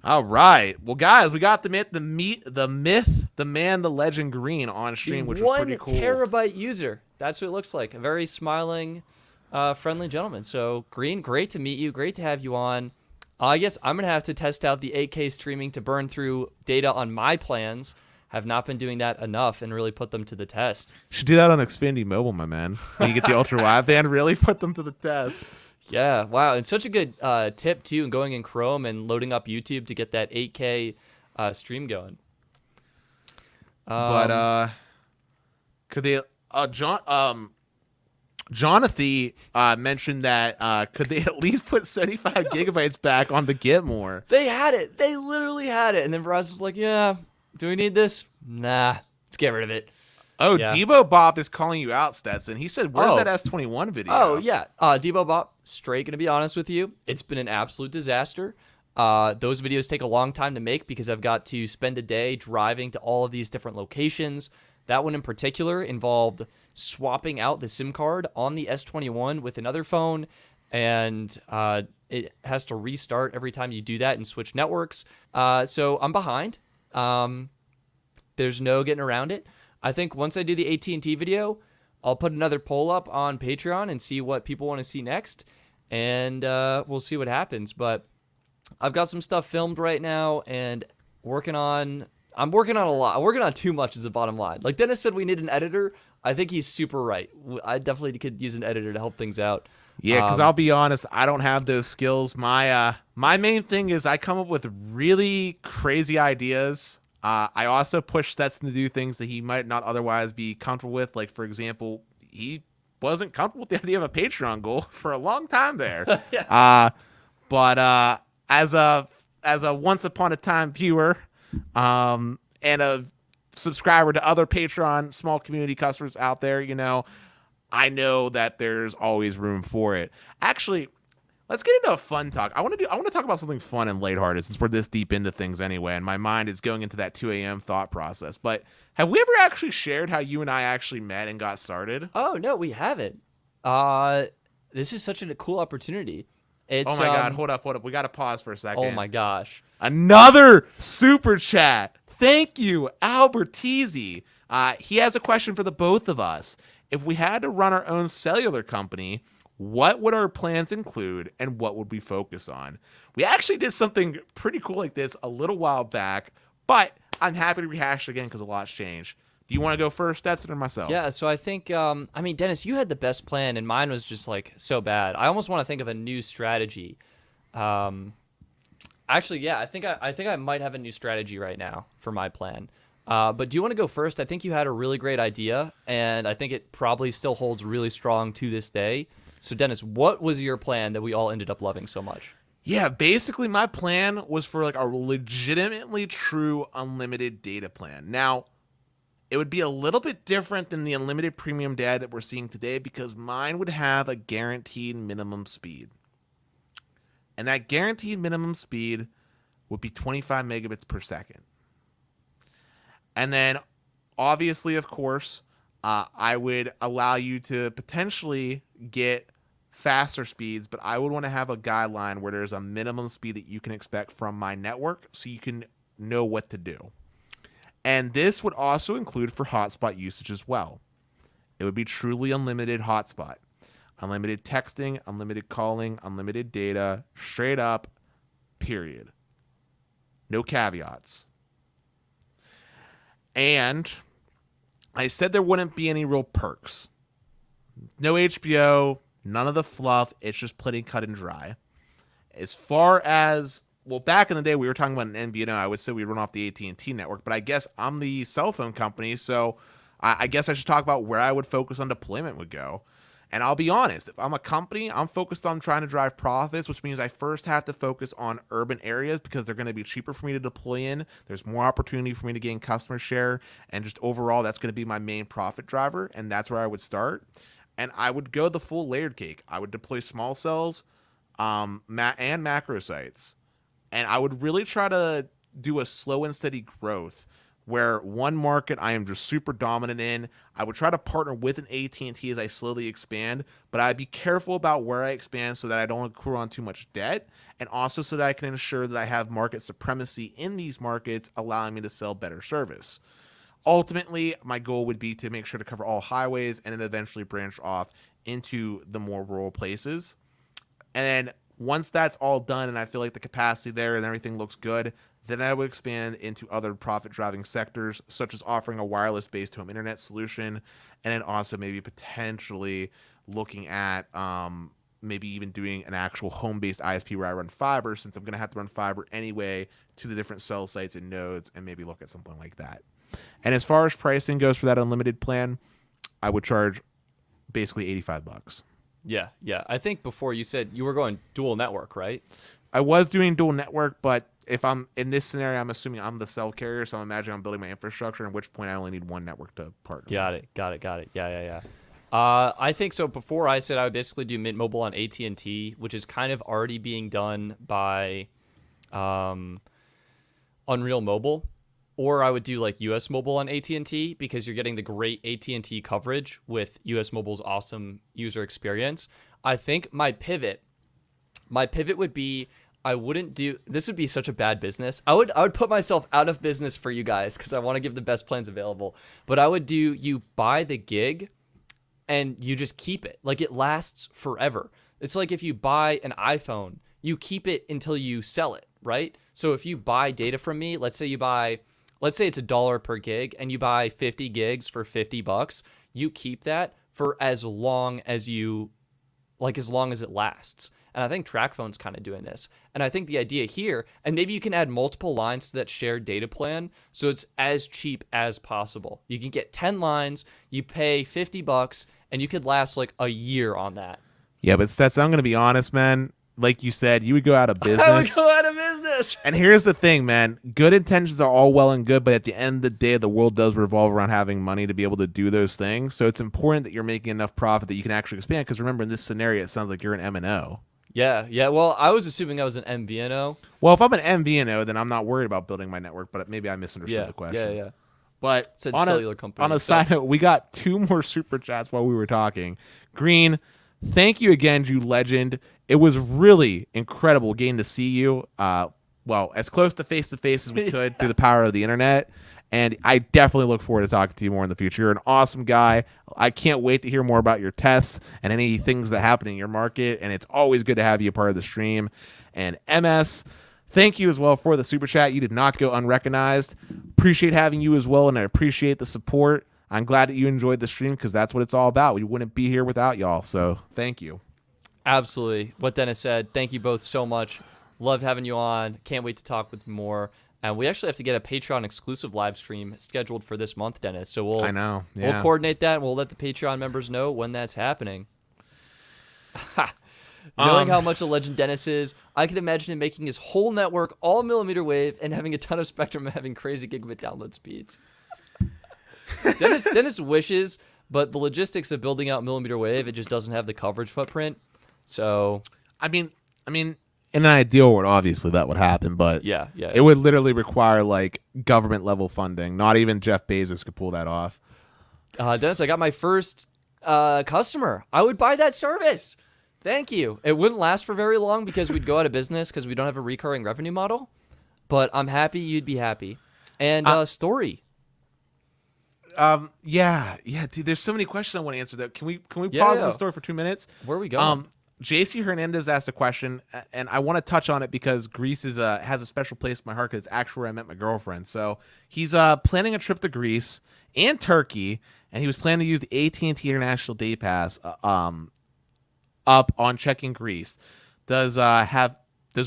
All right. Well, guys, we got the myth, the man, the legend Green on stream, which was pretty cool. 1 terabyte user. That's what it looks like. A very smiling, friendly gentleman. So, Green, great to meet you. Great to have you on. I guess I'm going to have to test out the 8K streaming to burn through data on my plans. Have not been doing that enough and really put them to the test. You should do that on Xfinity Mobile, my man. When you get the ultra wideband, really put them to the test. Yeah, wow. And such a good tip, too, in going in Chrome and loading up YouTube to get that 8K stream going. But could they Jonathan mentioned that could they at least put 75 gigabytes back on the Get More? They had it. They literally had it. And then Verizon was like, yeah, do we need this? Nah, let's get rid of it. Oh, Yeah. Debo Bob is calling you out, Stetson. He said, where's that S21 video? Oh, yeah. Debo Bob, straight going to be honest with you. It's been an absolute disaster. Those videos take a long time to make because I've got to spend a day driving to all of these different locations. That one in particular involved swapping out the SIM card on the S21 with another phone, and it has to restart every time you do that and switch networks. So I'm behind. There's no getting around it. I think once I do the AT&T video, I'll put another poll up on Patreon and see what people want to see next, and we'll see what happens. But I've got some stuff filmed right now and I'm working on a lot. I'm working on too much is the bottom line. Like Dennis said, we need an editor. I think he's super right. I definitely could use an editor to help things out. Yeah, because I'll be honest, I don't have those skills. My main thing is I come up with really crazy ideas. I also push Stetson to do things that he might not otherwise be comfortable with. Like, for example, he wasn't comfortable with the idea of a Patreon goal for a long time there. Yeah. But as a once upon a time viewer and a subscriber to other Patreon small community customers out there, I know that there's always room for it. Actually, let's get into a fun talk. I want to talk about something fun and lighthearted since we're this deep into things anyway, and my mind is going into that 2 a.m. thought process. But have we ever actually shared how you and I actually met and got started? Oh, no, we haven't. This is such a cool opportunity. It's, oh my God, hold up. We got to pause for a second. Oh my gosh. Another super chat. Thank you, Albertizzi. He has a question for the both of us. If we had to run our own cellular company, what would our plans include and what would we focus on? We actually did something pretty cool like this a little while back, but I'm happy to rehash it again because a lot's changed. Do you want to go first, Stetson, or myself? Yeah, so I think, Dennis, you had the best plan, and mine was just, so bad. I almost want to think of a new strategy. Actually, yeah, I think I might have a new strategy right now for my plan. But do you want to go first? I think you had a really great idea, and I think it probably still holds really strong to this day. So, Dennis, what was your plan that we all ended up loving so much? Yeah, basically my plan was for a legitimately true unlimited data plan. Now, it would be a little bit different than the unlimited premium data that we're seeing today because mine would have a guaranteed minimum speed. And that guaranteed minimum speed would be 25 megabits per second. And then, obviously, of course, I would allow you to potentially get faster speeds, but I would want to have a guideline where there's a minimum speed that you can expect from my network so you can know what to do. And this would also include for hotspot usage as well. It would be truly unlimited hotspot. Unlimited texting, unlimited calling, unlimited data, straight up, period. No caveats. And I said there wouldn't be any real perks. No HBO, none of the fluff. It's just plain cut and dry. As far as, well, back in the day, we were talking about an MVNO. I would say we run off the AT&T network, but I guess I'm the cell phone company, so I guess I should talk about where I would focus on deployment would go. And I'll be honest, if I'm a company, I'm focused on trying to drive profits, which means I first have to focus on urban areas because they're going to be cheaper for me to deploy in. There's more opportunity for me to gain customer share. And just overall, that's going to be my main profit driver. And that's where I would start. And I would go the full layered cake. I would deploy small cells and macro sites. And I would really try to do a slow and steady growth where one market I am just super dominant in. I would try to partner with an AT&T as I slowly expand, but I'd be careful about where I expand so that I don't accrue on too much debt, and also so that I can ensure that I have market supremacy in these markets, allowing me to sell better service. Ultimately, my goal would be to make sure to cover all highways and then eventually branch off into the more rural places. And then once that's all done and I feel like the capacity there and everything looks good, then I would expand into other profit-driving sectors, such as offering a wireless-based home internet solution, and then also maybe potentially looking at maybe even doing an actual home-based ISP where I run fiber, since I'm going to have to run fiber anyway to the different cell sites and nodes, and maybe look at something like that. And as far as pricing goes for that unlimited plan, I would charge basically $85. Yeah. I think before you said you were going dual network, right? I was doing dual network, but if I'm in this scenario, I'm assuming I'm the cell carrier, so I'm imagining I'm building my infrastructure, at which point I only need one network to partner with. Got it. Yeah. I think so. Before I said I would basically do Mint Mobile on AT&T, which is kind of already being done by Unreal Mobile, or I would do like US Mobile on AT&T because you're getting the great AT&T coverage with US Mobile's awesome user experience. I think my pivot would be, I wouldn't do, this would be such a bad business. I would put myself out of business for you guys because I want to give the best plans available. But I would do, you buy the gig and you just keep it. Like, it lasts forever. It's like if you buy an iPhone, you keep it until you sell it, right? So if you buy data from me, let's say it's $1 per gig and you buy 50 gigs for $50, you keep that for as long as it lasts. And I think TracFone's kind of doing this. And I think the idea here, and maybe you can add multiple lines to that shared data plan so it's as cheap as possible. You can get 10 lines, you pay $50, and you could last like a year on that. Yeah, but Stetson, I'm going to be honest, man. Like you said, you would go out of business. I would go out of business. And here's the thing, man. Good intentions are all well and good, but at the end of the day, the world does revolve around having money to be able to do those things. So it's important that you're making enough profit that you can actually expand. Because remember, in this scenario, it sounds like you're an MNO. Yeah. Well, I was assuming I was an MVNO. Well, if I'm an MVNO, then I'm not worried about building my network, but maybe I misunderstood the question. Yeah. But Said on cellular company. On a side note, we got 2 more super chats while we were talking. Green, thank you again, you legend. It was really incredible getting to see you, as close to face as we could through the power of the internet. And I definitely look forward to talking to you more in the future. You're an awesome guy. I can't wait to hear more about your tests and any things that happen in your market. And it's always good to have you a part of the stream. And MS, thank you as well for the super chat. You did not go unrecognized. Appreciate having you as well, and I appreciate the support. I'm glad that you enjoyed the stream because that's what it's all about. We wouldn't be here without y'all. So thank you. Absolutely. What Dennis said. Thank you both so much. Loved having you on. Can't wait to talk with more. And we actually have to get a Patreon exclusive live stream scheduled for this month, Dennis. So we'll we'll coordinate that and we'll let the Patreon members know when that's happening. Knowing how much a legend Dennis is, I can imagine him making his whole network all millimeter wave and having a ton of spectrum and having crazy gigabit download speeds. Dennis wishes, but the logistics of building out millimeter wave, it just doesn't have the coverage footprint. So I mean in an ideal world, obviously that would happen, but it would literally require like government level funding. Not even Jeff Bezos could pull that off. Dennis, I got my first customer. I would buy that service. Thank you. It wouldn't last for very long because we'd go out of business because we don't have a recurring revenue model. but I'm happy you'd be happy. And story. Yeah, dude. There's so many questions I want to answer. That can we Yeah, pause yeah. on the story for 2 minutes? Where are we going? JC Hernandez asked a question, and I want to touch on it because Greece has a special place in my heart because it's actually where I met my girlfriend. So he's planning a trip to Greece and Turkey, and he was planning to use the AT&T International Day Pass up on checking Greece. Does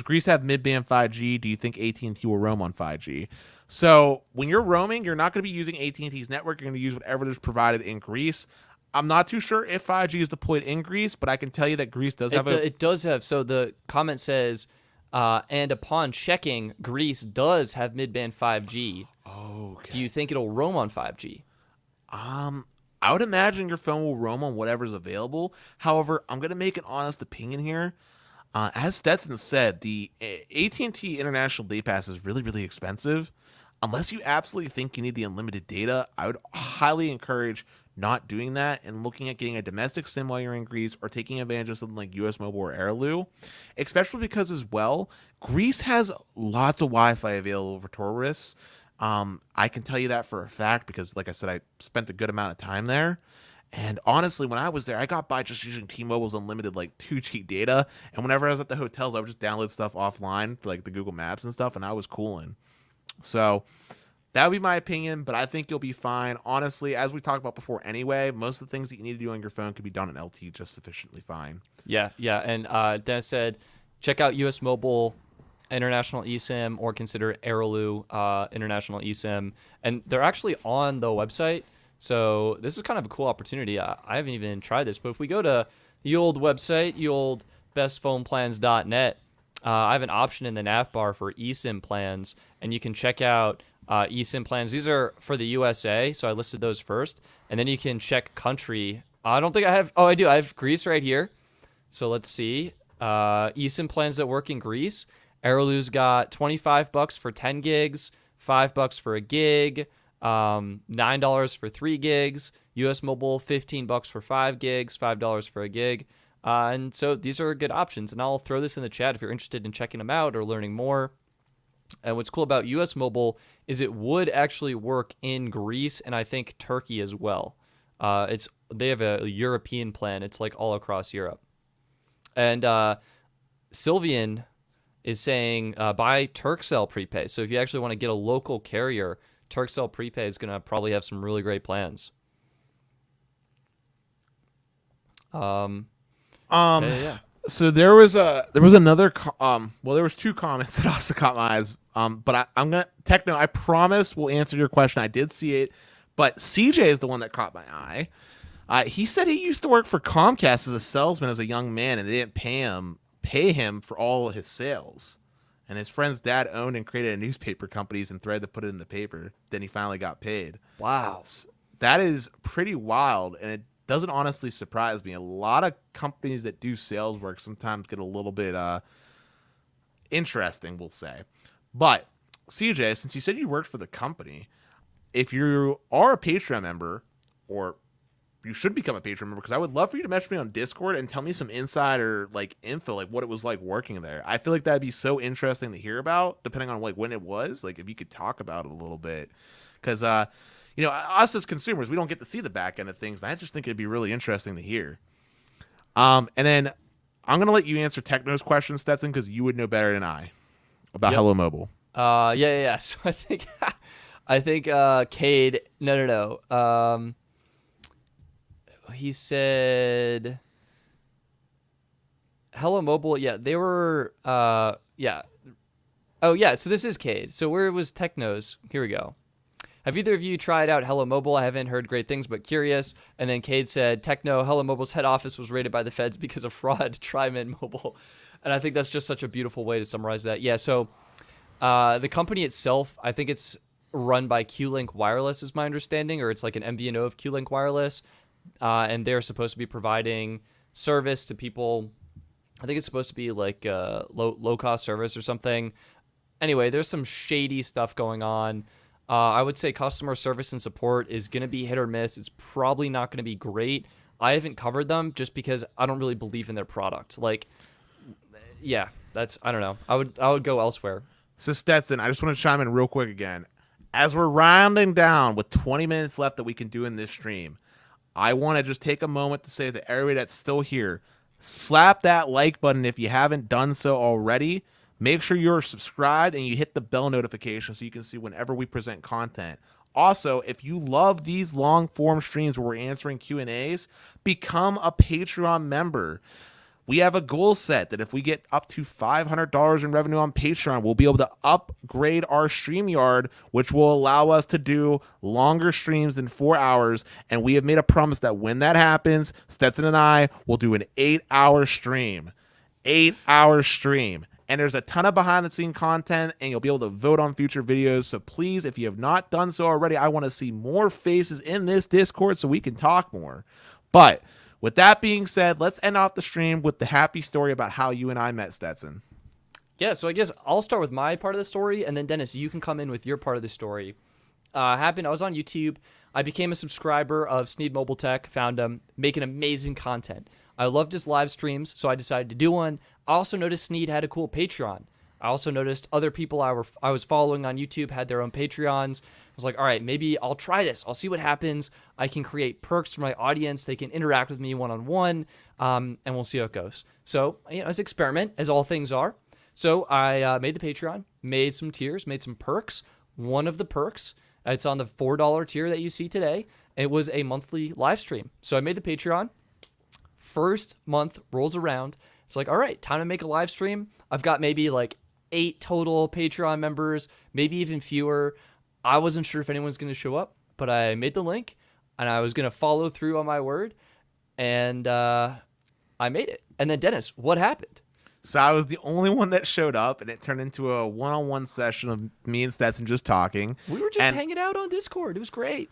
Greece have mid-band 5G? Do you think AT&T will roam on 5G? So when you're roaming, you're not going to be using AT&T's network. You're going to use whatever is provided in Greece. I'm not too sure if 5G is deployed in Greece, but I can tell you that Greece does have It does have. So the comment says, and upon checking, Greece does have mid-band 5G. Oh, okay. Do you think it'll roam on 5G? I would imagine your phone will roam on whatever's available. However, I'm going to make an honest opinion here. As Stetson said, the AT&T International Day Pass is really, really expensive. Unless you absolutely think you need the unlimited data, I would highly encourage not doing that and looking at getting a domestic SIM while you're in Greece or taking advantage of something like US Mobile or Airlu, especially because as well, Greece has lots of Wi-Fi available for tourists. I can tell you that for a fact because, like I said, I spent a good amount of time there. And honestly, when I was there, I got by just using T-Mobile's unlimited, 2G data. And whenever I was at the hotels, I would just download stuff offline for, the Google Maps and stuff, and I was cooling. So that would be my opinion, but I think you'll be fine. Honestly, as we talked about before anyway, most of the things that you need to do on your phone could be done on LTE just sufficiently fine. Yeah. And Dennis said, check out US Mobile International eSIM or consider Airlu International eSIM. And they're actually on the website. So this is kind of a cool opportunity. I haven't even tried this, but if we go to the old website, the old bestphoneplans.net, I have an option in the nav bar for eSIM plans, and you can check out eSIM plans. These are for the USA, so I listed those first, and then you can check country. I don't think I have. Oh, I do. I have Greece right here. So let's see. eSIM plans that work in Greece. Airlu's got $25 for 10 gigs, $5 for a gig, $9 for 3 gigs. US Mobile, $15 for 5 gigs, $5 for a gig. And so these are good options, and I'll throw this in the chat if you're interested in checking them out or learning more. And what's cool about US Mobile is it would actually work in Greece and I think Turkey as well. They have a European plan. It's all across Europe. And Sylvian is saying buy Turkcell prepay. So if you actually want to get a local carrier, Turkcell prepay is going to probably have some really great plans. Yeah. So there was another there was 2 comments that also caught my eyes. But I'm gonna Techno. I promise we'll answer your question. I did see it, but CJ is the one that caught my eye. He said he used to work for Comcast as a salesman as a young man, and they didn't pay him for all of his sales. And his friend's dad owned and created a newspaper companies and thread to put it in the paper. Then he finally got paid. Wow, that is pretty wild, and it doesn't honestly surprise me. A lot of companies that do sales work sometimes get a little bit interesting, we'll say. But CJ, since you said you worked for the company, if you are a Patreon member, or you should become a Patreon member, because I would love for you to message me on Discord and tell me some insider info, what it was like working there. I feel like that'd be so interesting to hear about, depending on when it was. If you could talk about it a little bit, because us as consumers, we don't get to see the back end of things, and I just think it'd be really interesting to hear. And then I'm gonna let you answer Techno's question, Stetson, because you would know better than I about Hello Mobile. Yeah. So I think Cade. No. He said Hello Mobile. Yeah, they were. Yeah. Oh yeah. So this is Cade. So where was Techno's? Here we go. Have either of you tried out Hello Mobile? I haven't heard great things, but curious. And then Cade said, Techno, Hello Mobile's head office was raided by the feds because of fraud. Try Mint Mobile. And I think that's just such a beautiful way to summarize that. Yeah, so the company itself, I think it's run by Q-Link Wireless is my understanding, or it's like an MVNO of Q-Link Wireless. And they're supposed to be providing service to people. I think it's supposed to be low-cost service or something. Anyway, there's some shady stuff going on. I would say customer service and support is going to be hit or miss. It's probably not going to be great. I haven't covered them just because I don't really believe in their product. I don't know. I would go elsewhere. So Stetson, I just want to chime in real quick again. As we're rounding down with 20 minutes left that we can do in this stream, I want to just take a moment to say to everybody that's still here, slap that like button if you haven't done so already. Make sure you're subscribed and you hit the bell notification so you can see whenever we present content. Also, if you love these long form streams where we're answering Q&As, become a Patreon member. We have a goal set that if we get up to $500 in revenue on Patreon, we'll be able to upgrade our StreamYard, which will allow us to do longer streams than 4 hours. And we have made a promise that when that happens, Stetson and I will do an 8-hour stream. 8-hour stream. And there's a ton of behind-the-scenes content, and you'll be able to vote on future videos. So please, if you have not done so already, I want to see more faces in this Discord so we can talk more. But with that being said, let's end off the stream with the happy story about how you and I met, Stetson. Yeah, so I guess I'll start with my part of the story, and then Dennis, you can come in with your part of the story. I was on YouTube. I became a subscriber of Sneed Mobile Tech, found him making amazing content. I loved his live streams, so I decided to do one. I also noticed Sneed had a cool Patreon. I also noticed other people I was following on YouTube had their own Patreons. I was like, all right, maybe I'll try this. I'll see what happens. I can create perks for my audience. They can interact with me one-on-one, and we'll see how it goes. So, it's an experiment, as all things are. So I made the Patreon, made some tiers, made some perks. One of the perks, it's on the $4 tier that you see today. It was a monthly live stream. So I made the Patreon. First month rolls around. It's like, all right, time to make a live stream. I've got maybe like 8 total Patreon members, maybe even fewer. I wasn't sure if anyone's going to show up, but I made the link and I was going to follow through on my word. And I made it. And then Dennis, what happened? So I was the only one that showed up, and it turned into a one-on-one session of me and Stetson just talking. We were just hanging out on Discord. It was great.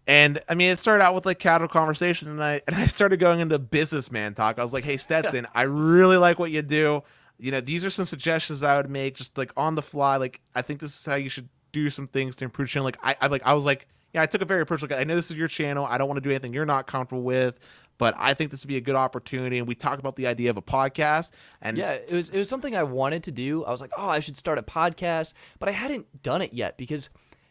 And I mean, it started out with like casual conversation, and I started going into businessman talk. I was like, "Hey, Stetson, I really like what you do. These are some suggestions I would make, just like on the fly. Like, I think this is how you should do some things to improve channel." Like, I was like, I took a very personal. I know this is your channel. I don't want to do anything you're not comfortable with, but I think this would be a good opportunity. And we talked about the idea of a podcast. And yeah, it was something I wanted to do. I was like, oh, I should start a podcast, but I hadn't done it yet because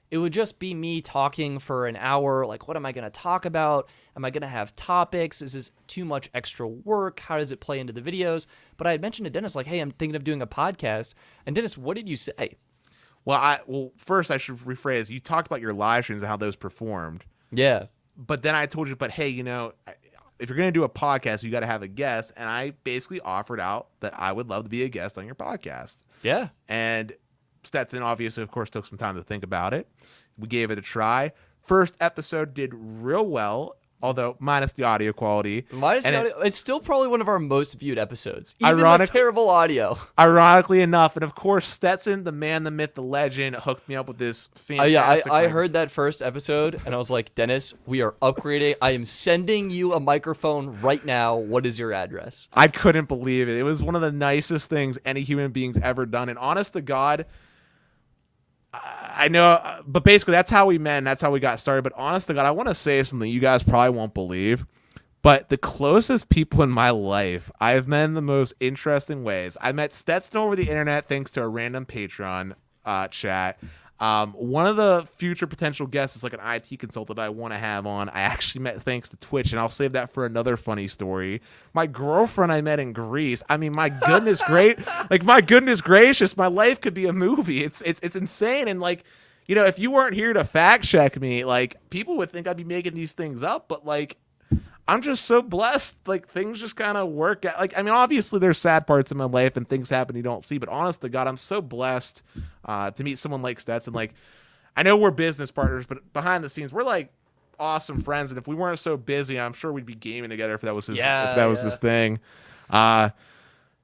it would just be me talking for an hour. Like, what am I going to talk about? Am I going to have topics? Is this too much extra work? How does it play into the videos? But I had mentioned to Dennis, like, hey, I'm thinking of doing a podcast. And Dennis, what did you say? Well, first I should rephrase. You talked about your live streams and how those performed. Yeah. But then I told you, but hey, if you're going to do a podcast, you got to have a guest. And I basically offered out that I would love to be a guest on your podcast. Yeah. And Stetson, obviously, of course, took some time to think about it. We gave it a try. First episode did real well, although minus the audio quality. It's still probably one of our most viewed episodes, even with terrible audio. Ironically enough, and of course, Stetson, the man, the myth, the legend, hooked me up with this fantastic. I heard that first episode, and I was like, Dennis, we are upgrading. I am sending you a microphone right now. What is your address? I couldn't believe it. It was one of the nicest things any human being's ever done. And honest to God, I know, but basically that's how we met and that's how we got started. But honest to God, I want to say something you guys probably won't believe, but the closest people in my life I've met in the most interesting ways. I met Stetson over the internet thanks to a random Patreon chat. One of the future potential guests is like an IT consultant I want to have on. I actually met thanks to Twitch, and I'll save that for another funny story. My girlfriend I met in Greece. I mean, my goodness, my goodness gracious, my life could be a movie. It's insane. And like, if you weren't here to fact check me, like people would think I'd be making these things up, but like, I'm just so blessed. Like things just kind of work out. Like, I mean, obviously there's sad parts in my life and things happen you don't see, but honest to God, I'm so blessed to meet someone like Stetson. Like, I know we're business partners, but behind the scenes, we're like awesome friends. And if we weren't so busy, I'm sure we'd be gaming together if that was his thing.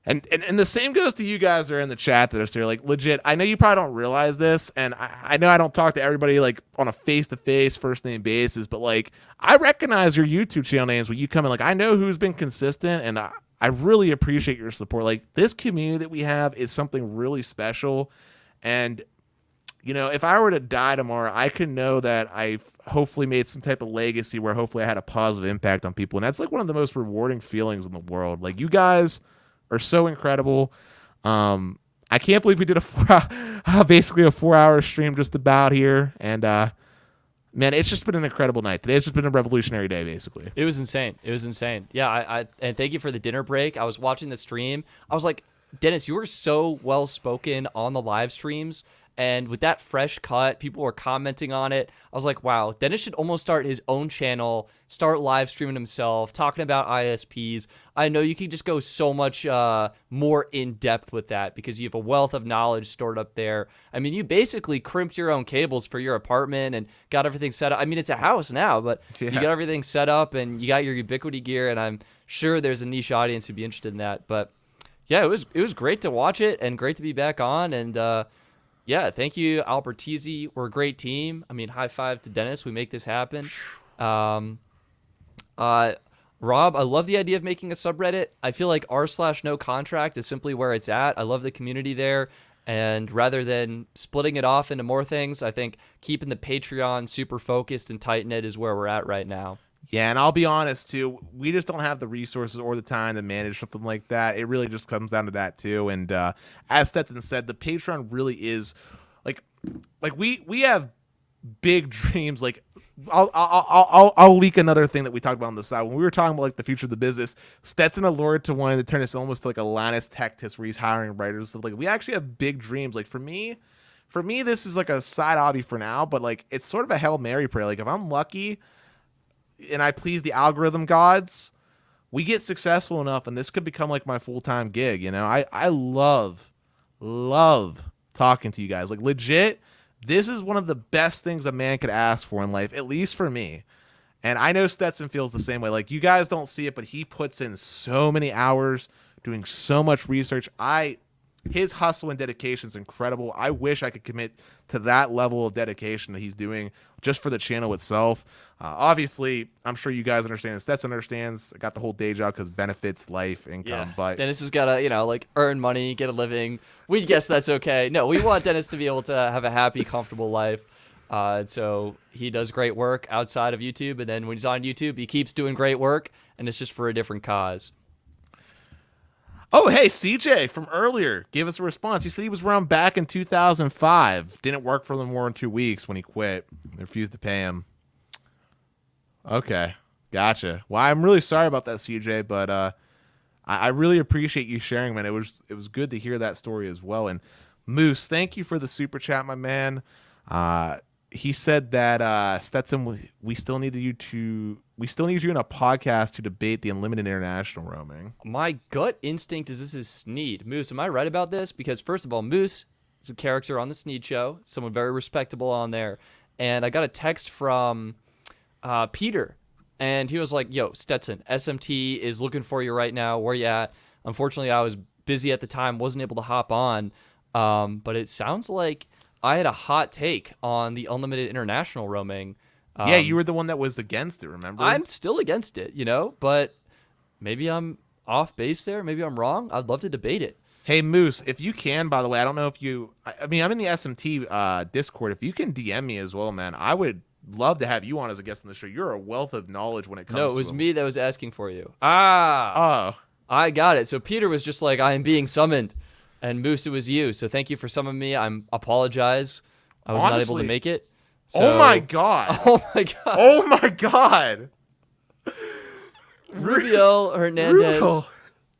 And the same goes to you guys that are in the chat that are still like legit. I know you probably don't realize this, and I know I don't talk to everybody like on a face-to-face first name basis, but like I recognize your YouTube channel names when you come in. Like I know who's been consistent, and I really appreciate your support. Like this community that we have is something really special, and if I were to die tomorrow, I can know that I've hopefully made some type of legacy where hopefully I had a positive impact on people, and that's like one of the most rewarding feelings in the world. Like you guys are so incredible. I I can't believe we did basically a 4-hour stream just about here. And man, it's just been an incredible night. Today's just been a revolutionary day, basically. It was insane. Yeah, I and thank you for the dinner break. I was watching the stream. I was like, Dennis, you were so well spoken on the live streams. And with that fresh cut, people were commenting on it. I was like, wow, Dennis should almost start his own channel, start live streaming himself, talking about ISPs. I know you can just go so much more in depth with that because you have a wealth of knowledge stored up there. I mean, you basically crimped your own cables for your apartment and got everything set up. I mean, it's a house now, but you got everything set up and you got your Ubiquity gear. And I'm sure there's a niche audience who'd be interested in that. But yeah, it was great to watch it and great to be back on. And yeah, thank you, Albertizzi. We're a great team. I mean, high five to Dennis. We make this happen. Rob, I love the idea of making a subreddit. I feel like r/no contract is simply where it's at. I love the community there. And rather than splitting it off into more things, I think keeping the Patreon super focused and tight knit is where we're at right now. Yeah, and I'll be honest, too. We just don't have the resources or the time to manage something like that. It really just comes down to that, too. And as Stetson said, the Patreon really is, like we have big dreams. Like, I'll leak another thing that we talked about on the side. When we were talking about, like, the future of the business, Stetson allured to wanting to turn this almost to, like, a Linus Tech Test where he's hiring writers. So, like, we actually have big dreams. Like, for me, this is, like, a side hobby for now. But, like, it's sort of a Hail Mary prayer. Like, if I'm lucky and I please the algorithm gods, we get successful enough and this could become like my full-time gig. You know, I love talking to you guys. Like, legit, this is one of the best things a man could ask for in life, at least for me. And I know Stetson feels the same way. Like, you guys don't see it, but he puts in so many hours doing so much research. His hustle and dedication is incredible. I wish I could commit to that level of dedication that he's doing just for the channel itself. Obviously, I'm sure you guys understand. Stetson understands. I got the whole day job because benefits, life, income. Yeah. But Dennis has got to, like, earn money, get a living. We guess that's okay. No, we want Dennis to be able to have a happy, comfortable life. So he does great work outside of YouTube. And then when he's on YouTube, he keeps doing great work. And it's just for a different cause. oh, hey, CJ from earlier gave us a response. He said he was around back in 2005. Didn't work for them more than 2 weeks when he quit. They refused to pay him. Okay, gotcha. Well, I'm really sorry about that, CJ, but I really appreciate you sharing, man. It was good to hear that story as well. And Moose, thank you for the super chat, my man. He said that Stetson, we still need you in a podcast to debate the unlimited international roaming. My gut instinct is this is Sneed. Moose, am I right about this? Because first of all, Moose is a character on the Sneed show, someone very respectable on there. And I got a text from Peter, and he was like, yo, Stetson, SMT is looking for you right now. Where you at? Unfortunately, I was busy at the time, wasn't able to hop on. But it sounds like I had a hot take on the unlimited international roaming. Yeah, you were the one that was against it, remember? I'm still against it, but maybe I'm off base there. Maybe I'm wrong. I'd love to debate it. Hey, Moose, if you can, by the way, I don't know if you... I mean, I'm in the SMT Discord. If you can DM me as well, man, I would love to have you on as a guest on the show. You're a wealth of knowledge when it comes to... No, it was me that was asking for you. Oh. I got it. So Peter was just like, I am being summoned. And Moose, it was you. So thank you for summoning me. I apologize. I was not able to make it. So... Oh, my God. Oh, my God. Oh, my God. Rubiel Hernandez, Rubiel.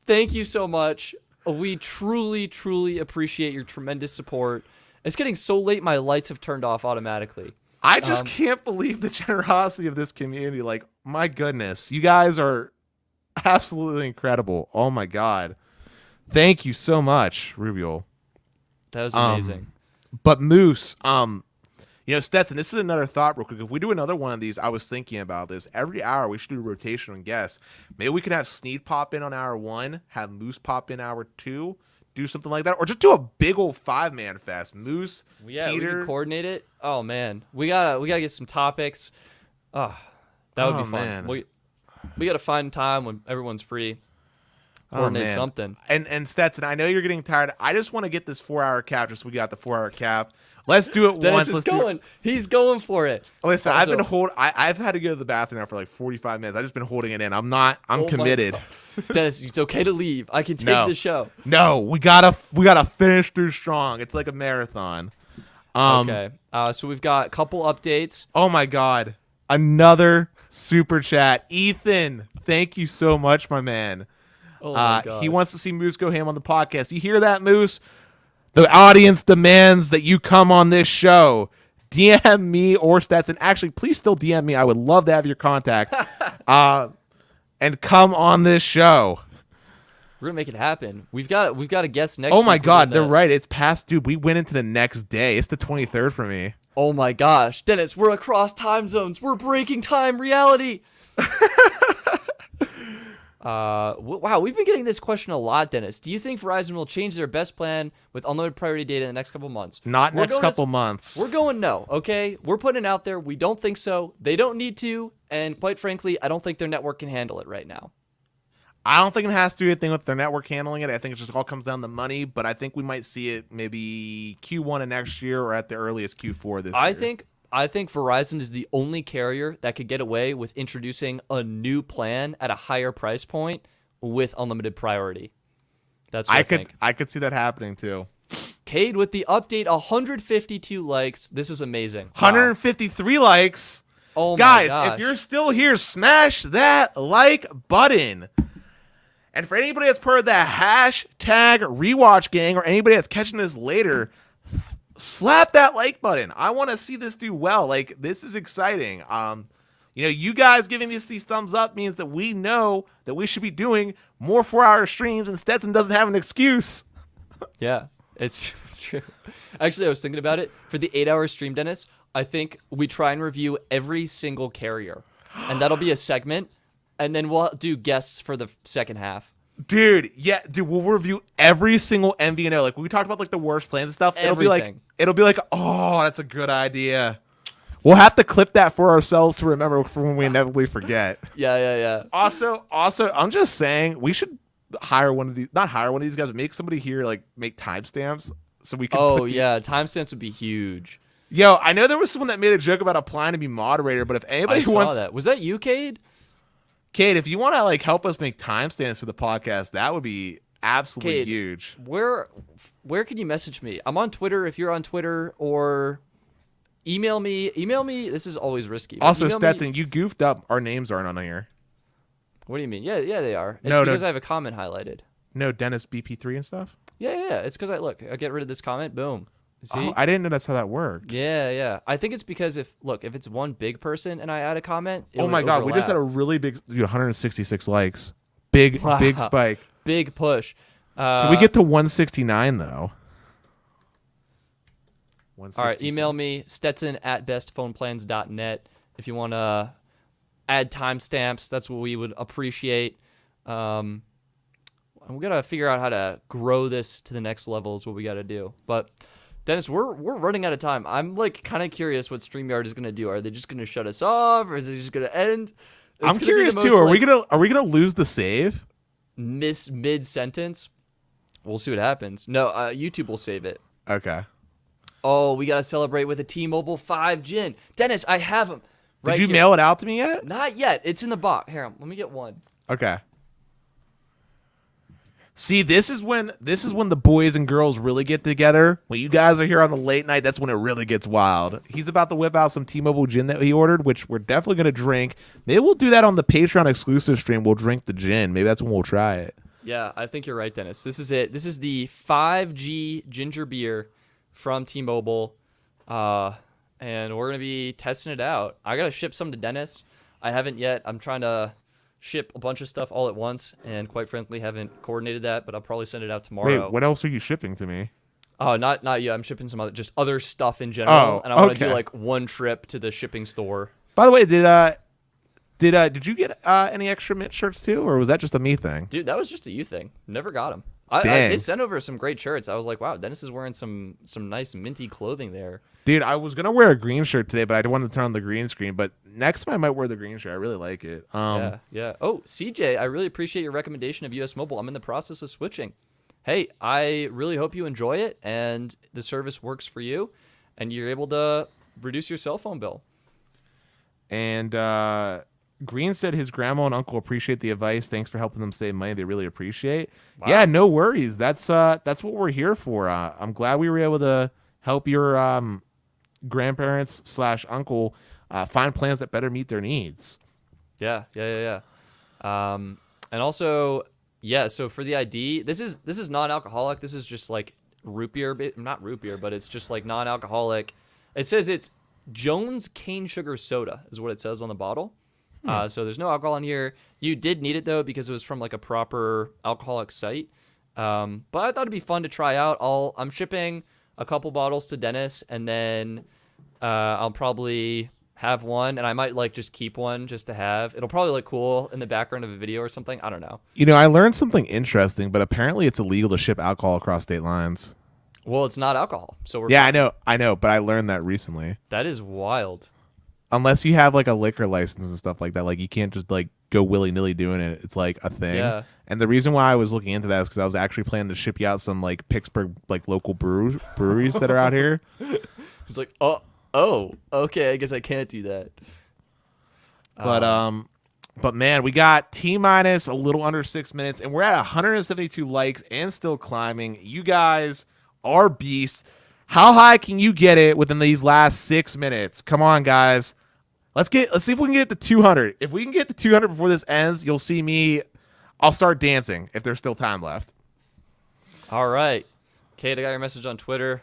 Thank you so much. We truly, truly appreciate your tremendous support. It's getting so late, my lights have turned off automatically. I just can't believe the generosity of this community. Like, my goodness. You guys are absolutely incredible. Oh, my God. Thank you so much, Rubiel. That was amazing. But Moose, Stetson, this is another thought real quick. If we do another one of these, I was thinking about this. Every hour, we should do a rotation on guests. Maybe we could have Sneed pop in on hour 1, have Moose pop in hour 2, do something like that, or just do a big old 5-man fest. Moose, yeah, Peter. We can coordinate it. Oh man, we gotta get some topics. Oh, that would be fun. Man. We gotta find time when everyone's free. Coordinate something. And Stetson, I know you're getting tired. I just want to get this 4-hour cap, just so we got the 4-hour cap. Let's do it Dennis once. is Let's going. He's going for it. Listen, Also- I've had to go to the bathroom now for like 45 minutes. I've just been holding it in. I'm Oh my committed. God. Dennis, it's okay to leave. I can take No. the show. No, we gotta finish through strong. It's like a marathon. Okay. So we've got a couple updates. Oh my God, another super chat. Ethan, thank you so much, my man. Oh my God. He wants to see Moose go ham on the podcast. You hear that, Moose? The audience demands that you come on this show. DM me or Stetson. Actually, please still DM me. I would love to have your contact. And come on this show. We're gonna make it happen. We've got a guest next. Oh my week. We're God, doing they're right. It's past, dude. We went into the next day. It's the 23rd for me. Oh my gosh, Dennis, we're across time zones. We're breaking time reality. Wow, we've been getting this question a lot, Dennis. Do you think Verizon will change their best plan with unlimited priority data in the next couple months? Not We're next going couple months. We're going no, okay? We're putting it out there. We don't think so. They don't need to. And quite frankly, I don't think their network can handle it right now. I don't think it has to do anything with their network handling it. I think it just all comes down to money, but I think we might see it maybe Q1 of next year or at the earliest Q4 this year. I think Verizon is the only carrier that could get away with introducing a new plan at a higher price point with unlimited priority. That's what I think. I could see that happening too. Cade with the update, 152 likes. This is amazing. Wow. 153 likes. Oh my Guys, gosh. if you're still here, smash that like button. And for anybody that's part of that hashtag rewatch gang or anybody that's catching this later, slap that like button. I want to see this do well. Like, this is exciting. You guys giving these thumbs up means that we know that we should be doing more 4-hour streams, and Stetson doesn't have an excuse. Yeah, it's true. Actually, I was thinking about it. For the 8-hour stream, Dennis, I think we try and review every single carrier. And that'll be a segment. And then we'll do guests for the second half. Dude, we'll review every single MVNO. Like, when we talked about like the worst plans and stuff, it'll be like, oh, that's a good idea. We'll have to clip that for ourselves to remember for when we inevitably forget. Yeah. Also, I'm just saying we should not hire one of these guys, but make somebody here like make timestamps so we can. Oh yeah, timestamps would be huge. Yo, I know there was someone that made a joke about applying to be moderator, but if anybody I wants saw that, was that you, Cade? Kate, if you want to like help us make timestamps for the podcast, that would be absolutely Cade, huge. Where can you message me? I'm on Twitter if you're on Twitter, or email me. This is always risky. Also, Stetson, you goofed up. Our names aren't on here. What do you mean? Yeah, they are. It's No, because I have a comment highlighted. No, Dennis BP3 and stuff? Yeah. It's because I get rid of this comment. Boom. See? Oh, I didn't know that's how that worked. Yeah. I think it's because if it's one big person and I add a comment, Oh my God, we just had a really big 166 likes. Big spike. Big push. Can we get to 169 though? All right, email me, Stetson at bestphoneplans.net if you want to add timestamps. That's what we would appreciate. I'm going to figure out how to grow this to the next level is what we got to do. But Dennis, we're running out of time. I'm like kind of curious what StreamYard is going to do. Are they just going to shut us off, or is it just going to end? I'm curious too. Are we gonna lose the save? Mid sentence? We'll see what happens. No, YouTube will save it. Okay. Oh, we got to celebrate with a T-Mobile 5 Gin. Dennis, I have them. Did you mail it out to me yet? Not yet. It's in the box. Here, let me get one. Okay. See, this is when the boys and girls really get together. When you guys are here on the late night, that's when it really gets wild. He's about to whip out some T-Mobile gin that he ordered, which we're definitely going to drink. Maybe we'll do that on the Patreon exclusive stream. We'll drink the gin. Maybe that's when we'll try it. Yeah, I think you're right, Dennis. This is it. This is the 5G ginger beer from T-Mobile, and we're going to be testing it out. I got to ship some to Dennis. I haven't yet. I'm trying to ship a bunch of stuff all at once, and quite frankly haven't coordinated that, but I'll probably send it out tomorrow. Wait, what else are you shipping to me? Oh, not you. I'm shipping some other stuff in general, and I want to do like one trip to the shipping store. By the way, did you get any extra mint shirts too, or was that just a me thing? Dude, that was just a you thing. Never got them. They sent over some great shirts. I was like, wow, Dennis is wearing some nice minty clothing there. Dude, I was gonna wear a green shirt today, but I didn't want to turn on the green screen. But next time I might wear the green shirt. I really like it. Yeah. Oh, CJ, I really appreciate your recommendation of US Mobile. I'm in the process of switching. Hey, I really hope you enjoy it and the service works for you. and you're able to reduce your cell phone bill. And Green said his grandma and uncle appreciate the advice. Thanks for helping them save money. They really appreciate. Wow. Yeah, no worries. That's what we're here for. I'm glad we were able to help your grandparents / uncle find plans that better meet their needs. Yeah. And also, so for the ID, this is non-alcoholic. This is just like root beer, not root beer, but it's just like non-alcoholic. It says it's Jones cane sugar soda is what it says on the bottle. So there's no alcohol in here. You did need it though because it was from like a proper alcoholic site. But I thought it'd be fun to try out. I'm shipping a couple bottles to Dennis, and then I'll probably have one, and I might like just keep one just to have. It'll probably look cool in the background of a video or something. I don't know. I learned something interesting, but apparently it's illegal to ship alcohol across state lines. Well, it's not alcohol, so we're fine. I know, but I learned that recently. That is wild. Unless you have like a liquor license and stuff like that, like you can't just like go willy-nilly doing it. It's like a thing. Yeah. And the reason why I was looking into that is because I was actually planning to ship you out some like Pittsburgh like local breweries that are out here. It's like, oh, okay, I guess I can't do that. But man, we got T-minus a little under 6 minutes, and we're at 172 likes and still climbing. You guys are beasts. How high can you get it within these last 6 minutes? Come on, guys. Let's see if we can get to 200. If we can get to 200 before this ends, you'll see me. I'll start dancing if there's still time left. All right. Kate, I got your message on Twitter.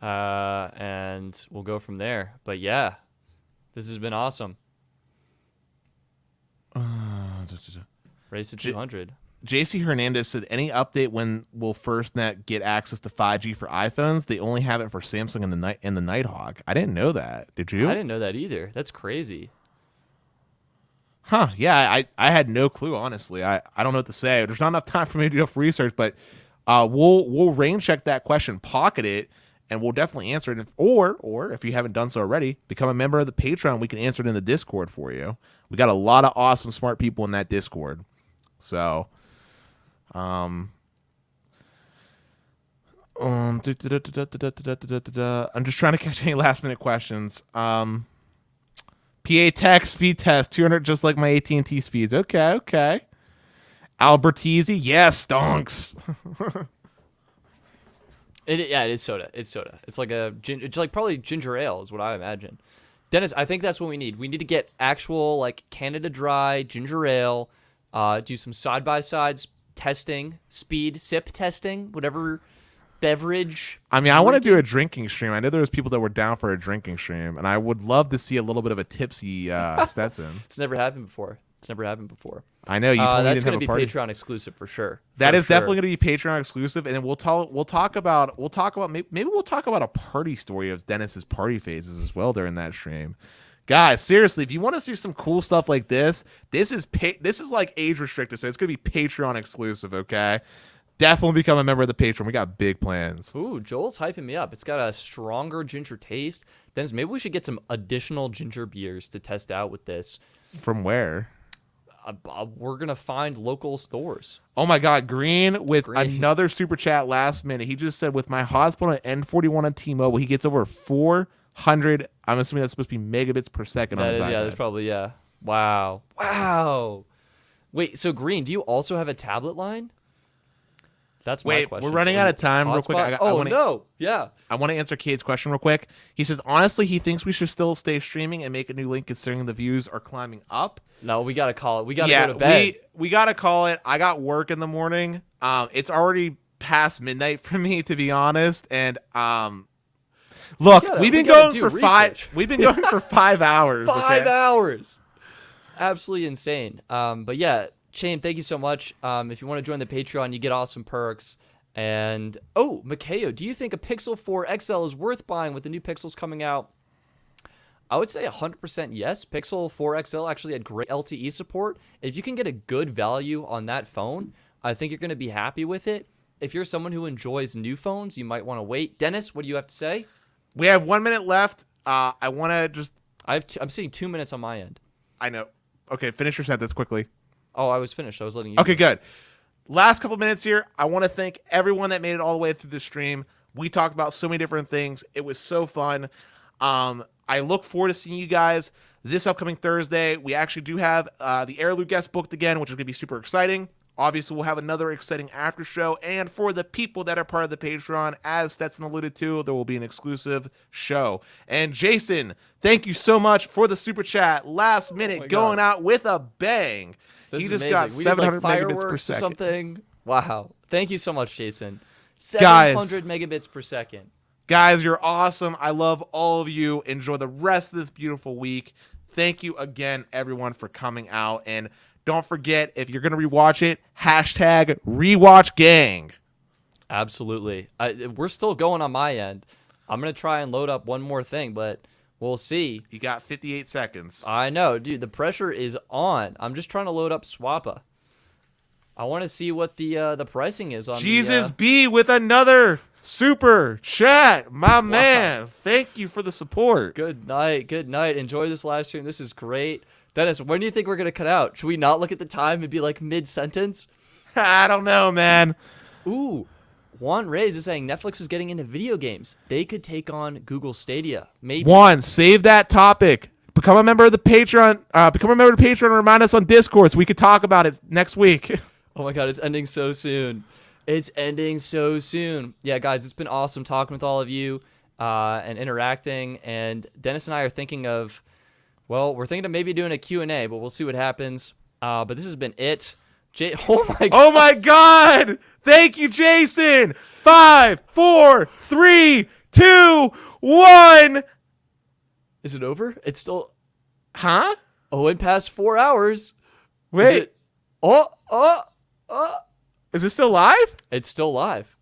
And we'll go from there. But yeah, this has been awesome. Race to 200. JC Hernandez said, any update when will FirstNet get access to 5G for iPhones? They only have it for Samsung and the Nighthawk. I didn't know that. Did you? I didn't know that either. That's crazy. Huh. Yeah, I had no clue, honestly. I don't know what to say. There's not enough time for me to do enough research, but we'll rain check that question, pocket it, and we'll definitely answer it. Or if you haven't done so already, become a member of the Patreon. We can answer it in the Discord for you. We got a lot of awesome, smart people in that Discord. So, I'm just trying to catch any last minute questions. PA Tech speed test 200, just like my AT&T speeds. Okay. Albertese, yes, stonks. It is soda. It's soda. It's like it's like probably ginger ale is what I imagine. Dennis, I think that's what we need. We need to get actual like Canada Dry ginger ale. Do some side-by-sides testing, speed, sip testing, whatever beverage. I mean, I want to do a drinking stream. I know there was people that were down for a drinking stream, and I would love to see a little bit of a tipsy Stetson. It's never happened before. I know. You told me that's going to be Patreon exclusive for sure. That is definitely going to be Patreon exclusive, and then we'll talk about maybe we'll talk about a party story of Dennis's party phases as well during that stream. Guys, seriously, if you want to see some cool stuff like this is like age restricted, so it's going to be Patreon exclusive, okay? Definitely become a member of the Patreon. We got big plans. Ooh, Joel's hyping me up. It's got a stronger ginger taste. Dennis, maybe we should get some additional ginger beers to test out with this. From where? We're going to find local stores. Oh, my God. Green with another super chat last minute. He just said, with my hotspot on N41 on T-Mobile, he gets over 400. I'm assuming that's supposed to be megabits per second on his iPad. Yeah, that's probably, yeah. Wow. Wait, so Green, do you also have a tablet line? That's my question. We're running out of time real quick. No. Yeah. I want to answer Kate's question real quick. He says, honestly, he thinks we should still stay streaming and make a new link considering the views are climbing up. No, we got to call it. We got to go to bed. We got to call it. I got work in the morning. It's already past midnight for me, to be honest. And look, we've been going for 5 hours. 5 hours. Absolutely insane. But yeah, Shane, thank you so much. If you want to join the Patreon, you get awesome perks. And, Makeo, do you think a Pixel 4 XL is worth buying with the new Pixels coming out? I would say 100% yes. Pixel 4 XL actually had great LTE support. If you can get a good value on that phone, I think you're going to be happy with it. If you're someone who enjoys new phones, you might want to wait. Dennis, what do you have to say? We have 1 minute left. I want to just I'm seeing 2 minutes on my end. I know. Okay, finish your sentence quickly. Oh, I was finished. I was letting you. Okay, good. Last couple minutes here. I want to thank everyone that made it all the way through the stream. We talked about so many different things. It was so fun. I look forward to seeing you guys this upcoming Thursday. We actually do have the Airlu guest booked again, which is going to be super exciting. Obviously, we'll have another exciting after show. And for the people that are part of the Patreon, as Stetson alluded to, there will be an exclusive show. And Jason, thank you so much for the super chat. Last minute, going out with a bang. This He is just amazing. got We 700 did like megabits per fireworks or second. something. Wow. Thank you so much, Jason. Guys. 700 megabits per second. Guys, you're awesome. I love all of you. Enjoy the rest of this beautiful week. Thank you again, everyone, for coming out. And don't forget, if you're going to rewatch it, hashtag rewatchgang. Absolutely. We're still going on my end. I'm going to try and load up one more thing, but we'll see. You got 58 seconds. I know, dude. The pressure is on. I'm just trying to load up Swappa. I want to see what the pricing is on Jesus B with another super chat. My Wow. man. Thank you for the support. Good night. Good night. Enjoy this live stream. This is great. Dennis, when do you think we're going to cut out? Should we not look at the time and be like mid-sentence? I don't know, man. Ooh. Juan Reyes is saying Netflix is getting into video games. They could take on Google Stadia. Maybe. One, save that topic. Become a member of the Patreon. Become a member of the Patreon and remind us on Discord so we could talk about it next week. Oh my God, it's ending so soon. It's ending so soon. Yeah, guys, it's been awesome talking with all of you and interacting. And Dennis and I are thinking of, well, we're thinking of maybe doing a Q&A, but we'll see what happens. But this has been it. Oh my God. Oh my God. Thank you, Jason. 5, 4, 3, 2, 1. Is it over? It's still. Huh? Oh, it passed 4 hours. Wait. Is it... Oh. Is it still live? It's still live.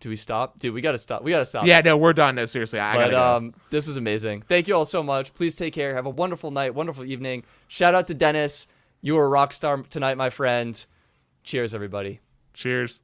Do we stop? Dude, we got to stop. We got to stop. Yeah, no, we're done. No, seriously. I gotta go. This was amazing. Thank you all so much. Please take care. Have a wonderful night, wonderful evening. Shout out to Dennis. You were a rock star tonight, my friend. Cheers, everybody. Cheers.